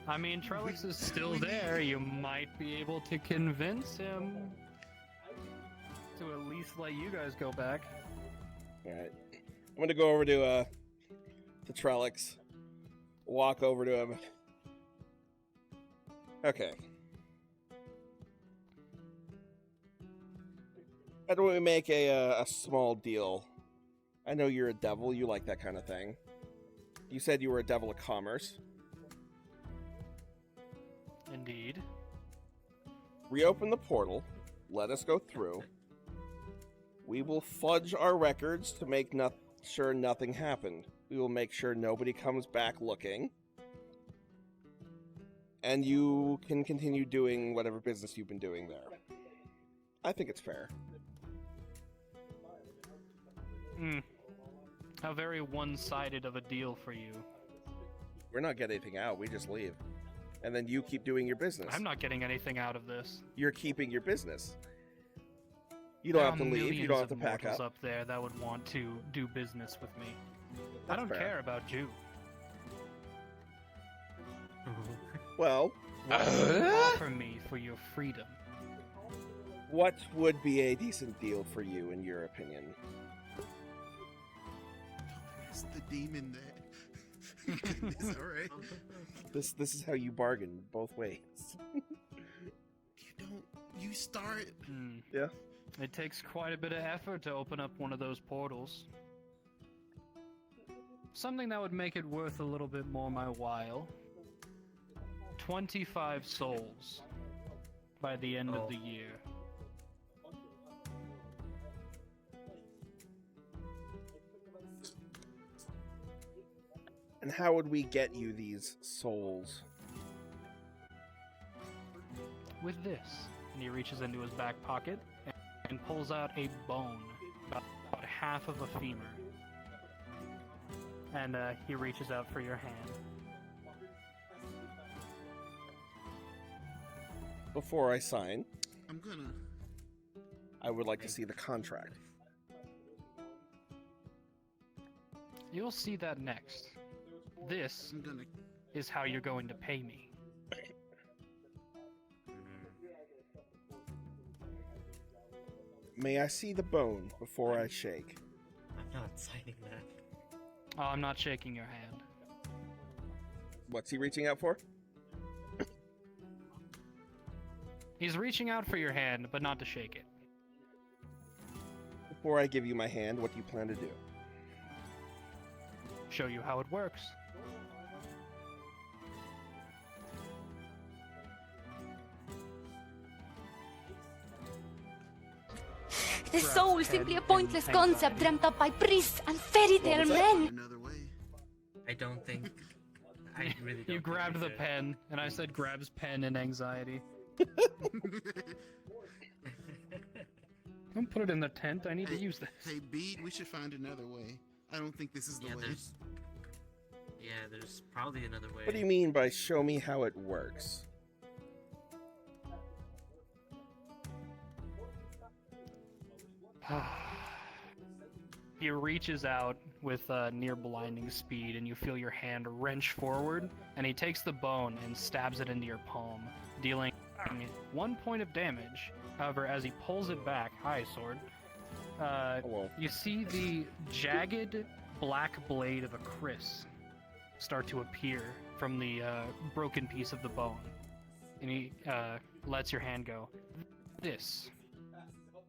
I mean, Trellix is still there. You might be able to convince him to at least let you guys go back. Alright. I'm gonna go over to Trellix. Walk over to him. Okay. How do we make a small deal? I know you're a devil, you like that kind of thing. You said you were a devil of commerce. Indeed. Reopen the portal. Let us go through. We will fudge our records to make sure nothing happened. We will make sure nobody comes back looking. And you can continue doing whatever business you've been doing there. I think it's fair. How very one-sided of a deal for you. We're not getting anything out, we just leave. And then you keep doing your business. I'm not getting anything out of this. You're keeping your business. You don't have to leave, you don't have to pack mortals up. up there that would want to do business with me. I That's don't fair. care about you. Well, Offer me for your freedom. what would be a decent deal for you, in your opinion? It's the demon that. Goodness, all right. This is how you bargain both ways. You start. Yeah. It takes quite a bit of effort to open up one of those portals. Something that would make it worth a little bit more my while. 25 souls by the end of the year. And how would we get you these souls? With this. And he reaches into his back pocket and pulls out a bone, about half of a femur. And he reaches out for your hand. Before I sign, I'm gonna. I would like to see the contract. You'll see that next. This is how you're going to pay me. May I see the bone before I shake? I'm not signing that. Oh, I'm not shaking your hand. What's he reaching out for? He's reaching out for your hand, but not to shake it. Before I give you my hand, what do you plan to do? Show you how it works. The soul is simply a pointless concept dreamt up by priests and fairy tale men. Another way. I don't think. I really don't. You grabbed the pen, and I said grabs pen in anxiety. Don't put it in the tent. I need to use this. Hey, Beat, we should find another way. I don't think this is the way. There's probably another way. What do you mean by show me how it works? He reaches out with near blinding speed, and you feel your hand wrench forward, and he takes the bone and stabs it into your palm, dealing 1 point of damage. However, as he pulls it back, hi, sword, you see the jagged black blade of a kriss start to appear from the broken piece of the bone. And he lets your hand go. This.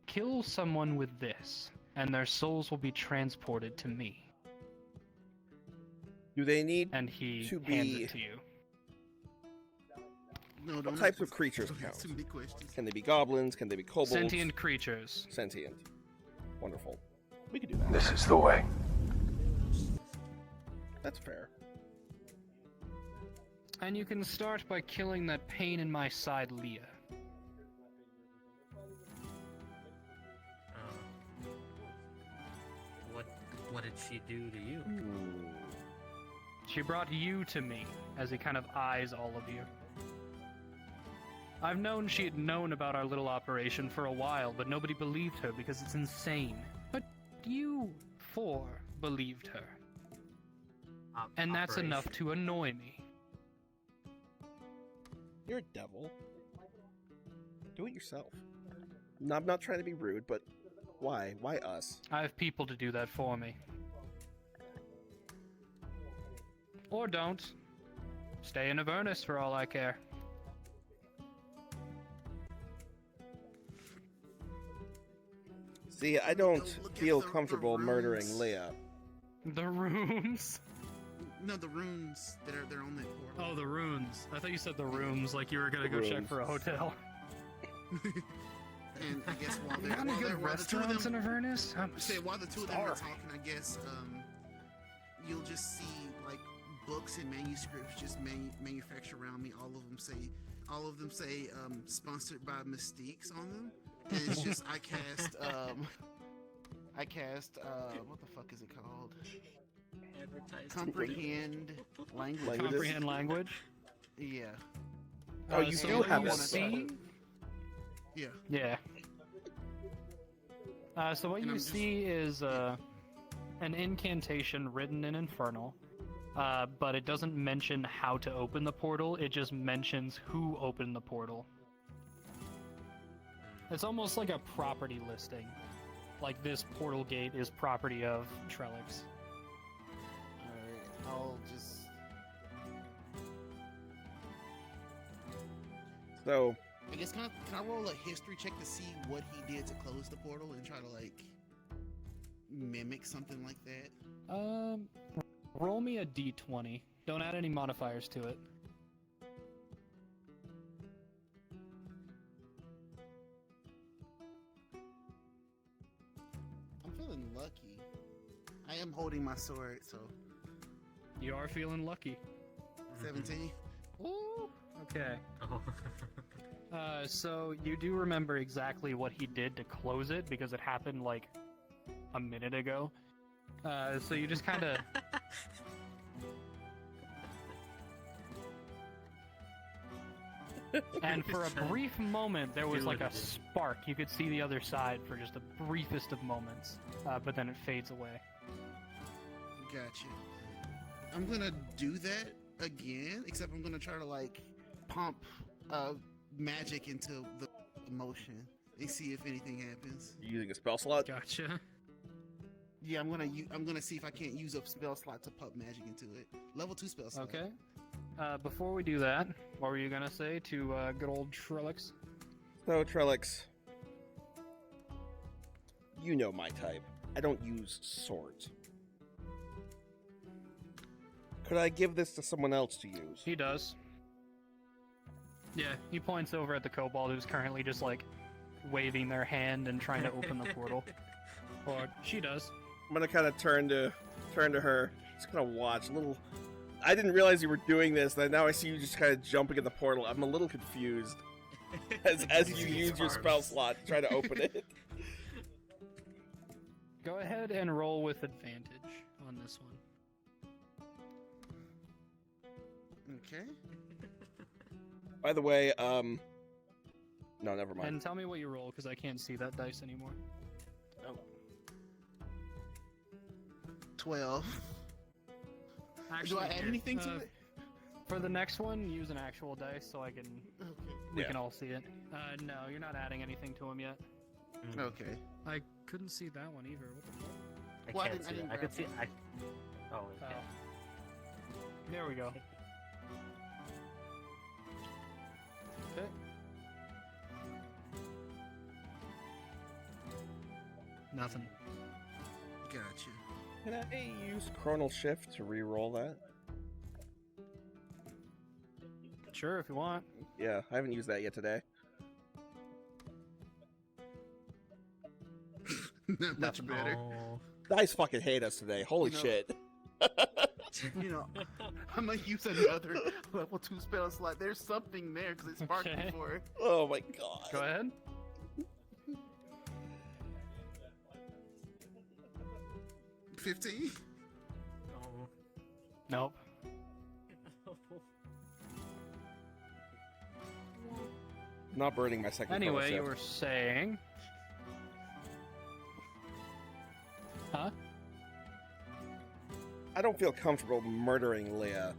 Kill someone with this, and their souls will be transported to me. Do they need and he to hands be... it to you. No, what types of creatures count? Some big questions. Can they be goblins? Can they be kobolds? Sentient creatures. Sentient. Wonderful. We could do that. This is the way. That's fair. And you can start by killing that pain in my side, Leah. What did she do to you? She brought you to me, as he kind of eyes all of you. I've known she had known about our little operation for a while, but nobody believed her because it's insane. But you four believed her. And that's enough to annoy me. You're a devil. Do it yourself. No, I'm not trying to be rude, but why? Why us? I have people to do that for me. Or don't. Stay in Avernus for all I care. See, I don't feel comfortable murdering Leah. The rooms? No, the rooms that are on that portal. Oh, the runes. I thought you said the rooms, like you were gonna go check for a hotel. And I guess while they're Not a good while the two of restaurants them, in Avernus. while the two of them are talking, I guess you'll just see like books and manuscripts just manufactured around me. All of them say sponsored by Mystiques on them, and it's just I cast what the fuck is it called? Comprehend language. Comprehend language. Yeah. Oh, you so do what have you that. see? Yeah. Yeah. So what you see is an incantation written in Infernal, but it doesn't mention how to open the portal, it just mentions who opened the portal. It's almost like a property listing. Like this portal gate is property of Trellix. Alright, I'll just... So... I guess can I roll a history check to see what he did to close the portal and try to like mimic something like that? Roll me a d20. Don't add any modifiers to it. I'm feeling lucky. I am holding my sword, so You are feeling lucky. 17. Ooh, okay. Oh. So you do remember exactly what he did to close it because it happened like a minute ago. So you just kind of... And for a brief moment, there was like a spark. You could see the other side for just the briefest of moments, but then it fades away. Gotcha. I'm gonna do that again, except I'm gonna try to like pump magic into the motion and see if anything happens. You using a spell slot? Gotcha. Yeah, I'm gonna see if I can't use a spell slot to pump magic into it. Level 2 spell slot. Okay. Before we do that, what were you gonna say to good old Trellix? So, Trellix, you know my type. I don't use swords. Could I give this to someone else to use? He does. Yeah, he points over at the kobold who's currently just like waving their hand and trying to open the portal. Or she does. I'm gonna kind of turn to her. Just kind of watch a little. I didn't realize you were doing this. And now I see you just kind of jumping in the portal. I'm a little confused as you use your spell slot to try to open it. Go ahead and roll with advantage on this one. Okay. By the way, no, never mind. And tell me what you roll, because I can't see that dice anymore. Oh. 12. Do I add anything to it? For the next one, use an actual dice so I can we can all see it. No, you're not adding anything to him yet. Okay. I couldn't see that one either. What the fuck? I can't see it. I could see. Oh, okay. There we go. Okay. Nothing. Gotcha. Can I use Chronal Shift to re-roll that? Sure, if you want. Yeah, I haven't used that yet today. Not much better. Dice fucking hate us today. Holy shit. You know, I'm gonna use another level 2 spell slot. There's something there because it sparked Okay. before. Oh my god. Go ahead. 15? Nope. Not burning my second Anyway, Chronal you Shift. were saying. Huh? I don't feel comfortable murdering Leah.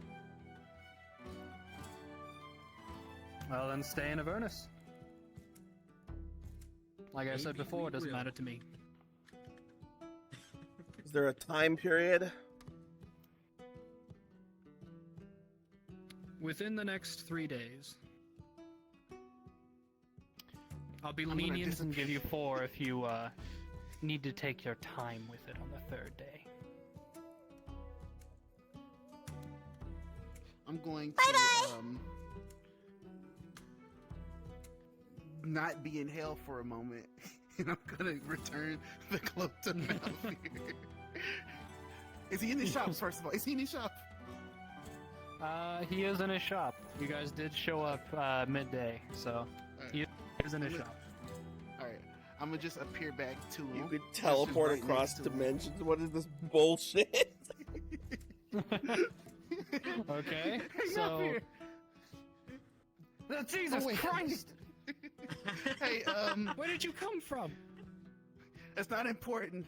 Well, then stay in Avernus. Like I said Maybe before, we it doesn't will. matter to me. Is there a time period? Within the next 3 days. I'll be I'm gonna lenient and give you 4 if you need to take your time with it on the 3rd day. I'm going to not be in hell for a moment, and I'm gonna return the cloak to Malvir. Is he in the shop? First of all, is he in the shop? He is in his shop. You guys did show up midday, so he is in his shop. All right, I'm gonna just appear back to him. You could Just teleport right across next to him. dimensions? What is this bullshit? Okay, Hang so up here. Jesus wait. Christ! Hey, Where did you come from? that's not important.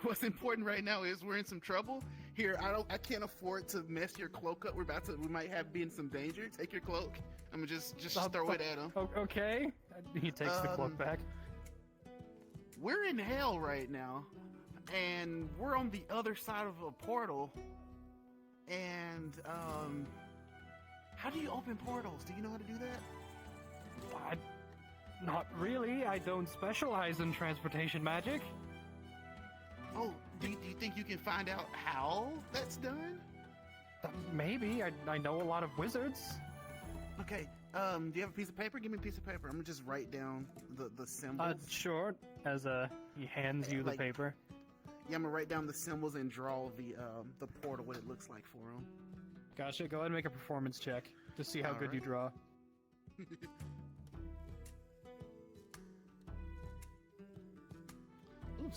What's important right now is we're in some trouble. Here, I can't afford to mess your cloak up. We might be in some danger. Take your cloak. I'm gonna just throw it at him. Okay. He takes the cloak back. We're in hell right now, and we're on the other side of a portal. And how do you open portals? Do you know how to do that? Not really. I don't specialize in transportation magic. Oh, do you think you can find out how that's done? Maybe. I know a lot of wizards. Okay. Do you have a piece of paper? Give me a piece of paper. I'm gonna just write down the symbols. Sure. As he hands you the Like- paper. Yeah, I'm gonna write down the symbols and draw the portal, what it looks like for them. Gotcha. Go ahead and make a performance check to see how good you draw.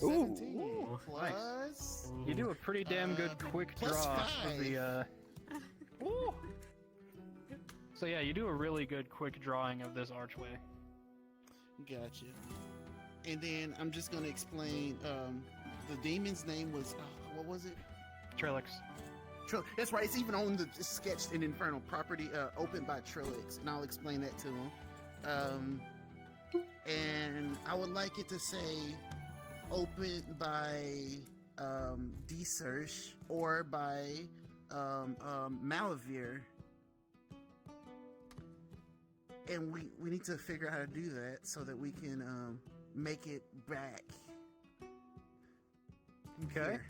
Ooh, 17 plus. You do a pretty damn good quick plus draw of 5. the. Ooh. So yeah, you do a really good quick drawing of this archway. Gotcha. And then I'm just gonna explain. The demon's name was what was it? Trillix. That's right. It's even on the sketched in Infernal property, opened by Trillix, and I'll explain that to him. And I would like it to say opened by Desersh or by Malvir. And we need to figure out how to do that so that we can make it back. Okay. Here.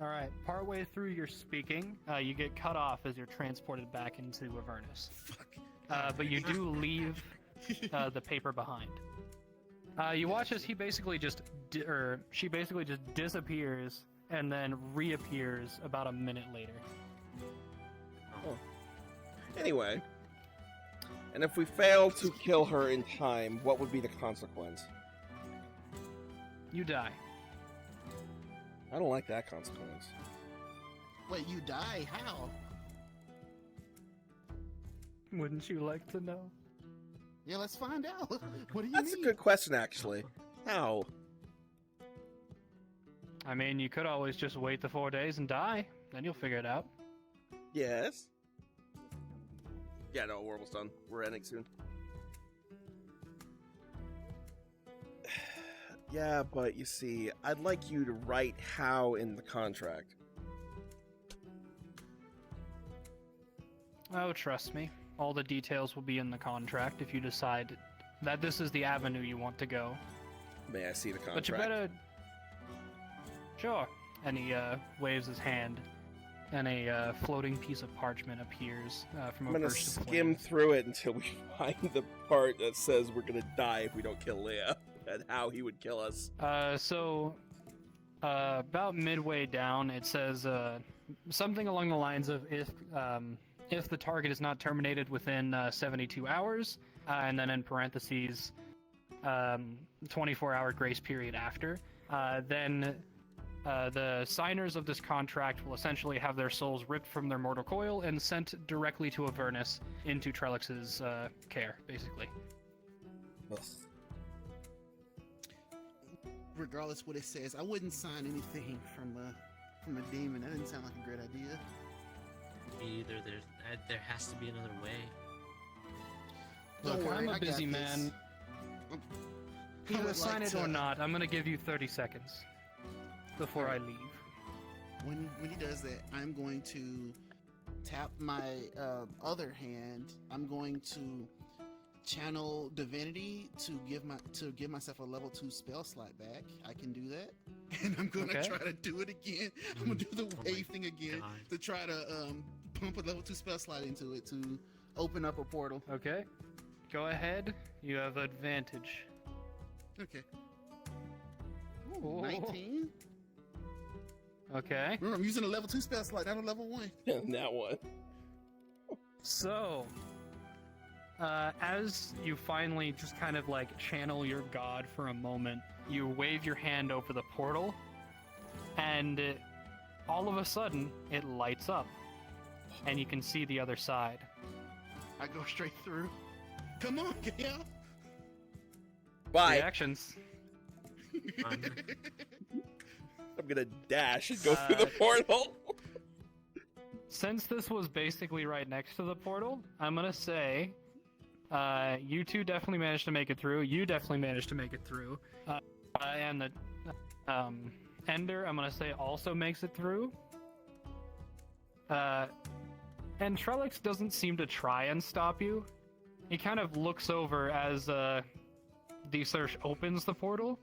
All right. Partway through your speaking, you get cut off as you're transported back into Avernus. But you do leave the paper behind. You watch as he basically she basically just disappears and then reappears about a minute later. Oh. Anyway, and if we fail to kill her in time, what would be the consequence? You die. I don't like that consequence. Wait, you die? How? Wouldn't you like to know? Yeah, let's find out. What do you That's mean? a good question, actually. How? I mean, you could always just wait the 4 days and die. Then you'll figure it out. Yes. Yeah, no, we're almost done. We're ending soon. Yeah, but you see, I'd like you to write how in the contract. Oh, trust me. All the details will be in the contract if you decide that this is the avenue you want to go. May I see the contract? But you better... Sure. And he waves his hand, and a floating piece of parchment appears from I'm a gonna burst of skim flame. through it until we find the part that says we're gonna die if we don't kill Leia, and how he would kill us. About midway down, it says something along the lines of if the target is not terminated within 72 hours, and then in parentheses, 24-hour grace period after, then the signers of this contract will essentially have their souls ripped from their mortal coil and sent directly to Avernus into Trellix's care, basically. Ugh. Regardless what it says, I wouldn't sign anything from a demon. That doesn't sound like a great idea. Either there has to be another way. Don't Look, worry, I'm I a busy got man. this. I Either would sign like it or to- not, I'm gonna give you 30 seconds before I leave. When he does that, I'm going to tap my other hand. I'm going to channel divinity to give myself a level 2 spell slot back. I can do that, and I'm gonna Okay. try to do it again. I'm gonna do the Oh wave thing again God. to try to pump a level 2 spell slot into it to open up a portal. Okay? Go ahead. You have advantage. Okay. Ooh. 19. Okay. Remember, I'm using a level 2 spell slot, not a level 1. That one. So, as you finally just kind of like channel your god for a moment, you wave your hand over the portal, and all of a sudden, it lights up, and you can see the other side. I go straight through. Come on, Gail. Bye. Reactions. I'm gonna dash and go through the portal. Since this was basically right next to the portal, I'm gonna say you two definitely managed to make it through. You definitely managed to make it through. And the Ender, I'm gonna say, also makes it through. And Trellix doesn't seem to try and stop you. He kind of looks over as the search opens the portal,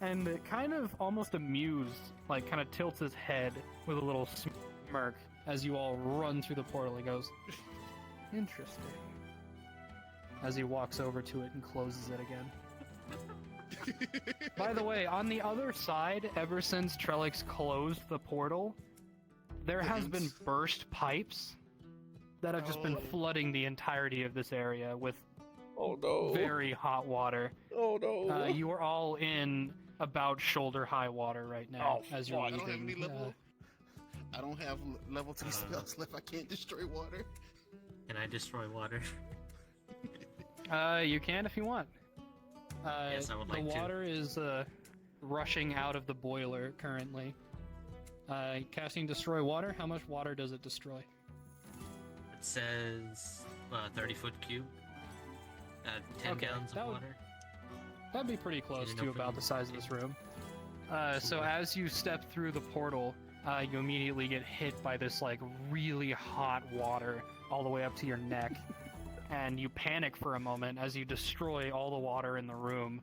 and kind of almost amused, like kind of tilts his head with a little smirk as you all run through the portal. He goes, "Interesting," as he walks over to it and closes it again. By the way, on the other side, ever since Trellix closed the portal, there has been burst pipes that have just been flooding the entirety of this area with very hot water. Oh no! You are all in about shoulder-high water right now as you're I don't have leaving. any level. I don't have level 2 spells left. I can't destroy water. Can I destroy water? You can if you want. Yes, I would like the to. water is rushing out of the boiler currently. Casting Destroy Water, how much water does it destroy? It says 30-foot cube. 10 Okay, gallons that of would- water. That'd be pretty close know to for about you? the size of this room. So as you step through the portal, you immediately get hit by this like really hot water all the way up to your neck, and you panic for a moment as you destroy all the water in the room,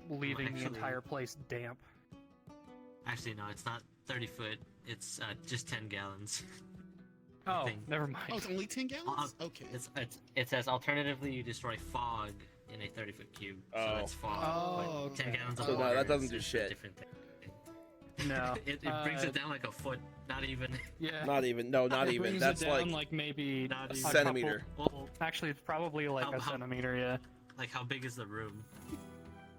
leaving the Actually- entire place damp. Actually, no, it's not 30 foot. It's just 10 gallons. Oh, think. never mind. Oh, it's only 10 gallons? Okay. It says alternatively you destroy fog in a 30-foot cube. So that's fog. Oh, but 10 okay. gallons of So no, water that doesn't is do a shit. different thing. No. It brings it down like a foot, not even. Yeah. Not even. No, not It even. brings That's it down like maybe Not a even. Centimeter. couple- actually, it's probably like a centimeter. Yeah. Like how big is the room?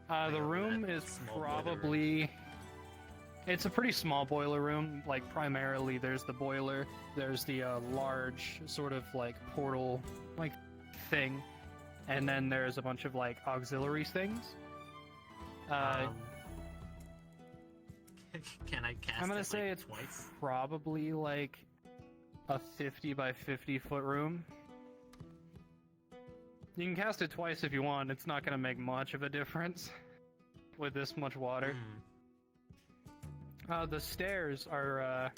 The room is small boiler room. probably. It's a pretty small boiler room. Like primarily, there's the boiler. There's the large sort of like portal like thing, and then there's a bunch of like auxiliary things. Can I cast I'm gonna it, say like, it's twice? probably like a 50 by 50 foot room. You can cast it twice if you want. It's not gonna make much of a difference with this much water. The stairs are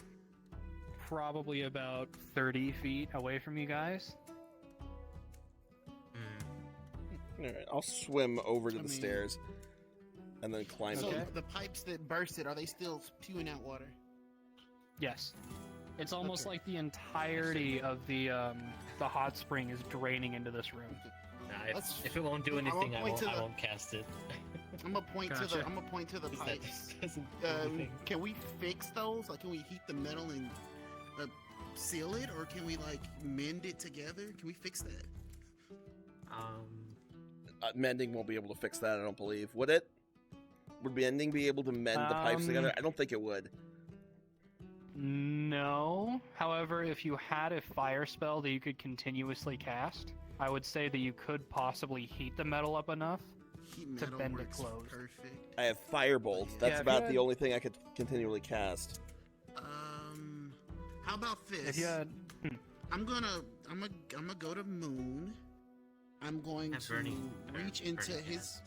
probably about 30 feet away from you guys. Alright, I'll swim over to the stairs and then climb So up. the pipes that bursted, are they still spewing out water? Yes. It's almost Okay. like the entirety of the hot spring is draining into this room. Nah, if it won't do I'm gonna anything, I point to won't, I the- won't cast it. I'm gonna point to the. I'm gonna point to the That pipes. doesn't do anything. Can we fix those? Like, can we heat the metal and seal it, or can we like mend it together? Can we fix that? Mending won't be able to fix that, I don't believe. Would it? Would mending be able to mend the pipes together? I don't think it would. No. However, if you had a fire spell that you could continuously cast, I would say that you could possibly heat the metal up enough Heat to metal bend it works closed. perfect. I have Firebolt. That's Yeah, if about you the had- only thing I could continually cast. How about this? If you had, I'm gonna go to Moon. I'm going Have to burning- reach into burning his.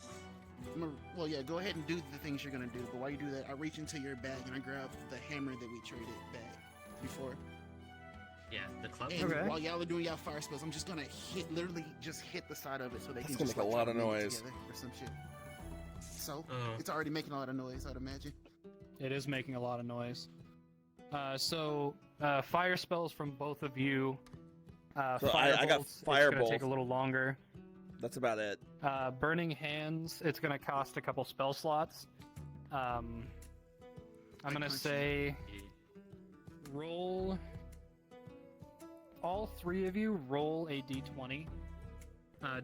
Well, yeah, go ahead and do the things you're gonna do. But while you do that, I reach into your bag and I grab the hammer that we traded back before. Yeah, the club. And while y'all are doing y'all fire spells, I'm just gonna literally just hit the side of it so they That's can gonna just make a like, lot try of to mend it noise. together or some shit. So Oh. it's already making a lot of noise, I'd imagine. it is making a lot of noise. Fire spells from both of you. So I got It's gonna Firebolt. take a little longer. That's about it. Burning Hands, it's gonna cost a couple spell slots. I'm gonna say roll. All three of you roll a d20.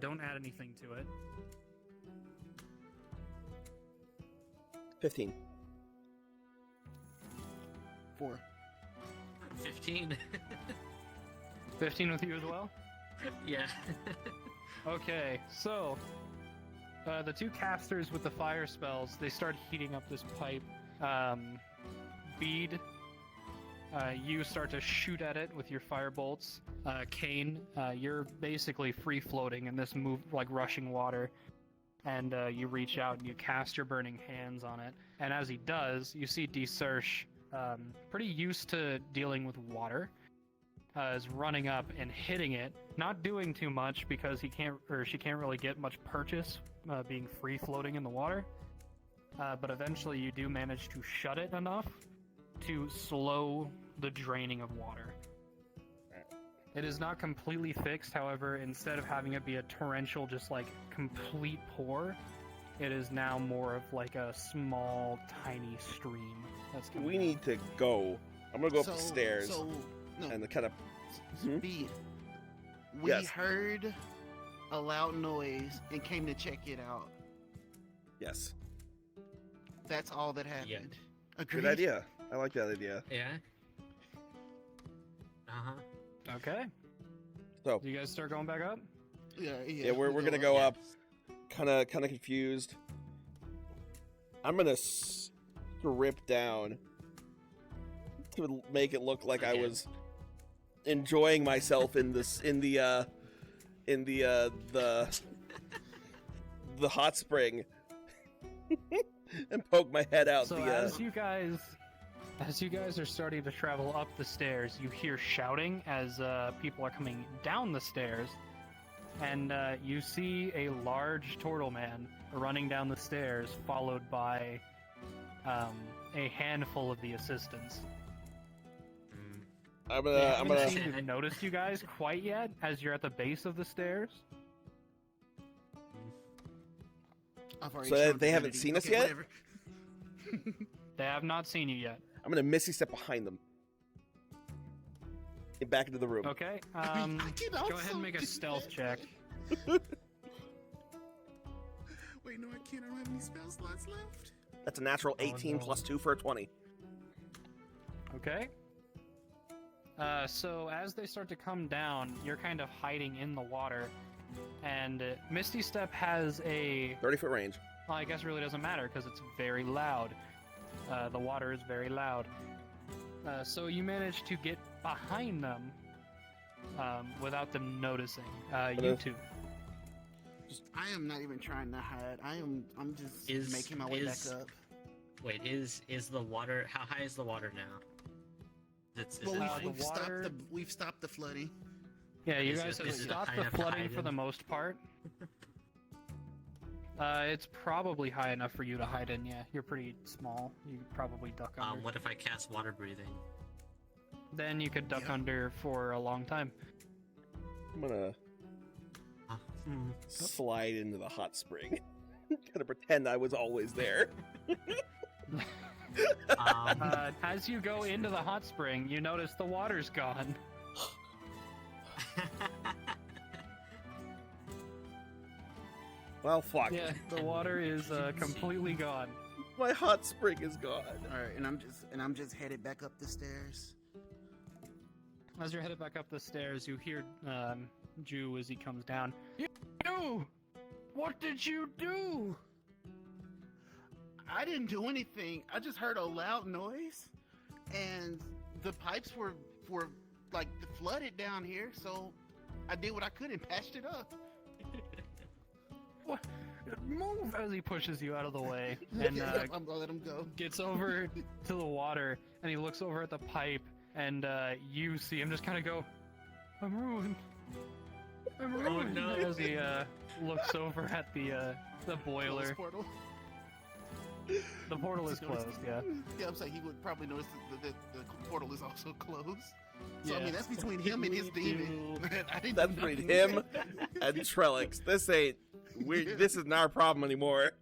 Don't add anything to it. 15. 4. 15. 15 with you as well? Yeah. Okay, so the two casters with the fire spells, they start heating up this pipe. Bead, you start to shoot at it with your fire bolts. Kane, you're basically free floating in this like rushing water. And you reach out and you cast your burning hands on it. And as he does, you see D-Search, pretty used to dealing with water, is running up and hitting it, not doing too much because she can't really get much purchase being free floating in the water. But eventually you do manage to shut it enough to slow the draining of water. It is not completely fixed, however, instead of having it be a torrential, just like complete pour, it is now more of like a small, tiny stream. That's coming We down. need to go. I'm gonna go up the stairs No, and kind of. Speed. We Yes. heard a loud noise and came to check it out. Yes. That's all that happened. Agreed? Good idea. I like that idea. Yeah. Uh-huh. Okay. So do you guys start going back up? Yeah, we're gonna go up. Kind of confused. I'm gonna strip down to make it look like I was enjoying myself in the hot spring and poke my head out So as you guys are starting to travel up the stairs, you hear shouting as people are coming down the stairs, and you see a large turtle man running down the stairs, followed by a handful of the assistants. I'm They gonna haven't seemed to have noticed you guys quite yet, as you're at the base of the stairs. So they haven't seen us yet? They have not seen you yet. I'm gonna Misty step behind them. Get back into the room. Okay. Go ahead and make a stealth check. Wait, no, I can't. I don't have any spell slots left. That's a natural 18 plus 2 for a 20. Okay. So as they start to come down, you're kind of hiding in the water, and Misty Step has a 30-foot range. Well, I guess it really doesn't matter because it's very loud. The water is very loud. So you manage to get behind them without them noticing. You two. I am not even trying to hide. I'm just making my way back up. Wait, is the water? How high is the water now? We've stopped the flooding. Yeah, you guys have stopped the flooding for the most part. It's probably high enough for you to hide in. Yeah, you're pretty small. You could probably duck under. What if I cast water breathing? Then you could duck under for a long time. I'm gonna slide into the hot spring. Gonna pretend I was always there. As you go into the hot spring, you notice the water's gone. Well, fuck. Yeah, the water is completely gone. My hot spring is gone. All right, and I'm just headed back up the stairs. As you're headed back up the stairs, you hear Jew as he comes down. You! What did you do? I didn't do anything. I just heard a loud noise, and the pipes were like flooded down here. So I did what I could and patched it up. What? Move as he pushes you out of the way and I'm gonna let him go. Gets over to the water and he looks over at the pipe and you see him just kind of go, I'm ruined. I'm ruined. Oh, no. As he looks over at the boiler. Portal. The portal is closed. Yeah. Yeah, I'm saying he would probably notice that the portal is also closed. So Yeah. I mean that's between him and his demon. That's between him and Trellix. This ain't this isn't our problem anymore.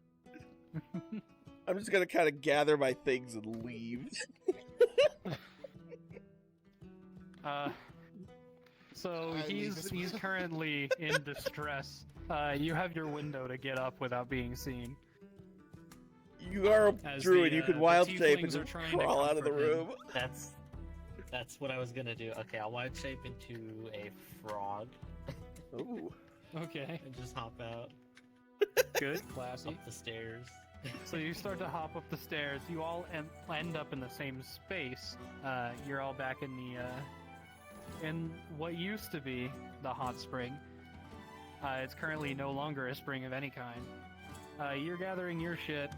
I'm just gonna kind of gather my things and leave. So he's currently in distress. You have your window to get up without being seen. You are a As druid. the, You could the wild shape tieflings are and trying to crawl out of the comfort him. room. That's what I was gonna do. Okay, I'll wild shape into a frog. Ooh. Okay. And just hop out. Good, classy. Up the stairs. So you start to hop up the stairs. You all end up in the same space. You're all back in the in what used to be the hot spring. It's currently no longer a spring of any kind. You're gathering your shit.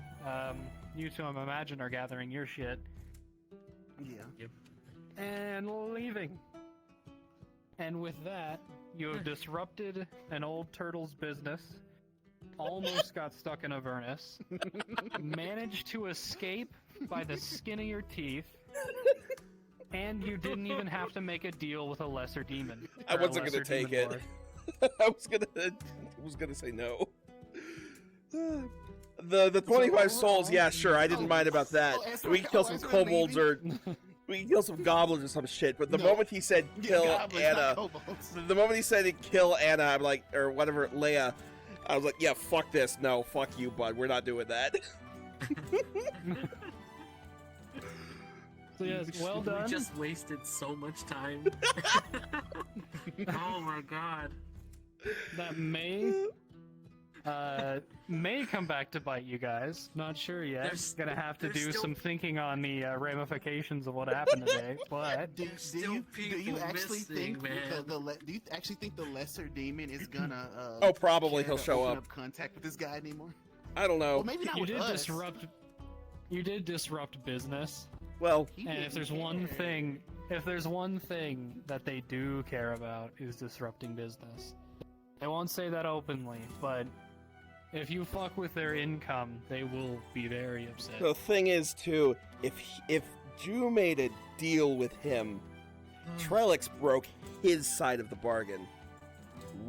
You two, I imagine, are gathering your shit. Yeah. Yep. And leaving. And with that, you have disrupted an old turtle's business. Almost got stuck in Avernus. Managed to escape by the skin of your teeth. And you didn't even have to make a deal with a lesser demon. I wasn't gonna take it. I was gonna say no. The 25 souls, yeah, sure, I didn't mind about that. We can kill some kobolds or we can kill some goblins or some shit. But the moment he said kill Anna, the moment he said kill Anna, I'm like, or whatever, Leia, I was like, yeah, fuck this. No, fuck you, bud. We're not doing that. So yes, well done. We just wasted so much time. Oh my god. That may come back to bite you guys. Not sure yet. Gonna have to do some thinking on the ramifications of what happened today. But do you actually think the lesser demon is gonna? Oh, probably he'll show open up. Contact with this guy anymore? I don't know. Well, maybe not you with did us. You did disrupt business. Well, and if there's one thing that they do care about is disrupting business. I won't say that openly, but if you fuck with their income, they will be very upset. The thing is, too, if Drew made a deal with him, Trellix broke his side of the bargain.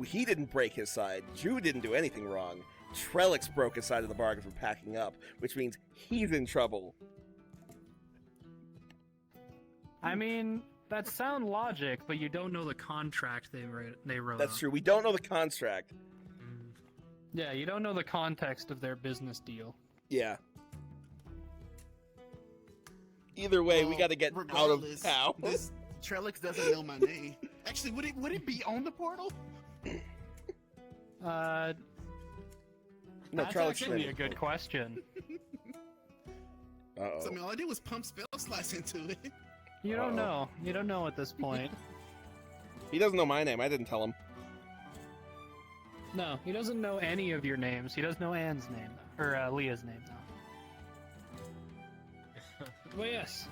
He didn't break his side. Drew didn't do anything wrong. Trellix broke his side of the bargain for packing up, which means he's in trouble. I mean, that's sound logic, but you don't know the contract they wrote. That's true. We don't know the contract. Yeah, you don't know the context of their business deal. Yeah. Either way, we got to get out of town. This Trellix doesn't know my name. Actually, would it be on the portal? No, that's Trellix actually a good question. So I mean, all I did was pump spell slice into it. You don't know. You don't know at this point. He doesn't know my name. I didn't tell him. No, he doesn't know any of your names. He does know Anne's name, or Leah's name, though. But yes,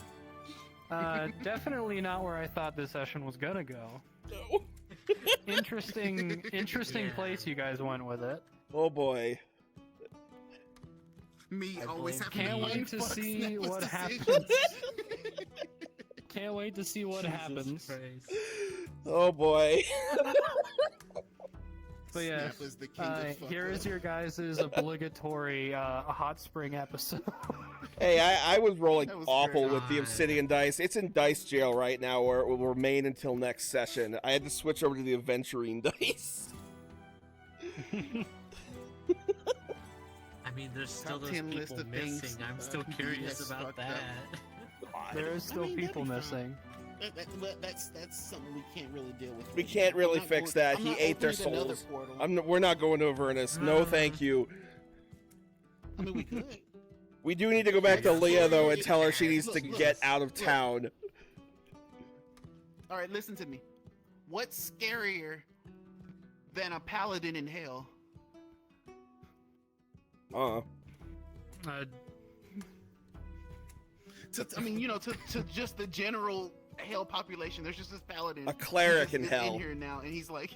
definitely not where I thought this session was gonna go. No. Interesting place you guys went with it. Oh boy. Me always having Can't wait to fuck see snap what decisions. happens. Can't wait to see what happens. Christ. Oh boy. But yeah, Snap is the king of fuck here up. is your guys' obligatory Hotspring episode. Hey, I was rolling That was awful great. with the obsidian dice. It's in dice jail right now, where it will remain until next session. I had to switch over to the aventurine dice. I mean, there's still Top those 10 list people of things, missing. I'm still PB curious has about fucked that. up. There is still I mean, that'd people be fine. missing. That's something we can't really deal with. We right can't now. really I'm not fix going- that. I'm He not ate their opening another souls. portal. We're not going to Avernus. No, thank you. I mean, we could. We do need to go back to Leah though and You tell her she can. needs to Look, get out of look. town. All right, listen to me. What's scarier than a paladin in hell? I mean, you know, to just the general hell population. There's just this paladin. A cleric who in just is hell. in here now, and he's like,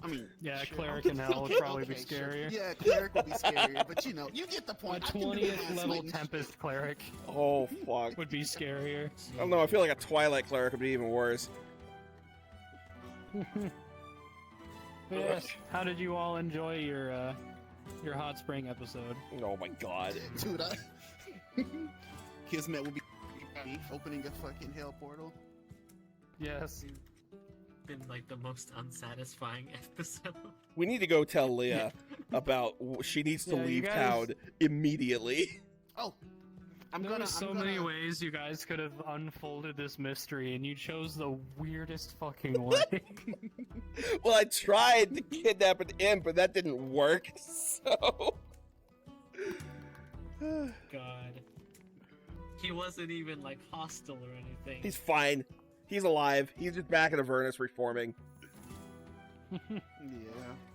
I mean, Yeah, sure. cleric in hell would probably be Sure. scarier. Yeah, cleric would be scarier, but you know, you get the A point. I can do 20th mass level mating Tempest cleric Oh fuck. would be scarier. I don't know. I feel like a Twilight cleric would be even worse. Yes. How did you all enjoy your Hotspring episode? Oh my god. shit. Dude, Kismet will be opening a fucking hell portal. Yes. Been like the most unsatisfying episode. We need to go tell Leah about she needs to Yeah, you leave guys- town immediately. Oh, I'm There gonna. were so many ways you guys could have unfolded this mystery, and you chose the weirdest fucking way. Well, I tried to kidnap an imp, but that didn't work. So. God. He wasn't even like hostile or anything. He's fine. He's alive. He's just back in Avernus reforming. Yeah.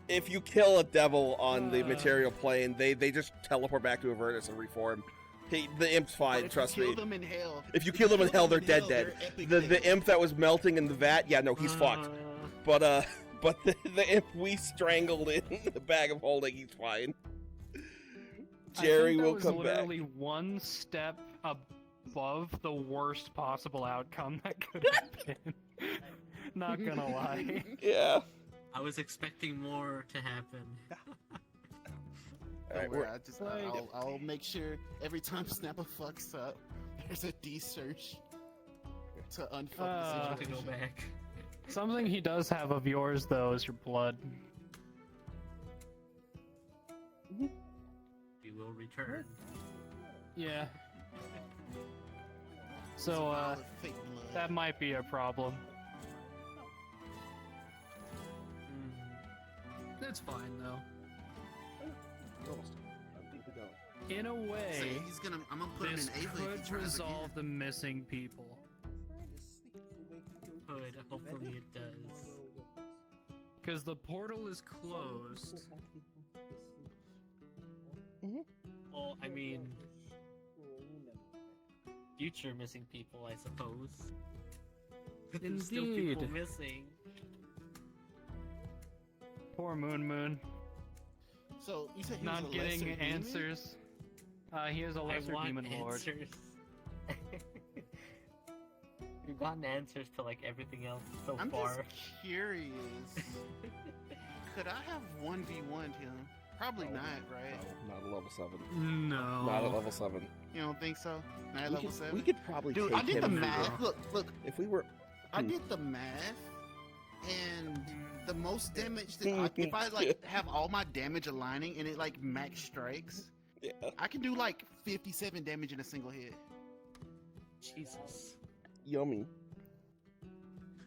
If you kill a devil on the material plane, they just teleport back to Avernus and reform. The imp's fine, But if trust you me. kill them in hell, If you kill them in hell, they're dead. they're epic The dead. imp that was melting in the vat, yeah, no, he's fucked. But the imp we strangled in the bag of holding, he's fine. Jerry I think that will was come back. literally one step above the worst possible outcome that could have been. Not gonna lie. Yeah. I was expecting more to happen. Don't Alright, worry, I'll make sure every time Snapper fucks up, there's a D-search to unfuck the To situation. go back. Something he does have of yours, though, is your blood. We will return. Yeah. So, All the fake blood. that might be a problem. It's fine, though. In a So way, I'm gonna put him this in Ava if he could tries resolve the missing people. Good. Hopefully it does. Because the portal is closed. Well, I mean, future missing people, I suppose. There's still people Indeed. missing. Poor Moon. So you said he Not was a getting lesser demon? answers. He is a I lesser want demon lord. answers. We've gotten answers to like everything else so I'm far. just curious. Could I have 1v1'd him? Probably not, right? Not at level 7. No. Not at level 7. You don't think so? Not at We level could- 7? we could probably Dude, take I did him the through. math. Look. If we were... I did the math, and the most damage that if I like have all my damage aligning and it like max strikes, Yeah. I can do like 57 damage in a single hit. Jesus. Yummy.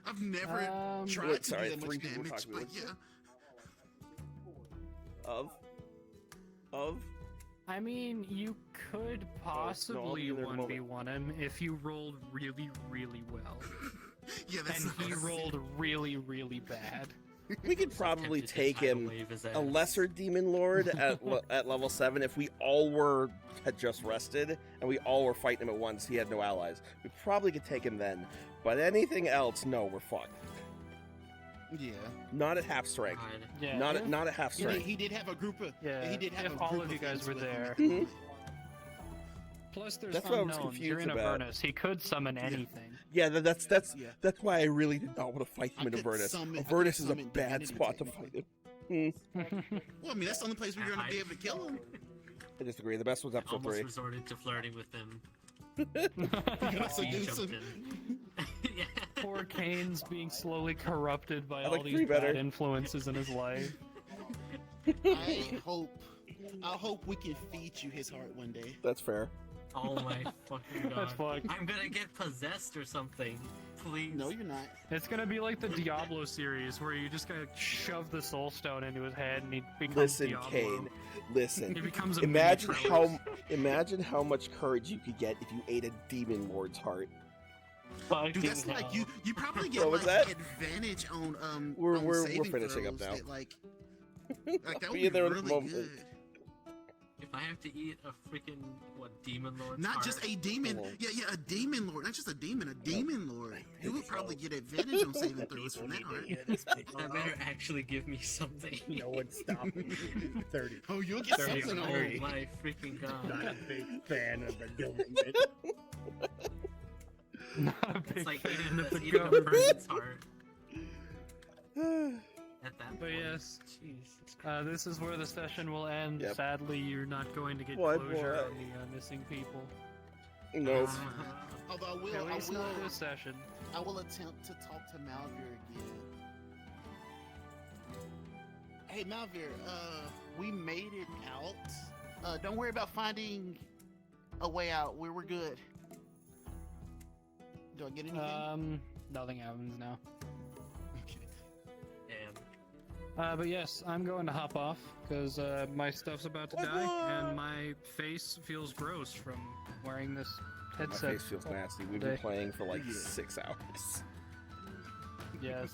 I've never tried Wait, to sorry, do that 3 much people damage, talking but to yeah. Of? I mean, you could possibly in there in a 1v1 him if you rolled really, really well. Yeah, that's And he rolled really, really bad. We could probably Tempted to take tidal him wave his a ass. lesser demon lord at level 7 if we all had just rested and we all were fighting him at once. He had no allies. We probably could take him then, but anything else, no, we're fucked. Yeah. Not at half strength. God. Yeah. Not if, at half He strength. did have a group of. Yeah, He did have if a all group of you guys friends were with him there. at the moment. Plus, there's That's what I was unknowns. You're in confused about. Avernus. He could summon anything. Yeah, that's Yeah. why I really did not want to fight him in I could Avernus. summon- I could Avernus is a summon bad divinity, spot to fight him. Well, I mean, that's the only place we're going to be able to kill him. I disagree. The best was episode Almost 3. resorted to flirting with him. You can also He do jumped some. in. Yeah. Poor Kane's being slowly corrupted by I all like these 3 better. bad influences in his life. I hope we can feed you his heart one day. That's fair. Oh my fucking god. That's fucked. I'm gonna get possessed or something. Please. No, you're not. It's gonna be like the Diablo series, where you just gotta shove the soul stone into his head and he becomes Listen, Diablo. Kane. Listen. He becomes a Imagine mini imagine how much courage you could get if you ate a demon lord's heart. Dude, that's like you probably get What was like that? advantage on We're saving finishing up throws now. that, like that would Be be there in a really moment. good. If I have to eat a freaking demon lord's Not heart, just a demon. Come on. Yeah, a demon lord. Not just a demon lord. You would probably get advantage on saving throws from that heart. that better actually give me something. No one's stopping me. 30. Oh, you'll get 30 something on Oh it. my freaking Not god. a big fan of the government. Not a big It's like fan eating, of the eating a government. person's heart. At that But point. yes, Jesus Christ. this is where the session will end. Yep. Sadly, you're not going to get Boy, closure boy. on the missing people. No. Although At least not this session. I will attempt to talk to Malvir again. Hey Malvir, we made it out. Don't worry about finding a way out. We're good. Do I get anything? Nothing happens now. Okay. Damn. But yes, I'm going to hop off because my stuff's about to die and my face feels gross from wearing this My headset. face feels nasty. We've day. been playing for like Yeah. 6 hours. Yes,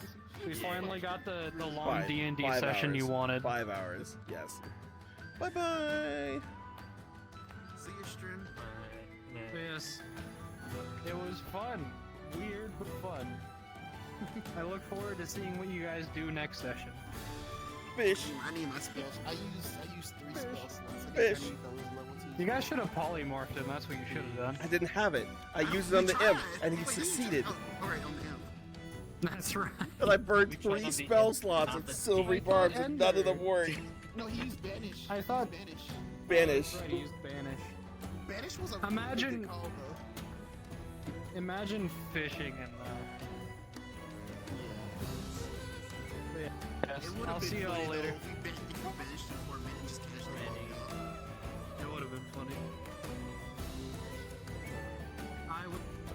we finally got the long D&D 5 session hours. you wanted. 5 hours. Yes. Bye bye. See your stream. But yes, it was fun. Weird but fun. I look forward to seeing what you guys do next session. Fish. I need my spells. I use 3 spell slots. I Fish. need those level 2. You guys should have polymorphed him. That's what you should have done. I didn't have it. I used it on the imp, and he Wait, didn't you succeeded. try- Oh, alright, on the imp. That's right. And I burned We tried 3 on the spell imp, slots not with the silvery demon. barbs, and none of them Ender. worked. No, he used banish. I thought- Banish. Banish. That's right, he used banish. Banish was a Imagine- really good call, though. Imagine fishing in Yes, It would I'll have been see you all funny, though, later. if you banished him for a minute and just cashed it. It would have been funny. I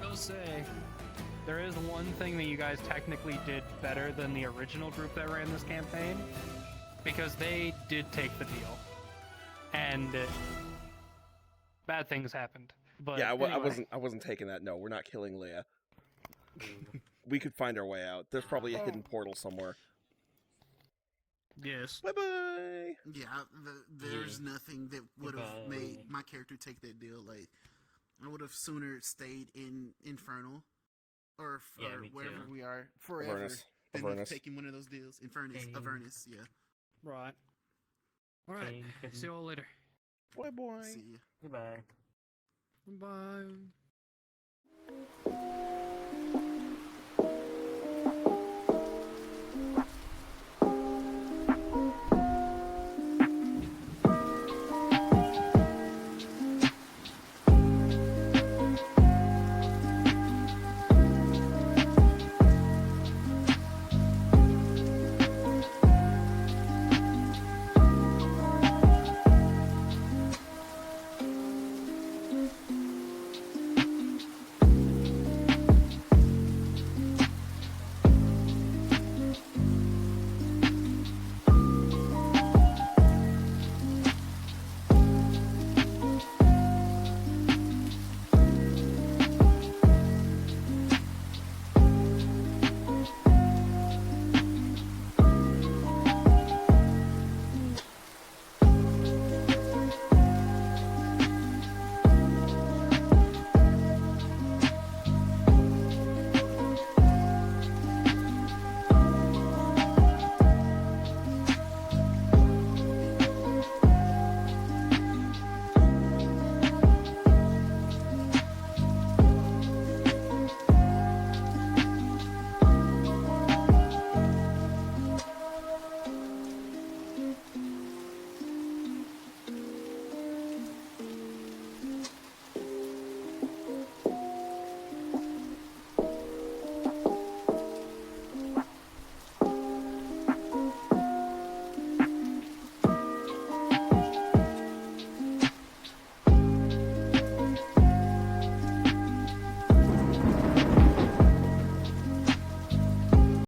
will say, there is one thing that you guys technically did better than the original group that ran this campaign, because they did take the deal, and bad things happened. But Yeah, anyway. I wasn't taking that. No, we're not killing Leia. We could find our way out. There's probably a hidden portal somewhere. Yes. Bye bye. Yeah, there's nothing that would have made my character take that deal. Like, I would have sooner stayed in Infernal, or Yeah, me wherever too. we are forever, Avernus. than Avernus. taking one of those deals. Avernus, yeah. Right. All right. See you all later. Bye bye. See ya. Goodbye. Bye.